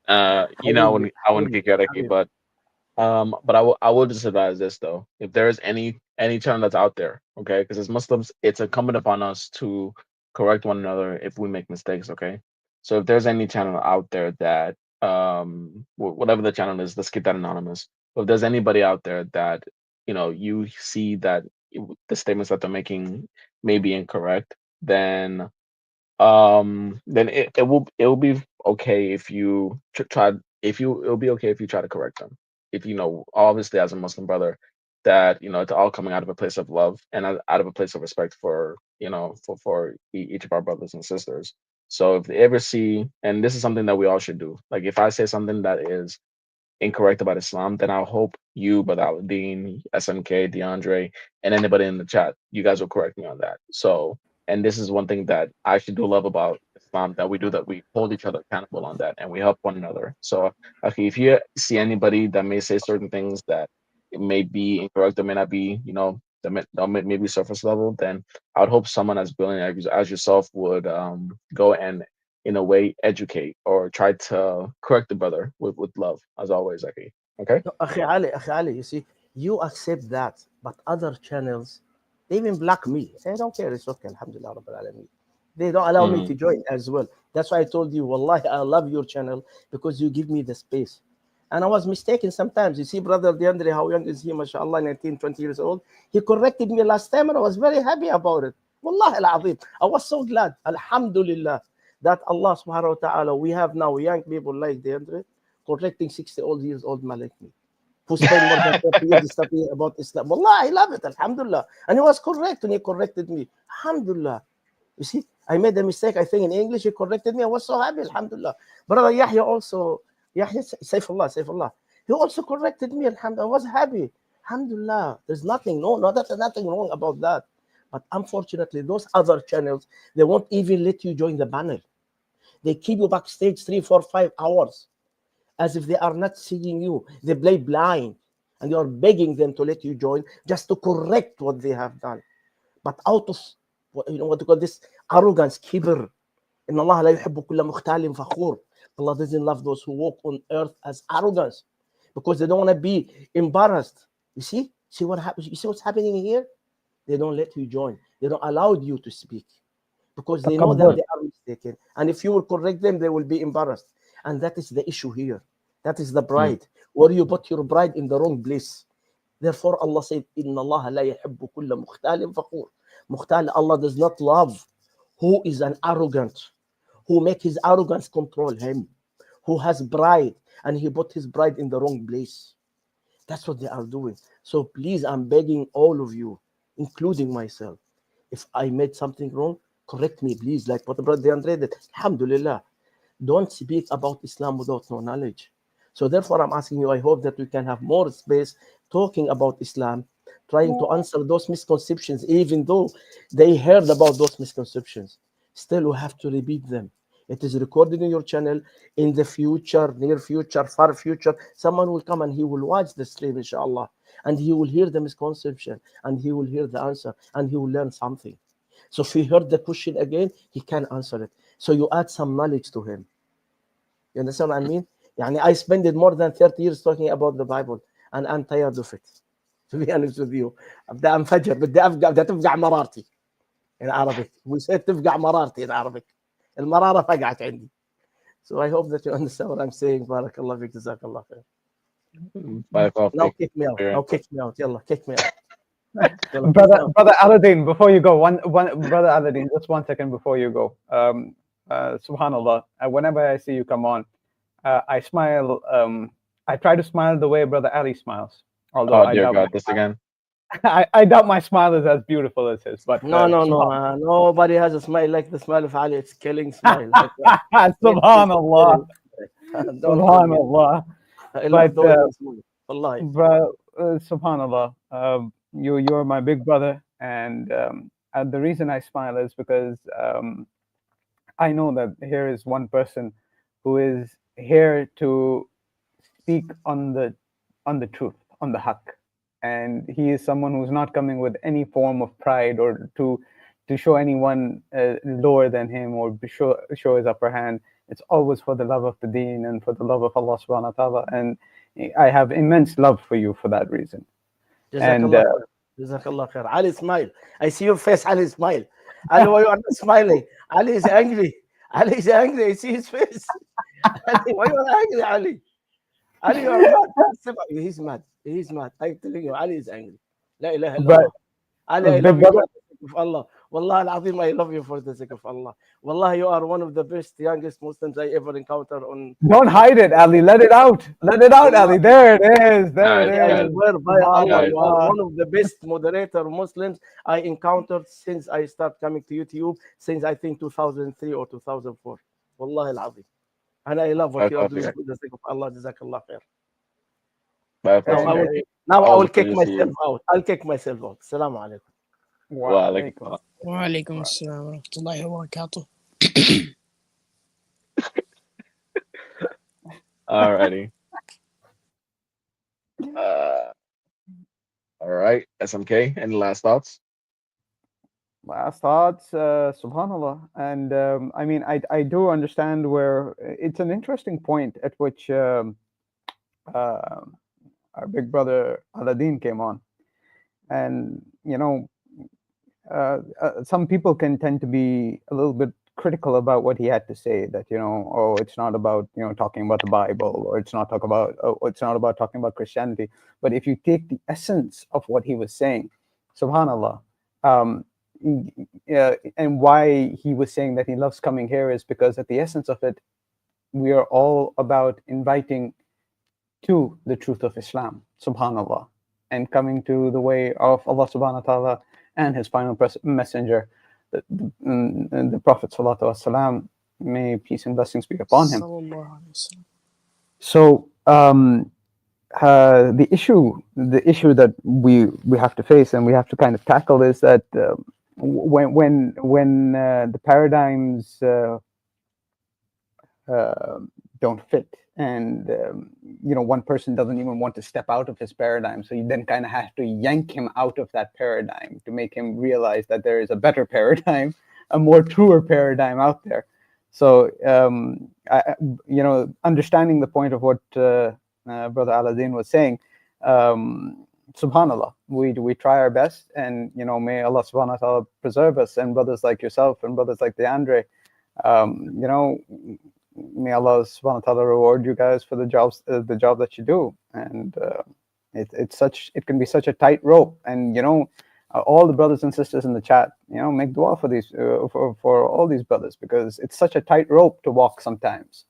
I wouldn't kick you out, but I will just advise this though: if there is any channel that's out there, okay, because as Muslims, it's incumbent upon us to correct one another if we make mistakes, okay. So if there's any channel out there that whatever the channel is, let's keep that anonymous. But if there's anybody out there that you see that the statements that they're making may be incorrect, then it will be okay if you it'll be okay if you try to correct them. If obviously as a Muslim brother, that it's all coming out of a place of love and out of a place of respect for for each of our brothers and sisters. So if they ever see, and this is something that we all should do, like if I say something that is incorrect about Islam, then I'll hope you, Brother Aladdin, SMK, DeAndre, and anybody in the chat, you guys will correct me on that. So, and this is one thing that I actually do love about Islam, that we hold each other accountable on that, and we help one another. So, okay, if you see anybody that may say certain things that it may be incorrect or may not be, that may be surface level, then I would hope someone as brilliant as yourself would go and in a way educate or try to correct the brother with love, as always, Aki. Okay? No, Akhi Ali, you see, you accept that, but other channels, they even block me. I don't care, it's okay, alhamdulillah, Rabbil Alameen. They don't allow me to join as well. That's why I told you, wallahi, I love your channel because you give me the space. And I was mistaken sometimes. You see, Brother DeAndre, how young is he, mashallah, 19, 20 years old. He corrected me last time and I was very happy about it. Wallahi al-azim. I was so glad, alhamdulillah, that Allah subhanahu wa ta'ala, we have now young people like DeAndre correcting 60 years old man like me, who spend more than 30 years studying about Islam. Wallah, I love it, alhamdulillah. And he was correct when he corrected me. Alhamdulillah. You see, I made a mistake, I think in English, he corrected me. I was so happy, alhamdulillah. Brother Yahya also, Yahya, Saifullah. He also corrected me, alhamdulillah. I was happy. Alhamdulillah. There's nothing wrong about that. But unfortunately, those other channels, they won't even let you join the panel. They keep you backstage 3, 4, 5 hours as if they are not seeing you. They play blind and you are begging them to let you join just to correct what they have done. But out of what you call this arrogance, kibr. إن الله لا يحب كل مختال فخور. Allah doesn't love those who walk on earth as arrogance because they don't want to be embarrassed. You see what happens? You see what's happening here? They don't let you join. They don't allow you to speak because they know that they are mistaken. And if you will correct them, they will be embarrassed. And that is the issue here. That is the pride, where you put your pride in the wrong place. Therefore, Allah said, "Inna Allah la yuhibbu kulla mukhtalin fakhur." Mukhtal, Allah does not love who is an arrogant, who make his arrogance control him, who has pride, and he put his pride in the wrong place. That's what they are doing. So please, I'm begging all of you, including myself, if I made something wrong, correct me, please. Like what Brother Andre did. Alhamdulillah. Don't speak about Islam without no knowledge. So therefore, I'm asking you, I hope that we can have more space talking about Islam, trying to answer those misconceptions, even though they heard about those misconceptions. Still, we have to repeat them. It is recorded in your channel. In the future, near future, far future, someone will come and he will watch the stream, inshallah, and he will hear the misconception, and he will hear the answer, and he will learn something. So if he heard the question again, he can answer it. So you add some knowledge to him. You understand what I mean? Yani I spent more than 30 years talking about the Bible, and I'm tired of it. To be honest with you, بدي انفجر، بدي تفقع مرارتي. In Arabic, we said تفقع مرارتي in Arabic. المرارة فقعت عندي. So I hope that you understand what I'm saying. بارك الله فيك، جزاك الله خير. Now kick me out. Now kick me out. يلا kick me out. Brother Aladdin, before you go, Brother Aladdin, just 1 second before you go. Subhanallah, whenever I see you come on, I smile. I try to smile the way Brother Ali smiles. Although oh dear God, this again. I doubt my smile is as beautiful as his. But no, nobody has a smile like the smile of Ali. It's killing smile. Subhanallah. Subhanallah. But Subhanallah, you're my big brother, and the reason I smile is because I know that here is one person who is here to speak on the truth, on the haqq, and he is someone who's not coming with any form of pride or to show anyone lower than him or show his upper hand. It's always for the love of the deen and for the love of Allah subhanahu wa ta'ala, and I have immense love for you for that reason. Jazakallah khair. Ali, smile. I see your face, Ali, smile. Ali, why you are not smiling? Ali is angry. Ali is angry. I see his face. Ali, why you are angry, Ali? Ali, you are mad. He's mad. He's mad. I'm telling you, Ali is angry. La ilaha illallah. Ali, I love you for the sake of Allah. Wallah al-Azim, I love you for the sake of Allah. Wallah, you are one of the best, youngest Muslims I ever encountered on. Don't hide it, Ali. Let it out. Let it out, Ali. There it is. There it is. By Allah, you are one of the best moderator Muslims I encountered since I started coming to YouTube, since I think 2003 or 2004. Wallah al-Azim. And I love what you are doing for the sake of Allah. Jazakallah khair. Now I will kick myself out. I'll kick myself out. Assalamu alaikum. Wa alaikum assalam wa rahmatullahi wa barakatuh. Alrighty. All right, SMK, any last thoughts? Last thoughts, subhanallah. And I mean, I do understand where it's an interesting point at which our big brother Aladdin came on. And, you know, some people can tend to be a little bit critical about what he had to say, that, you know, oh, it's not about, you know, talking about the Bible, or it's not talking about Christianity. But if you take the essence of what he was saying, subhanallah, and why he was saying that he loves coming here is because at the essence of it, we are all about inviting to the truth of Islam, subhanallah, and coming to the way of Allah subhanahu wa ta'ala and his final messenger, the Prophet sallallahu alaihi wasallam, may peace and blessings be upon him. So the issue that we have to face and we have to kind of tackle is that when the paradigms don't fit, and you know, one person doesn't even want to step out of his paradigm, so you then kind of have to yank him out of that paradigm to make him realize that there is a better paradigm, a more truer paradigm out there. So you know, understanding the point of what Brother Aladdin was saying, subhanallah, we try our best, and you know, may Allah subhanahu wa ta'ala preserve us and brothers like yourself and brothers like DeAndre. You know, may Allah subhanahu wa ta'ala reward you guys for the job that you do. And it can be such a tight rope. And all the brothers and sisters in the chat, make dua for these for all these brothers, because it's such a tight rope to walk sometimes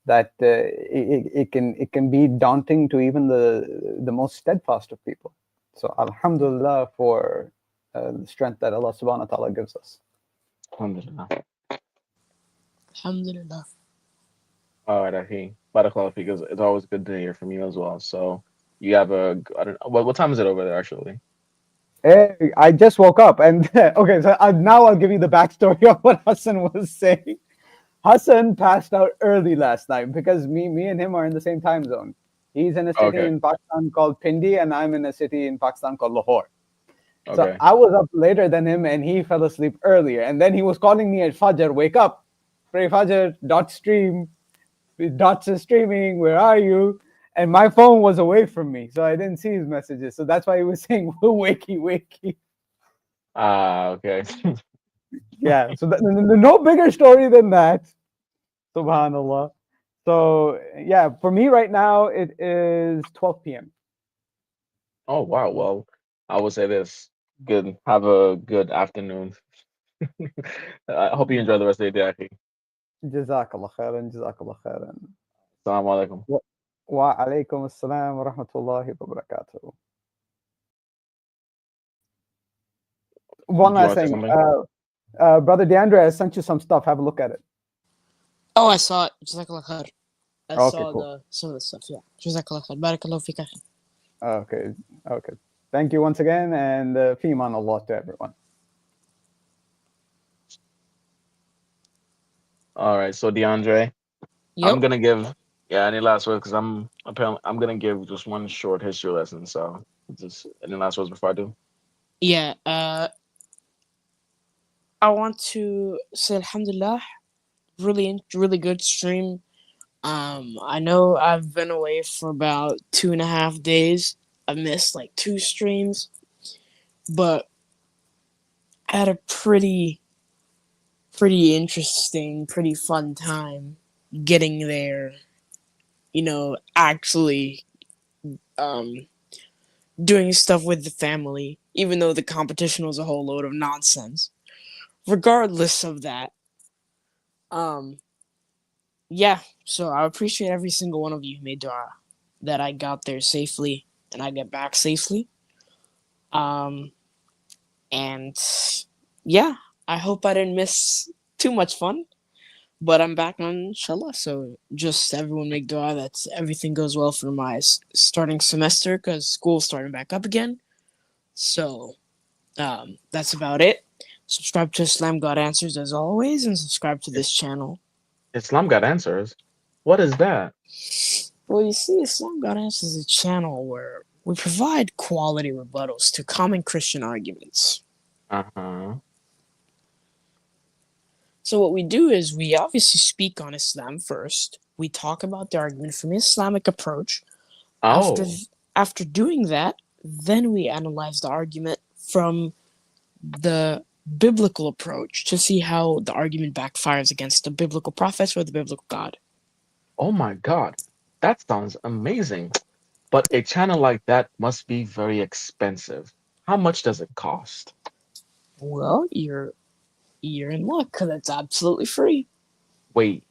that it can be daunting to even the most steadfast of people. So alhamdulillah for the strength that Allah subhanahu wa ta'ala gives us. Alhamdulillah. Alhamdulillah. All right, Ahi. Barakallah feek. It's always good to hear from you as well. So you have I don't know, what time is it over there actually? Hey, I just woke up, and okay, so now I'll give you the backstory of what Hassan was saying. Hassan passed out early last night because me and him are in the same time zone. He's in a city in Pakistan called Pindi, and I'm in a city in Pakistan called Lahore. Okay. So I was up later than him, and he fell asleep earlier. And then he was calling me at Fajr, wake up, pray Fajr, stream, Dots is streaming, where are you? And my phone was away from me, so I didn't see his messages. So that's why he was saying, wakey, wakey. Okay. Yeah, so no bigger story than that. Subhanallah. So yeah, for me right now, it is 12 p.m. Oh, wow. Well, I would say this. Good. Have a good afternoon. I hope you enjoy the rest of your day, Aki. Jazakallah khairan, jazakallah khairan. Assalamu alaikum. Wa alaikum assalam wa rahmatullahi wa barakatuh. One last thing. Brother DeAndre, I sent you some stuff. Have a look at it. Oh, I saw it. Jazakallah khair. I Okay, saw cool. some of the stuff, yeah. Jazakallah khair. Barakallahu fika. Okay. Thank you once again, and fi man Allah to everyone. All right, so DeAndre, Yep. I'm gonna give any last words, because I'm gonna give just one short history lesson. So just any last words before I do? Yeah. I want to say alhamdulillah, really good stream. I know I've been away for about 2.5 days. I missed like 2 streams, but I had a pretty interesting, pretty fun time getting there. Actually doing stuff with the family, even though the competition was a whole load of nonsense. Regardless of that, yeah, so I appreciate every single one of you who made dua that I got there safely and I get back safely. And yeah, I hope I didn't miss too much fun, but I'm back on inshallah. So just everyone make dua that everything goes well for my starting semester, because school's starting back up again. So that's about it. Subscribe to Islam God Answers as always, and subscribe to this channel. Islam God Answers? What is that? Well, you see, Islam God Answers is a channel where we provide quality rebuttals to common Christian arguments. Uh-huh. So what we do is we obviously speak on Islam first. We talk about the argument from the Islamic approach. Oh. After doing that, then we analyze the argument from the biblical approach to see how the argument backfires against the biblical prophets or the biblical God. Oh my God, that sounds amazing. But a channel like that must be very expensive. How much does it cost? Well, you're in luck, because it's absolutely free. Wait,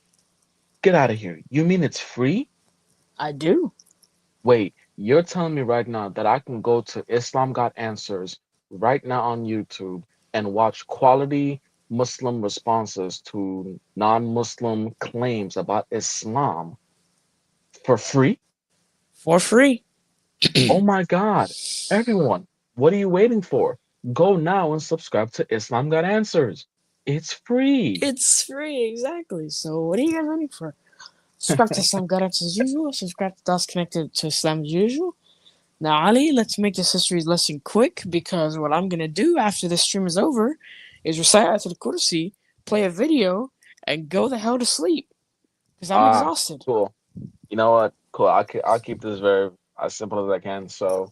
get out of here. You mean it's free? I do. Wait, you're telling me right now that I can go to Islam God Answers right now on YouTube and watch quality Muslim responses to non-Muslim claims about Islam for free? For free. Oh my God. Everyone, what are you waiting for? Go now and subscribe to Islam God Answers. It's free. It's free, exactly. So what are you guys waiting for? Subscribe to Islam God Answers as usual. Subscribe to Dots Connected to Islam as usual. Now, Ali, let's make this history lesson quick, because what I'm going to do after this stream is over is recite Ayatul Kursi, play a video, and go the hell to sleep, because I'm exhausted. Cool. You know what? Cool. I'll keep this very as simple as I can. So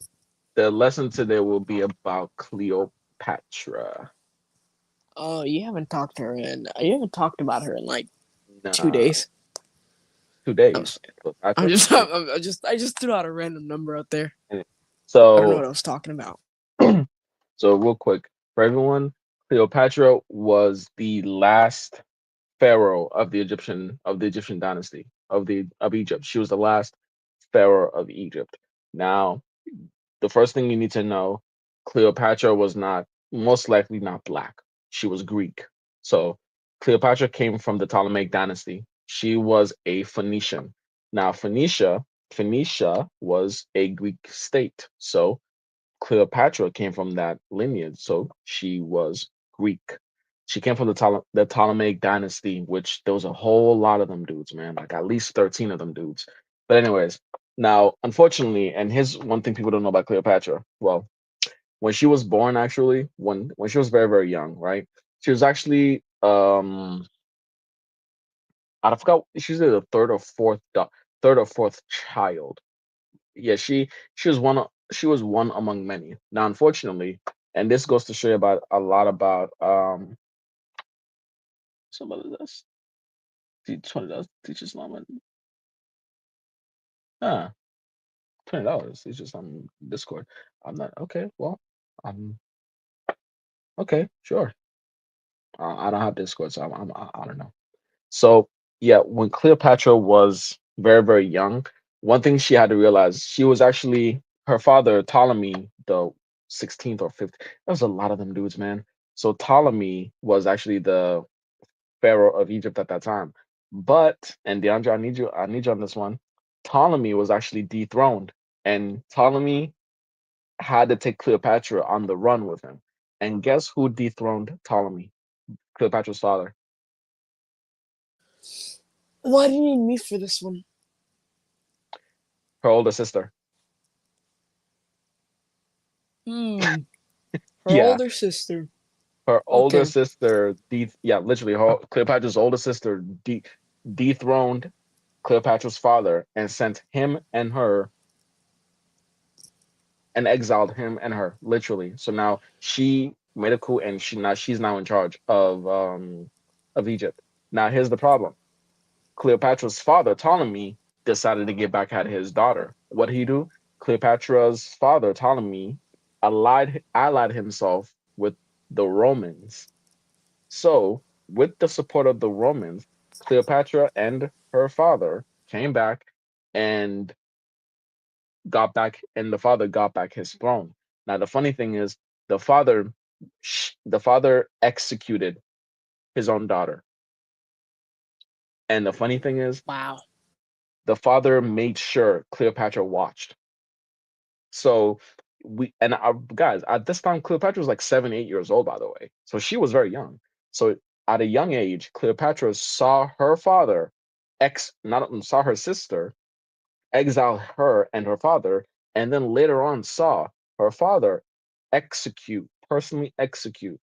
the lesson today will be about Cleopatra. Oh, you haven't talked about her in like 2 days. 2 days. I just threw out a random number out there. So I don't know what I was talking about. So real quick, for everyone, Cleopatra was the last pharaoh of the Egyptian dynasty of Egypt. She was the last pharaoh of Egypt. Now, the first thing you need to know, Cleopatra was most likely not black. She was Greek. So Cleopatra came from the Ptolemaic dynasty. She was a Phoenician. Now, Phoenicia was a Greek state. So Cleopatra came from that lineage, so she was Greek. She came from the Ptolemaic dynasty, which there was a whole lot of them dudes, man, like at least 13 of them dudes. But anyways, now unfortunately, and here's one thing people don't know about Cleopatra. Well, when she was born, actually, when she was very, very young, right? She was actually I forgot, she's the third or fourth child. Yeah, she was one among many. Now, unfortunately, and this goes to show you about a lot about some of this. $20 teach Islam and $20 teaches on Discord. I'm not okay. Well, okay, sure. I don't have Discord, so I don't know. So yeah, when Cleopatra was very, very young, one thing she had to realize, she was actually her father Ptolemy the 16th or 15th. There was a lot of them dudes, man. So Ptolemy was actually the pharaoh of Egypt at that time. But and DeAndre, I need you on this one. Ptolemy was actually dethroned, and Ptolemy had to take Cleopatra on the run with him. And guess who dethroned Ptolemy, Cleopatra's father? Why do you need me for this one? Her older sister. Her Yeah. older sister. Her older Okay. sister, literally, Cleopatra's older sister dethroned Cleopatra's father and sent him and her and exiled him and her, literally. So now she made a coup, and she's now in charge of Egypt. Now here's the problem: Cleopatra's father, Ptolemy, decided to get back at his daughter. What did he do? Cleopatra's father, Ptolemy, allied himself with the Romans. So, with the support of the Romans, Cleopatra and her father came back and the father got back his throne. Now, the funny thing is, the father executed his own daughter. And the funny thing is, wow, the father made sure Cleopatra watched. So guys, at this time, Cleopatra was like 7, 8 years old, by the way. So she was very young. So at a young age, Cleopatra saw her father saw her sister exile her and her father, and then later on saw her father personally execute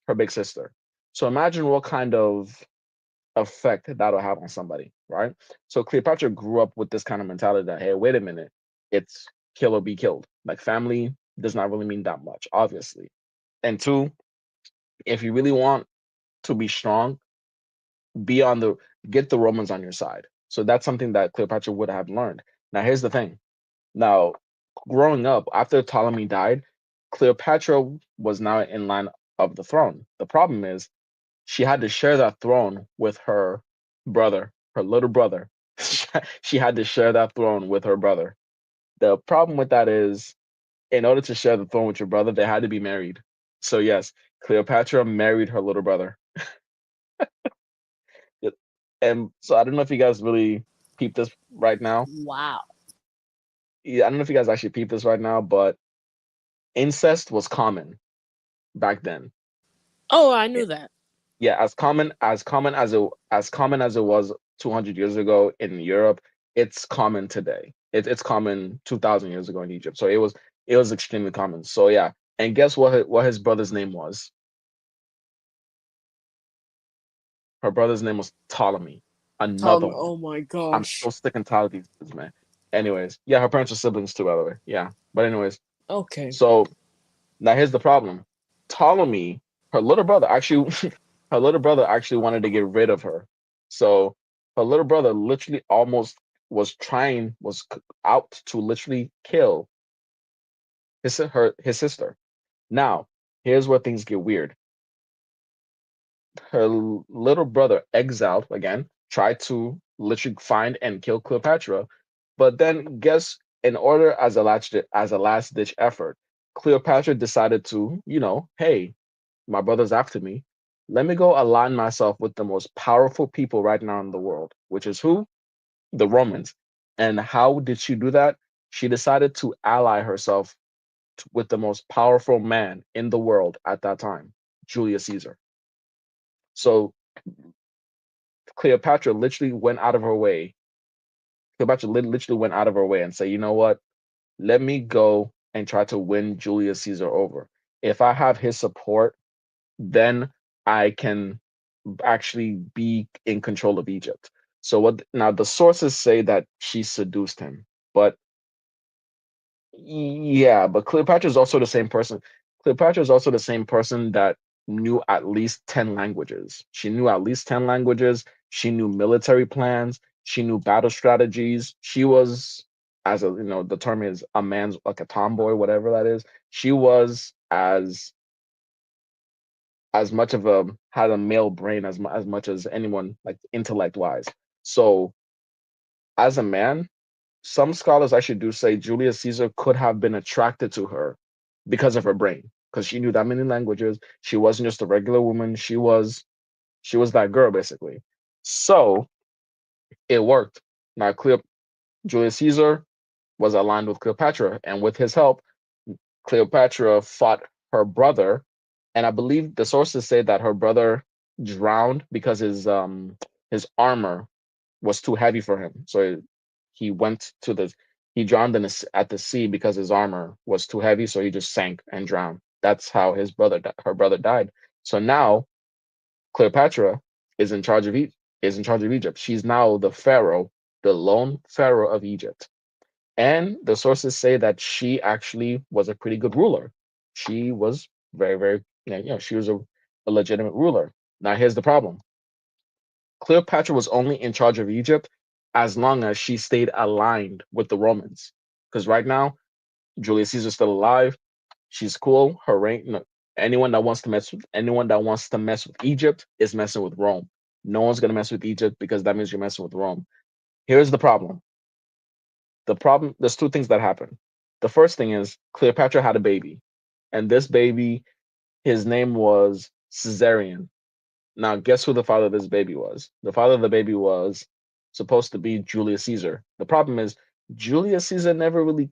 her big sister. So imagine what kind of effect that'll have on somebody, right? So Cleopatra grew up with this kind of mentality that, hey, wait a minute, it's kill or be killed. Like, family does not really mean that much, obviously. And two, if you really want to be strong, get the Romans on your side. So that's something that Cleopatra would have learned. Now, here's the thing. Now, growing up, after Ptolemy died, Cleopatra was now in line of the throne. The problem is she had to share that throne with her brother, her little brother. She had to share that throne with her brother. The problem with that is, in order to share the throne with your brother, they had to be married. So yes, Cleopatra married her little brother. And so I don't know if you guys really peep this right now. Wow. Yeah, I don't know if you guys actually peep this right now, but incest was common back then. Oh, I knew that. Yeah, as common as it was 200 years ago in Europe, it's common today. It's common 2,000 years ago in Egypt. So it was extremely common. So yeah, and guess what his brother's name was? Her brother's name was Ptolemy. Another one. Oh my I'm gosh. so sick and tired of these dudes, man. Anyways, yeah, her parents are siblings too, by the way. Yeah, but anyways, Okay. so now here's the problem. Ptolemy, her little brother actually wanted to get rid of her. So her little brother literally almost was out to literally kill his sister. Now, here's where things get weird. Her little brother, exiled again, tried to literally find and kill Cleopatra, but then guess, in order as a last ditch effort, Cleopatra decided to, hey, my brother's after me. Let me go align myself with the most powerful people right now in the world, which is who? The Romans. And how did she do that? She decided to ally herself with the most powerful man in the world at that time, Julius Caesar. So Cleopatra literally went out of her way. Cleopatra literally went out of her way and said, you know what? Let me go and try to win Julius Caesar over. If I have his support, then I can actually be in control of Egypt. So what now the sources say that she seduced him, but yeah, but Cleopatra is also the same person. Cleopatra is also the same person that knew at least 10 languages. She knew at least 10 languages. She knew military plans. She knew battle strategies. She was, as a, the term is a man's, like a tomboy, whatever that is. She was as much of a, had a male brain as much as anyone, like intellect wise. So as a man, some scholars actually do say Julius Caesar could have been attracted to her because of her brain, because she knew that many languages. She wasn't just a regular woman. She was that girl basically. So it worked. Now Julius Caesar was aligned with Cleopatra, and with his help, Cleopatra fought her brother, and I believe the sources say that her brother drowned because his armor was too heavy for him. So he went to he drowned at the sea because his armor was too heavy. So he just sank and drowned. That's how her brother died. So now Cleopatra is in charge of Egypt. She's now the pharaoh, the lone pharaoh of Egypt. And the sources say that she actually was a pretty good ruler. She was very, very, she was a legitimate ruler. Now here's the problem. Cleopatra was only in charge of Egypt as long as she stayed aligned with the Romans. Because right now, Julius Caesar's still alive. She's cool. Her reign. Anyone that wants to mess with Egypt is messing with Rome. No one's gonna mess with Egypt because that means you're messing with Rome. Here's the problem. There's two things that happen. The first thing is Cleopatra had a baby, and this baby, his name was Caesarion. Now, guess who the father of this baby was? The father of the baby was supposed to be Julius Caesar. The problem is Julius Caesar never really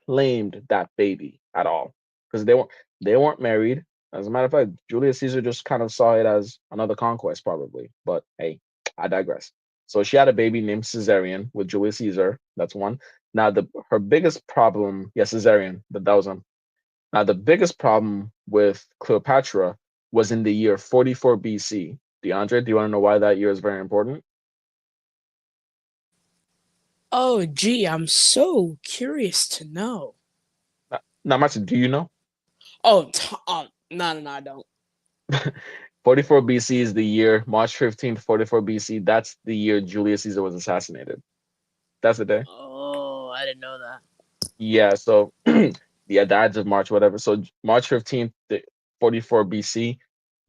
claimed that baby at all because they weren't married. As a matter of fact, Julius Caesar just kind of saw it as another conquest, probably. But hey, I digress. So she had a baby named Caesarion with Julius Caesar. That's one. Now her biggest problem, yes, Caesarion, that was him. Now the biggest problem with Cleopatra was in the year 44 BC. DeAndre, do you want to know why that year is very important? Oh, gee, I'm so curious to know. Not much. Do you know? Oh, no, I don't. 44 BC is the year, March 15th, 44 BC. That's the year Julius Caesar was assassinated. That's the day. Oh, I didn't know that. Yeah, so yeah, the Ides of March, whatever. So March 15th, 44 BC,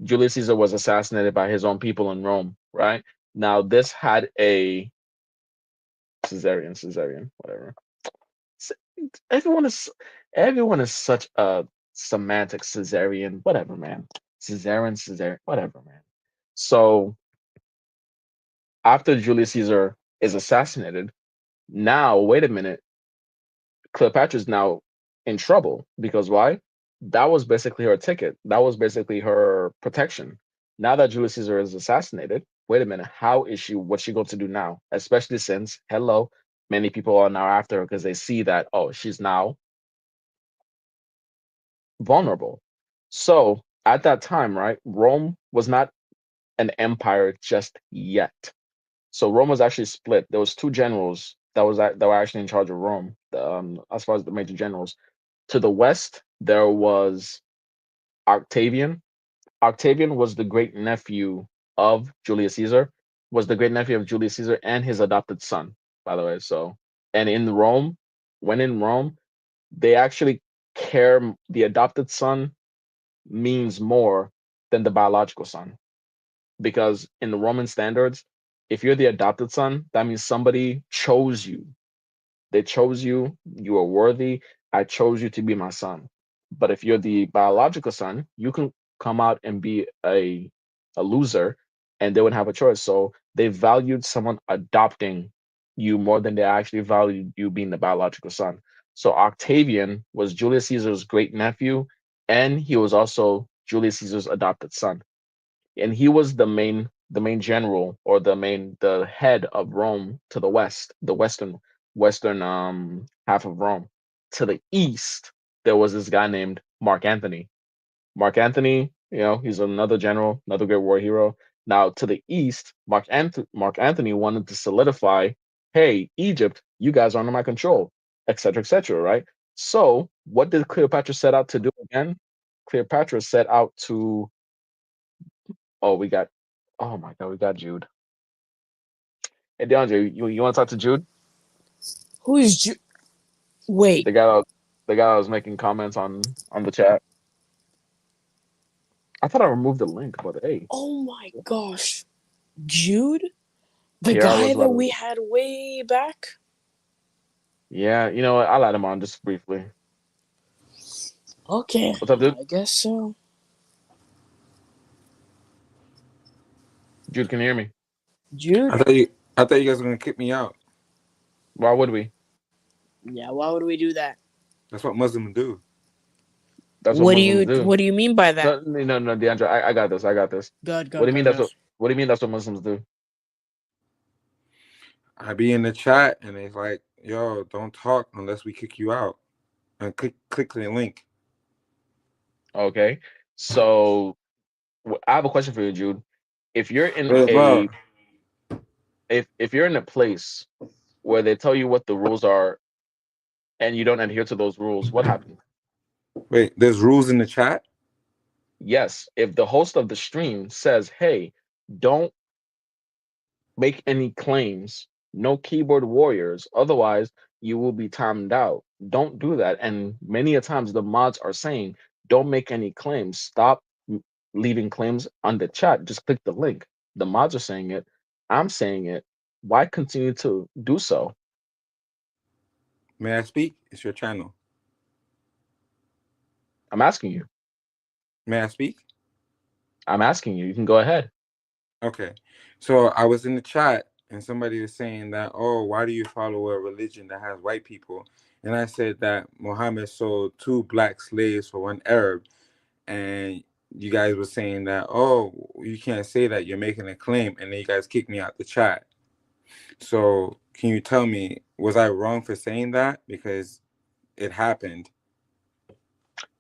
Julius Caesar was assassinated by his own people in Rome, right? Now this had a Caesarion, whatever. Everyone is such a semantic Caesarion, whatever, man. Caesarion, whatever, man. So after Julius Caesar is assassinated, now wait a minute, Cleopatra's now in trouble because why? That was basically her ticket. That was basically her protection. Now that Julius Caesar is assassinated, wait a minute, what's she going to do now? Especially since, hello, many people are now after her because they see that, oh, she's now vulnerable. So at that time, right, Rome was not an empire just yet. So Rome was actually split. There was two generals that were actually in charge of Rome, as far as the major generals. To the west, there was Octavian. Octavian was the great nephew of Julius Caesar. was the great nephew of Julius Caesar and his adopted son, by the way. So, and in Rome, when in Rome, they actually care. The adopted son means more than the biological son, because in the Roman standards, if you're the adopted son, that means somebody chose you. They chose you. You are worthy. I chose you to be my son. But if you're the biological son, you can come out and be a loser, and they wouldn't have a choice. So they valued someone adopting you more than they actually valued you being the biological son. So Octavian was Julius Caesar's great nephew, and he was also Julius Caesar's adopted son. And he was the main general, or the head of Rome to the west, the western half of Rome. To the east, there was this guy named Mark Antony. Mark Antony, he's another general, another great war hero. Now to the east, Mark Antony wanted to solidify, hey, Egypt, you guys are under my control, etc., right? So what did Cleopatra set out to do again? Cleopatra set out to oh we got oh my god, we got Jude. Hey DeAndre, you want to talk to Jude? Who is Jude? Wait. The guy that was making comments on the chat. I thought I removed the link, but hey. Oh my gosh. Jude? The Here guy that we had way back? Yeah, you know what? I'll add him on just briefly. Okay. What's up, dude? I guess so. Jude, can you hear me? Jude? I thought you guys were gonna kick me out. Why would we? Yeah, why would we do that? That's what Muslims do. That's what Muslims do. What do you mean by that? No, DeAndre, I got this. Good. What do you mean that's what Muslims do? I be in the chat and it's like, yo, don't talk unless we kick you out. And click the link. Okay. So I have a question for you, Jude. If you're in if you're in a place where they tell you what the rules are and you don't adhere to those rules, what happens? Wait, there's rules in the chat? Yes. If the host of the stream says, hey, don't make any claims, no keyboard warriors, otherwise you will be timed out. Don't do that. And many a times the mods are saying, don't make any claims. Stop leaving claims on the chat. Just click the link. The mods are saying it. I'm saying it. Why continue to do so? May I speak? It's your channel. I'm asking you. May I speak? I'm asking you. You can go ahead. Okay. So I was in the chat and somebody was saying that, oh, why do you follow a religion that has white people? And I said that Muhammad sold 2 black slaves for 1 Arab. And you guys were saying that, oh, you can't say that, you're making a claim. And then you guys kicked me out the chat. So can you tell me, was I wrong for saying that? Because it happened.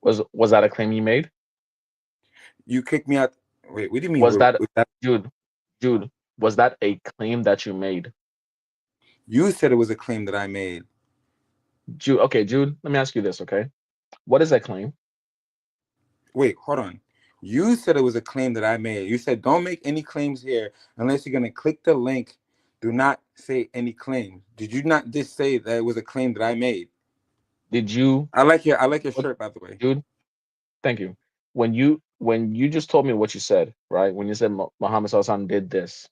Was that a claim you made? You kicked me out. Wait, what do you mean? Was that Jude, was that a claim that you made? You said it was a claim that I made. Jude, let me ask you this, okay? What is that claim? Wait, hold on. You said it was a claim that I made. You said don't make any claims here unless you're gonna click the link. Do not say any claims. Did you not just say that it was a claim that I made? Did you? I like your shirt, by the way. Jude, thank you. When you just told me what you said, right? When you said Muhammad Sallallahu did this,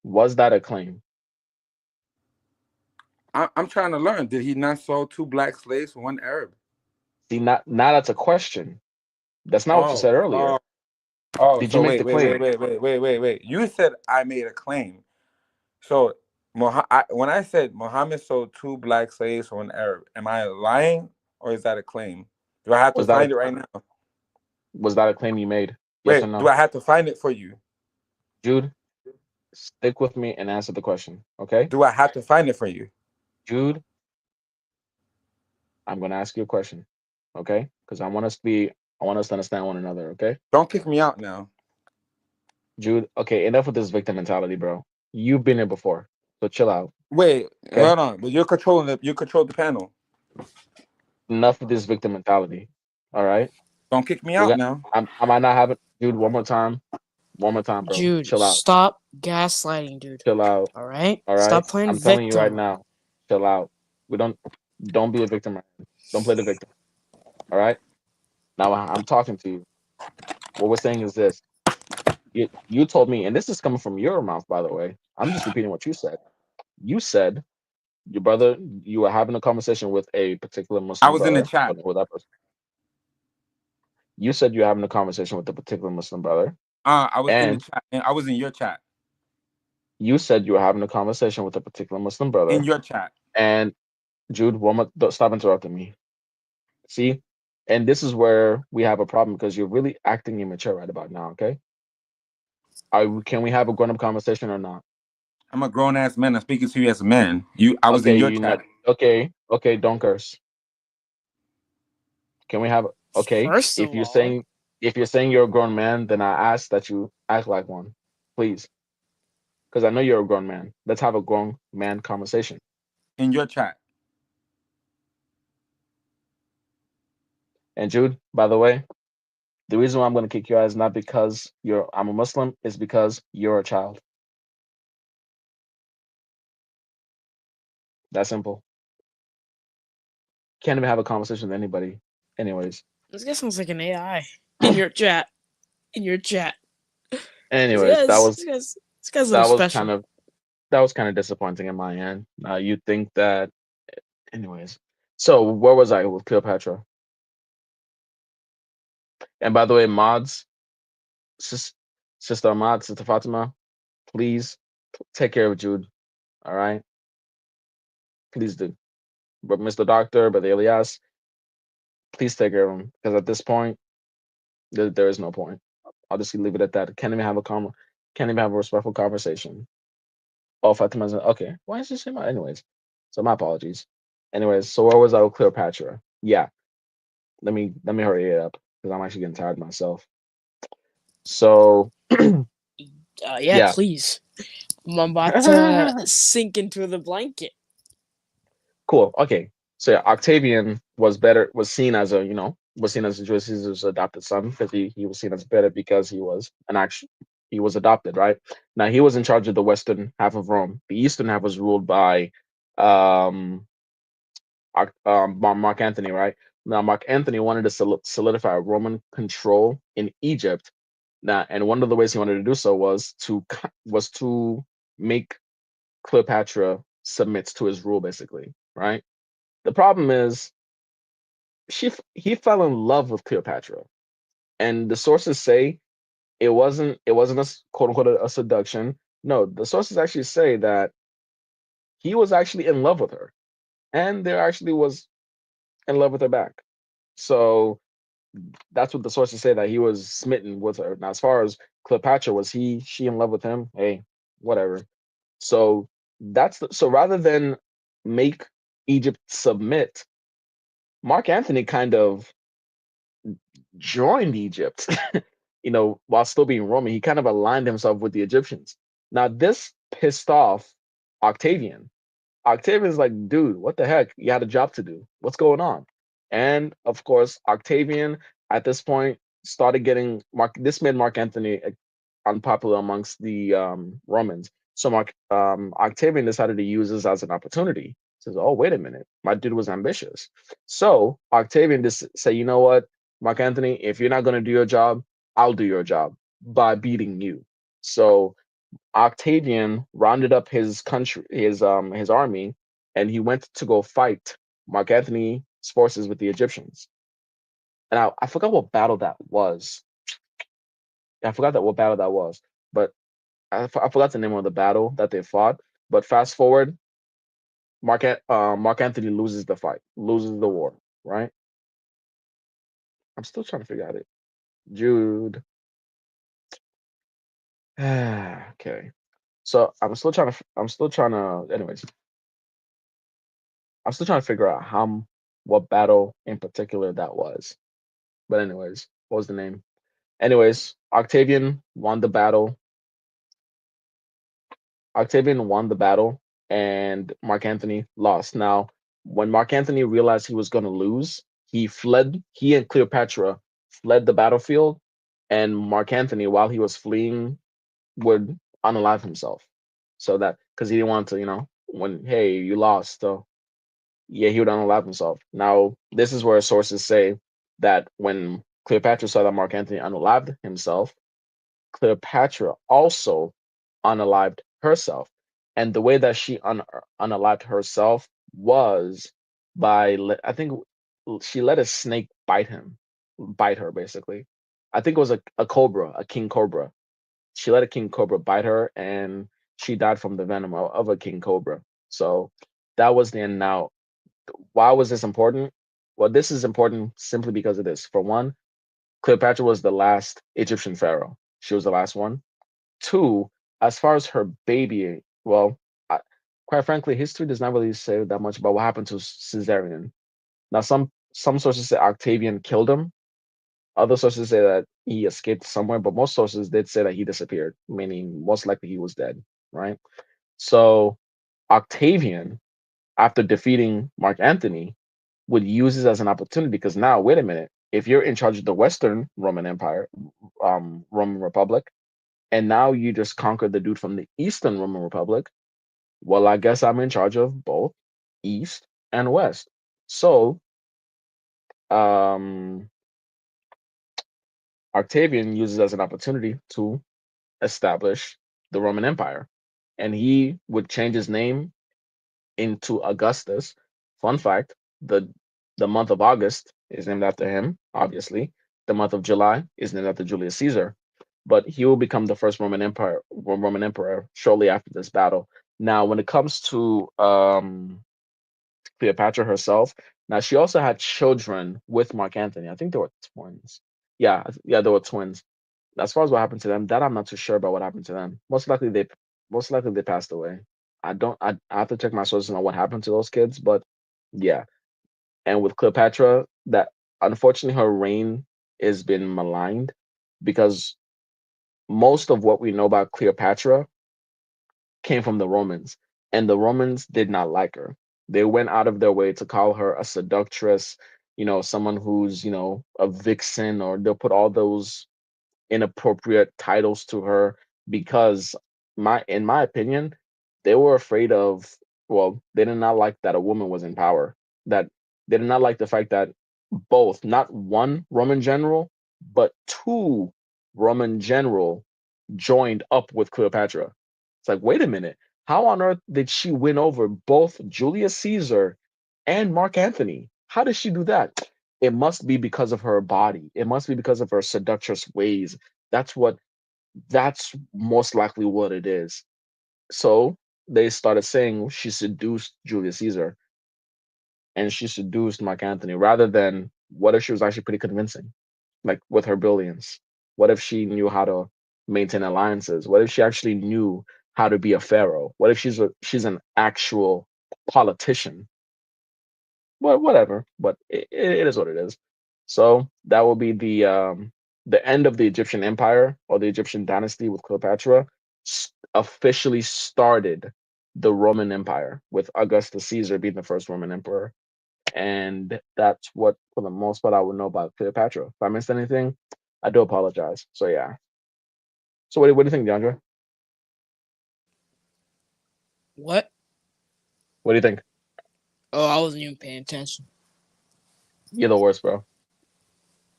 was that a claim? I'm trying to learn. Did he not sell 2 black slaves for 1 Arab? See, now that's a question. That's not what you said earlier. Did you make the claim? Wait. You said I made a claim. So when I said Muhammad sold 2 black slaves for 1 Arab, am I lying or is that a claim? Do I have to find it right now? Was that a claim you made? Yes or no? Do I have to find it for you? Jude, stick with me and answer the question, okay? Do I have to find it for you? Jude, I'm gonna ask you a question, okay? Because I want us to understand one another, okay? Don't kick me out now. Jude, okay, enough with this victim mentality, bro. You've been here before, so chill out. Wait, hold on. But you control the panel. Enough with this victim mentality. All right. Don't kick me out now. I might not have it, Jude. One more time, bro. Jude, chill out. Stop Gaslighting, dude. Chill out. All right. All right. Stop playing I'm victim. telling you right now. Chill out. Don't be a victim. Don't play the victim. All right. Now I'm talking to you. What we're saying is this. You told me, and this is coming from your mouth, by the way. I'm just repeating what you said. You said your brother, you were having a conversation with a particular Muslim I was in the brother. chat. Don't know who that person. You said you're having a conversation with a particular Muslim brother. I was in the And chat, and I was in your chat. you said you were having a conversation with a particular Muslim brother. In your chat. And Jude, stop interrupting me. See? And this is where we have a problem because you're really acting immature right about now, okay? Can we have a grown-up conversation or not? I'm a grown-ass man. I'm speaking to you as a man. I was in your chat. Okay, don't curse. Can we have okay? If you're saying you're a grown man, then I ask that you act like one, please. Because I know you're a grown man. Let's have a grown man conversation. In your chat. And Jude, by the way, the reason why I'm going to kick you out is not because I'm a Muslim, it's because you're a child. That simple. Can't even have a conversation with anybody. Anyways. This guy sounds like an AI in your chat. Anyways, this guy's a little special. That was kind of disappointing in my end. You'd think that, anyways. So where was I with Cleopatra? And by the way, mods, Sister Ahmad, Sister Fatima, please take care of Jude. All right, please do. But Mr. Doctor, but Elias, please take care of him because at this point, there is no point. I'll just leave it at that. Can't even have a respectful conversation. Oh, Fatima's okay. Why is this in my anyways? So my apologies. Anyways, so where was I with Cleopatra? Yeah. Let me hurry it up because I'm actually getting tired myself. So yeah, please. I'm about to sink into the blanket. Cool. Okay. So yeah, Octavian was seen as a Julius Caesar's adopted son because he was seen as better because he was adopted, right? Now he was in charge of the western half of Rome. The eastern half was ruled by Mark Antony, right? Now Mark Antony wanted to solidify Roman control in Egypt. Now, and one of the ways he wanted to do so was to make Cleopatra submit to his rule, basically, right? The problem is he fell in love with Cleopatra, and the sources say it wasn't a quote unquote a seduction. No, the sources actually say that he was actually in love with her, and there actually was in love with her back. So that's what the sources say, that he was smitten with her. Now, as far as Cleopatra, was she in love with him? Hey, whatever. So so rather than make Egypt submit, Mark Antony kind of joined Egypt, while still being Roman. He kind of aligned himself with the Egyptians. Now, this pissed off Octavian. Octavian's like, dude, what the heck? You had a job to do. What's going on? And of course, Octavian at this point started getting this made Mark Antony unpopular amongst the Romans. So Octavian decided to use this as an opportunity. Says, oh, wait a minute, my dude was ambitious. So Octavian just said, you know what, Mark Antony, if you're not going to do your job, I'll do your job by beating you. So Octavian rounded up his army, and he went to go fight Mark Antony's forces with the Egyptians. And I forgot what battle that was. But I forgot the name of the battle that they fought. But fast forward, Mark Antony loses the fight, loses the war, right? I'm still trying to figure out it. Jude. Okay. So I'm still trying to anyways. I'm still trying to figure out what battle in particular that was. But anyways, what was the name? Anyways, Octavian won the battle. And Mark Antony lost. Now, when Mark Antony realized he was going to lose, he and Cleopatra fled the battlefield, and Mark Antony, while he was fleeing, would unalive himself, so that because he didn't want to, when hey you lost, so yeah, he would unalive himself. Now this is where sources say that when Cleopatra saw that Mark Antony unalived himself, Cleopatra also unalived herself. And the way that she unalived herself was by, I think she let a snake bite her, basically. I think it was a cobra, a king cobra. She let a king cobra bite her, and she died from the venom of a king cobra. So that was the end. Now, why was this important? Well, this is important simply because of this. For one, Cleopatra was the last Egyptian pharaoh. She was the last one. Two, as far as her baby, well, quite frankly, history does not really say that much about what happened to Caesarion. Now, some sources say Octavian killed him. Other sources say that he escaped somewhere, but most sources did say that he disappeared, meaning most likely he was dead, right? So Octavian, after defeating Mark Antony, would use this as an opportunity because now, wait a minute, if you're in charge of the Western Roman Empire, Roman Republic, and now you just conquered the dude from the Eastern Roman Republic, well, I guess I'm in charge of both East and West. So, um, Octavian uses as an opportunity to establish the Roman Empire, and he would change his name into Augustus. Fun fact: the month of August is named after him. Obviously, the month of July is named after Julius Caesar. But he will become the first Roman emperor shortly after this battle. Now, when it comes to Cleopatra herself, now she also had children with Mark Antony. I think they were twins. Yeah, they were twins. As far as what happened to them, that I'm not too sure about what happened to them. Most likely they passed away. I have to check my sources on what happened to those kids, but yeah. And with Cleopatra, that unfortunately her reign has been maligned because most of what we know about Cleopatra came from the Romans, and the Romans did not like her. They went out of their way to call her a seductress, someone who's, a vixen, or they'll put all those inappropriate titles to her because in my opinion, they were afraid of, well, they did not like that a woman was in power. That they did not like the fact that both, not one Roman general, but two Roman general joined up with Cleopatra. It's like, wait a minute, how on earth did she win over both Julius Caesar and Mark Antony? How did she do that? It must be because of her body. It must be because of her seductress ways. That's most likely what it is. So they started saying she seduced Julius Caesar and she seduced Mark Antony, rather than what if she was actually pretty convincing, like with her brilliance? What if she knew how to maintain alliances? What if she actually knew how to be a pharaoh? What if she's an actual politician? Well, whatever, but it is what it is. So that will be the end of the Egyptian Empire or the Egyptian dynasty with Cleopatra. Officially started the Roman Empire with Augustus Caesar being the first Roman emperor, and that's what, for the most part, I would know about Cleopatra. If I missed anything, I do apologize. So yeah. So what do you think, DeAndre? What? What do you think? Oh, I wasn't even paying attention. You're the worst, bro.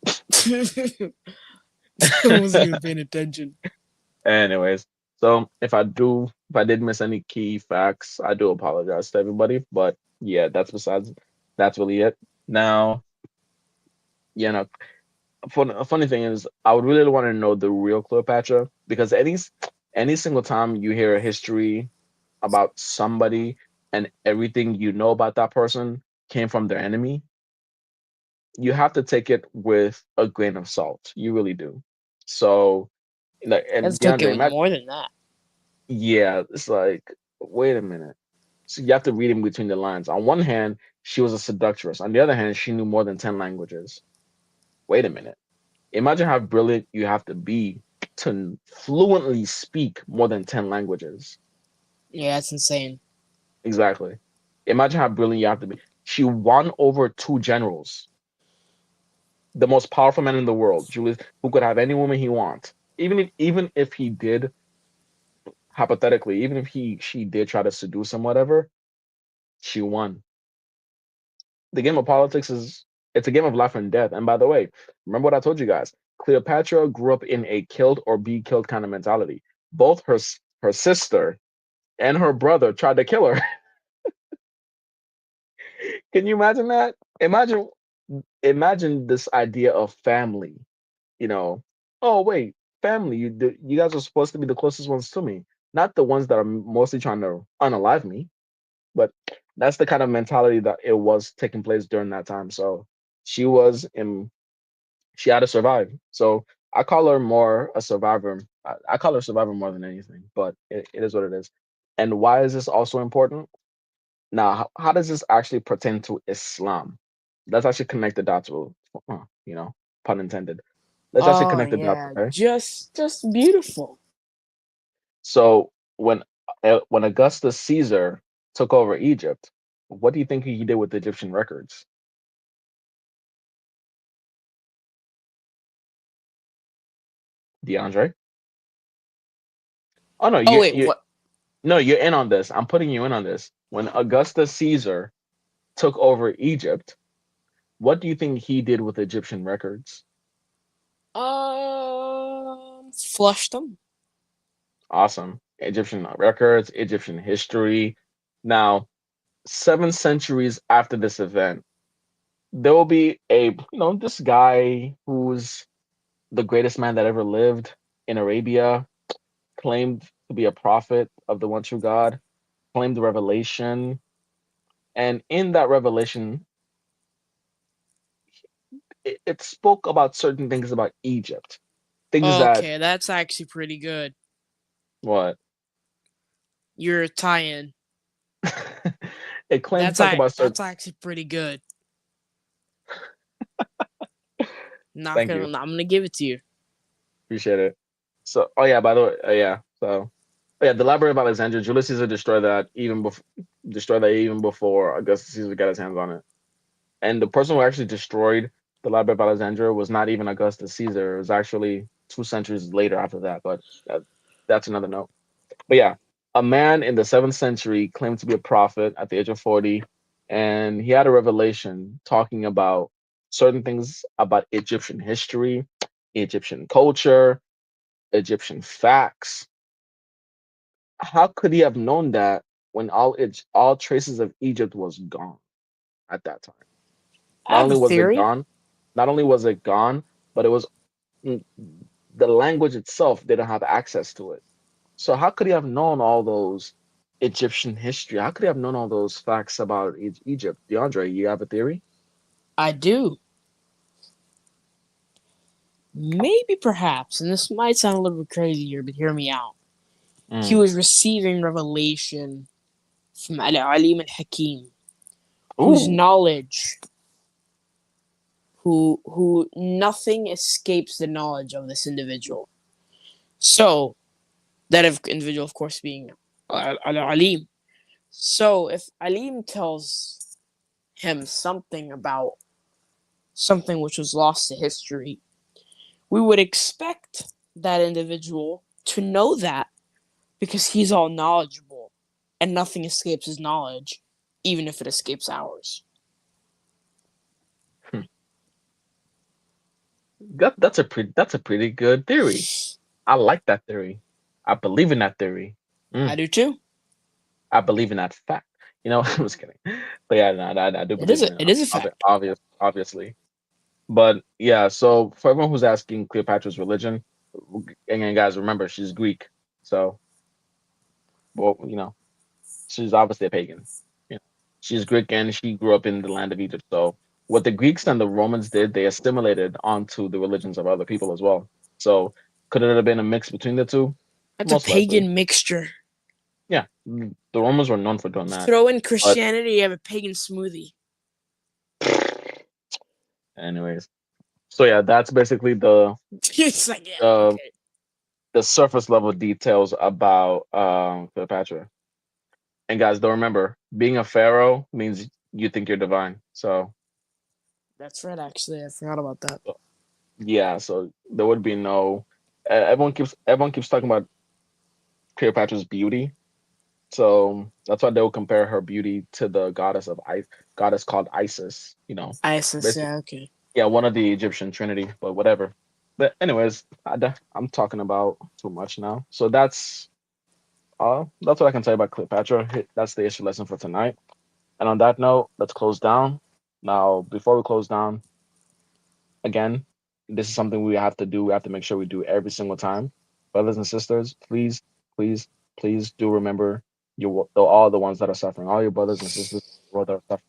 I wasn't even paying attention. Anyways, so if I did miss any key facts, I do apologize to everybody. But yeah, that's really it. Now, a funny thing is, I would really want to know the real Cleopatra, because any single time you hear a history about somebody and everything you know about that person came from their enemy, you have to take it with a grain of salt. You really do. So, and Let's take it DeAndre, with more than that. yeah, it's like, wait a minute. So you have to read in between the lines. On one hand, she was a seductress. On the other hand, she knew more than 10 languages. Wait a minute. Imagine how brilliant you have to be to fluently speak more than 10 languages. Yeah, that's insane. Exactly. Imagine how brilliant you have to be. She won over two generals, the most powerful man in the world, Julius, who could have any woman he wants. Even if he did hypothetically, even if she did try to seduce him, whatever, she won. The game of politics it's a game of life and death. And by the way, remember what I told you guys? Cleopatra grew up in a killed or be killed kind of mentality. Both her sister and her brother tried to kill her. Can you imagine that? Imagine this idea of family. You know, oh wait, family. You guys are supposed to be the closest ones to me, not the ones that are mostly trying to unalive me. But that's the kind of mentality that it was taking place during that time. So she was in she had to survive. So I call her more a survivor. I call her survivor more than anything, but it is what it is. And why is this also important? Now, how does this actually pertain to Islam? Let's actually connect the dots. You know, pun intended. Let's actually Oh connect the dots. yeah, Okay. just beautiful. So when Augustus Caesar took over Egypt, what do you think he did with the Egyptian records? DeAndre? Oh no, Oh wait, you what? no, you're in on this. I'm putting you in on this. When Augustus Caesar took over Egypt, what do you think he did with Egyptian records? Flushed them. Awesome. Egyptian records, Egyptian history. Now, 7 centuries after this event, there will be this guy who's the greatest man that ever lived in Arabia, claimed to be a prophet of the one true God, claimed the revelation. And in that revelation, it spoke about certain things about Egypt. Things that, Okay, that's actually pretty good. what? You're tie-in. It claimed to talk about certain. That's actually pretty good. Thank you. I'm gonna give it to you. Appreciate it. So, oh yeah, by the way, yeah. So, oh, yeah, the Library of Alexandria, Julius Caesar destroyed that even before Augustus Caesar got his hands on it. And the person who actually destroyed the Library of Alexandria was not even Augustus Caesar. It was actually 2 centuries later after that. But that's another note. But yeah, a man in the 7th century claimed to be a prophet at the age of 40, and he had a revelation talking about certain things about Egyptian history, Egyptian culture, Egyptian facts. How could he have known that when all traces of Egypt was gone at that time? I Not have a only was it theory. gone, not only was it gone, but it was the language itself didn't have access to it. So how could he have known all those Egyptian history? How could he have known all those facts about Egypt? DeAndre, you have a theory? I do. Maybe perhaps, and this might sound a little bit crazy here, but hear me out. He was receiving revelation from Al-Alim al-Hakim, whose Ooh. knowledge, who nothing escapes the knowledge of this individual. So, that individual, of course, being Al-Alim. So, if Alim tells him something about something which was lost to history, we would expect that individual to know that because he's all knowledgeable and nothing escapes his knowledge, even if it escapes ours. That's a pretty good theory. I like that theory. I believe in that theory. I do too. I believe in that fact. I was kidding. But yeah, no, I do believe in it. It is a fact. Obviously. But yeah, so for everyone who's asking Cleopatra's religion, again, guys, remember she's Greek. So, well, she's obviously a pagan. She's Greek and she grew up in the land of Egypt. So what the Greeks and the Romans did, they assimilated onto the religions of other people as well. So could it have been a mix between the two? That's Most a pagan likely. mixture. Yeah, the Romans were known for doing that. Throw in Christianity, you have a pagan smoothie. Anyways, so yeah, that's basically the the surface level details about Cleopatra. And guys, don't remember, being a pharaoh means you think you're divine. So that's right. Actually, I forgot about that. Yeah, so there would be no. Everyone keeps talking about Cleopatra's beauty. So that's why they'll compare her beauty to the goddess of ice, goddess called Isis. Isis, Basically, yeah, okay. yeah, one of the Egyptian trinity, but whatever. But anyways, I'm talking about too much now. So that's what I can tell you about Cleopatra. That's the history lesson for tonight. And on that note, let's close down. Now, before we close down, again, this is something we have to do. We have to make sure we do every single time. Brothers and sisters, please, please, please do remember all the ones that are suffering, all your brothers and sisters that are suffering.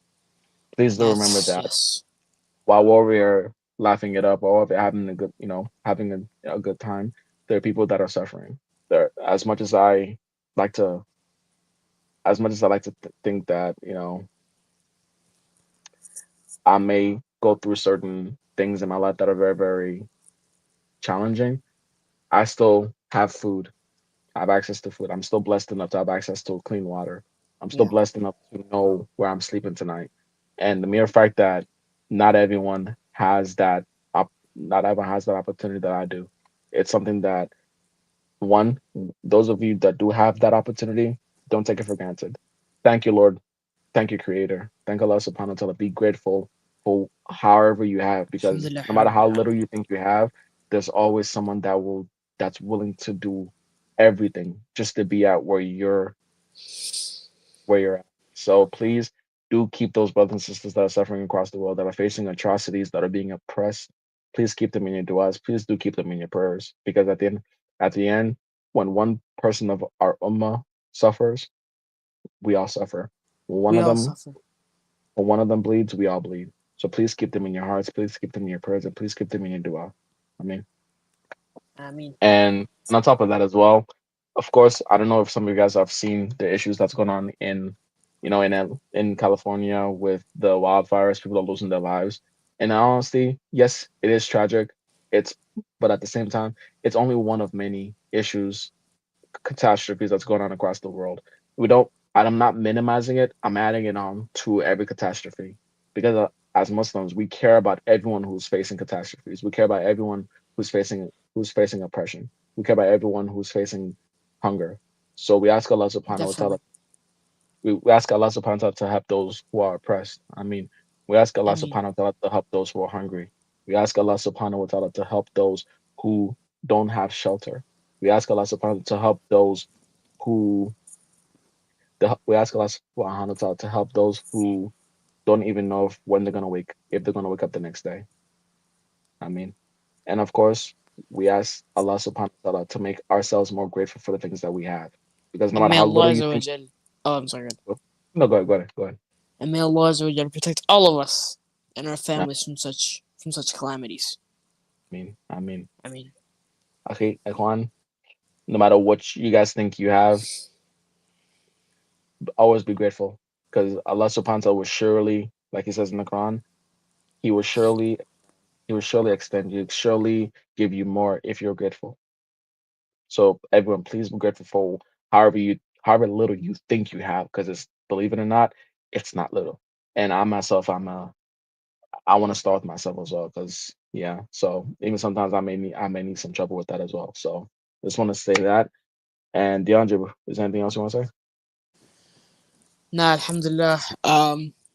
Please do remember That's that yes. while we're laughing it up or having a good, having a good time, there are people that are suffering. There, like to, as much as I like to think that, I may go through certain things in my life that are very, very challenging, I still have food. I have access to food. I'm still blessed enough to have access to clean water. I'm still Yeah. blessed enough to know where I'm sleeping tonight. And the mere fact that not everyone has that not everyone has that opportunity that I do. It's something that one, those of you that do have that opportunity, don't take it for granted. Thank you, Lord. Thank you, Creator. Thank Allah subhanahu wa ta'ala. Be grateful for however you have, because Alhamdulillah, no matter how Rabbil little Alamin. you think you have, there's always someone that's willing to do everything just to be at where you're at. So please do keep those brothers and sisters that are suffering across the world, that are facing atrocities, that are being oppressed. Please keep them in your du'as. Please do keep them in your prayers, because at the end, when one person of our ummah suffers, we all suffer. One We of all them suffer. When one of them bleeds, we all bleed. So please keep them in your hearts. Please keep them in your prayers, and please keep them in your dua. I mean, I mean, and on top of that as well, of course, I don't know if some of you guys have seen the issues that's going on in California with the wildfires. People are losing their lives. And honestly, yes, it is tragic. But at the same time, it's only one of many issues, catastrophes that's going on across the world. We don't. I'm not minimizing it. I'm adding it on to every catastrophe, because as Muslims, we care about everyone who's facing catastrophes. We care about everyone who's facing oppression. We care about everyone who's facing hunger. So we ask Allah Subhanahu wa Taala. definitely. We ask Allah Subhanahu wa Taala to help those who are oppressed. I mean, we ask Allah I mean, Subhanahu wa Taala to help those who are hungry. We ask Allah Subhanahu wa Taala to help those who don't have shelter. We ask Allah Subhanahu wa Taala to help those who we ask Allah Subhanahu wa Taala to help those who don't even know if they're gonna wake up the next day. I mean, and of course, we ask Allah Subhanahu wa Taala to make ourselves more grateful for the things that we have, because no and matter may how Allah little you Azza wa think. Jal, oh, I'm sorry. No, go ahead, go ahead. And may Allah Azza wa Jal protect all of us and our I families from such calamities. mean, I mean, okay, Ikhwan, no matter what you guys think you have, always be grateful, because Allah Subhanahu wa Taala will surely, like He says in the Quran, He will surely extend you, surely give you more if you're grateful. So everyone, please be grateful for however little you think you have, because believe it or not, it's not little. And I myself, I want to start with myself as well, because yeah. So even sometimes I may need some trouble with that as well. So just want to say that. And DeAndre, is there anything else you want to say? nah, Alhamdulillah.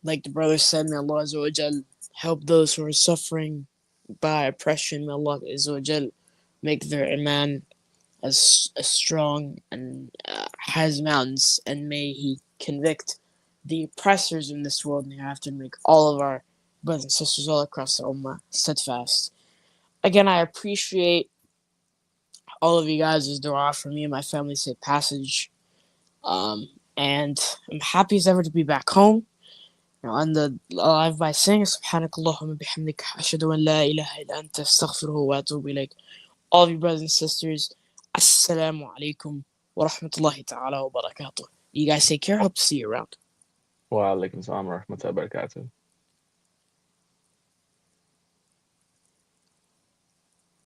Like the brother said, may Allah Azza wa Jal help those who are suffering by oppression. May Allah Azza wa Jal make their iman as strong and high as mountains, and may He convict the oppressors in this world and hereafter, make all of our brothers and sisters all across the Ummah steadfast. Again, I appreciate all of you guys' dua for me and my family's safe passage. And I'm happy as ever to be back home. Now, end the live by saying سبحانك اللهم بحمدك أشهد أن لا إله إلا أنت أستغفره وأتوب إليك. All of you brothers and sisters, Assalamu alaikum wa rahmatullahi ta'ala wa barakatuh. You guys take care. Hope to see you around. Wa alaikum salam wa rahmatullahi wa barakatuh.